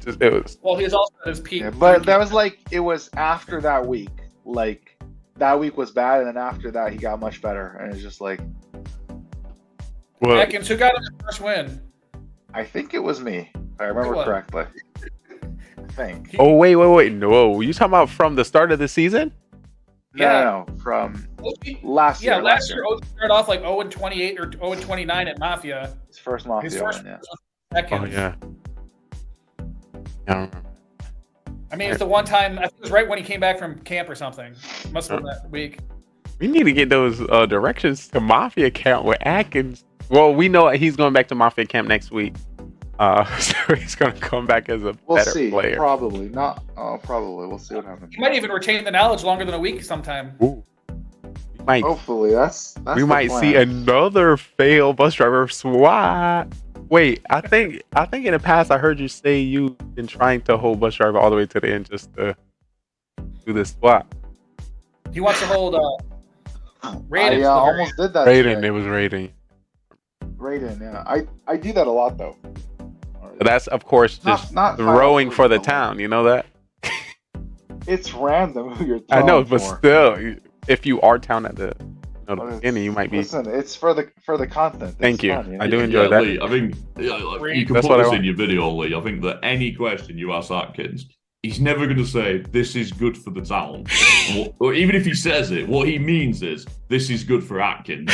It was. Well, he was also at his peak. Yeah, but that was like, it was after that week. Like, that week was bad, and then after that, he got much better. And it's just like. Well, Atkins, who got him his first win? I think it was me, if I remember correctly. I think. Oh, wait. No. You talking about from the start of the season? No, from last year. Yeah, last year, OG started off like 0 and 28 or 0 and 29 at Mafia. His first Mafia win, yeah. Atkins. Oh, yeah. I don't remember. I mean, it's the one time, I think it was right when he came back from camp or something. Must have been that week. We need to get those directions to Mafia camp with Atkins. Well, we know he's going back to Mafia camp next week. So he's going to come back as a better player. Probably. Probably. We'll see what happens. He might even retain the knowledge longer than a week sometime. Ooh. Hopefully. That's we the might plan. see another failed bus driver SWAT. Wait, I think in the past I heard you say you've been trying to hold bus driver all the way to the end just to do this SWAT. He wants to hold Raiden. I almost did that. Raiden, it was Raiden. Raiden, yeah. I do that a lot though. That's of course just not throwing for the town. You know that? It's random who you're I throwing know, but for. still, if you are town at the beginning, you might be. Listen, it's for the content. Thank It's you. fun, I do enjoy that. Lee, I think you can That's put what I this want. in your video, Lee. I think that any question you ask Atkins, he's never going to say, this is good for the town. or even if he says it, what he means is, this is good for Atkins.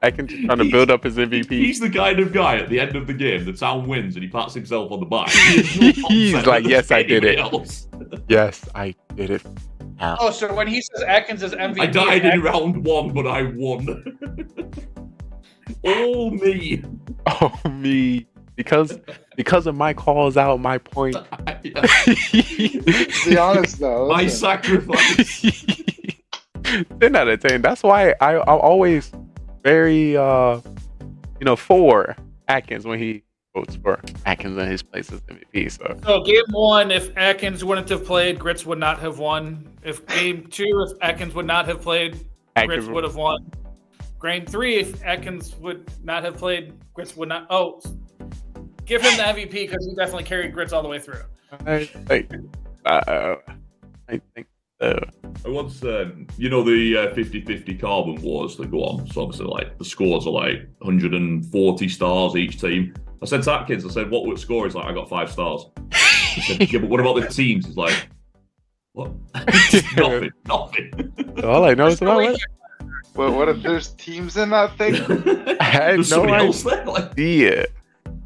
Atkins trying to build up his MVP. He's the kind of guy at the end of the game, the town wins and he pats himself on the back. He's like, yes, I did it. Else. Yes, I did it. Oh, so when he says Atkins is MVP, I died in round 1, but I won. All me. Oh, me. Because of my calls out, my point. Be honest though. My sacrifice. 10 out of 10. That's why I'm always very, for Atkins when he votes for Atkins in his place as MVP. So game 1, if Atkins wouldn't have played, Grits would not have won. If game 2, if Atkins would not have played, Grits would have won. Game 3, if Atkins would not have played, Grits would not. Oh, give him the MVP because he definitely carried Grits all the way through. I think so. I once, the 50-50 carbon wars that go on. So obviously, like the scores are like 140 stars each team. I said to Atkins, I said, "What would score?" He's like, "I got 5 stars." He said, "Yeah, but what about the teams?" He's like, "What? Nothing." All I know is about it. Well, what if there's teams in that thing? I had There's no somebody else there, like, idea.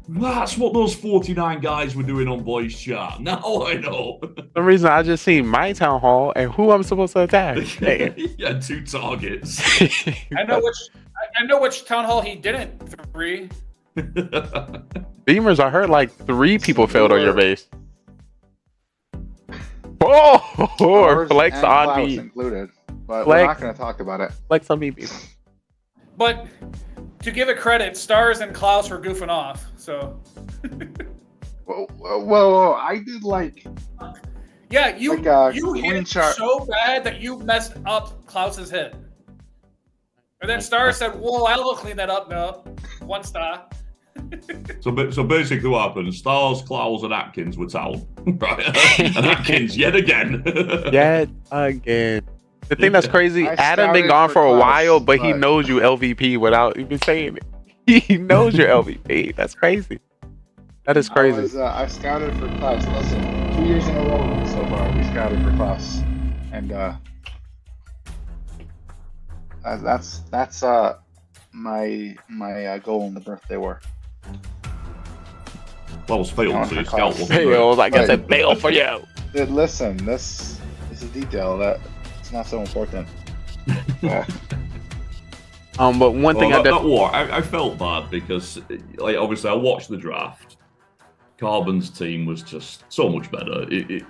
That's what those 49 guys were doing on voice chat. Now I know. For some reason, I just seen my town hall and who I'm supposed to attack. Hey. Yeah, 2 targets. I know which town hall he didn't. 3. Beamers, I heard like 3 people failed on your base. Oh, flex and on Klaus me. included, but Flex. we're not going to talk about it. Flex on me, Beamer. But to give it credit, Stars and Klaus were goofing off. So. Whoa, I did like. Yeah, you like hit chart. so bad that you messed up Klaus's hit. And then Star said, "Whoa, I will clean that up." No, 1 star. So basically, what happened? Stars, Clowes, and Atkins were town, right? And Atkins yet again. Yet again. The thing that's crazy, I Adam been scouted gone for a Clowes, while, but he knows you LVP without even saying it. He knows you're LVP. That's crazy. That is crazy. I scouted for Klaus. Listen, 2 years in a row so far, we scouted for Klaus, and that's my goal in the birthday war. Well, was failed, so you scout. Failed. I guess it failed for you. Dude, listen, this is a detail that it's not so important. But one thing that war, I felt bad because, like, obviously I watched the draft. Carbon's team was just so much better. It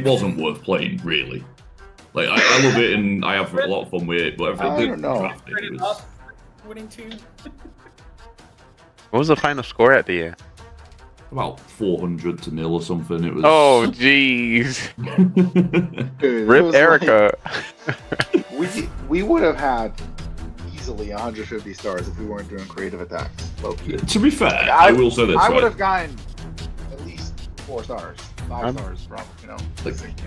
wasn't worth playing, really. Like, I love it and I have a lot of fun with it, but I don't know. it was... Winning team. What was the final score at the end? About 400-0 or something. It was. Oh, jeez. Rip Erica. Like, we would have had easily 150 stars if we weren't doing creative attacks. To be fair, I will say this. I would right? have gotten at least 4 stars, 5 stars, probably. You know.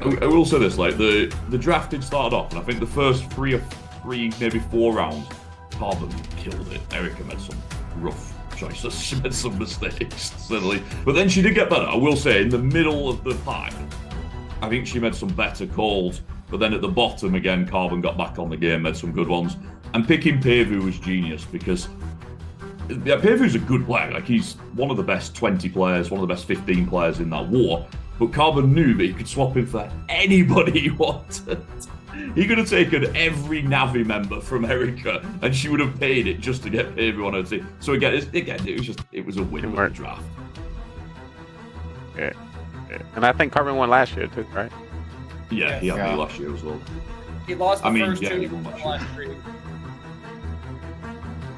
Like, I will say this: like the drafting started off, and I think the first three, maybe 4 rounds, Carbon killed it. Erica made some rough choices. She made some mistakes, certainly. But then she did get better. I will say, in the middle of the pack, I think she made some better calls. But then at the bottom again, Carbon got back on the game, made some good ones. And picking Pevu was genius because Pevu's a good player. Like, he's one of the best 20 players, one of the best 15 players in that war. But Carbon knew that he could swap him for anybody he wanted. He could have taken every Navi member from Erica, and she would have paid it just to get Pevu on her team. So again, it was a win with the draft. Yeah. And I think Carbon won last year too, right? Yeah, he had me last year as well. He lost the first 2. He won last year.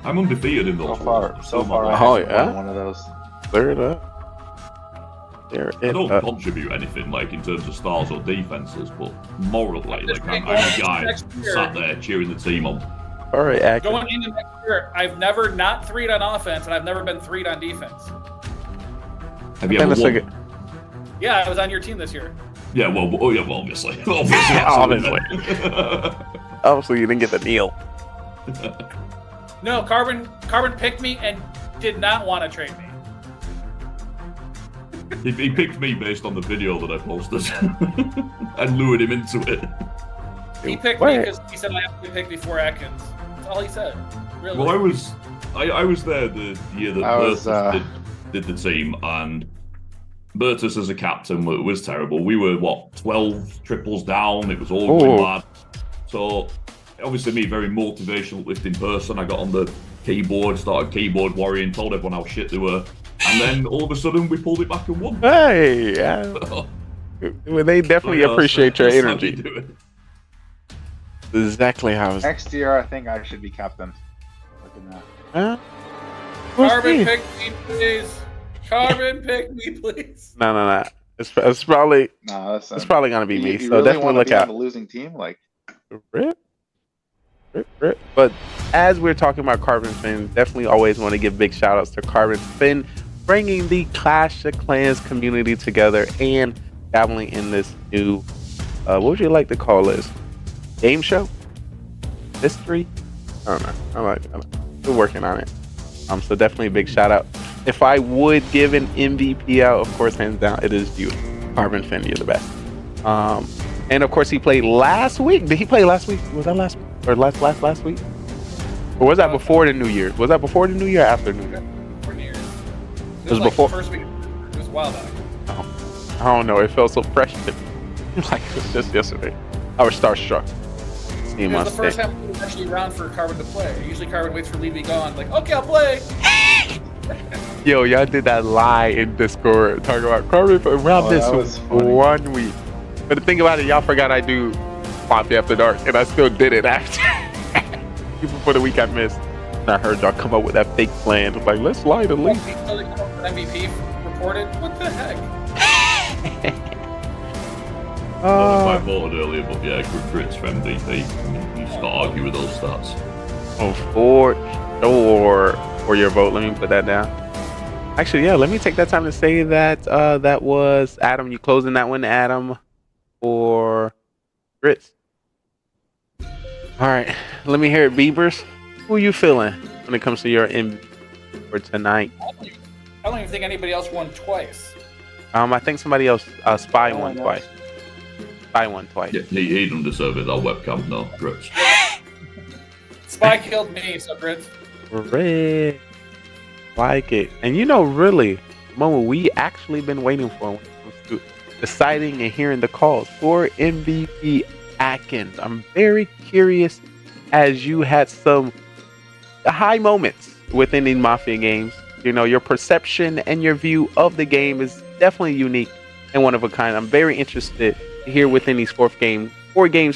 I'm undefeated in those. So far, one of those. Clear it up. I don't contribute anything like in terms of stars or defenses, but morally, like I'm a guy sat there cheering the team on. All right, Atkins. Going into next year, I've never not 3'd on offense, and I've never been 3'd on defense. Have you ever won? Yeah, I was on your team this year. Yeah, well, obviously. Obviously, you didn't get the kneel. No, Carbon picked me and did not want to trade me. He picked me based on the video that I posted and lured him into it. He picked me because he said I have to be picked before Atkins. That's all he said. Really. Well, I was there the year that Bertus did the team, and Bertus as a captain was terrible. We were 12 triples down. It was all going bad. So obviously, me, very motivational lifting person. I got on the keyboard, started keyboard worrying, told everyone how shit they were. And then all of a sudden, we pulled it back and won. Hey, yeah. Well, they definitely appreciate your energy. Exactly how it's. Next year, I think I should be captain. Huh? Carbon, pick me, please. Carbon, pick me, please. No. It's probably. No, listen. It's probably gonna be me. You So really definitely look out. On the losing team, like. Rip. But as we're talking about Carbon Finn, definitely always want to give big shout outs to Carbon Finn, bringing the Clash of Clans community together and dabbling in this new, what would you like to call this? Game show? History? I don't know. I'm still working on it. So definitely a big shout out. If I would give an MVP out, of course, hands down, it is you. Carbon Finn, you're the best. And of course, he played last week. Did he play last week? Was that last week? Or last week? Or was that before the New Year? Was that before the New Year or after New Year? Before New Year. It was before. The first week. It was a while back. I don't know. It felt so fresh to me. Like it was just yesterday. I was starstruck. It was the first time we were actually around for Carbon to play. Usually Carbon waits for Lee to be gone. Like, okay, I'll play. Yo, y'all did that lie in Discord talking about Carbon around this 1 week. But the thing about it, y'all forgot I do Mafia After Dark, and I still did it after. Even for the week I missed. And I heard y'all come up with that fake plan. Like, let's lie to Lee. MVP reported? What the heck? I voted earlier, but yeah, Grits for MVP. You just got to argue with those stats. Oh, for sure. For your vote, let me put that down. Actually, yeah, let me take that time to say that that was Adam. You closing that one, Adam, for Grits. All right, let me hear it, Beavers. Who are you feeling when it comes to your MVP for tonight? I don't even think anybody else won twice. I think somebody else, Spy won twice. Spy won twice. Yeah, he didn't deserve it. That webcam, no, Grits. Spy killed me, so Grits. Red. Like it. And you know, really, the moment we actually been waiting for when it comes to deciding and hearing the calls for MVP Atkins. I'm very curious, as you had some high moments within the Mafia games. You know, your perception and your view of the game is definitely unique and one of a kind. I'm very interested to hear within these 4 games,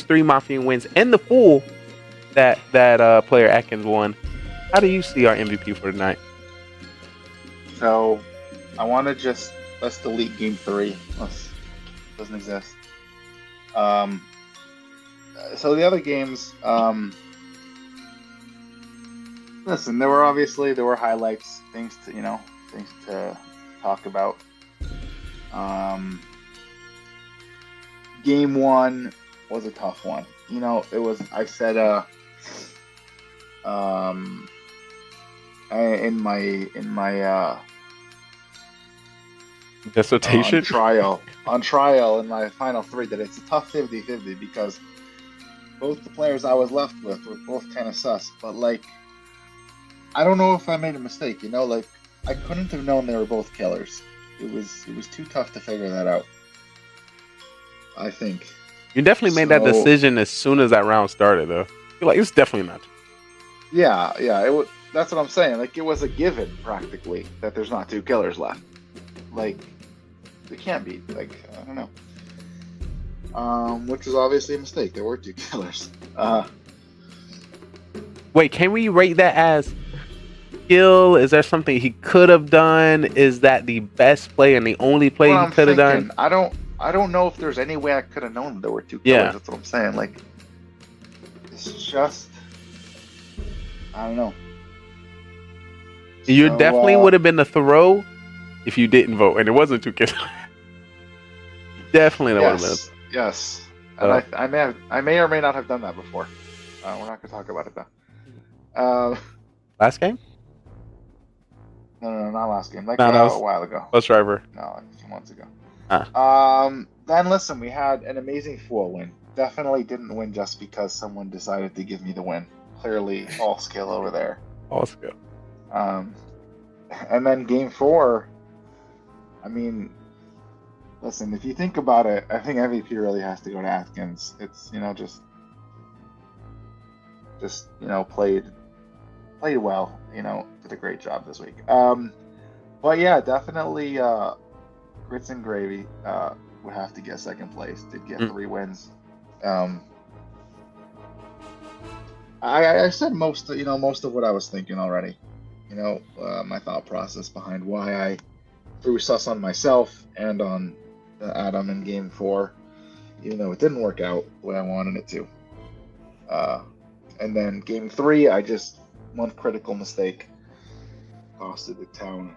3 Mafia wins, and the full that player Atkins won. How do you see our MVP for tonight? So, I want to let's delete game 3. Doesn't exist. So the other games, listen, there were highlights, things to talk about. Game 1 was a tough one. You know, it was. I said, in my dissertation on trial in my final 3 that it's a tough 50-50 because both the players I was left with were both kind of sus, but like I don't know if I made a mistake, you know, like I couldn't have known they were both killers. It was too tough to figure that out, I think. You definitely made that decision as soon as that round started, though. You're like, it's definitely not. Yeah, it was. That's what I'm saying. Like, it was a given, practically, that there's not 2 killers left. Like, it can't be. Like, I don't know. Which is obviously a mistake. There were 2 killers. Wait, can we rate that as skill? Is there something he could have done? Is that the best play and the only play he could have done? I don't know if there's any way I could have known there were 2 killers. Yeah. That's what I'm saying. Like, it's just, I don't know. You So, definitely would have been the throw if you didn't vote, and it wasn't 2 killers. Definitely, that would have been. Yes. And I may or may not have done that before. We're not gonna talk about it though. Last game? No, not last game. Like No, that was a while ago. Bus driver. No, like a few months ago. Ah. Then listen, we had an amazing 4 win. Definitely didn't win just because someone decided to give me the win. Clearly, all skill over there. All skill. And then game 4. I mean, listen, if you think about it, I think MVP really has to go to Atkins. It's, you know, just you know, played well, you know, did a great job this week. But yeah, definitely Grits and Gravy would have to get second place. Did get 3 wins. I said most of what I was thinking already. You know, my thought process behind why I threw sus on myself and on Adam in game 4, even though it didn't work out the way I wanted it to. And then game 3, I just, one critical mistake costed the town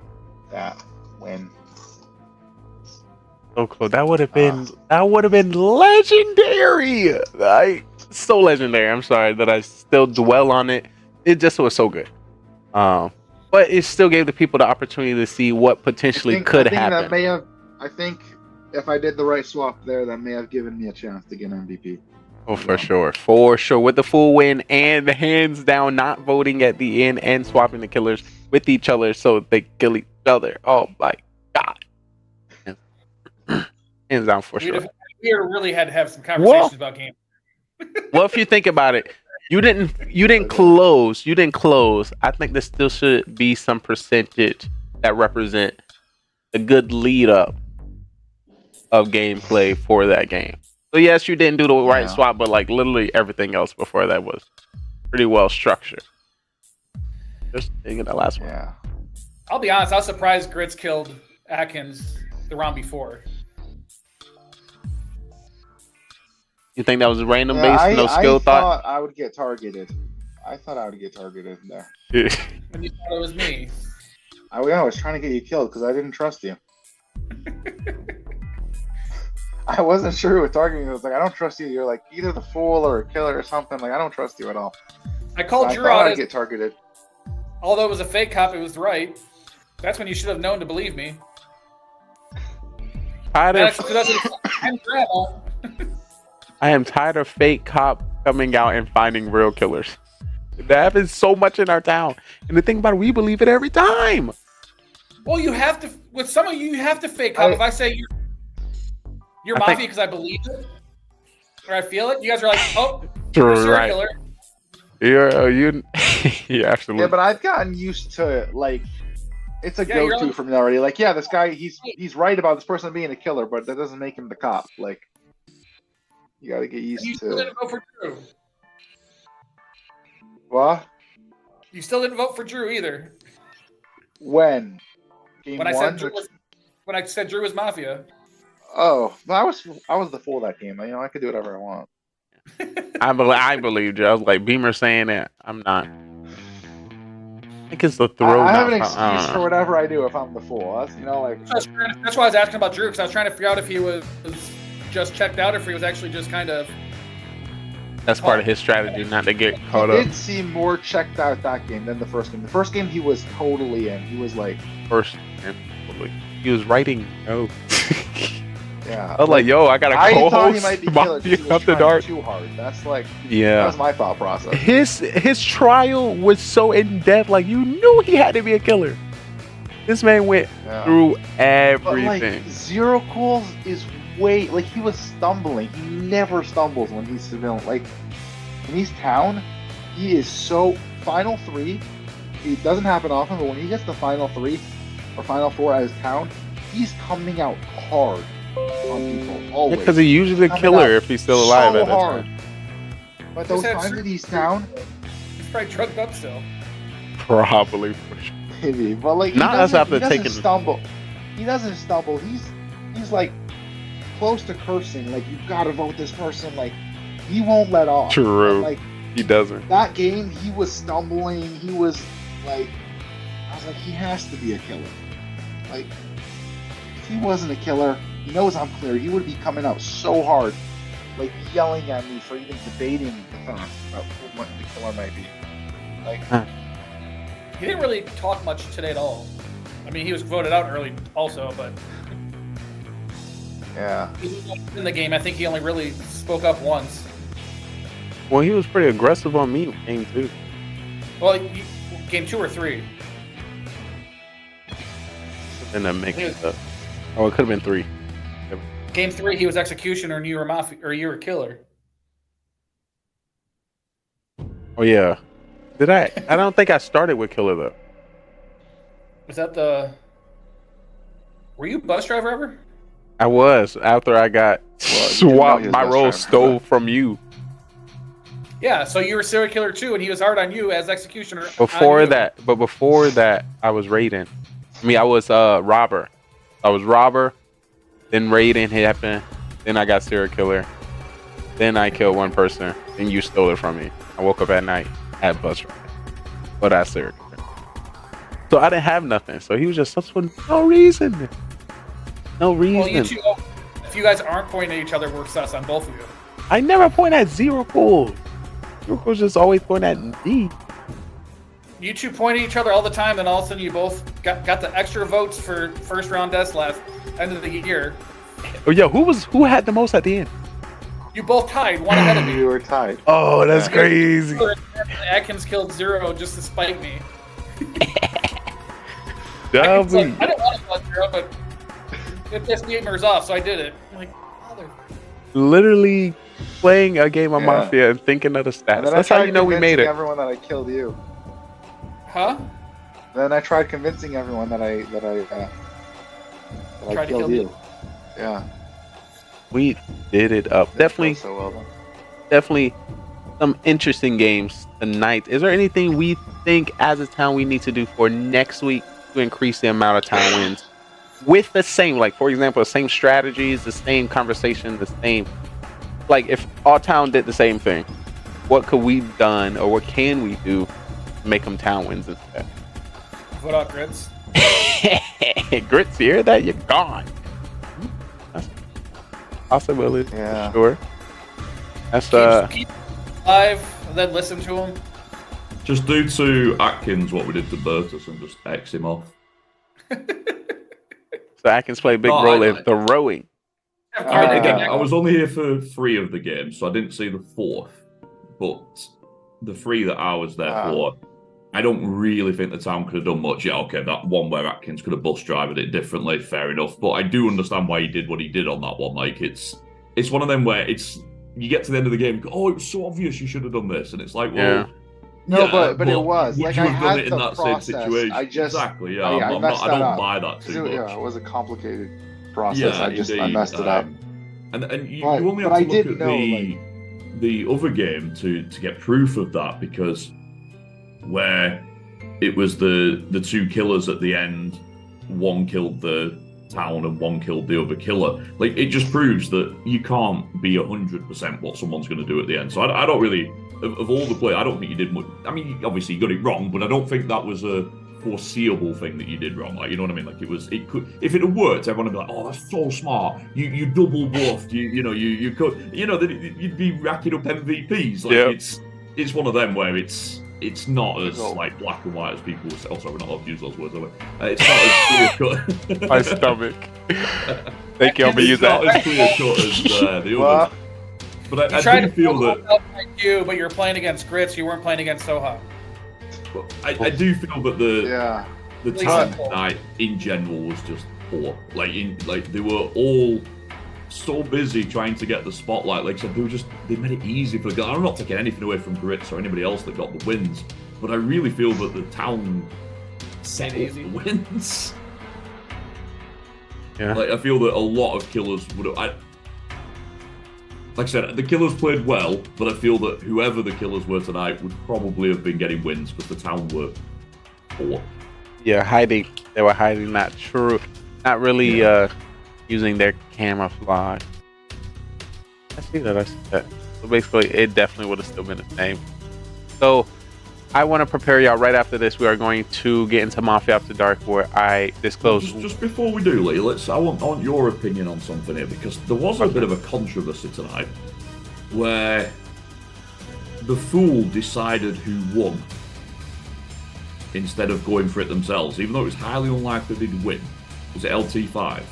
that win. So close. That would have been legendary. So legendary. I'm sorry that I still dwell on it. It just was so good. But it still gave the people the opportunity to see what potentially could happen. I think if I did the right swap there, that may have given me a chance to get MVP. Oh, for sure. With the full win and the hands down not voting at the end and swapping the killers with each other so they kill each other. Oh my God. Hands down for sure. We really had to have some conversations about game. Well, if you think about it, you didn't close. I think there still should be some percentage that represent a good lead up of gameplay for that game. So yes, you didn't do the right swap, but like literally everything else before that was pretty well structured. Just thinking that last one. Yeah. I'll be honest, I was surprised Grits killed Atkins the round before. You think that was random based, no skill I thought? I would get targeted. I thought I would get targeted there. When you thought it was me. I was trying to get you killed because I didn't trust you. I wasn't sure who was targeting you. I was like, I don't trust you. You're like either the fool or a killer or something. Like, I don't trust you at all. I called Drew I thought out I'd as, get targeted. although it was a fake cop, it was right. That's when you should have known to believe me. I am tired of fake cop coming out and finding real killers. That happens so much in our town. And the thing about it, we believe it every time. Well, you have to, with some of you, you have to fake cop. If I say you're Mafia because I believe it, or I feel it, you guys are like, oh, you're a serial killer. You're absolutely. Yeah, but I've gotten used to, like, it's a go-to for me already. Like, yeah, this guy, he's right about this person being a killer, but that doesn't make him the cop. Like, you got to get used to. You still didn't vote for Drew. What? You still didn't vote for Drew either. When? Game when I one? said Drew was Mafia. Oh, no, I was the fool that game. You know, I could do whatever I want. I believed you. I was like, Beamer saying it. I'm not. I think it's the throw. I have an excuse for whatever I do if I'm the fool. That's, you know, like. That's why I was asking about Drew, because I was trying to figure out if he was just checked out or if he was actually just kind of. That's part of his strategy, not to get caught up. He did seem more checked out that game than the first game. The first game, he was totally in. He was like. He was writing. Oh. Yeah. I was like, yo, I got a co-host. I thought he might be killer because he was the dark. too hard. That's like. Yeah. That was my thought process. His trial was so in depth. Like, you knew he had to be a killer. This man went through everything. But, like, Zero Cools is way, like, he was stumbling. He never stumbles when he's civilian. Like, when he's town, he is so final 3. It doesn't happen often, but when he gets the final 3 or final 4 as town, he's coming out hard on people. Always. Because he's usually a killer if he's still alive at that time. But those times that he's down, he's probably drugged up still. Probably. Maybe, but like not us after he doesn't taking. Stumble. He doesn't stumble. He's like close to cursing. Like, you gotta vote this person. Like, he won't let off. True. And, like, he doesn't. That game, he was stumbling. He was like, I was like, he has to be a killer. Like, if he wasn't a killer, he knows I'm clear. He would be coming out so hard, like yelling at me for even debating the thought about who the killer might be. Like, he didn't really talk much today at all. I mean, he was voted out early also, but yeah, in the game, I think he only really spoke up once. Well, he was pretty aggressive on me in game 2. Well, game 2 or 3. And then make it up. Oh, it could have been 3. Game 3, he was executioner and you were Mafia, or you were killer. Oh yeah. Did I? I don't think I started with killer though. Was that the? Were you bus driver ever? I was after I got swapped. My role stole from you. Yeah, so you were serial killer too, and he was hard on you as executioner. Before that, I was raiding. I mean, I was robber. I was robber. Then raiding happened. Then I got serial killer. Then I killed one person. Then you stole it from me. I woke up at night at bus driver, but I serial killer. So I didn't have nothing. So he was just for no reason. No reason. Well, you two, if you guys aren't pointing at each other, we're sus on both of you. I never point at Zero Cool. Zero Cool's just always point at me. You two point at each other all the time, and all of a sudden you both got the extra votes for first round deaths last end of the year. Oh yeah, who had the most at the end? You both tied, one ahead of me. You were tied. Oh, that's crazy. Atkins killed Zero just to spite me. I didn't want to kill Zero, but it pissed gamers off, so I did it. I'm like, mother. Literally playing a game of Mafia and thinking of the stats. That's how you know we made it. Everyone that I killed you. Huh? Then I tried convincing everyone that I killed you. Yeah. We did it up. Definitely some interesting games tonight. Is there anything we think as a town we need to do for next week to increase the amount of town wins? With the same, like for example, the same strategies, the same conversation, the same, like if all town did the same thing, what could we done or what can we do to make them town wins instead? Vote out Grits. Grits, you hear that? You're gone. That's a possibility. Yeah. For sure. That's Keep live and then listen to him. Just do to Atkins what we did to Bertus and just X him off. So Atkins play a big role in throwing. I was only here for 3 of the games, so I didn't see the 4th. But the 3 that I was there for, I don't really think the town could have done much. Yeah, okay, that one where Atkins could have bus driven it differently, fair enough. But I do understand why he did what he did on that one. Like, it's one of them where you get to the end of the game, and go, oh, it was so obvious you should have done this, and it's like, well. Yeah. No, yeah, but it was. Would like, you I have done had it in the that process. same situation? Exactly, yeah. I don't buy that too much. Yeah, it was a complicated process. I messed it up. And you only have to look at the other game to get proof of that, because where it was the 2 killers at the end, one killed the town and one killed the other killer. Like, it just proves that you can't be 100% what someone's going to do at the end. So I don't really, of all the play, I don't think you did much. I mean, obviously you got it wrong, but I don't think that was a foreseeable thing that you did wrong. Like, you know what I mean? Like, it could, if it had worked, everyone would be like, oh, that's so smart. You double bluffed. You could, you'd be racking up MVPs. Like, it's one of them where it's not as like black and white as people say. Oh, sorry, we're not allowed to use those words, are we? It's not as clear cut. My stomach. Thank you. I'm gonna use that. It's not as clear cut as the others. But I do feel that. But you're playing against Grits. You weren't playing against Soha. I do feel that the talent tonight in general was just poor. Like they were all so busy trying to get the spotlight. Like I said, they made it easy for the guys. I'm not taking anything away from Grits or anybody else that got the wins, but I really feel that the town set up the wins. Yeah. Like, I feel that a lot of killers would have. Like I said, the killers played well, but I feel that whoever the killers were tonight would probably have been getting wins because the town were poor. Yeah, hiding. They were hiding. Not really using their camouflage. I see that. So basically, it definitely would have still been the same. So I want to prepare y'all. Right after this, we are going to get into Mafia After Dark, where I disclose. Just before we do, Lee, I want your opinion on something here, because there was a bit of a controversy tonight where the Fool decided who won instead of going for it themselves, even though it was highly unlikely they'd win. Was it LT5?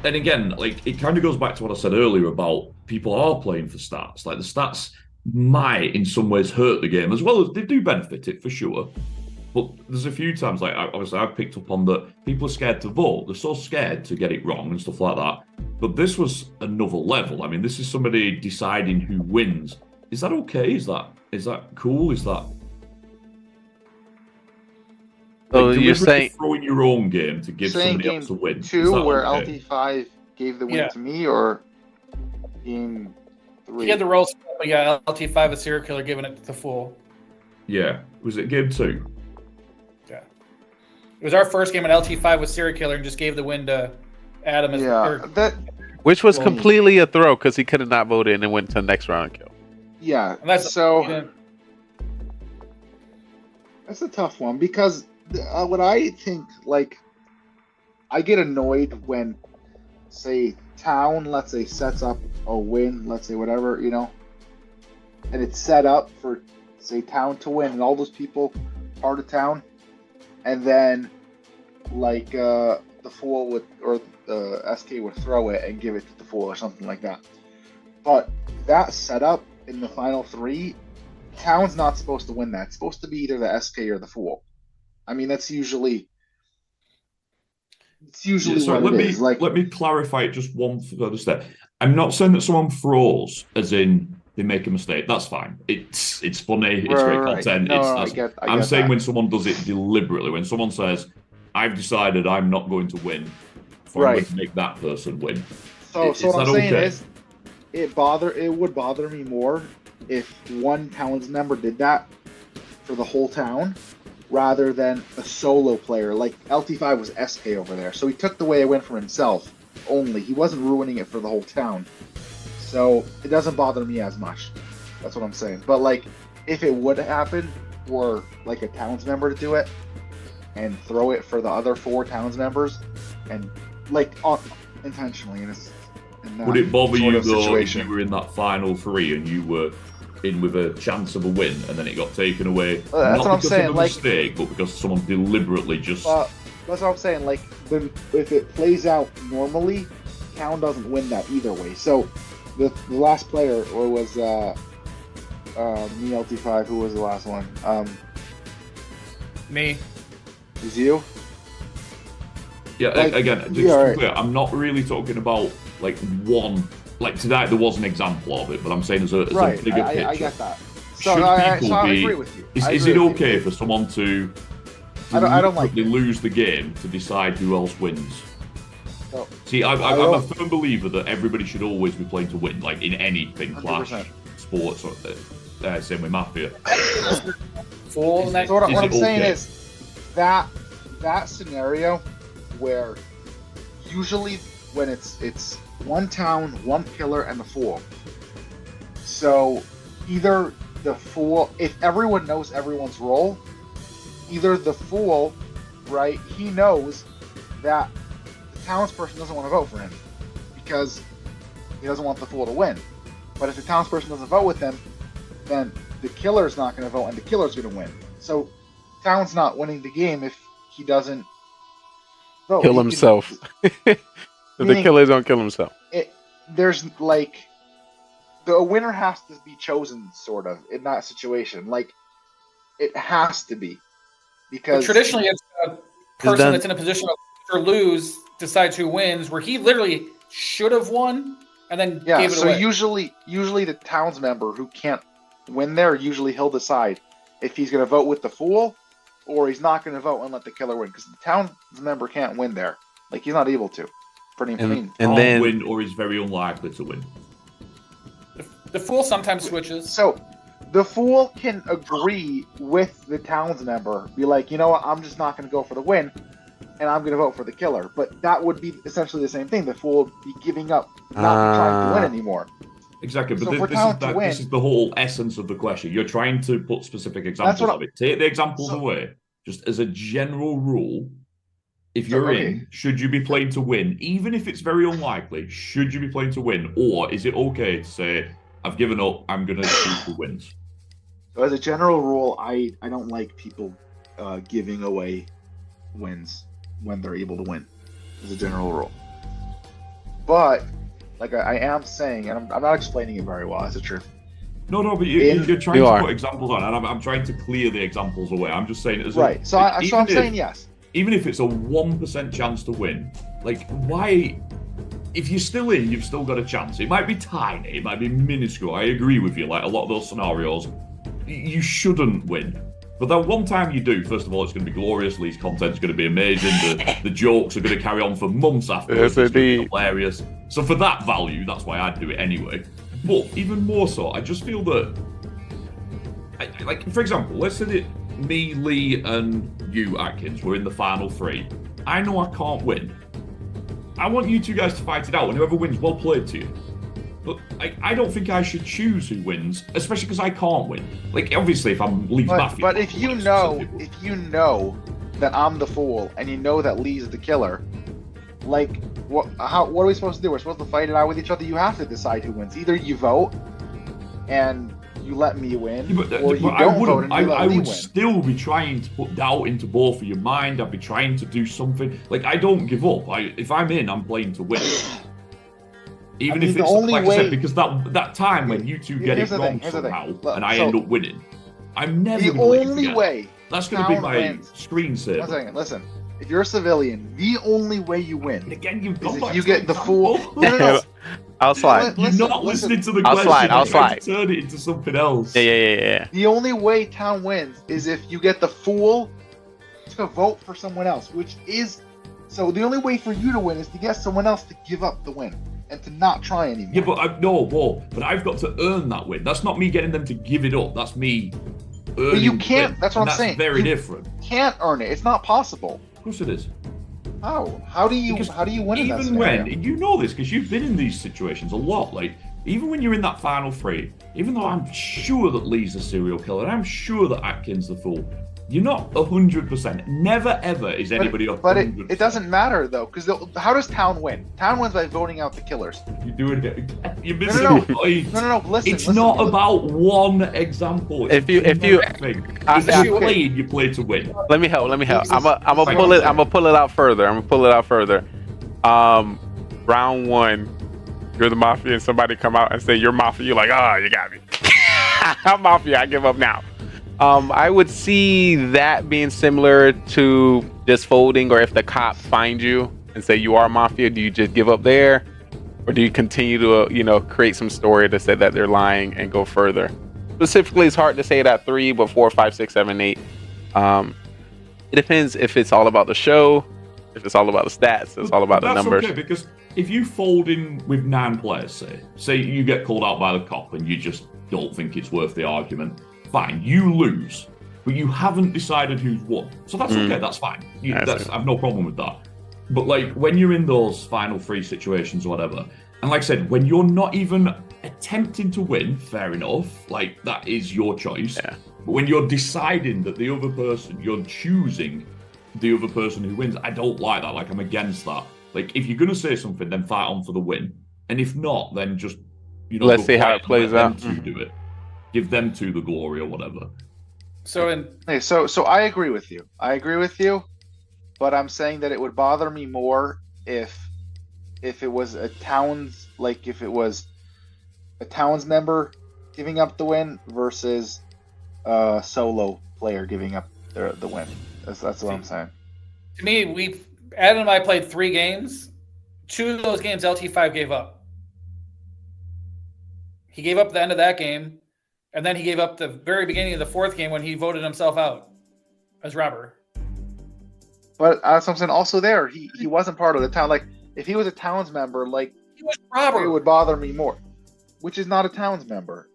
And again, like, it kind of goes back to what I said earlier about people are playing for stats. Like, the stats might in some ways hurt the game, as well as they do benefit it for sure. But there's a few times, like, obviously I've picked up on that people are scared to vote. They're so scared to get it wrong and stuff like that. But this was another level. I mean, this is somebody deciding who wins. Is that okay? Is that cool? Is that... So you're saying throwing your own game to give somebody else a win? 2 where LT5 gave the win to me, or game 3? He had the role, but yeah, LT5 a serial killer giving it to the Fool. Yeah, was it game 2? Yeah, it was our first game, and LT5 was serial killer and just gave the win to Adam. Which was completely a throw because he could have not voted and then went to the next round and kill. Yeah, that's a tough one, because what I think, like, I get annoyed when, say, town, let's say, sets up a win, let's say, whatever, and it's set up for, say, town to win, and all those people part of town, and then, like, the Fool would, or the SK would throw it and give it to the Fool or something like that. But that setup in the final 3, town's not supposed to win that. It's supposed to be either the SK or the Fool. I mean, that's usually... Let me clarify it just one further step. I'm not saying that someone froze, as in they make a mistake. That's fine. It's funny. It's great content. I'm saying when someone does it deliberately, when someone says, "I've decided I'm not going to win," I'm going to make that person win. So what I'm saying is, it would bother me more if one town's member did that for the whole town, rather than a solo player. Like, LT5 was SK over there, so he took the way it went for himself only. He wasn't ruining it for the whole town. So it doesn't bother me as much. That's what I'm saying. But like, if it would happen for like a towns member to do it and throw it for the other 4 towns members, and like intentionally, would it bother you though if you were in that final 3 and you were in with a chance of a win and then it got taken away? That's what I'm because saying. of a mistake, but because someone deliberately just. That's what I'm saying. Like, if it plays out normally, town doesn't win that either way. So, the last player was me LT5. Who was the last one? Me. It was you? Yeah, Like, again, just to be clear, I'm not really talking about like one. Like tonight, there was an example of it, but I'm saying as a bigger picture. I get that. So, Should I people agree with you. Is it okay for someone to I don't like lose the game to decide who else wins? No. See, I'm a firm believer that everybody should always be playing to win, like in anything, Clash, 100%. Sports, or same with Mafia. Full. So what I'm saying is that scenario where usually when it's one town, one killer, and the fool. So either the fool, if everyone knows everyone's role, either the fool, right, he knows that the townsperson doesn't want to vote for him because he doesn't want the fool to win. But if the townsperson doesn't vote with him, then the killer's not going to vote and the killer's going to win. So town's not winning the game if he doesn't vote. Kill himself. The killer's gonna kill himself. There's like the winner has to be chosen, sort of, in that situation. Like it has to be because traditionally it's a person that's in a position of or lose decides who wins, where he literally should have won and then gave it away. So usually the towns member who can't win there, usually he'll decide if he's going to vote with the fool or he's not going to vote and let the killer win, because the towns member can't win there. Like he's not able to. Pretty and then win, or is very unlikely to win. The fool sometimes switches. So the fool can agree with the towns member, be like, you know what, I'm just not going to go for the win, and I'm going to vote for the killer. But that would be essentially the same thing. The fool would be giving up, not trying to win anymore. Exactly, but So this is the whole essence of the question. You're trying to put specific examples of it. Take the examples away. Just as a general rule, if you're in, should you be playing to win? Even if it's very unlikely, should you be playing to win? Or is it okay to say, I've given up, I'm going to choose who wins? So as a general rule, I don't like people giving away wins when they're able to win, as a general rule. But, like I am saying, and I'm not explaining it very well, that's the truth. No, but you're trying to put examples on, and I'm trying to clear the examples away. I'm just saying... Right, so I'm saying yes. Even if it's a 1% chance to win, like, why... If you're still in, you've still got a chance. It might be tiny, it might be minuscule. I agree with you. Like, a lot of those scenarios, you shouldn't win. But that one time you do, first of all, it's going to be glorious. Lee's content's going to be amazing. The jokes are going to carry on for months afterwards. It's going to be hilarious. So for that value, that's why I'd do it anyway. But even more so, I just feel that... like, for example, let's say that me, Lee, and you, Atkins, were in the final 3. I know I can't win. I want you two guys to fight it out, and whoever wins, well played to you. But I don't think I should choose who wins, especially because I can't win. Like, obviously, if I'm Lee's Mafia... But if you know that I'm the fool, and you know that Lee's the killer, like, what are we supposed to do? We're supposed to fight it out with each other? You have to decide who wins. Either you vote, and you let me win, or you don't vote and you let me win. Still be trying to put doubt into both of your mind. I'd be trying to do something. Like, I don't give up. If I'm in, I'm playing to win. Even if it's, like I said, because that time when you two get it wrong somehow, and I end up winning, I'm never going to let you forget. That's going to be my screensaver. One second, listen. If you're a civilian, the only way you win is if you get the fool. I'll slide. You're not listening to the I'll question. I'll slide. Turn it into something else. Yeah. The only way town wins is if you get the fool to vote for someone else, which is... So the only way for you to win is to get someone else to give up the win and to not try anymore. Yeah, but I've got to earn that win. That's not me getting them to give it up. That's me earning. But you can't. That's what I'm saying. That's very different. You can't earn it. It's not possible. Of course it is. How? How do you win in that even scenario? when, you know this because you've been in these situations a lot, like even when you're in that final three, even though I'm sure that Lee's a serial killer, I'm sure that Atkins the fool, you're not 100%. Never ever is anybody 100%. But it doesn't matter though, because how does Town win? Town wins by voting out the killers. You do it. You're missing No. the point. No. Listen. Not about one example. If you play to win. Let me help. I'm gonna pull it out further. Round one, you're the Mafia, and somebody come out and say you're Mafia. You're like, oh, you got me. I'm Mafia. I give up now. I would see that being similar to just folding, or if the cops find you and say you are Mafia, do you just give up there, or do you continue to create some story to say that they're lying and go further? Specifically, it's hard to say that 3, but 4, 5, 6, 7, 8. It depends if it's all about the show, if it's all about the stats, it's all about the numbers. Okay, because if you fold in with 9 players, say you get called out by the cop and you just don't think it's worth the argument, fine, you lose, but you haven't decided who's won, so that's okay. That's fine. I have no problem with that. But like when you're in those final 3 situations or whatever, and like I said, when you're not even attempting to win, fair enough, like that is your choice. But when you're deciding that the other person, you're choosing the other person who wins, I don't like that. Like I'm against that. Like if you're gonna say something, then fight on for the win, and if not, then just let's see how it plays out. To do it. Give them to the glory or whatever. So I agree with you. But I'm saying that it would bother me more if it was a Towns member giving up the win versus a solo player giving up the win. That's what I'm saying. To me, Adam and I played 3 games. 2 of those games LT5 gave up. He gave up the end of that game. And then he gave up the very beginning of the 4th game when he voted himself out as robber. But that's what I'm saying. Also, there he wasn't part of the town. Like if he was a Towns member, like he was robber, it would bother me more. Which is not a Towns member.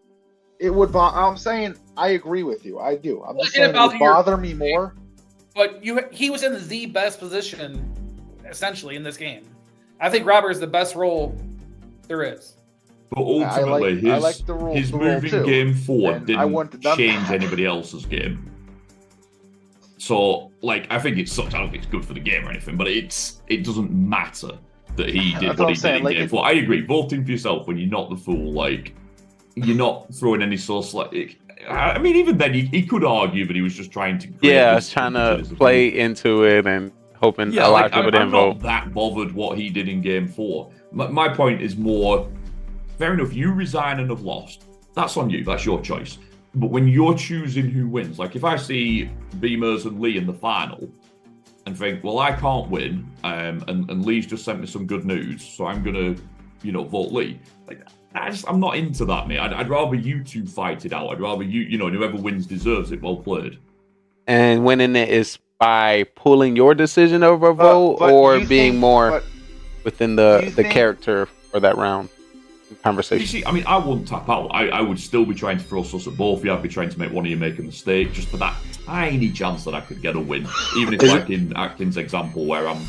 It would. I'm saying I agree with you. I do. I'm just saying it would bother me more. But he was in the best position, essentially, in this game. I think robber is the best role there is. But ultimately, his moving game forward didn't change anybody else's game. So, like, I think it sucks. I don't think it's good for the game or anything, but it doesn't matter that he did what he did in game 4. I agree. Voting for yourself when you're not the fool, like, you're not throwing any source. Like, I mean, even then, he could argue that he was just trying to. Trying to play into it and hoping a lot of people didn't vote. I'm not that bothered what he did in game 4. My point is more. Fair enough, you resign and have lost. That's on you, that's your choice. But when you're choosing who wins, like if I see Beamers and Lee in the final and think, well, I can't win, and Lee's just sent me some good news, so I'm gonna, vote Lee. Like, I'm not into that, mate. I'd rather you two fight it out. I'd rather and whoever wins deserves it. Well played. And winning it is by pulling your decision over a vote, or being more within the character for that round. Conversation. You see, I mean, I wouldn't tap out. I would still be trying to throw sus at both of you. I'd be trying to make one of you make a mistake, just for that tiny chance that I could get a win. Even if, like in Atkins' example, where I'm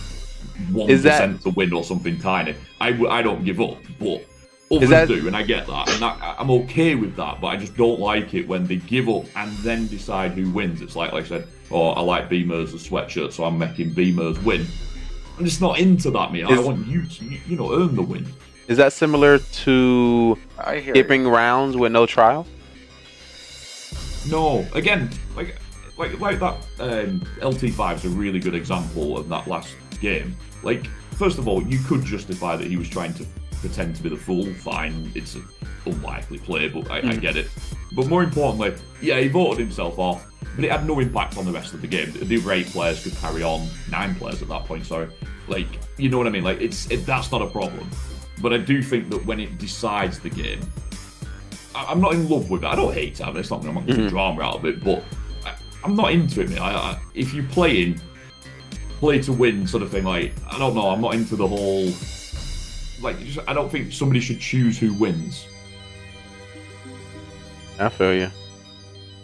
1% to win or something tiny, I don't give up. But others do, and I get that, and I'm okay with that. But I just don't like it when they give up and then decide who wins. It's like I said, I like Beamers as sweatshirt, so I'm making Beamers win. I'm just not into that, mate. I want you to, earn the win. Is that similar to skipping rounds with no trial? No. Again, like that LT5 is a really good example of that last game. Like, first of all, you could justify that he was trying to pretend to be the fool. Fine, it's an unlikely play, but I get it. But more importantly, he voted himself off, but it had no impact on the rest of the game. The other 8 players could carry on, 9 players at that point, sorry. Like, you know what I mean? Like, that's not a problem. But I do think that when it decides the game, I'm not in love with it. I don't hate it. I'm not going to make drama out of it, but I'm not into it, mate. If you're play to win sort of thing, like, I don't know, I'm not into the whole, like, I don't think somebody should choose who wins. I feel you.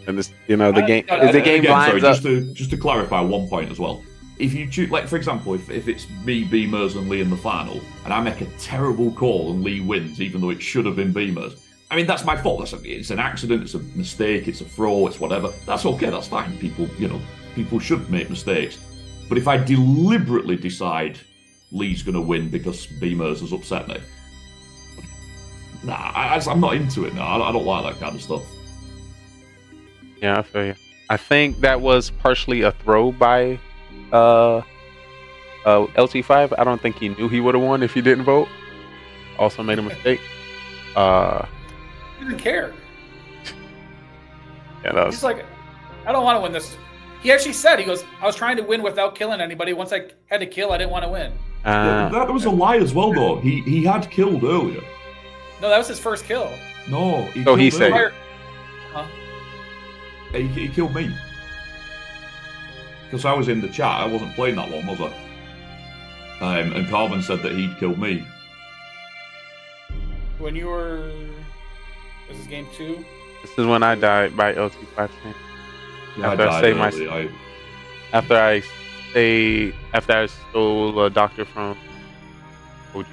And this, the game lines again, up. Just to clarify one point as well. if you choose, like for example, if it's me, Beamers, and Lee in the final, and I make a terrible call and Lee wins, even though it should have been Beamers, I mean that's my fault. It's an accident, it's a mistake, it's a throw, it's whatever. That's okay, that's fine. People should make mistakes. But if I deliberately decide Lee's going to win because Beamers has upset me, I'm not into it now. I don't like that kind of stuff. Yeah, I feel you. I think that was partially a throw by LT5. I don't think he knew he would have won if he didn't vote. Also made a mistake. He didn't care. Yeah, He's like, I don't want to win this. He actually said, he goes, I was trying to win without killing anybody. Once I had to kill, I didn't want to win. That was a lie as well, though. He had killed earlier. No, that was his first kill. No, he said. Huh? He killed me. Because I was in the chat. I wasn't playing that long, was I? And Carmen said that he'd killed me. When you were... This is game 2? This is when I died by LT5. Yeah, after I saved after I stole a doctor from OG.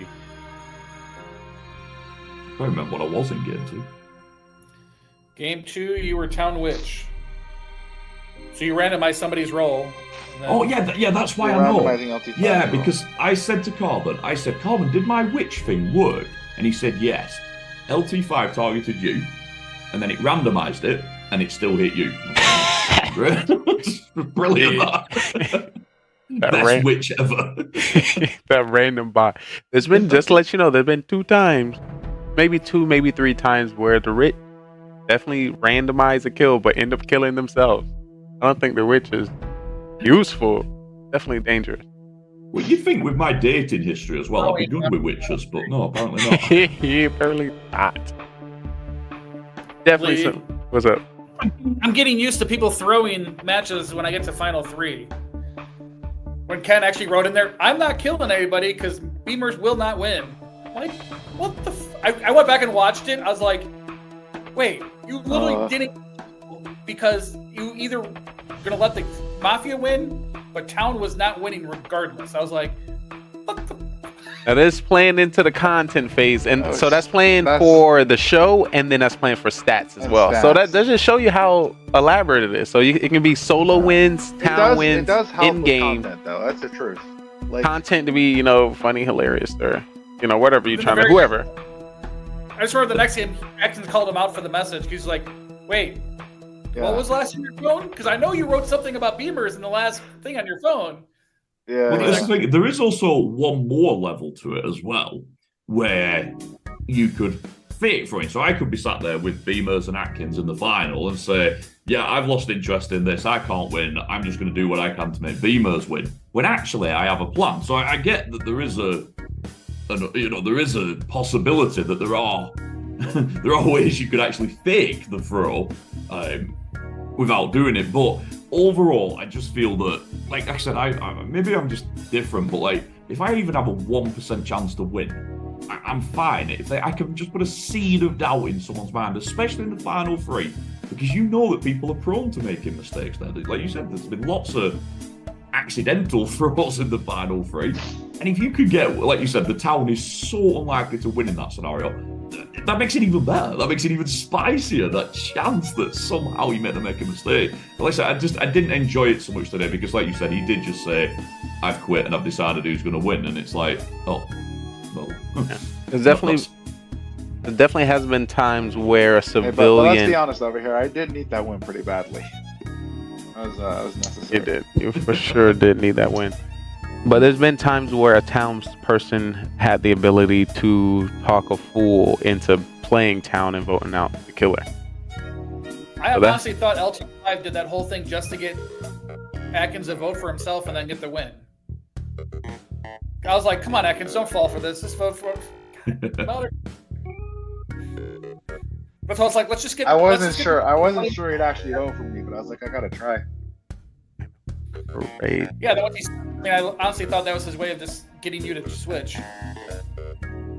I don't remember what I was in game 2. Game 2, you were Town Witch. So you randomized somebody's role. Oh yeah, that's why I know. Yeah, because I said to Carmen, did my witch thing work? And he said yes. LT5 targeted you, and then it randomized it, and it still hit you. Brilliant. Best witch ever. That random bot. There's been, just to let you know, there's been 2 times, maybe 3 times where the witch definitely randomized a kill, but end up killing themselves. I don't think the witch is useful. Definitely dangerous. Well, you think with my dating history as well, I'd be good with witches, but no, apparently not. Apparently not. Definitely. What's up? I'm getting used to people throwing matches when I get to Final 3. When Ken actually wrote in there, I'm not killing anybody because Beamers will not win. I'm like, what the I went back and watched it. I was like, wait, you literally didn't, because you either going to let the Mafia win, but Town was not winning regardless. I was like, what the? That is playing into the content phase, and so that's playing for the show, and then that's playing for stats as well. So that does just show you how elaborate it is. So it can be solo wins, town wins, it does help in-game content, though. That's the truth. Like, content to be, funny, hilarious, or whatever you're trying to, whoever. I just remember the next game, Atkins called him out for the message. He's like, wait, what was last on your phone? Because I know you wrote something about Beamers in the last thing on your phone. Yeah. Well, this is the thing. There is also one more level to it as well, where you could fake throwing. So I could be sat there with Beamers and Atkins in the final and say, yeah, I've lost interest in this. I can't win. I'm just going to do what I can to make Beamers win. When actually I have a plan. So I get that there is a possibility that there are ways you could actually fake the throw without doing it. But overall, I just feel that, like I said, maybe I'm just different, but like if I even have a 1% chance to win, I'm fine. If I can just put a seed of doubt in someone's mind, especially in the final 3, because you know that people are prone to making mistakes there. Like you said, there's been lots of accidental throws in the final 3. And if you could get, like you said, the town is so unlikely to win in that scenario, that makes it even better. That makes it even spicier, that chance that somehow you made them make a mistake. But like I said, I didn't enjoy it so much today because, like you said, he did just say, I've quit and I've decided who's going to win. And it's like, oh, well. It definitely has been times where a civilian... But let's be honest over here. I did need that win pretty badly. That was necessary. You did. You for sure did need that win. But there's been times where a townsperson had the ability to talk a fool into playing town and voting out the killer. I honestly thought LT5 did that whole thing just to get Atkins to vote for himself and then get the win. I was like, come on, Atkins, don't fall for this. Just vote for it. But so I was like, let's just get... I wasn't sure he'd actually vote for me, but I was like, I gotta try. Great. Yeah, I honestly thought that was his way of just getting you to switch.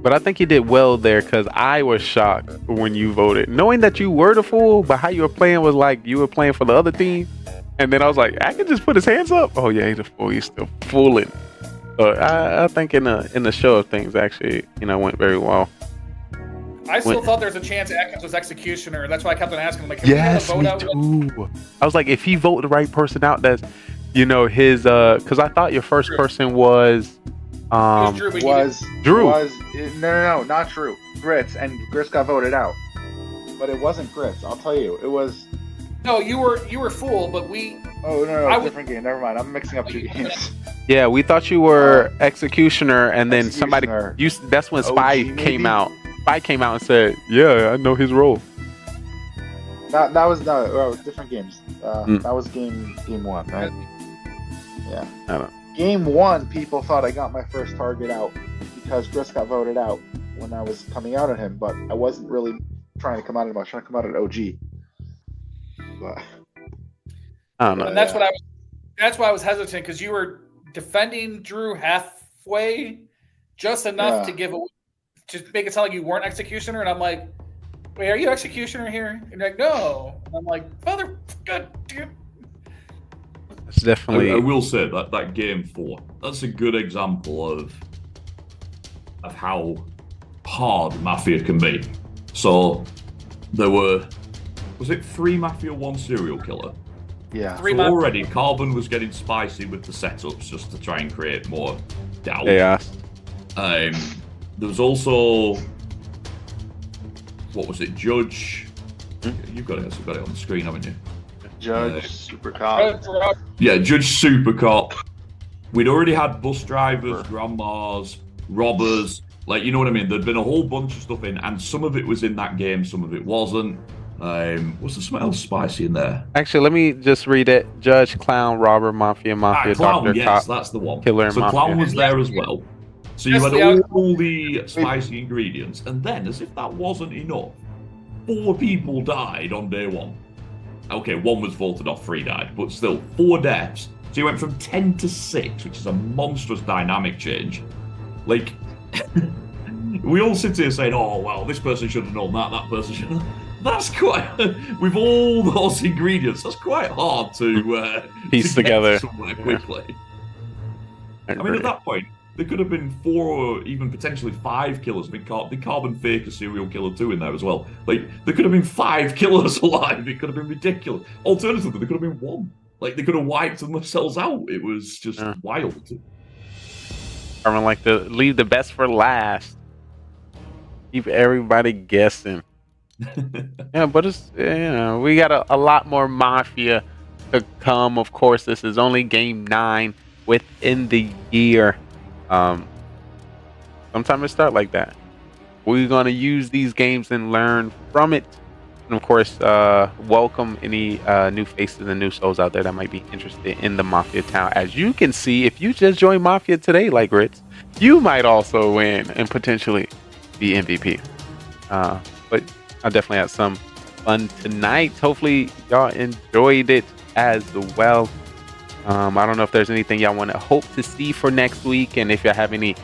But I think he did well there because I was shocked when you voted. Knowing that you were the fool, but how you were playing was like you were playing for the other team. And then I was like, I can just put his hands up. Oh yeah, he's a fool. He's still fooling. So I think in the show of things actually, went very well. I still thought there was a chance Atkins was executioner. That's why I kept on asking him, like, Yes, me too. I was like, if he vote the right person out, that's his because I thought your first person was Drew. No, not Drew. Grits, and Grits got voted out. But it wasn't Grits. I'll tell you, it was. No, you were fool, but we. Oh no, different game. Never mind. I'm mixing up two games. Yeah, we thought you were executioner, and then somebody. That's when Spy came out. Spy came out and said, "Yeah, I know his role." That was different games. That was game one, right? Yeah. I don't know. Game one, people thought I got my first target out because Chris got voted out when I was coming out at him, but I wasn't really trying to come out at him. I was trying to come out at OG. But I don't know. And that's why I was hesitant, because you were defending Drew halfway, just enough to make it sound like you weren't executioner, and I'm like, wait, are you executioner here? And you're like, no. And I'm like, mother, good dude. It's definitely. I will say that game 4. That's a good example of how hard Mafia can be. So there was it 3 Mafia, 1 serial killer? Yeah. So already Carbon was getting spicy with the setups just to try and create more doubt. Yeah. There was also, what was it, Judge? You've got it on the screen, haven't you? Judge Super Cop. Yeah, Judge Super Cop. We'd already had bus drivers, grandmas, robbers. Like, you know what I mean? There'd been a whole bunch of stuff in, and some of it was in that game, some of it wasn't. Was there something else spicy in there? Actually, let me just read it. Judge, clown, robber, mafia, Clown, doctor, yes, cop, that's the one. killer, so mafia. Clown was there as well. So you had all the spicy ingredients, and then, as if that wasn't enough, 4 people died on day 1. Okay, 1 was voted off, 3 died, but still, 4 deaths. So you went from 10 to 6, which is a monstrous dynamic change. Like, we all sit here saying, oh, well, this person should have known that person should have. That's quite, with all those ingredients, that's quite hard to piece to get together somewhere quickly. I mean, at that point, there could have been 4 or even potentially 5 killers. I mean, the Carbon Fake a serial killer too in there as well. Like, there could have been 5 killers alive. It could have been ridiculous. Alternatively, there could have been 1. Like, they could have wiped themselves out. It was just wild. I would like to leave the best for last. Keep everybody guessing. Yeah, but it's we got a lot more Mafia to come. Of course, this is only game 9 within the year. Sometimes it start like that. We're gonna use these games and learn from it, and of course, welcome any new faces and new souls out there that might be interested in the Mafia town. As you can see, if you just joined Mafia today, like Ritz, you might also win and potentially be MVP. But I definitely had some fun tonight. Hopefully y'all enjoyed it as well. I don't know if there's anything y'all want to hope to see for next week, and if y'all have any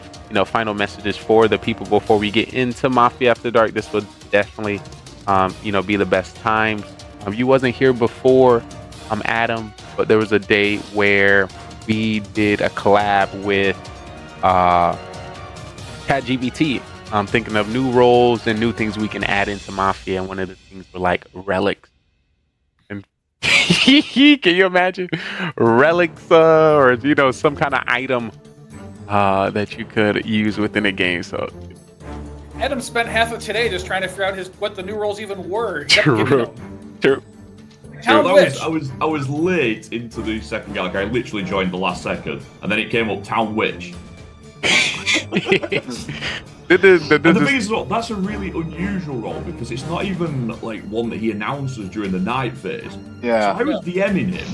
final messages for the people before we get into Mafia After Dark. This would definitely be the best times. You wasn't here before, Adam, but there was a day where we did a collab with ChatGPT. I'm thinking of new roles and new things we can add into Mafia, and one of the things were like relics. And can you imagine relics or some kind of item that you could use within a game? So Adam spent half of today just trying to figure out what the new roles even were. True. I was late into the second game. Like, I literally joined the last second, and then it came up Town Witch. And the thing is, that's a really unusual role because it's not even like one that he announces during the night phase. Yeah. So I was DMing him,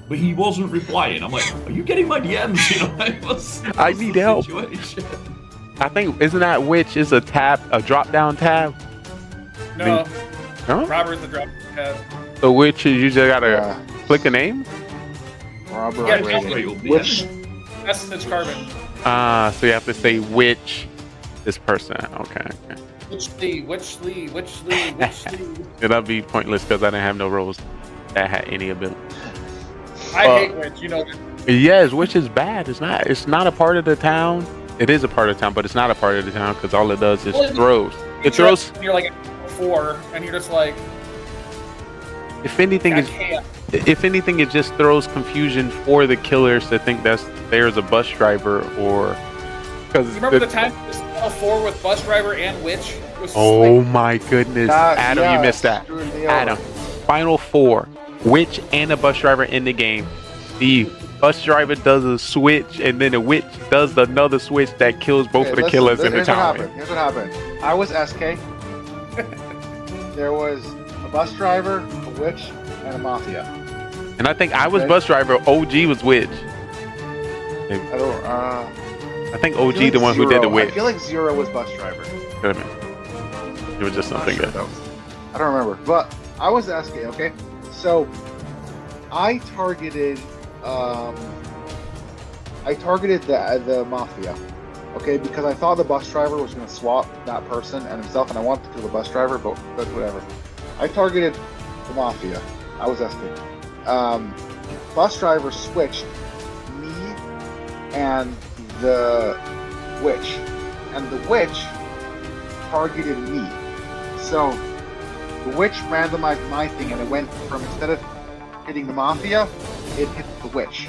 but he wasn't replying. I'm like, are you getting my DMs? I need help. Situation? I think, isn't that Witch is a drop down tab? No. Huh? Robert's the drop tab. So Witch is you just gotta click a name? Robert, Which? Message Carbon. So you have to say which this person. Okay. Which Lee. That'd be pointless because I didn't have no roles that had any ability. I hate Witch. You know. Yes, which is bad. It's not a part of the town. It is a part of the town, but it's not a part of the town because all it does is throws. It throws. You're like 4, and you're just like. If anything, it just throws confusion for the killers to think there's a bus driver or. Because you remember the time it was a 4 with bus driver and Witch? It was oh my goodness, Adam, you missed that. Adam, final 4, Witch and a bus driver in the game. The bus driver does a switch, and then the Witch does another switch that kills both of the killers in the town. Here's what happened. I was SK. There was a bus driver, a Witch, and a Mafia. And I think I was bus driver. OG was Witch. I think OG the one who did the Witch. I feel like Zero was bus driver. It was just something else. I don't remember, but I was SK. Okay, so I targeted the Mafia, okay, because I thought the bus driver was going to swap that person and himself, and I wanted to kill the bus driver, but that's whatever. I targeted the Mafia. I was SK. Bus driver switched me and the Witch, and the Witch targeted me. So the Witch randomized my thing, and it went from, instead of hitting the Mafia, it hit the Witch.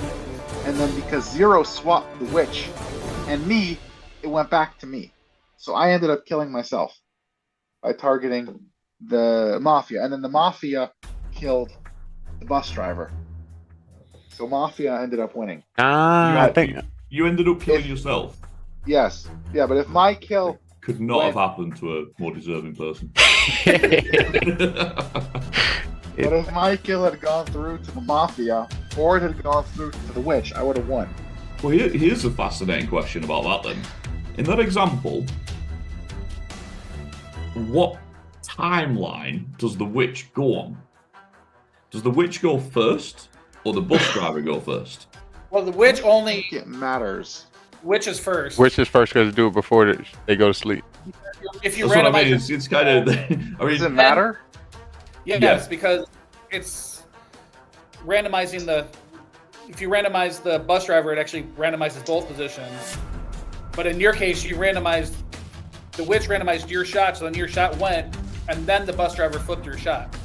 And then because Zero swapped the Witch and me, it went back to me. So I ended up killing myself by targeting the Mafia. And then the Mafia killed the bus driver. So Mafia ended up winning. I think you ended up killing yourself. Yes. Yeah, but if my kill could not have happened to a more deserving person. But if my kill had gone through to the Mafia, or it had gone through to the Witch, I would have won. Well, here's a fascinating question about that then. In that example, what timeline does the Witch go on? Does the Witch go first, or the bus driver go first? Well, the Witch only... It matters. Witch is first. Witch is first because do it before they go to sleep. If you That's what I randomize... mean. It's kind of... I mean, does it matter? Yes, because it's randomizing the... If you randomize the bus driver, it actually randomizes both positions. But in your case, you randomized... The Witch randomized your shot, so then your shot went, and then the bus driver flipped your shot.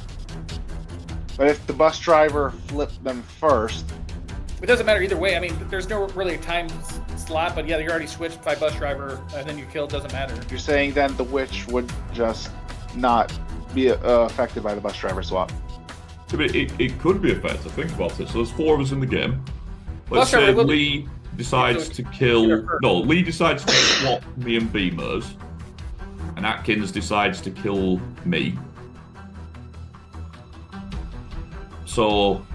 But if the bus driver flipped them first... It doesn't matter either way. I mean, there's no really time slot, but yeah, you already switched by bus driver, and then you killed, doesn't matter. You're saying then the Witch would just not be affected by the bus driver swap? It could be affected. Think about it. So there's 4 of us in the game. Let's say Lee decides to kill... No, Lee decides to swap me and Beamers, and Atkins decides to kill me. So...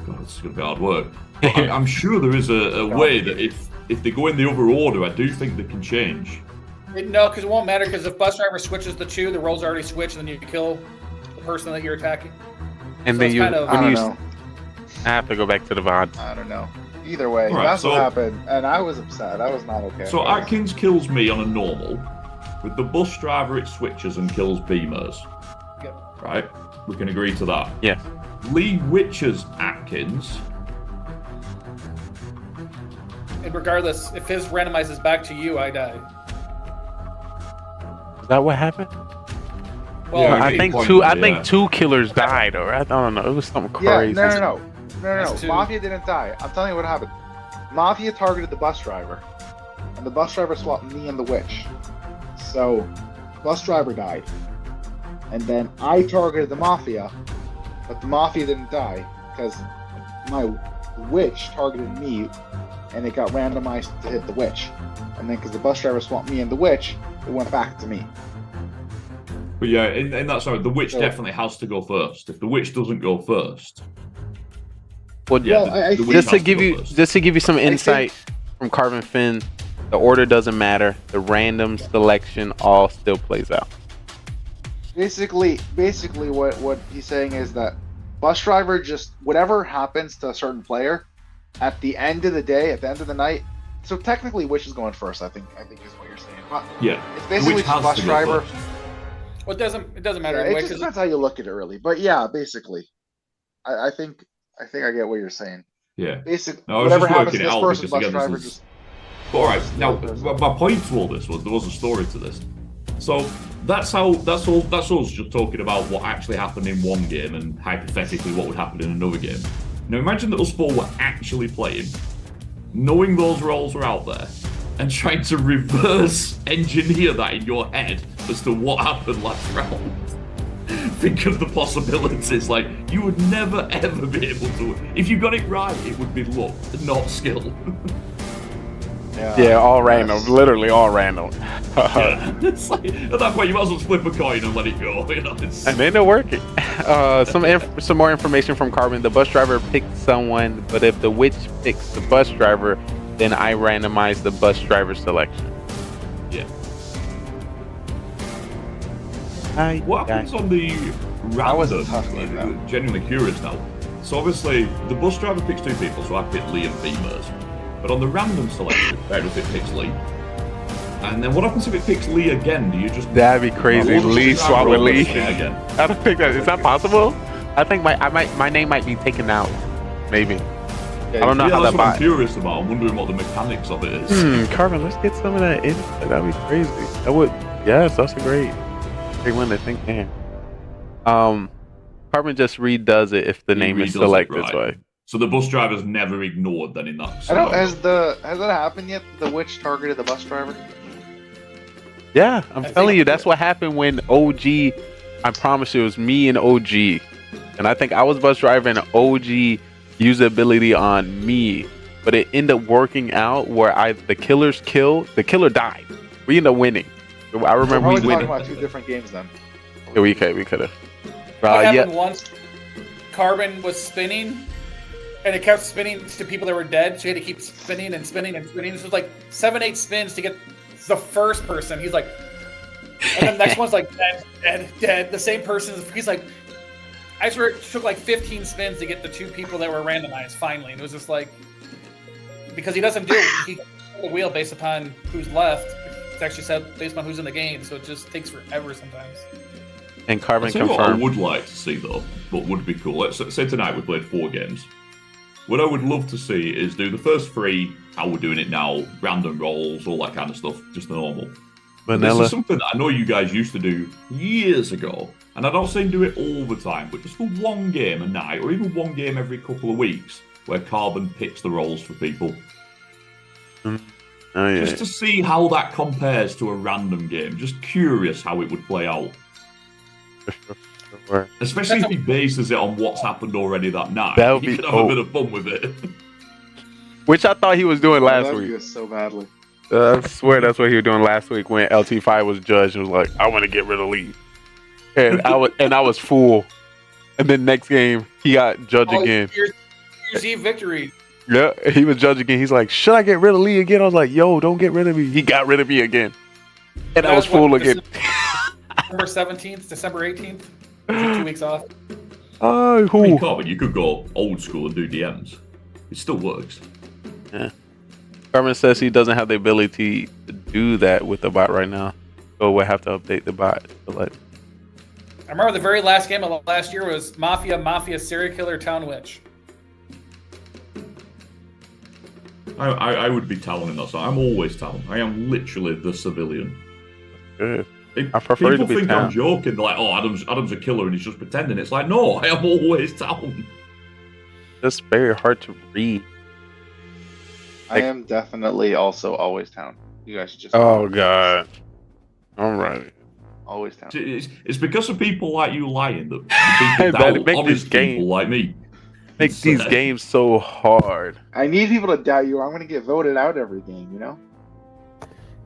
God, this is going to be hard work. I'm sure there is a way that if they go in the other order, I do think they can change. No, because it won't matter, because if bus driver switches the 2, the roles already switch, and then you kill the person that you're attacking. And so then I have to go back to the VOD. I don't know. Either way, Right, that's what happened, and I was upset. I was not okay. So Atkins kills me on a normal. With the bus driver, it switches and kills Beamers. Yep. Right? We can agree to that. Yeah. Lee witches Atkins. And regardless, if his randomizes back to you, I die. Is that what happened? Well, yeah, I think two killers died, or I don't know. It was something crazy. Yeah, no. Mafia didn't die. I'm telling you what happened. Mafia targeted the bus driver, and the bus driver swapped me and the Witch. So, bus driver died, and then I targeted the Mafia, but the Mafia didn't die because my Witch targeted me, and it got randomized to hit the Witch. And then because the bus driver swapped me and the Witch, it went back to me. But yeah, in that side, the Witch definitely has to go first. If the Witch doesn't go first, well, yeah, just to give you some insight from Carvin Finn, the order doesn't matter. The random selection all still plays out. Basically, what he's saying is that bus driver just whatever happens to a certain player, at the end of the day, at the end of the night. So technically, Witch is going first. I think is what you're saying. But yeah, it's basically just bus driver. Well, it doesn't matter. Yeah, anyway, it just depends how you look at it, really. But yeah, basically. I think I get what you're saying. Yeah. Basically, No, I was whatever just happens working to it this out person, because bus again, driver this is. just. All right. Now, my point to all this was there was a story to this. So that's us just talking about what actually happened in one game and hypothetically what would happen in another game. Now imagine that us four were actually playing, knowing those roles were out there, and trying to reverse engineer that in your head as to what happened last round. Think of the possibilities. Like, you would never ever be able to. If you got it right, it would be luck, not skill. Yeah, all random. Literally all random. Yeah. It's like, at that point, you might as well flip a coin and let it go. You know, it's... And then it working. Some more information from Carbon. The bus driver picked someone, but if the witch picks the bus driver, then I randomize the bus driver selection. Yeah. What happens on the random? Genuinely curious now. So obviously, the bus driver picks two people, so I pick Lee and Beamers. But on the random selection, fair if it picks Lee. And then what happens if it picks Lee again? Do you just... That'd be crazy. Lee swap with Lee. Again? I don't think that... Is that possible? I think my name might be taken out. Maybe. I don't know how that's that what I'm bot... curious about. I'm wondering what the mechanics of it is. Carbon, let's get some of that in. That'd be crazy. That would... Yes, that's a great one to think in. Carbon just redoes it if the name is selected this way. So the bus driver's never ignored then in that. I don't. Has that happened yet? The witch targeted the bus driver. Yeah, I'm telling you, that's what happened when OG. I promise you, it was me and OG, and I think I was bus driver and OG usability on me, but it ended up working out where the killer died. We ended up winning. I remember we talking winning. about two different games then. Yeah, we could have. What happened once? Carbon was spinning. And it kept spinning to people that were dead, so he had to keep spinning and spinning and spinning. So it was like 7-8 spins to get the first person. He's like, and then the next one's like dead. The same person. He's like, I swear it took like 15 spins to get the two people that were randomized finally. And it was just like, because he doesn't do he the wheel based upon who's left. It's actually set based on who's in the game, so it just takes forever sometimes. And Carbon confirmed. What I would like to see though, what would be cool. Let's say tonight we played 4 games. What I would love to see is do the first 3, how we're doing it now, random rolls, all that kind of stuff, just the normal. Vanilla. This is something that I know you guys used to do years ago, and I don't say do it all the time, but just for one game a night, or even one game every couple of weeks, where Carbon picks the rolls for people. Oh, yeah. Just to see how that compares to a random game. Just curious how it would play out. Especially if he bases it on what's happened already that night. That would You be could have a bit of fun with it. Which I thought he was doing last week. So badly. I swear that's what he was doing last week when LT5 was judged and was like, I want to get rid of Lee. And I was full. And then next game, he got judged again. Year's Eve victory. Yeah, he was judged again. He's like, should I get rid of Lee again? I was like, yo, don't get rid of me. He got rid of me again. And I was full again. December 17th, December 18th. 2 weeks off. Oh, I mean, Carbon, you could go old school and do DMs. It still works. Yeah. Carmen says he doesn't have the ability to do that with the bot right now. So we'll have to update the bot. I remember the very last game of last year was Mafia, Serial Killer, Town Witch. I would be Talon in that, so I'm always Talon. I am literally the civilian. Good. I prefer People to be think Talon. I'm joking. They're like, oh, Adam's a killer and he's just pretending. It's like, no, I am always Talon. That's very hard to read. I am definitely also always Town. You guys should just. Oh God. All right. Always Town. It's because of people like you lying that people doubt make honest this game people like me. Make these games so hard. I need people to doubt you, or I'm going to get voted out every game. You know.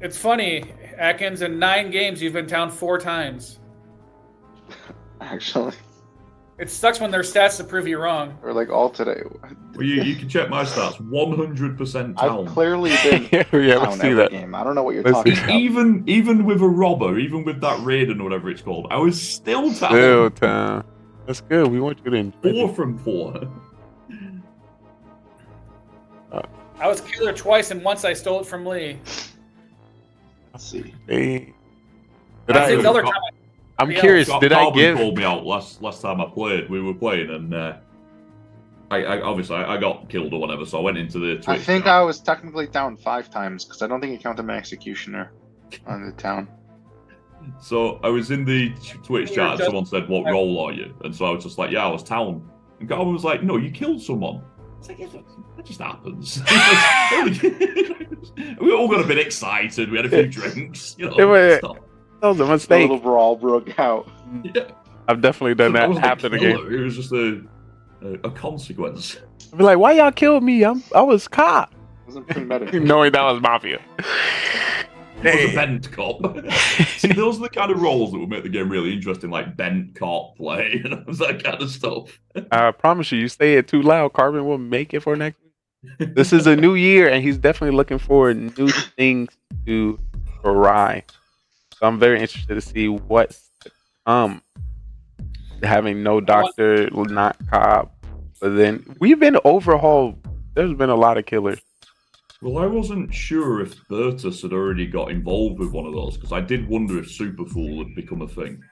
It's funny, Atkins. In 9 games, you've been down 4 times. Actually. It sucks when there's stats to prove you wrong. Or like all today. Well, you can check my stats. 100% Talon. I've clearly been let's see that game. I don't know what you're talking about. Even with a robber, even with that Raiden or whatever it's called, I was still Talon. Still Talon. That's good. We want you to enjoy 4 from 4. I was killer twice, and once I stole it from Lee. Let's see. Hey. That's the other time. I'm curious. Did I Carbon give? called me out last time I played. We were playing, and I obviously I got killed or whatever, so I went into the Twitch. I think I was technically down 5 times because I don't think it counted my executioner on the town. So I was in the Twitch chat and someone said, "What role are you?" And so I was just like, "Yeah, I was town." And Garvin was like, "No, you killed someone." It's like, that just happens. We all got a bit excited. We had a few drinks. You know, that was a mistake. A little brawl broke out. Yeah. I've definitely done that after the game. It was just a consequence. I'd be like, why y'all killed me? I was cop. Wasn't premeditated. Knowing that was Mafia. It was a bent cop. See, those are the kind of roles that would make the game really interesting, like bent cop play and that kind of stuff. I promise you say it too loud, Carbon will make it for next week. This is a new year, and he's definitely looking for new things to try. So I'm very interested to see what's to come. Having no doctor, not cop, but then we've been overhauled. There's been a lot of killers. Well, I wasn't sure if Bertus had already got involved with one of those, because I did wonder if Superfool had become a thing.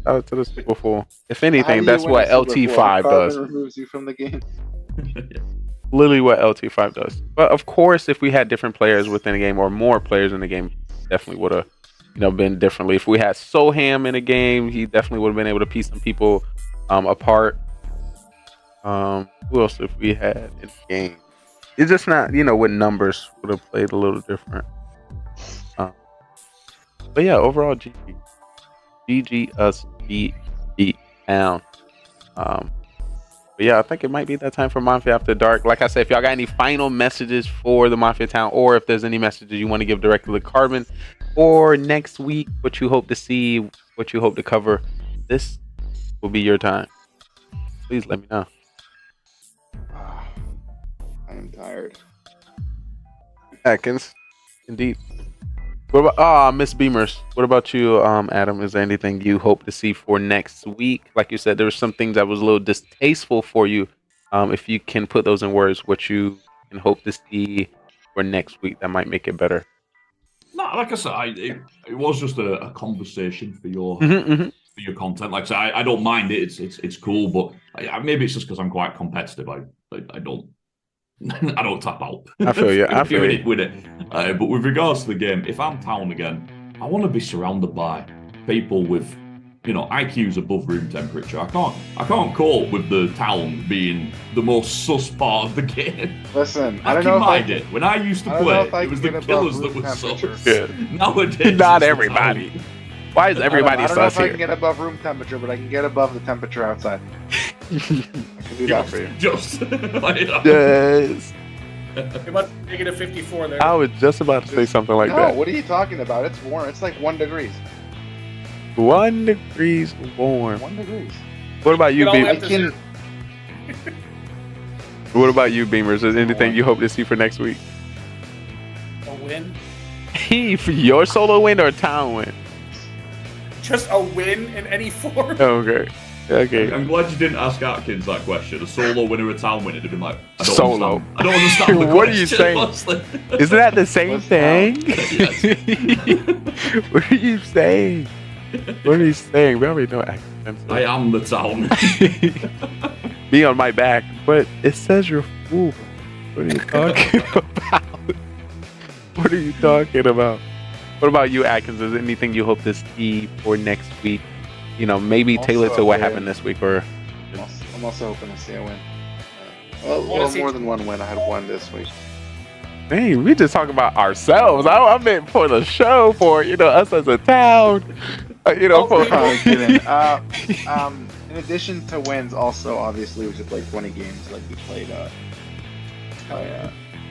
Out to the Superfool. If anything, that's what LT5 does. Removes you from the game. Literally what LT5 does. But of course, if we had different players within the game or more players in the game, definitely would have been differently. If we had Soham in the game, he definitely would have been able to piece some people apart. Who else if we had in the game? It's just not, with numbers would have played a little different. But yeah, overall, GG us beat down. But yeah, I think it might be that time for Mafia After Dark. Like I said, if y'all got any final messages for the Mafia Town, or if there's any messages you want to give directly to Carbon, or next week, what you hope to see, what you hope to cover, this will be your time. Please let me know. I'm tired. Atkins, indeed. What about Miss Beamers? What about you, Adam? Is there anything you hope to see for next week? Like you said, there were some things that was a little distasteful for you. If you can put those in words, what you can hope to see for next week that might make it better. No, like I said, it was just a conversation for your for your content. Like I said, I don't mind it. It's cool, but maybe it's just because I'm quite competitive. I don't. I don't tap out. I feel you. I feel you. With it. But with regards to the game, if I'm town again, I want to be surrounded by people with, IQs above room temperature. I can't cope with the town being the most sus part of the game. Listen, I don't know mind it. When I used to play, it was the killers that were sus. Nowadays, not everybody. Why is everybody I don't know if here? I can get above room temperature, but I can get above the temperature outside. I can do that for you. Just. Yes. It must be negative 54 there. I was just about to say something like that. No, what are you talking about? It's warm. It's like 1 degree. 1 degree warm. 1 degree. What about you, Beamers? What about you, Beamers? Is anything you hope to see for next week? A win? Your solo win or town win? Just a win in any form. Okay. I'm glad you didn't ask Atkins that question. A solo winner or a town winner? It'd have been like, I don't understand the What are you saying? Isn't that the same thing? What are you saying? What are you saying? We already know Atkins. I am the town. Be on my back, but it says you're fool. What are you talking about? What are you talking about? What about you, Atkins? Is there anything you hope to see for next week? Maybe tailored to what happened this week, or I'm also hoping to see a win. Well, more than one win. I had one this week. Hey, we just talking about ourselves. I meant for the show, for us as a town. In addition to wins, also obviously we should play 20 games like we played.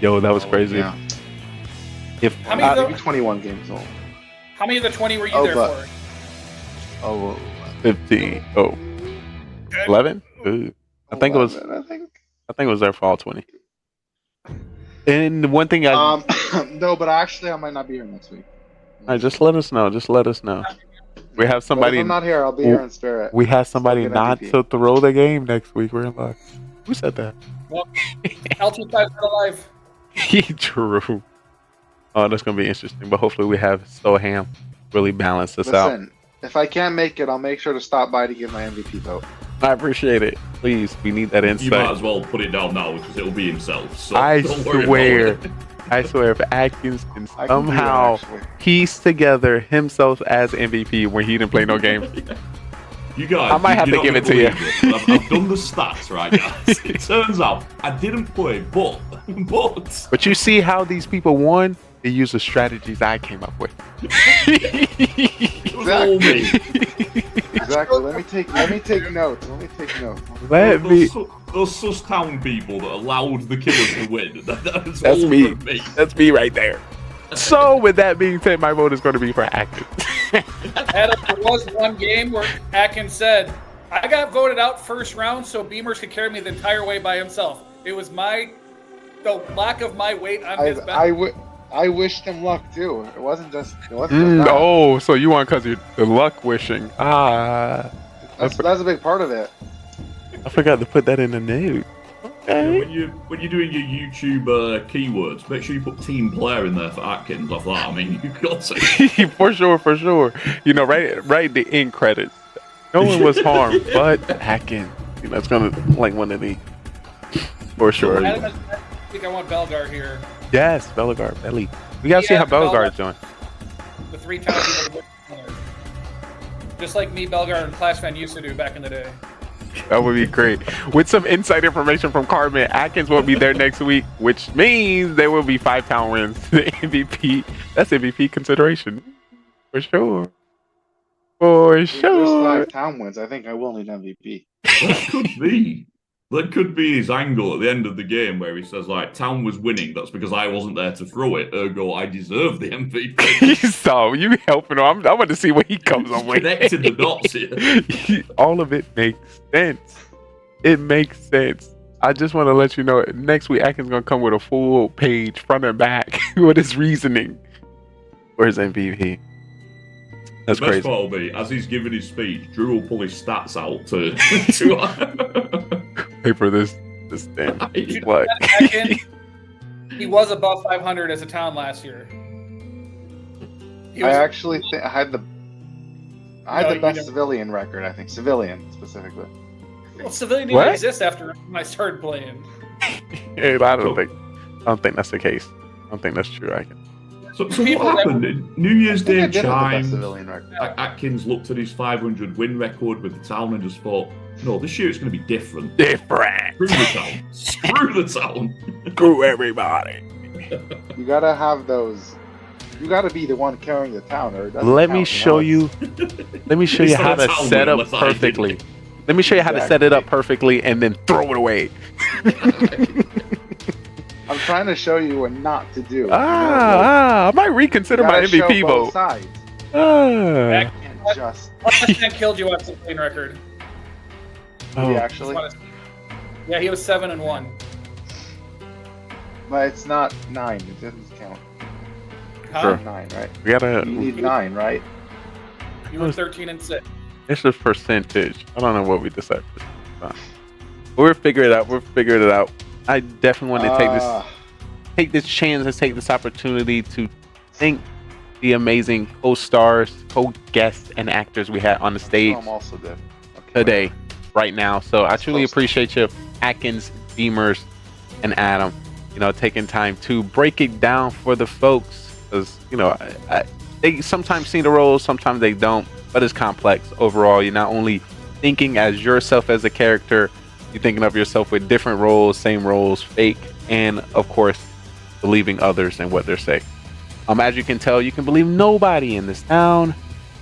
Yo, that was crazy. Yeah. If How many maybe 21 games old. How many of the 20 were you there for? 15. 11? Ooh. I think it was there for all 20. And the one thing no, but actually I might not be here next week. All right, just let us know. We have somebody. But if I'm not here, I'll be here in spirit. We have somebody not to throw the game next week. We're in luck. Who said that? Well, LT5's not alive. True. Oh, that's gonna be interesting. But hopefully we have Soham really balance this out. Listen, if I can't make it, I'll make sure to stop by to give my MVP vote. I appreciate it. Please, we need that insight. You might as well put it down now because it'll be himself. So I don't worry swear. about it. I swear, if Atkins can I can do it, somehow actually. piece together himself as MVP when he didn't play no game, You guys, I might have you're to give not it to you. gonna believe it, but I've done the stats, right, guys? It turns out I didn't play, but But you see how these people won? They used the strategies I came up with. it was all me. Exactly. Let me take notes. Those sus town people that allowed the killers to win. That's That's all me. from me. That's me right there. So, with that being said, my vote is going to be for Atkins. Adam, there was one game where Atkins said, I got voted out first round so Beamers could carry me the entire way by himself. It was the lack of my weight on his back. I wished him luck too. It wasn't just that. Oh, so you want because you're the luck wishing. That's a big part of it. I forgot to put that in the note. Okay. When you're doing your YouTube keywords, make sure you put team player in there for Atkins off that. I mean, you've got to. For sure. You know, right the end credits. No one was harmed, but Atkins. You know, it's gonna like one of the for sure. I think I want Belgar here. Yes, Belgar, Belly. We gotta see how Belgar's doing. The 3 times he was just like me, Belgar, and Clash Fan used to do back in the day. That would be great. With some inside information from Carmen, Atkins will be there next week, which means there will be 5 town wins. The MVP. That's MVP consideration. For sure. If there's 5 town wins, I think I will need MVP. That could be. That could be his angle at the end of the game where he says, like, town was winning. That's because I wasn't there to throw it. Ergo, I deserve the MVP. So, you helping him. I want to see what he comes on with. Connected the dots here. All of it makes sense. It makes sense. I just want to let you know, next week, Atkins going to come with a full page, front and back, with his reasoning for his MVP. That's the best crazy. part will be, as he's giving his speech, Drew will pull his stats out to pay for this damn what? He was above 500 as a town last year. I actually think I had the best civilian record. I think civilian specifically. Well, civilian didn't exist after I started playing. I don't think that's the case. I don't think that's true. So what happened? New Year's Day chimed. Civilian record. Atkins looked at his 500 win record with the town and just thought, no, this year it's going to be different. Screw the town. Screw the town. Screw everybody. You gotta have those. You gotta be the one carrying the town, or it doesn't Let count, me show you. Let me show you how to set up perfectly. Let me show you how to set it up perfectly and then throw it away. I'm trying to show you what not to do. I might reconsider my MVP vote. Sides. Just. Last man killed you on the clean record. Oh, actually. Yeah, he was 7-1. But it's not 9. It doesn't count. Huh? Sure. 9, right? We gotta. You need 9, right? You were 13-6. It's just percentage. I don't know what we decided. We'll figure it out. We'll figure it out. I definitely want to take this chance and take this opportunity to thank the amazing co-stars, co-guests, and actors we had on the stage today, right now. So I truly appreciate you, Atkins, Beamers, and Adam. You know, taking time to break it down for the folks, because you know they sometimes see the roles, sometimes they don't, but it's complex overall. You're not only thinking as yourself as a character. You're thinking of yourself with different roles, same roles, fake, and of course, believing others and what they're saying. As you can tell, you can believe nobody in this town,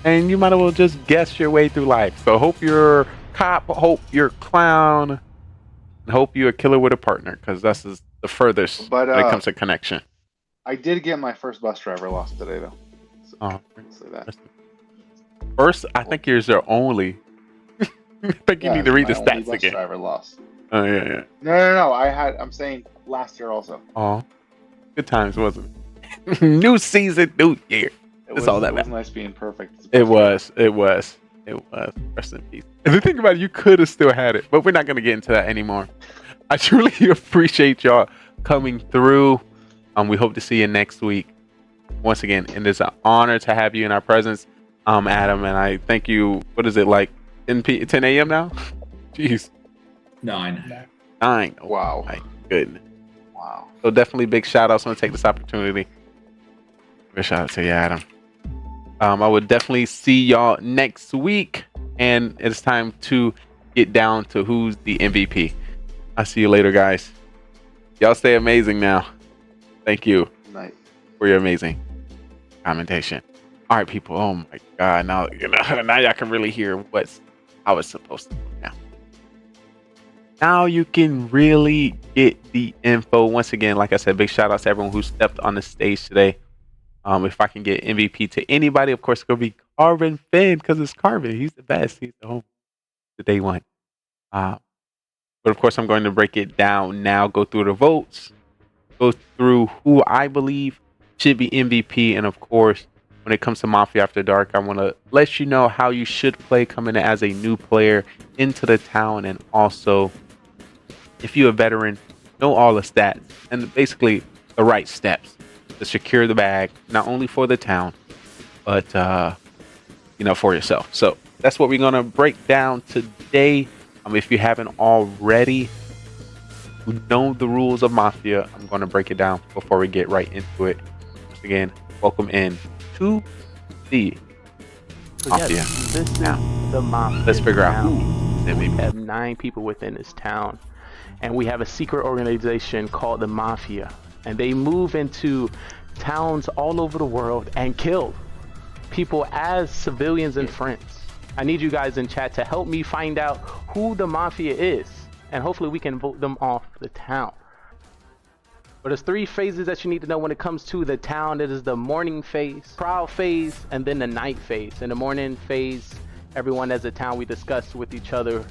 and you might as well just guess your way through life. So hope you're cop, hope you're clown, and hope you're a killer with a partner, because that's the furthest when it comes to connection. I did get my first bus driver loss today, though. So say that. First, I think yours are only. I think you need to read the stats bus again. Driver lost. Oh yeah. No. I'm saying last year also. Oh, good times, wasn't it? New season, new year. That's all that matters. matters. Nice being perfect. It was. Rest in peace. And the thing about it, you could have still had it, but we're not gonna get into that anymore. I truly appreciate y'all coming through. We hope to see you next week. Once again, and it's an honor to have you in our presence, Adam. And I thank you. What is it like? 10 a.m. now? Jeez. 9. 9. Oh, wow. My goodness. Wow. So definitely big shout outs. I'm going to take this opportunity. Big shout out to you, Adam. I would definitely see y'all next week. And it's time to get down to who's the MVP. I'll see you later, guys. Y'all stay amazing now. Thank you for your amazing commentation. All right, people. Oh my God! Now now y'all can really hear how it's supposed to go now. Now you can really get the info. Once again, like I said, big shout out to everyone who stepped on the stage today. If I can get MVP to anybody, of course, it's gonna be Carvin Finn because it's Carvin. He's the best. He's the home. The day one. But of course, I'm going to break it down now. Go through the votes. Go through who I believe should be MVP, and of course, when it comes to Mafia After Dark, I want to let you know how you should play coming in as a new player into the town, and also, if you're a veteran, know all the stats and basically the right steps to secure the bag, not only for the town, but for yourself. So that's what we're gonna break down today. If you haven't already known the rules of Mafia, I'm gonna break it down before we get right into it. Once again, welcome in to the Mafia. This now, the Mafia. Let's figure out who. We have 9 people within this town, and we have a secret organization called the Mafia, and they move into towns all over the world and kill people as civilians and friends. I need you guys in chat to help me find out who the Mafia is, and hopefully we can vote them off the town. But there's 3 phases that you need to know when it comes to the town. It is the morning phase, trial phase, and then the night phase. In the morning phase, everyone as a town, we discuss with each other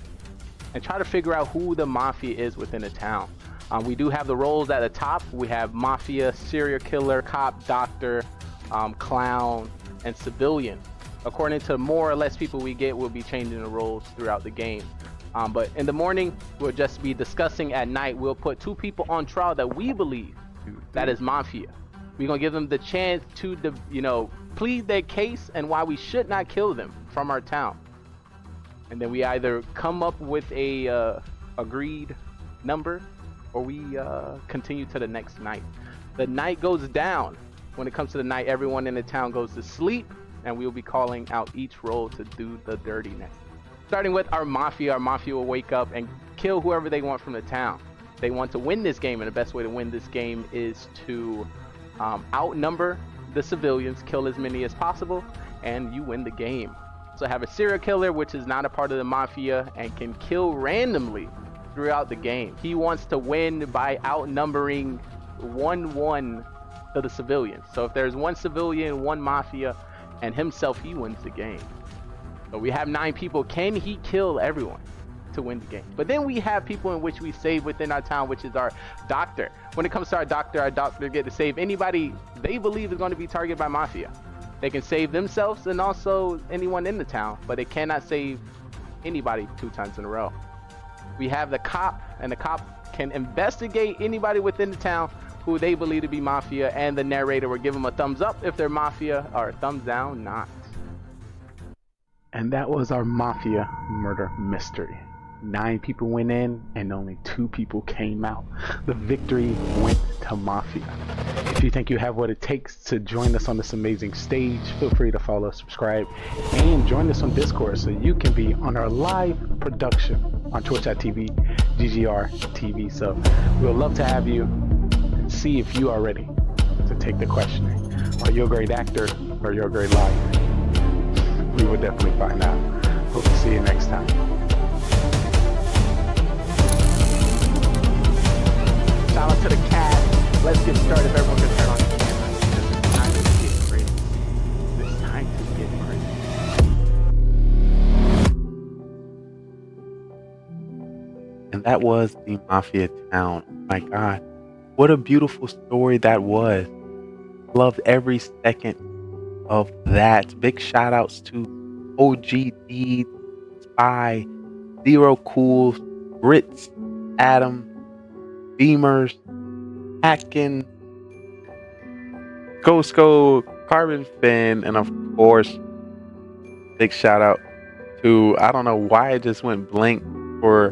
and try to figure out who the Mafia is within the town. We do have the roles at the top. We have Mafia, serial killer, cop, doctor, clown, and civilian. According to more or less people we get, we'll be changing the roles throughout the game. But in the morning, we'll just be discussing. At night, we'll put 2 people on trial that we believe that is Mafia. We're going to give them the chance to, plead their case and why we should not kill them from our town. And then we either come up with a agreed number, or we continue to the next night. The night goes down. When it comes to the night, everyone in the town goes to sleep, and we'll be calling out each role to do the dirtiness. Starting with our Mafia will wake up and kill whoever they want from the town. They want to win this game, and the best way to win this game is to outnumber the civilians, kill as many as possible, and you win the game. So have a serial killer, which is not a part of the Mafia and can kill randomly throughout the game. He wants to win by outnumbering 1-1 to the civilians. So if there's 1 civilian, 1 Mafia, and himself, he wins the game. So we have 9 people. Can he kill everyone to win the game? But then we have people in which we save within our town, which is our doctor. When it comes to our doctor get to save anybody they believe is going to be targeted by Mafia. They can save themselves and also anyone in the town, but they cannot save anybody 2 times in a row. We have the cop, and the cop can investigate anybody within the town who they believe to be Mafia, and the narrator will give them a thumbs up if they're Mafia, or a thumbs down not. And that was our Mafia murder mystery. 9 people went in and only 2 people came out. The victory went to Mafia. If you think you have what it takes to join us on this amazing stage, feel free to follow, subscribe, and join us on Discord so you can be on our live production on twitch.tv, GGR.TV. So we'll love to have you and see if you are ready to take the questioning. Are you a great actor or you're a great liar? We will definitely find out. Hope to see you next time. Shout out to the cast. Let's get started. If everyone can turn on the camera, because it's time to get crazy. It's time to get crazy. And that was the Mafia town. Oh my God, what a beautiful story that was. Loved every second of that. Big shout outs to OGD, Spy, Zero Cool, Grits, Adam, Beamers, Hackin, Ghostco, Carbon Fin, and of course, big shout out to, I don't know why it just went blank, for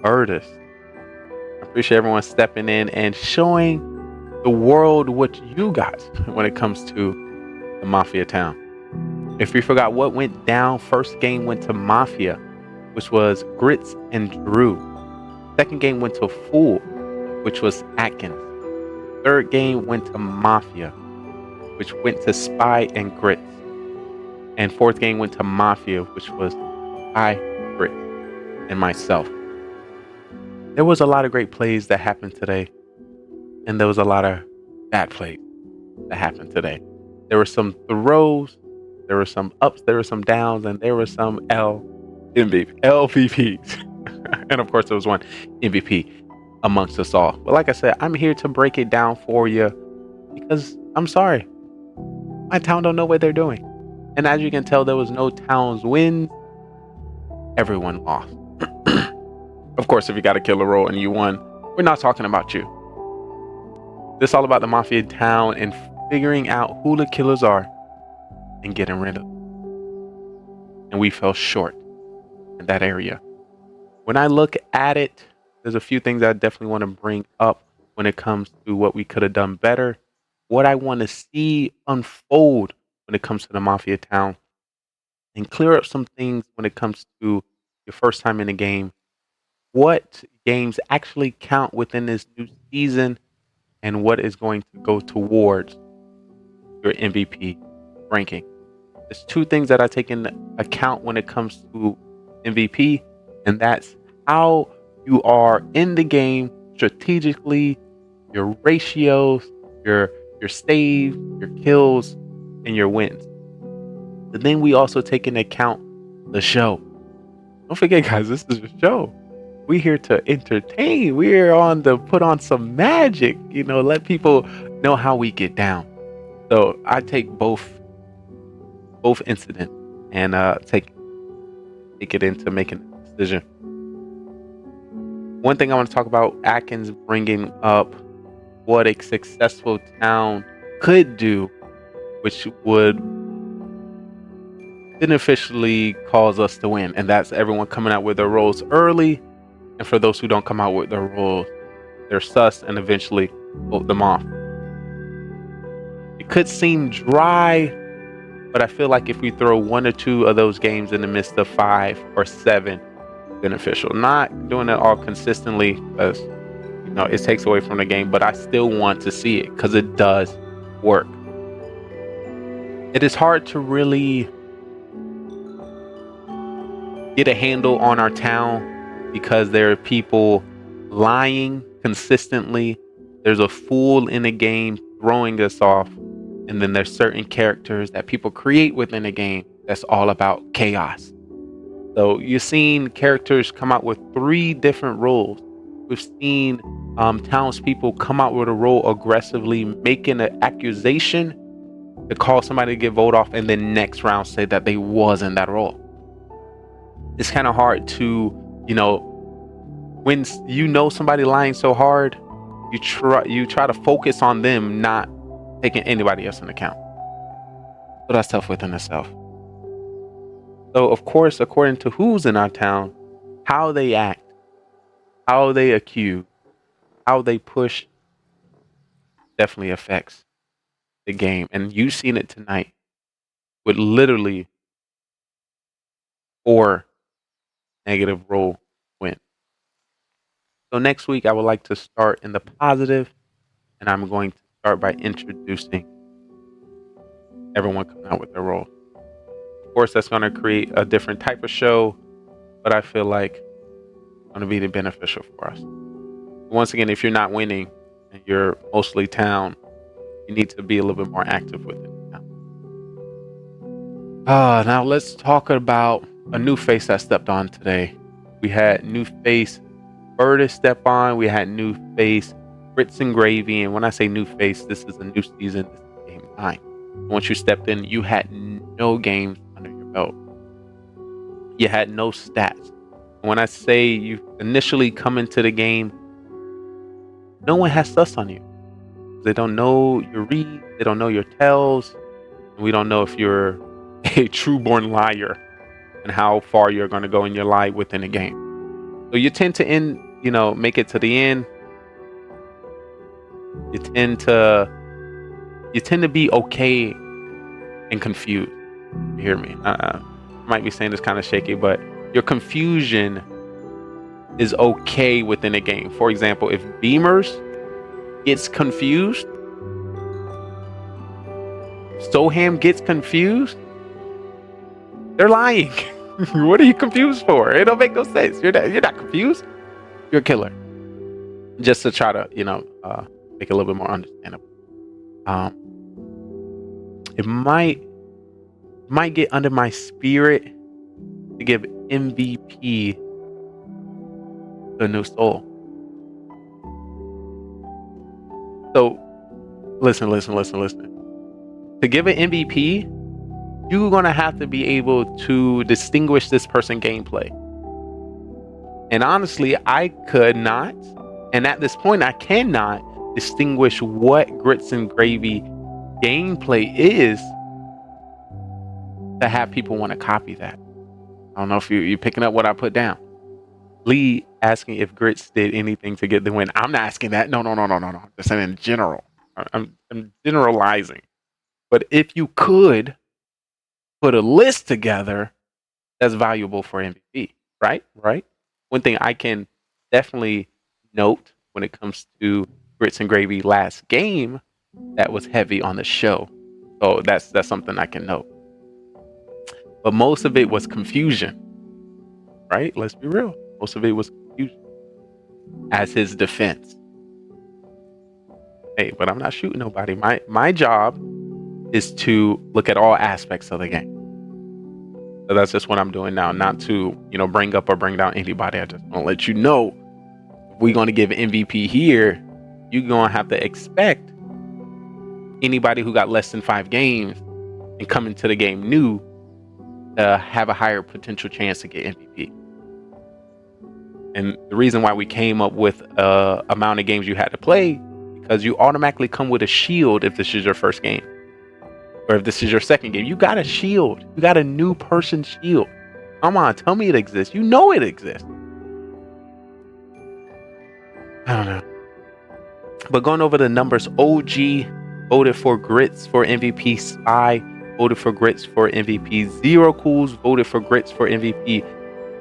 Burtis. I appreciate everyone stepping in and showing the world what you got when it comes to the Mafia town. If you forgot what went down, first game went to Mafia, which was Grits and Drew. Second game went to Fool, which was Atkins. Third game went to Mafia, which went to Spy and Grits. And fourth game went to Mafia, which was I, Grit, and myself. There was a lot of great plays that happened today, and there was a lot of bad plays that happened today. There were some throws, there were some ups, there were some downs, and there were some LVPs. And of course, there was one MVP amongst us all. But like I said, I'm here to break it down for you because I'm sorry. My town don't know what they're doing. And as you can tell, there was no town's win. Everyone lost. Of course, if you got a killer roll and you won, we're not talking about you. This is all about the Mafia town and figuring out who the killers are and getting rid of them. And we fell short in that area. When I look at it, there's a few things I definitely want to bring up when it comes to what we could have done better, what I want to see unfold when it comes to the Mafia town, and clear up some things when it comes to your first time in the game, what games actually count within this new season, and what is going to go towards your MVP ranking. There's two things that I take into account when it comes to MVP, and that's how you are in the game strategically, your ratios, your saves, your kills, and your wins. But then we also take into account the show. Don't forget, guys, this is a show. We're here to entertain. We're on to put on some magic, let people know how we get down. So I take both incidents and take it into making a decision. One thing I want to talk about, Atkins bringing up what a successful town could do, which would beneficially cause us to win, and that's everyone coming out with their roles early, and for those who don't come out with their roles, they're sus and eventually vote them off. It could seem dry, but I feel like if we throw one or two of those games in the midst of 5 or 7, beneficial. Not doing it all consistently because it takes away from the game, but I still want to see it because it does work. It is hard to really get a handle on our town because there are people lying consistently. There's a fool in the game throwing us off, and then there's certain characters that people create within the game that's all about chaos. So you've seen characters come out with 3 different roles. We've seen townspeople come out with a role aggressively, making an accusation to call somebody to get voted off, and then next round say that they wasn't that role. It's kind of hard to, when somebody lying so hard, you try to focus on them, not taking anybody else into account. So that's tough within itself. So of course, according to who's in our town, how they act, how they accuse, how they push, definitely affects the game. And you've seen it tonight with literally 4 negative roll wins. So next week, I would like to start in the positive, and I'm going to start by introducing everyone coming out with their role. Of course, that's going to create a different type of show, but I feel like it's going to be beneficial for us. Once again, if you're not winning and you're mostly town, you need to be a little bit more active with it. Now let's talk about a new face that stepped on today. We had new face Burtis step on. We had new face Grits and Gravy. And when I say new face, this is a new season. This is game 9. Once you stepped in, you had no games under your belt. You had no stats. When I say you initially come into the game, no one has sus on you. They don't know your read. They don't know your tells. And we don't know if you're a true born liar and how far you're going to go in your lie within a game. So you tend to make it to the end. You tend to be okay and confused. You hear me? I might be saying this kind of shaky, but your confusion is okay within a game. For example, if Beamers gets confused, Soham gets confused, they're lying. What are you confused for? It don't make no sense. You're not confused. You're a killer. Just to try to, make it a little bit more understandable. It might get under my spirit to give MVP to a new soul. So listen. To give an MVP, you're gonna have to be able to distinguish this person gameplay. And honestly, I could not, and at this point I cannot distinguish what Grits and Gravy gameplay is to have people want to copy that. I don't know if you're picking up what I put down. Lee asking if Grits did anything to get the win. I'm not asking that. No. Just saying in general. I'm generalizing. But if you could put a list together, that's valuable for MVP, right? One thing I can definitely note when it comes to Grits and Gravy last game, that was heavy on the show. So that's something I can note. But most of it was confusion, right? Let's be real. Most of it was confusion as his defense. Hey, but I'm not shooting nobody. My job is to look at all aspects of the game. So that's just what I'm doing now. Not to, bring up or bring down anybody. I just want to let you know, if we're going to give MVP here, you're going to have to expect anybody who got less than 5 games and come into the game new to have a higher potential chance to get MVP. And the reason why we came up with amount of games you had to play, because you automatically come with a shield if this is your first game. Or if this is your second game, you got a shield. You got a new person shield. Come on, tell me it exists. You know it exists. I don't know. But going over the numbers, OG voted for Grits for MVP. Spy voted for Grits for MVP. Zero Cools voted for Grits for MVP.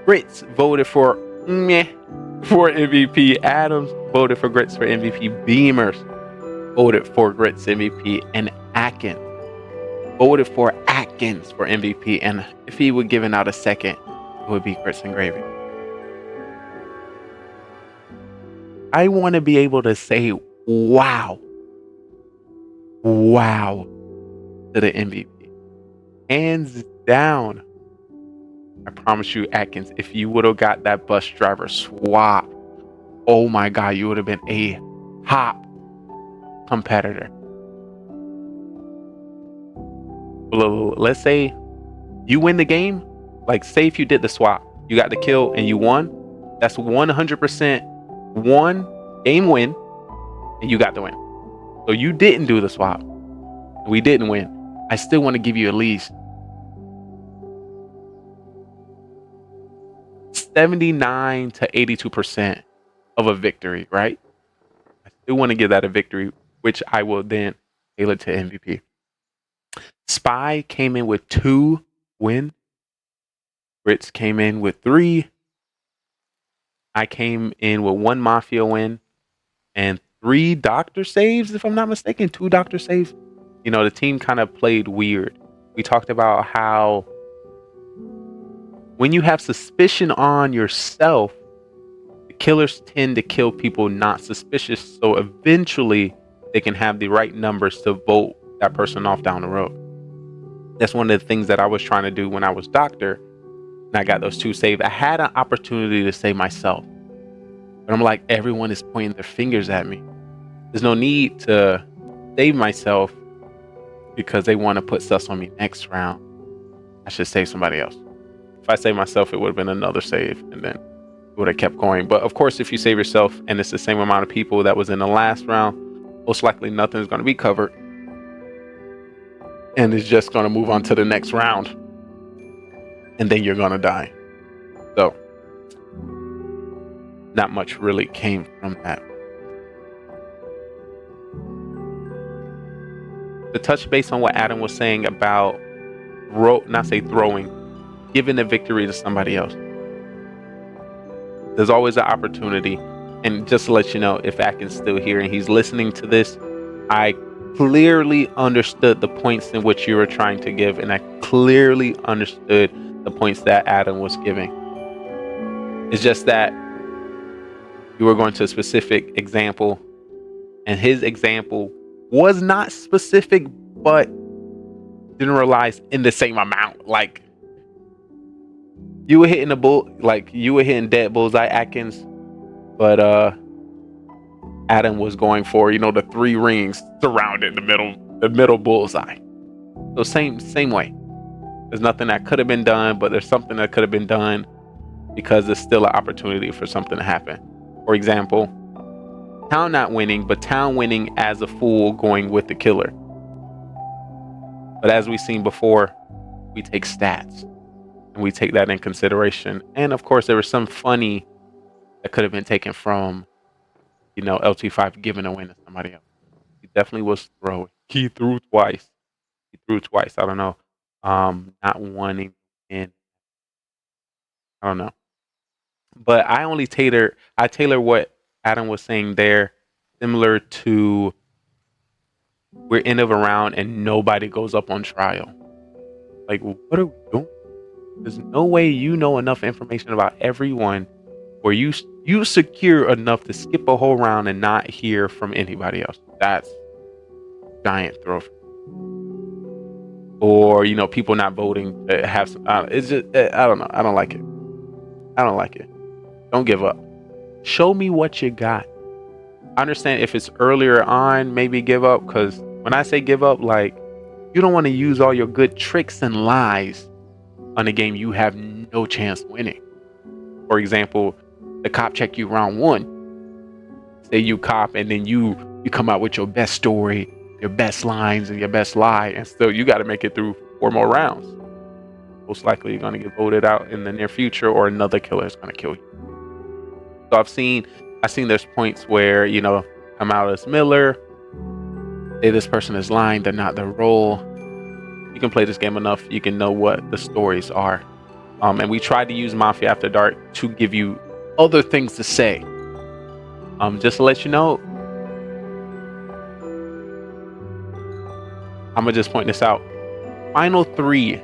Grits voted for MVP. Adams voted for Grits for MVP. Beamers voted for Grits MVP. And Atkins voted for Atkins for MVP. And if he were given out a second, it would be Grits and Gravy. I want to be able to say wow to the MVP. Hands down. I promise you, Atkins, if you would have got that bus driver swap, oh my God, you would have been a top competitor. Let's say you win the game. Like, say if you did the swap, you got the kill and you won. That's 100% one game win, and you got the win. So you didn't do the swap. We didn't win. I still want to give you at least 79 to 82% of a victory, right? I still want to give that a victory, which I will then tailor to MVP. Spy came in with 2 wins. Grits came in with 3. I came in with 1 Mafia win and 3 doctor saves, if I'm not mistaken. 2 doctor saves. The team kind of played weird. We talked about how when you have suspicion on yourself, the killers tend to kill people not suspicious. So eventually they can have the right numbers to vote that person off down the road. That's one of the things that I was trying to do when I was doctor. And I got those 2 saved. I had an opportunity to save myself. But I'm like, everyone is pointing their fingers at me. There's no need to save myself because they want to put sus on me next round. I should save somebody else. If I save myself, it would have been another save, and then it would have kept going. But of course, if you save yourself and it's the same amount of people that was in the last round, most likely nothing's going to be covered. And it's just going to move on to the next round. And then you're going to die. So not much really came from that. To touch base on what Adam was saying about giving the victory to somebody else. There's always an opportunity. And just to let you know, if Atkins still here and he's listening to this, I clearly understood the points in which you were trying to give, and I clearly understood the points that Adam was giving. It's just that you were going to a specific example, and his example was not specific, but generalized in the same amount. Like, you were hitting dead bullseye, Atkins, but Adam was going for, the 3 rings surrounding the middle bullseye. So same way. There's nothing that could have been done, but there's something that could have been done because there's still an opportunity for something to happen. For example, Town not winning, but Town winning as a fool going with the killer. But as we've seen before, we take stats and we take that in consideration. And of course, there was some funny that could have been taken from, LT5 giving a win to somebody else. He definitely was throwing. He threw twice. I don't know. Not wanting in. I don't know. But I tailor what Adam was saying there, similar to we're end of a round and nobody goes up on trial. Like, what are we doing? There's no way you know enough information about everyone where you secure enough to skip a whole round and not hear from anybody else. That's giant throw. Or, people not voting have some, it's just, I don't know. I don't like it. Don't give up. Show me what you got. I understand if it's earlier on, maybe give up, because when I say give up, like, you don't want to use all your good tricks and lies on a game you have no chance winning. For example, the cop check you round 1. Say you cop and then you come out with your best story, your best lines, and your best lie, and still you got to make it through 4 more rounds. Most likely you're going to get voted out in the near future, or another killer is going to kill you. So I've seen there's points where, come out as Miller, say this person is lying, they're not their role. You can play this game enough, you can know what the stories are. And we tried to use Mafia After Dark to give you other things to say. Just to let you know, I'm gonna just point this out. Final 3.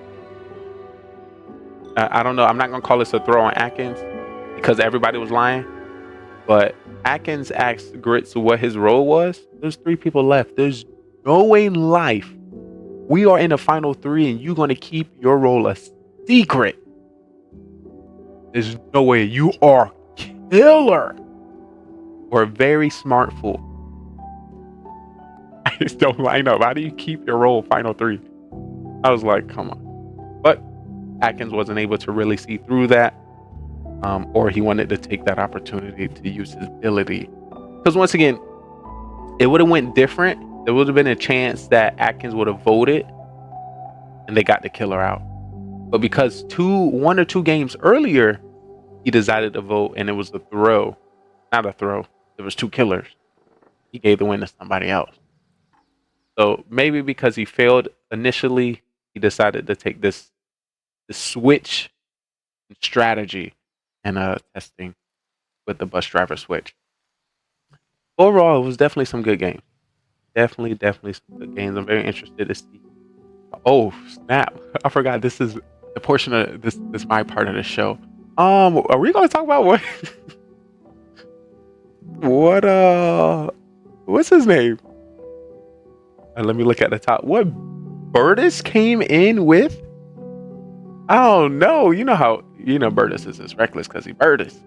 I don't know. I'm not gonna call this a throw on Atkins because everybody was lying. But Atkins asked Grits what his role was. There's 3 people left. There's no way in life we are in the final 3 and you're gonna keep your role a secret. There's no way. You are killer. Or a very smart fool. I just don't line up. How do you keep your role final 3? I was like, come on. But Atkins wasn't able to really see through that. Or he wanted to take that opportunity to use his ability. Because once again, it would have went different. There would have been a chance that Atkins would have voted and they got the killer out. But because 1 or 2 games earlier, he decided to vote and it was a throw. Not a throw. There was 2 killers. He gave the win to somebody else. So maybe because he failed initially, he decided to take this switch strategy and testing with the bus driver switch. Overall, it was definitely some good games. Definitely some good games. I'm very interested to see. Oh, snap. I forgot this is the portion of this my part of the show. Are we gonna talk about what what's his name? Let me look at the top. What Burtis came in with? Oh no, you know Burtis is reckless because he Burtis.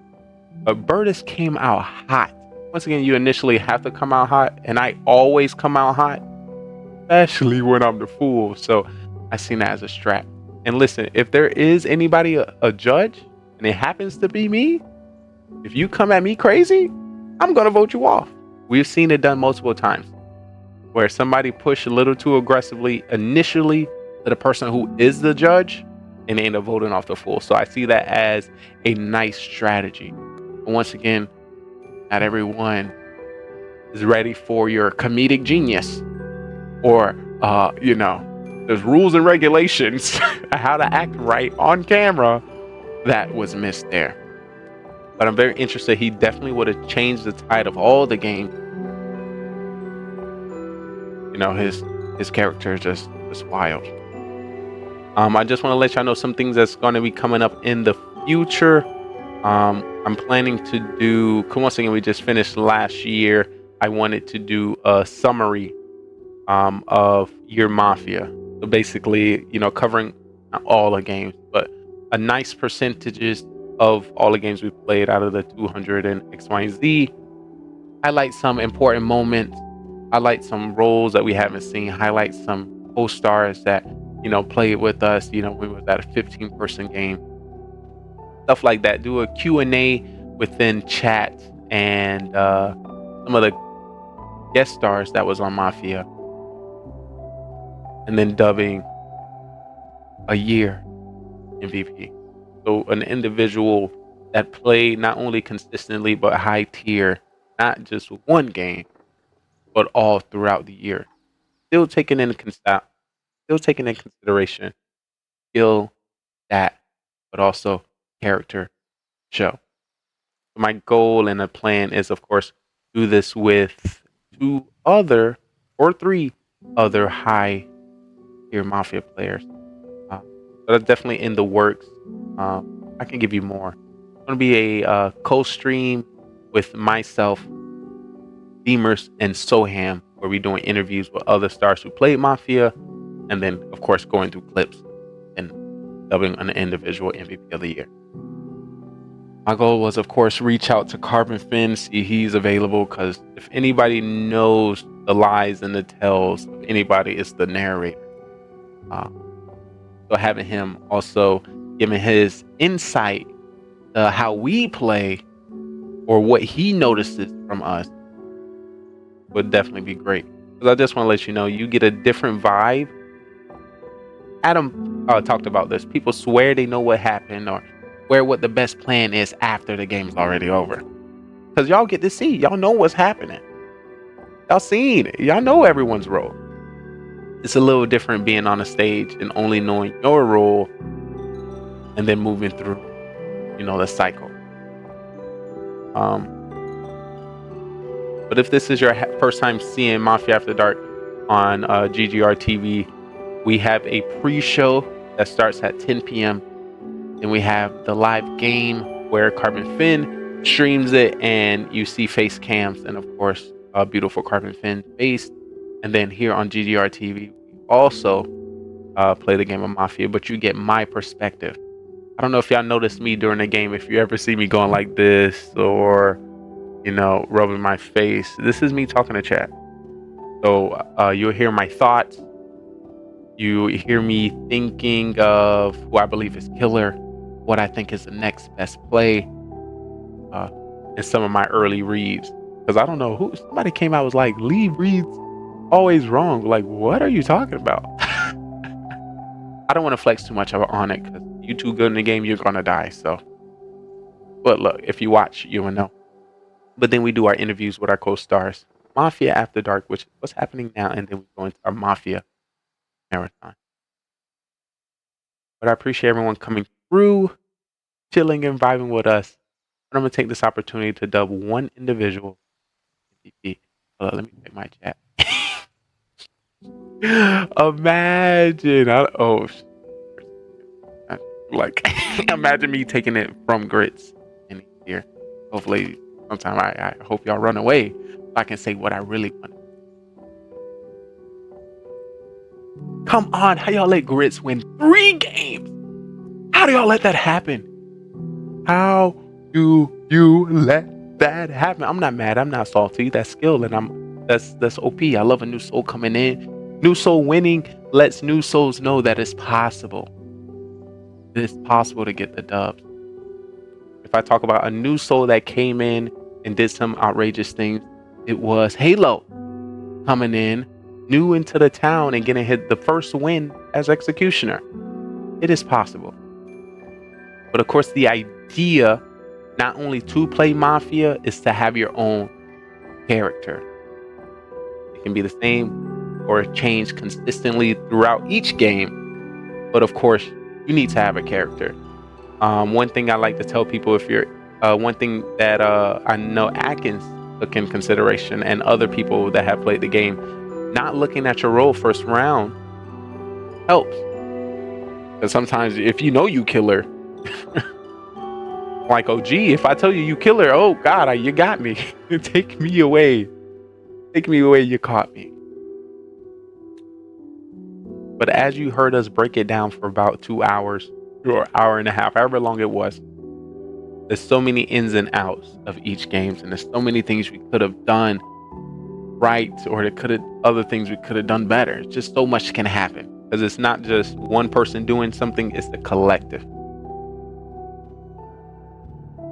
But Burtis came out hot. Once again, you initially have to come out hot, and I always come out hot, especially when I'm the fool. So I seen that as a strat. And listen, if there is anybody a judge, and it happens to be me, if you come at me crazy, I'm gonna vote you off. We've seen it done multiple times, where somebody pushed a little too aggressively initially to the person who is the judge, and they end up voting off the fool. So I see that as a nice strategy. And once again, Not everyone is ready for your comedic genius, or there's rules and regulations how to act right on camera that was missed there. But I'm very interested. He definitely would have changed the tide of all the games. His character is just wild. I just want to let y'all know some things that's going to be coming up in the future. I'm planning to do, once again, we just finished last year. I wanted to do a summary of year Mafia. So basically, covering not all the games, but a nice percentages of all the games we played out of the 200 and X, Y, and Z. Highlight some important moments. Highlight some roles that we haven't seen. Highlight some co-stars that, played with us, we was at a 15-person game. Stuff like that. Do a Q&A within chat and some of the guest stars that was on Mafia. And then dubbing a year MVP. So an individual that played not only consistently, but high tier, not just one game, but all throughout the year. Still taking in consideration skill, that, but also character, show. My goal and the plan is, of course, do this with 3 other high tier Mafia players. So that's definitely in the works. I can give you more. It's going to be a co-stream with myself, Beamers, and Soham, where we're doing interviews with other stars who played Mafia, and then, of course, going through clips and dubbing an individual MVP of the year. My goal was, of course, reach out to Carbon Finn, see if he's available, because if anybody knows the lies and the tells of anybody, it's the narrator. So having him also giving his insight to how we play or what he notices from us would definitely be great. Because I just want to let you know, you get a different vibe. Adam talked about this. People swear they know what happened or what the best plan is after the game's already over. Because y'all get to see. Y'all know what's happening. Y'all seen it. Y'all know everyone's role. It's a little different being on a stage and only knowing your role and then moving through, the cycle. But if this is your first time seeing Mafia After Dark on GGR TV, we have a pre-show that starts at 10 p.m. Then we have the live game where Carbon Finn streams it and you see face cams and, of course, a beautiful Carbon Finn face. And then here on GGR TV, we also play the game of Mafia, but you get my perspective. I don't know if y'all noticed me during the game, if you ever see me going like this or, rubbing my face. This is me talking to chat. So you'll hear my thoughts. You hear me thinking of who I believe is killer, what I think is the next best play, and some of my early reads. Because I don't know who, somebody came out was like, Lee reads always wrong. Like, what are you talking about? I don't want to flex too much on it because you too good in the game, you're gonna die. So, but look, if you watch, you will know. But then we do our interviews with our co-stars, Mafia After Dark, which is what's happening now, and then we go into our Mafia marathon. But I appreciate everyone coming through, chilling and vibing with us. But I'm gonna take this opportunity to dub one individual MVP. Let me check my chat. Imagine, imagine me taking it from Grits in here. Hopefully, sometime I hope y'all run away so I can say what I really want. Come on, how y'all let Grits win 3 games? How do y'all let that happen? How do you let that happen? I'm not mad. I'm not salty. That's skill, and that's OP. I love a new soul coming in. New soul winning lets new souls know that it's possible. It's possible to get the dubs. If I talk about a new soul that came in and did some outrageous things, it was Halo coming in, new into the town and getting hit the first win as executioner. It is possible. But of course, the idea not only to play Mafia, is to have your own character. It can be the same or change consistently throughout each game, but of course, you need to have a character. One thing I like to tell people, if you're one thing that I know Atkins took in consideration, and other people that have played the game, not looking at your role first round helps. Because sometimes if you know you killer, like OG, if I tell you you killer, oh God, you got me. Take me away. Take me away, you caught me. But as you heard us break it down for about 2 hours or hour and a half, however long it was, there's so many ins and outs of each game, and there's so many things we could have done right, or there could have other things we could have done better. It's just so much can happen, because it's not just one person doing something, it's the collective.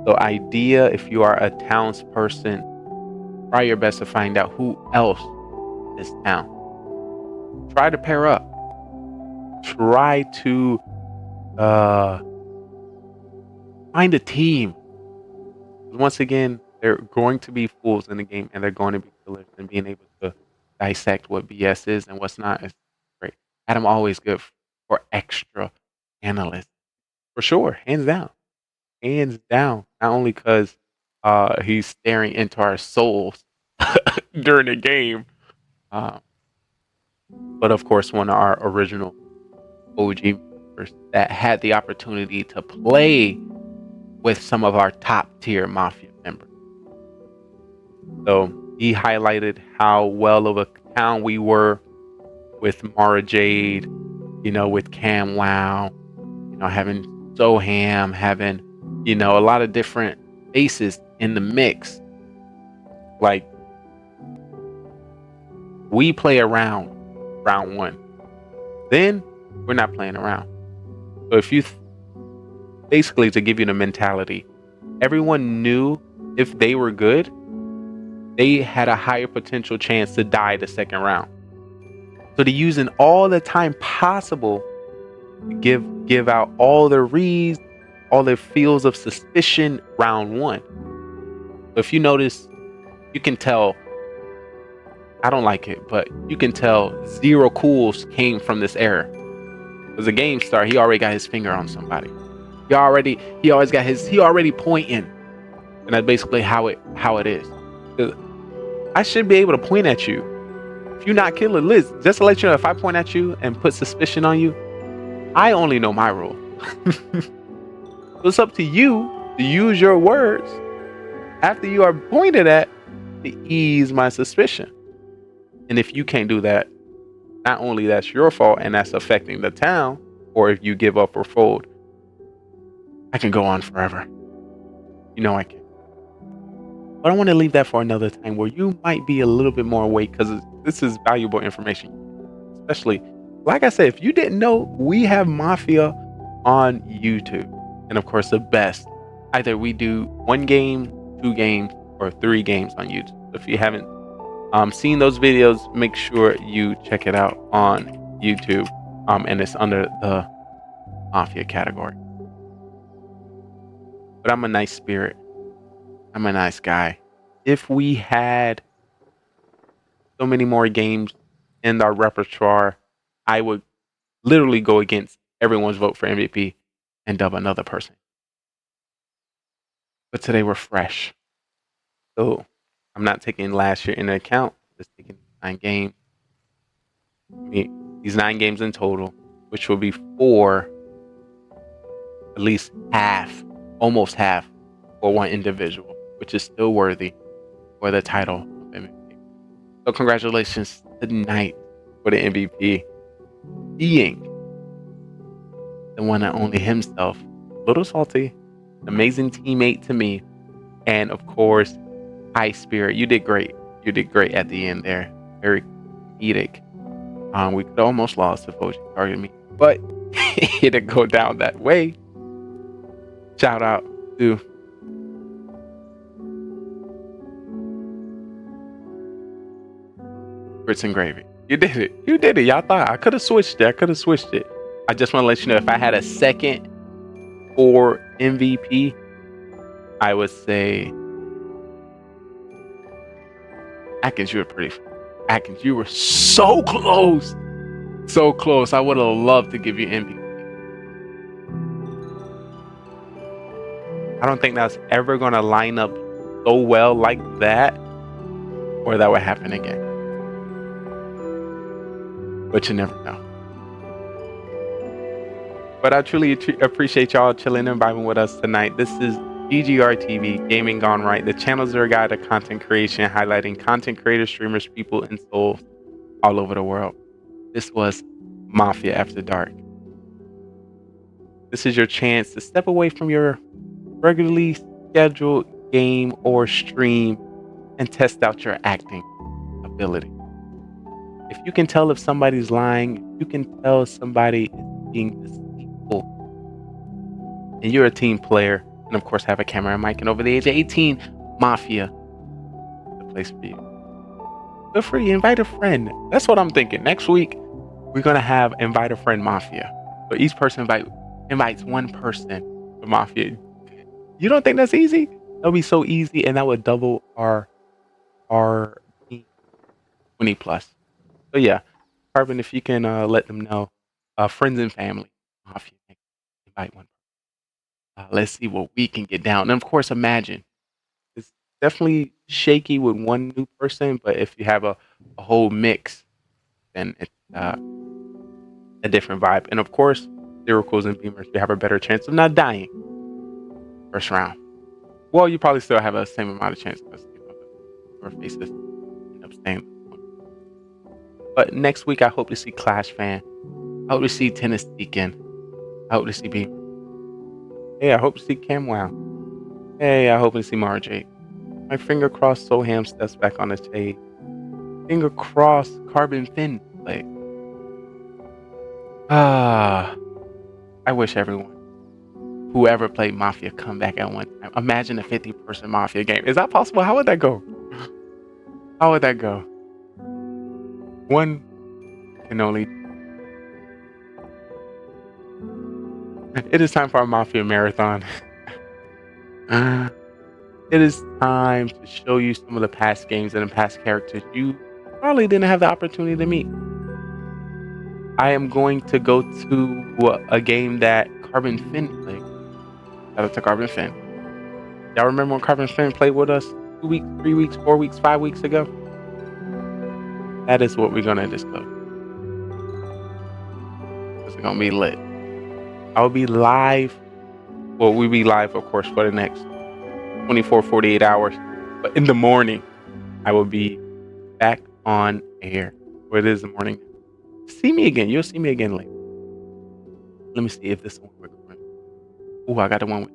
So idea, if you are a townsperson, try your best to find out who else is town. Try to pair up. Try to find a team. Once again, there are going to be fools in the game, and they're going to be killers, and being able to dissect what BS is and what's not is great. Adam always good for extra analysts, for sure, hands down. Hands down. Not only because he's staring into our souls during the game, but of course one of our original OG members that had the opportunity to play with some of our top tier Mafia members. So he highlighted how well of a town we were with Mara Jade, with Cam Wow, having Soham, having, a lot of different faces in the mix. Like, we play around round one. Then we're not playing around. So if you basically, to give you the mentality, everyone knew if they were good, they had a higher potential chance to die the second round. So they're using all the time possible to give out all their reads, all their feels of suspicion round one. So if you notice, you can tell, I don't like it, but you can tell zero cools came from this error. Because the game start, he already got his finger on somebody. He already pointing. And that's basically how it is. I should be able to point at you. If you're not killing Liz, just to let you know, if I point at you and put suspicion on you, I only know my rule. So it's up to you to use your words after you are pointed at to ease my suspicion. And if you can't do that, not only that's your fault and that's affecting the town, or if you give up or fold, I can go on forever. I can. But I want to leave that for another time where you might be a little bit more awake, because this is valuable information. Especially, like I said, if you didn't know, we have Mafia on YouTube. And of course, the best. Either we do 1 game, 2 games, or 3 games on YouTube. If you haven't seen those videos, make sure you check it out on YouTube. And it's under the Mafia category. But I'm a nice spirit. I'm a nice guy. If we had so many more games in our repertoire, I would literally go against everyone's vote for MVP and dub another person. But today we're fresh. So I'm not taking last year into account. Just taking 9 games. These 9 games in total, which will be for at least half, almost half, for one individual, which is still worthy for the title of MVP. So congratulations tonight for the MVP, being the one and only himself, little salty, amazing teammate to me, and of course, high spirit. You did great. You did great at the end there. Very comedic. We could almost lost if OG targeted me, but it didn't go down that way. Shout out to Grits and Gravy. You did it. You did it. Y'all thought I could have switched it. I just want to let you know, if I had a second for MVP, I would say Atkins, you were pretty. Atkins, you were so close. So close. I would have loved to give you MVP. I don't think that's ever going to line up so well like that, or that would happen again. But you never know. But I truly appreciate y'all chilling and vibing with us tonight. This is GGR TV, Gaming Gone Right, the channel's their guide to content creation, highlighting content creators, streamers, people, and souls all over the world. This was Mafia After Dark. This is your chance to step away from your regularly scheduled game or stream and test out your acting ability. If you can tell if somebody's lying, if you can tell somebody is being deceitful, and you're a team player, and of course have a camera and mic, and over the age of 18, Mafia, the place for you. Feel free, invite a friend. That's what I'm thinking. Next week, we're gonna have invite a friend Mafia. So each person invites one person to Mafia. You don't think that's easy? That'll be so easy, and that would double our 20 plus. So yeah, Carbon, if you can let them know, friends and family, Mafia, invite one. Let's see what we can get down. And of course, imagine. It's definitely shaky with one new person, but if you have a whole mix, then it's a different vibe. And of course, Miracles and Beamers, you have a better chance of not dying first round. Well, you probably still have a same amount of chance because your faces end up staying. But next week, I hope to see Clash Fan. I hope to see Tennis Deacon. I hope to see Beamer. Hey, I hope to see Cam Wow. Hey, I hope to see Marjay. My finger crossed Soham steps back on the stage. Finger crossed Carbon Fin plays. I wish everyone, whoever played Mafia, come back at one time. Imagine a 50-person Mafia game. Is that possible? How would that go? How would that go? One can only... It is time for our Mafia marathon. It is time to show you some of the past games and the past characters you probably didn't have the opportunity to meet. I am going to go to a game that Carbon Fin played. Shout out to Carbon Fin. Y'all remember when Carbon Fin played with us 2 weeks, 3 weeks, 4 weeks, 5 weeks ago? That is what we're going to disclose. It's going to be lit. I'll be live. Well, we'll be live, of course, for the next 24, 48 hours. But in the morning, I will be back on air. Well, it is the morning. See me again. You'll see me again later. Let me see if this one works. Oh, I got the one with.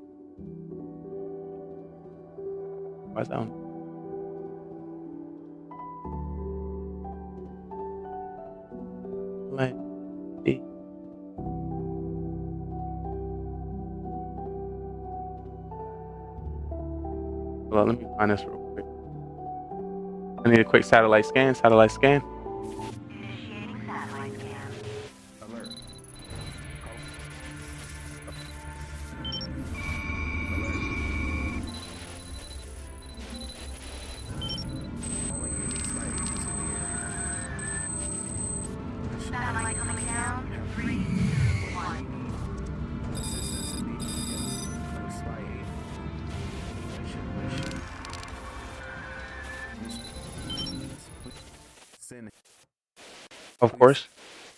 Why's that one? Let's see. Well, let me find this real quick. I need a quick satellite scan. Satellite scan. Of course,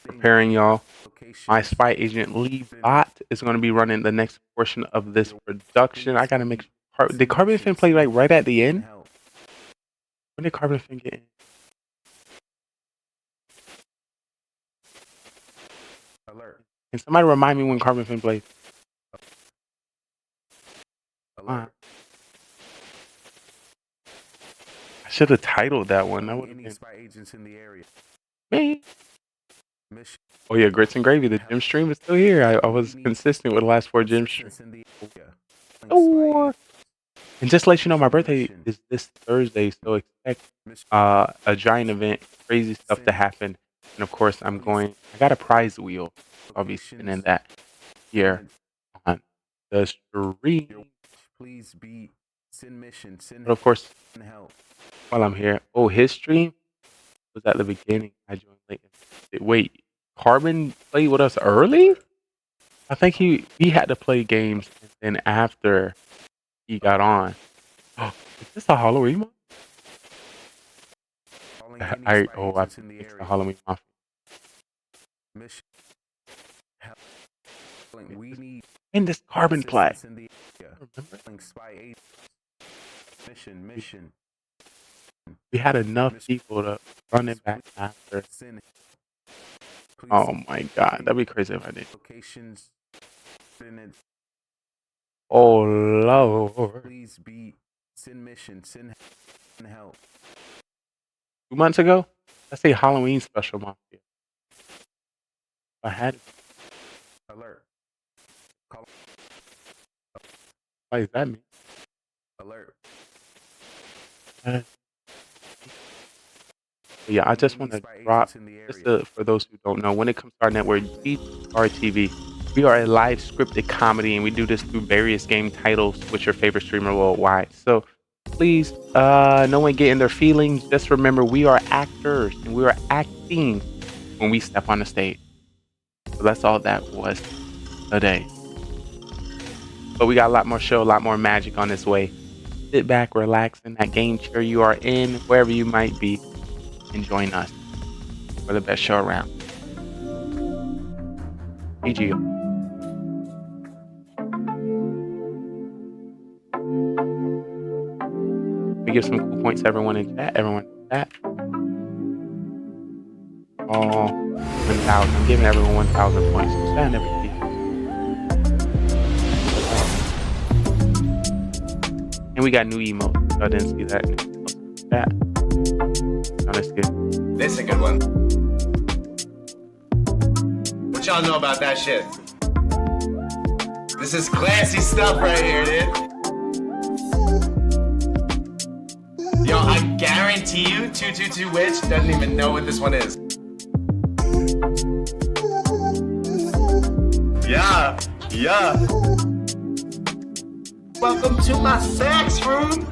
preparing y'all. My spy agent Lee Bot is going to be running the next portion of this production. I gotta make sure. Did Carbon Fin play like right at the end? When did Carbon Fin get in? Alert. Can somebody remind me when Carbon Fin played? I should have titled that one. That would have been spy agents in the area. Me. Oh yeah, Grits and Gravy. The gym stream is still here. I was consistent with the last 4 gym streams. Oh. And just to let you know, my birthday is this Thursday, so expect a giant event, crazy stuff to happen. And of course, I got a prize wheel. I'll be spinning that here on the stream. But of course, while I'm here, his stream was at the beginning. I joined late. Wait, Carbon played with us early? I think he had to play games, and then after he got on. Oh, is this a Halloween one? I think it's the Halloween Mafia. In this Carbon play. We had enough people to run it back after. Oh my god, that'd be crazy if I did. Oh Lord. Please be send mission, send help. 2 months ago? That's a Halloween special Mafia. I had it. Alert. Why is that me? Alert. Yeah, I just want to drop, for those who don't know, when it comes to our network, GGR we are a live scripted comedy, and we do this through various game titles with your favorite streamer worldwide. So please, no one get in their feelings. Just remember, we are actors, and we are acting when we step on the stage. So that's all that was today. But we got a lot more show, a lot more magic on this way. Sit back, relax in that game chair you are in, wherever you might be, and join us for the best show around. GG. We give some cool points to everyone in chat. Everyone in chat. Oh, 1,000. I'm giving everyone 1,000 points. That never did. And we got new emotes. I didn't see that. Chat. No, that's good. This is a good one. What y'all know about that shit? This is classy stuff right here, dude. Yo, I guarantee you 222 Witch doesn't even know what this one is. Yeah. Welcome to my sex room.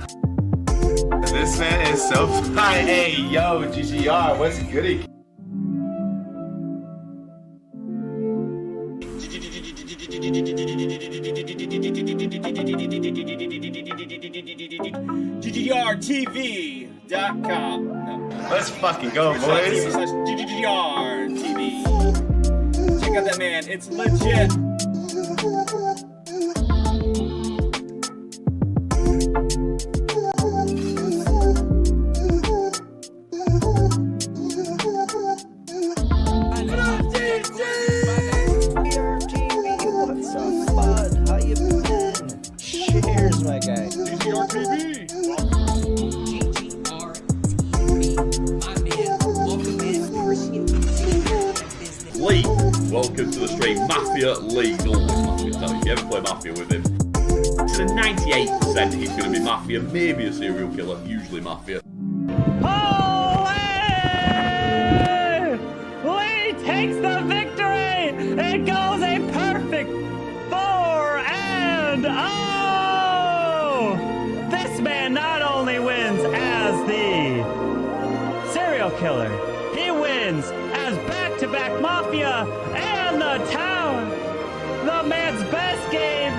This man is so fine. Hey, yo, GGR, what's goody? GGRTV.com. Let's fucking go, boys. GGRTV. Check out that man, it's legit. What's up, bud? How you been? Cheers, my guy. GGRTV. Lee, welcome to the stream. Mafia Lee, always Mafia. So if you ever play Mafia with him, to the 98% he's going to be Mafia, maybe a serial killer, usually Mafia. Lee takes the victory! It goes a perfect 4-0! This man not only wins as the serial killer, he wins as back-to-back Mafia and the town! The man's best game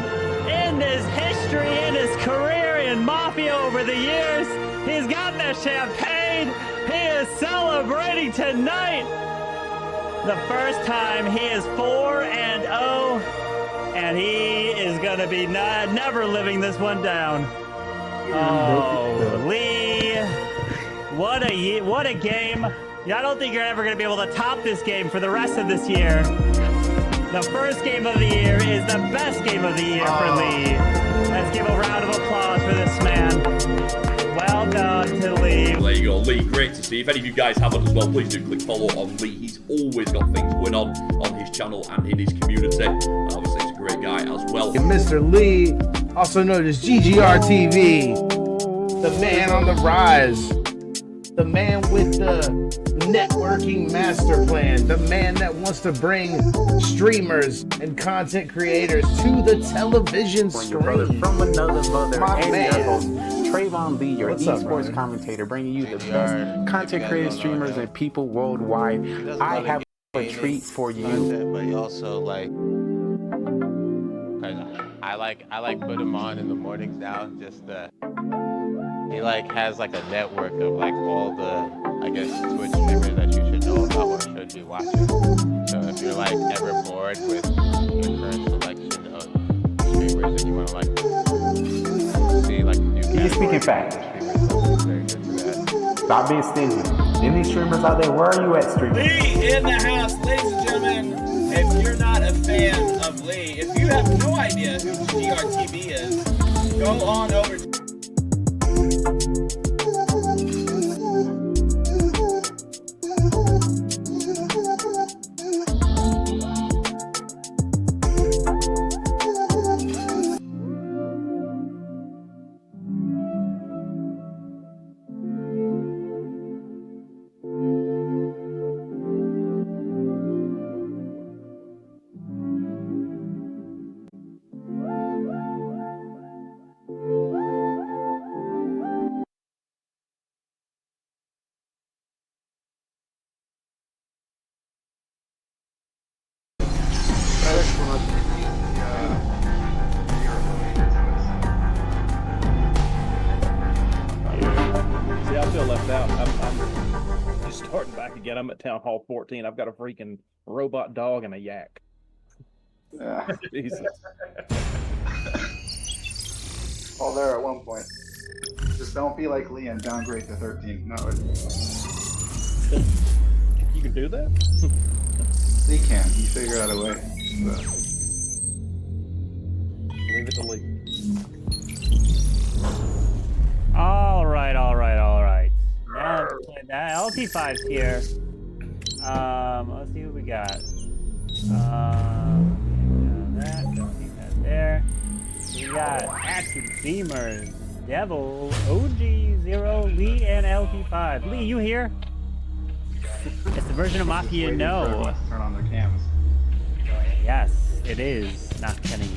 in his history, in his career in Mafia over the years. He's got the champagne. He is celebrating tonight. The first time he is 4-0, and he is going to be never living this one down. Oh, Lee, what a game. I don't think you're ever going to be able to top this game for the rest of this year. The first game of the year is the best game of the year for Lee. Let's give a round of applause for this man. Well done to Lee. There you go, Lee. Great to see. If any of you guys haven't as well, please do click follow on Lee. He's always got things going on his channel and in his community. And obviously, he's a great guy as well. And Mr. Lee, also known as GGRTV, the man on the rise, the man with the networking master plan, the man that wants to bring streamers and content creators to the television screen. From another mother, My and man. your host, Trayvon Lee, your What's up, esports brother? commentator, bringing you the best content creators, streamers, and people worldwide. I have a treat for you. But he also like, I like put him on in the mornings now. Just he like has like a network of like all the, I guess, Twitch streamers that you should know about or should be watching. So if you're like ever bored with your current selection of streamers and you want to like see like new You're speaking facts. Stop being stingy. Any streamers out there, where are you at, streamers? Lee in the house, ladies and gentlemen. If you're not a fan of Lee, if you have no idea who GRTV is, go on over to See, I feel left out. I'm just starting back again. I'm at Town Hall 14. I've got a freaking robot dog and a yak. Jesus. All there at one point. Just don't be like Lee and downgrade to 13. No, you can do that? Lee can. He figured out a way. But... Leave it to Lee. All right. Now let's play that. LT5's here. Let's see who we got. That. Don't need that there. We got Action Beamers, Devil, OG, Zero, Lee, and LT5. Lee, you here? It's the version of Mafia you know. Turn on their cams. Yes, it is. Not kidding.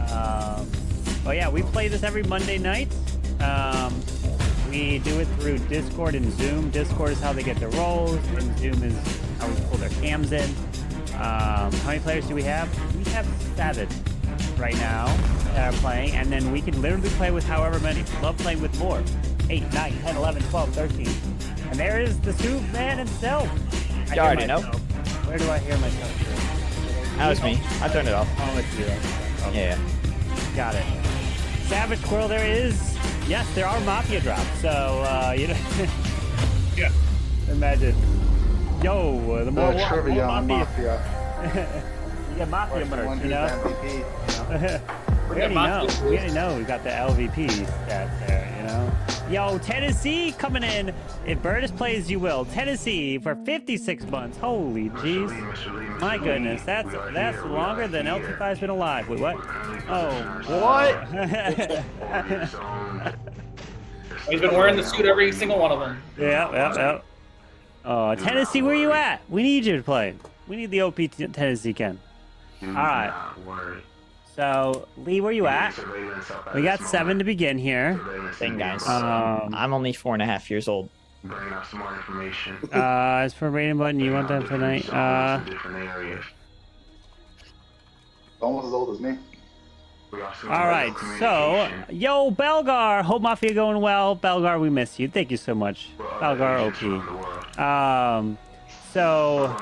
Oh yeah, we play this every Monday night. We do it through Discord and Zoom. Discord is how they get their roles, and Zoom is how we pull their cams in. How many players do we have? We have 7 right now that are playing, and then we can literally play with however many. Love playing with more. 8, 9, 10, 11, 12, 13. And there is the Soup Man himself. You already know. Where do I hear myself? That was me. I turned it off. Oh, it's you. Okay. Yeah. Got it. Savage Squirrel, there is. Yes, there are Mafia drops. So, you know. Yeah. Imagine. Yo, the more trivia more on Mafia. You get Mafia merch, you know? We already know we got the LVP stats there, you know? Yo, Tennessee coming in. If Burtis plays, you will. Tennessee for 56 months. Holy jeez. My goodness, that's longer than LT5's been alive. Wait, what? Oh. What? He's been wearing the suit every single one of them. Yeah. Oh, Tennessee, where you at? We need you to play. We need the OP Tennessee, Ken. All right. So, Lee, where you at? We got 7 to begin here. Thing, guys. I'm only 4.5 years old. As for rating button, you want that tonight? Almost as old as me. All right, so, yo, Belgar, hope Mafia going well. Belgar, we miss you. Thank you so much. Belgar OP. So,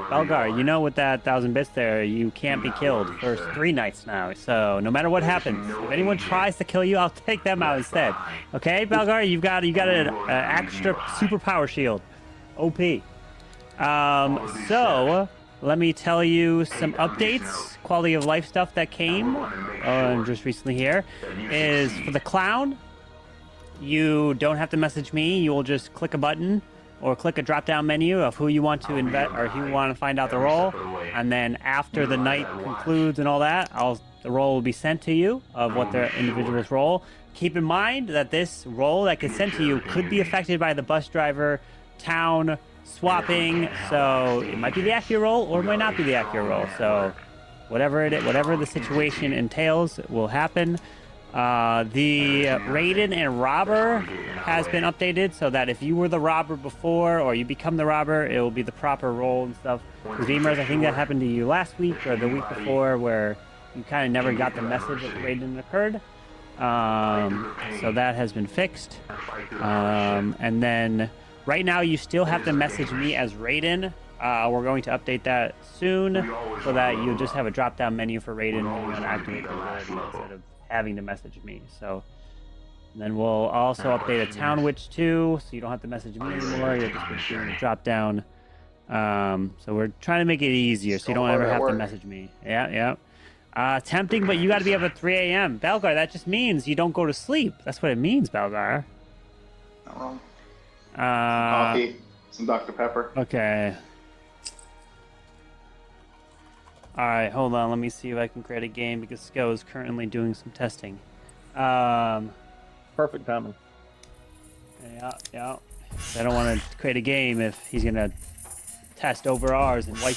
Belgar, you know with that 1,000 bits there, you can't be killed for 3 nights now. So, no matter what happens, if anyone tries to kill you, I'll take them out instead. Okay, Belgar, you've got an extra super power shield. OP. So, let me tell you some updates, quality of life stuff that came just recently here. Is for the clown, you don't have to message me. You will just click a button or click a drop-down menu of who you want to invest or who you want to find out the role, and then after the night concludes and all that, the role will be sent to you of what their individual's role. Keep in mind that this role that gets sent to you could be affected by the bus driver, town, swapping. So it might be the accurate roll or it might not be the accurate roll. So whatever the situation entails will happen. The Raiden and Robber has been updated so that if you were the robber before or you become the robber, it will be the proper role and stuff. Dreamers, I think that happened to you last week or the week before where you kind of never got the message that Raiden occurred. So that has been fixed. And then right now you still have to message me as Raiden. We're going to update that soon so that you'll just have a drop-down menu for Raiden when you want to activate the ability instead of having to message me. So and then we'll also update a Town Witch too, so you don't have to message me anymore. You'll just be doing a drop-down. So we're trying to make it easier so you don't ever have to message me. Yeah. Tempting, but you got to be up at 3 a.m. Belgar, that just means you don't go to sleep. That's what it means, Belgar. Not wrong. Some coffee, some Dr. Pepper. Okay. Alright, hold on. Let me see if I can create a game because Sko is currently doing some testing. Perfect timing. Yeah. I don't want to create a game if he's going to test over ours and wipe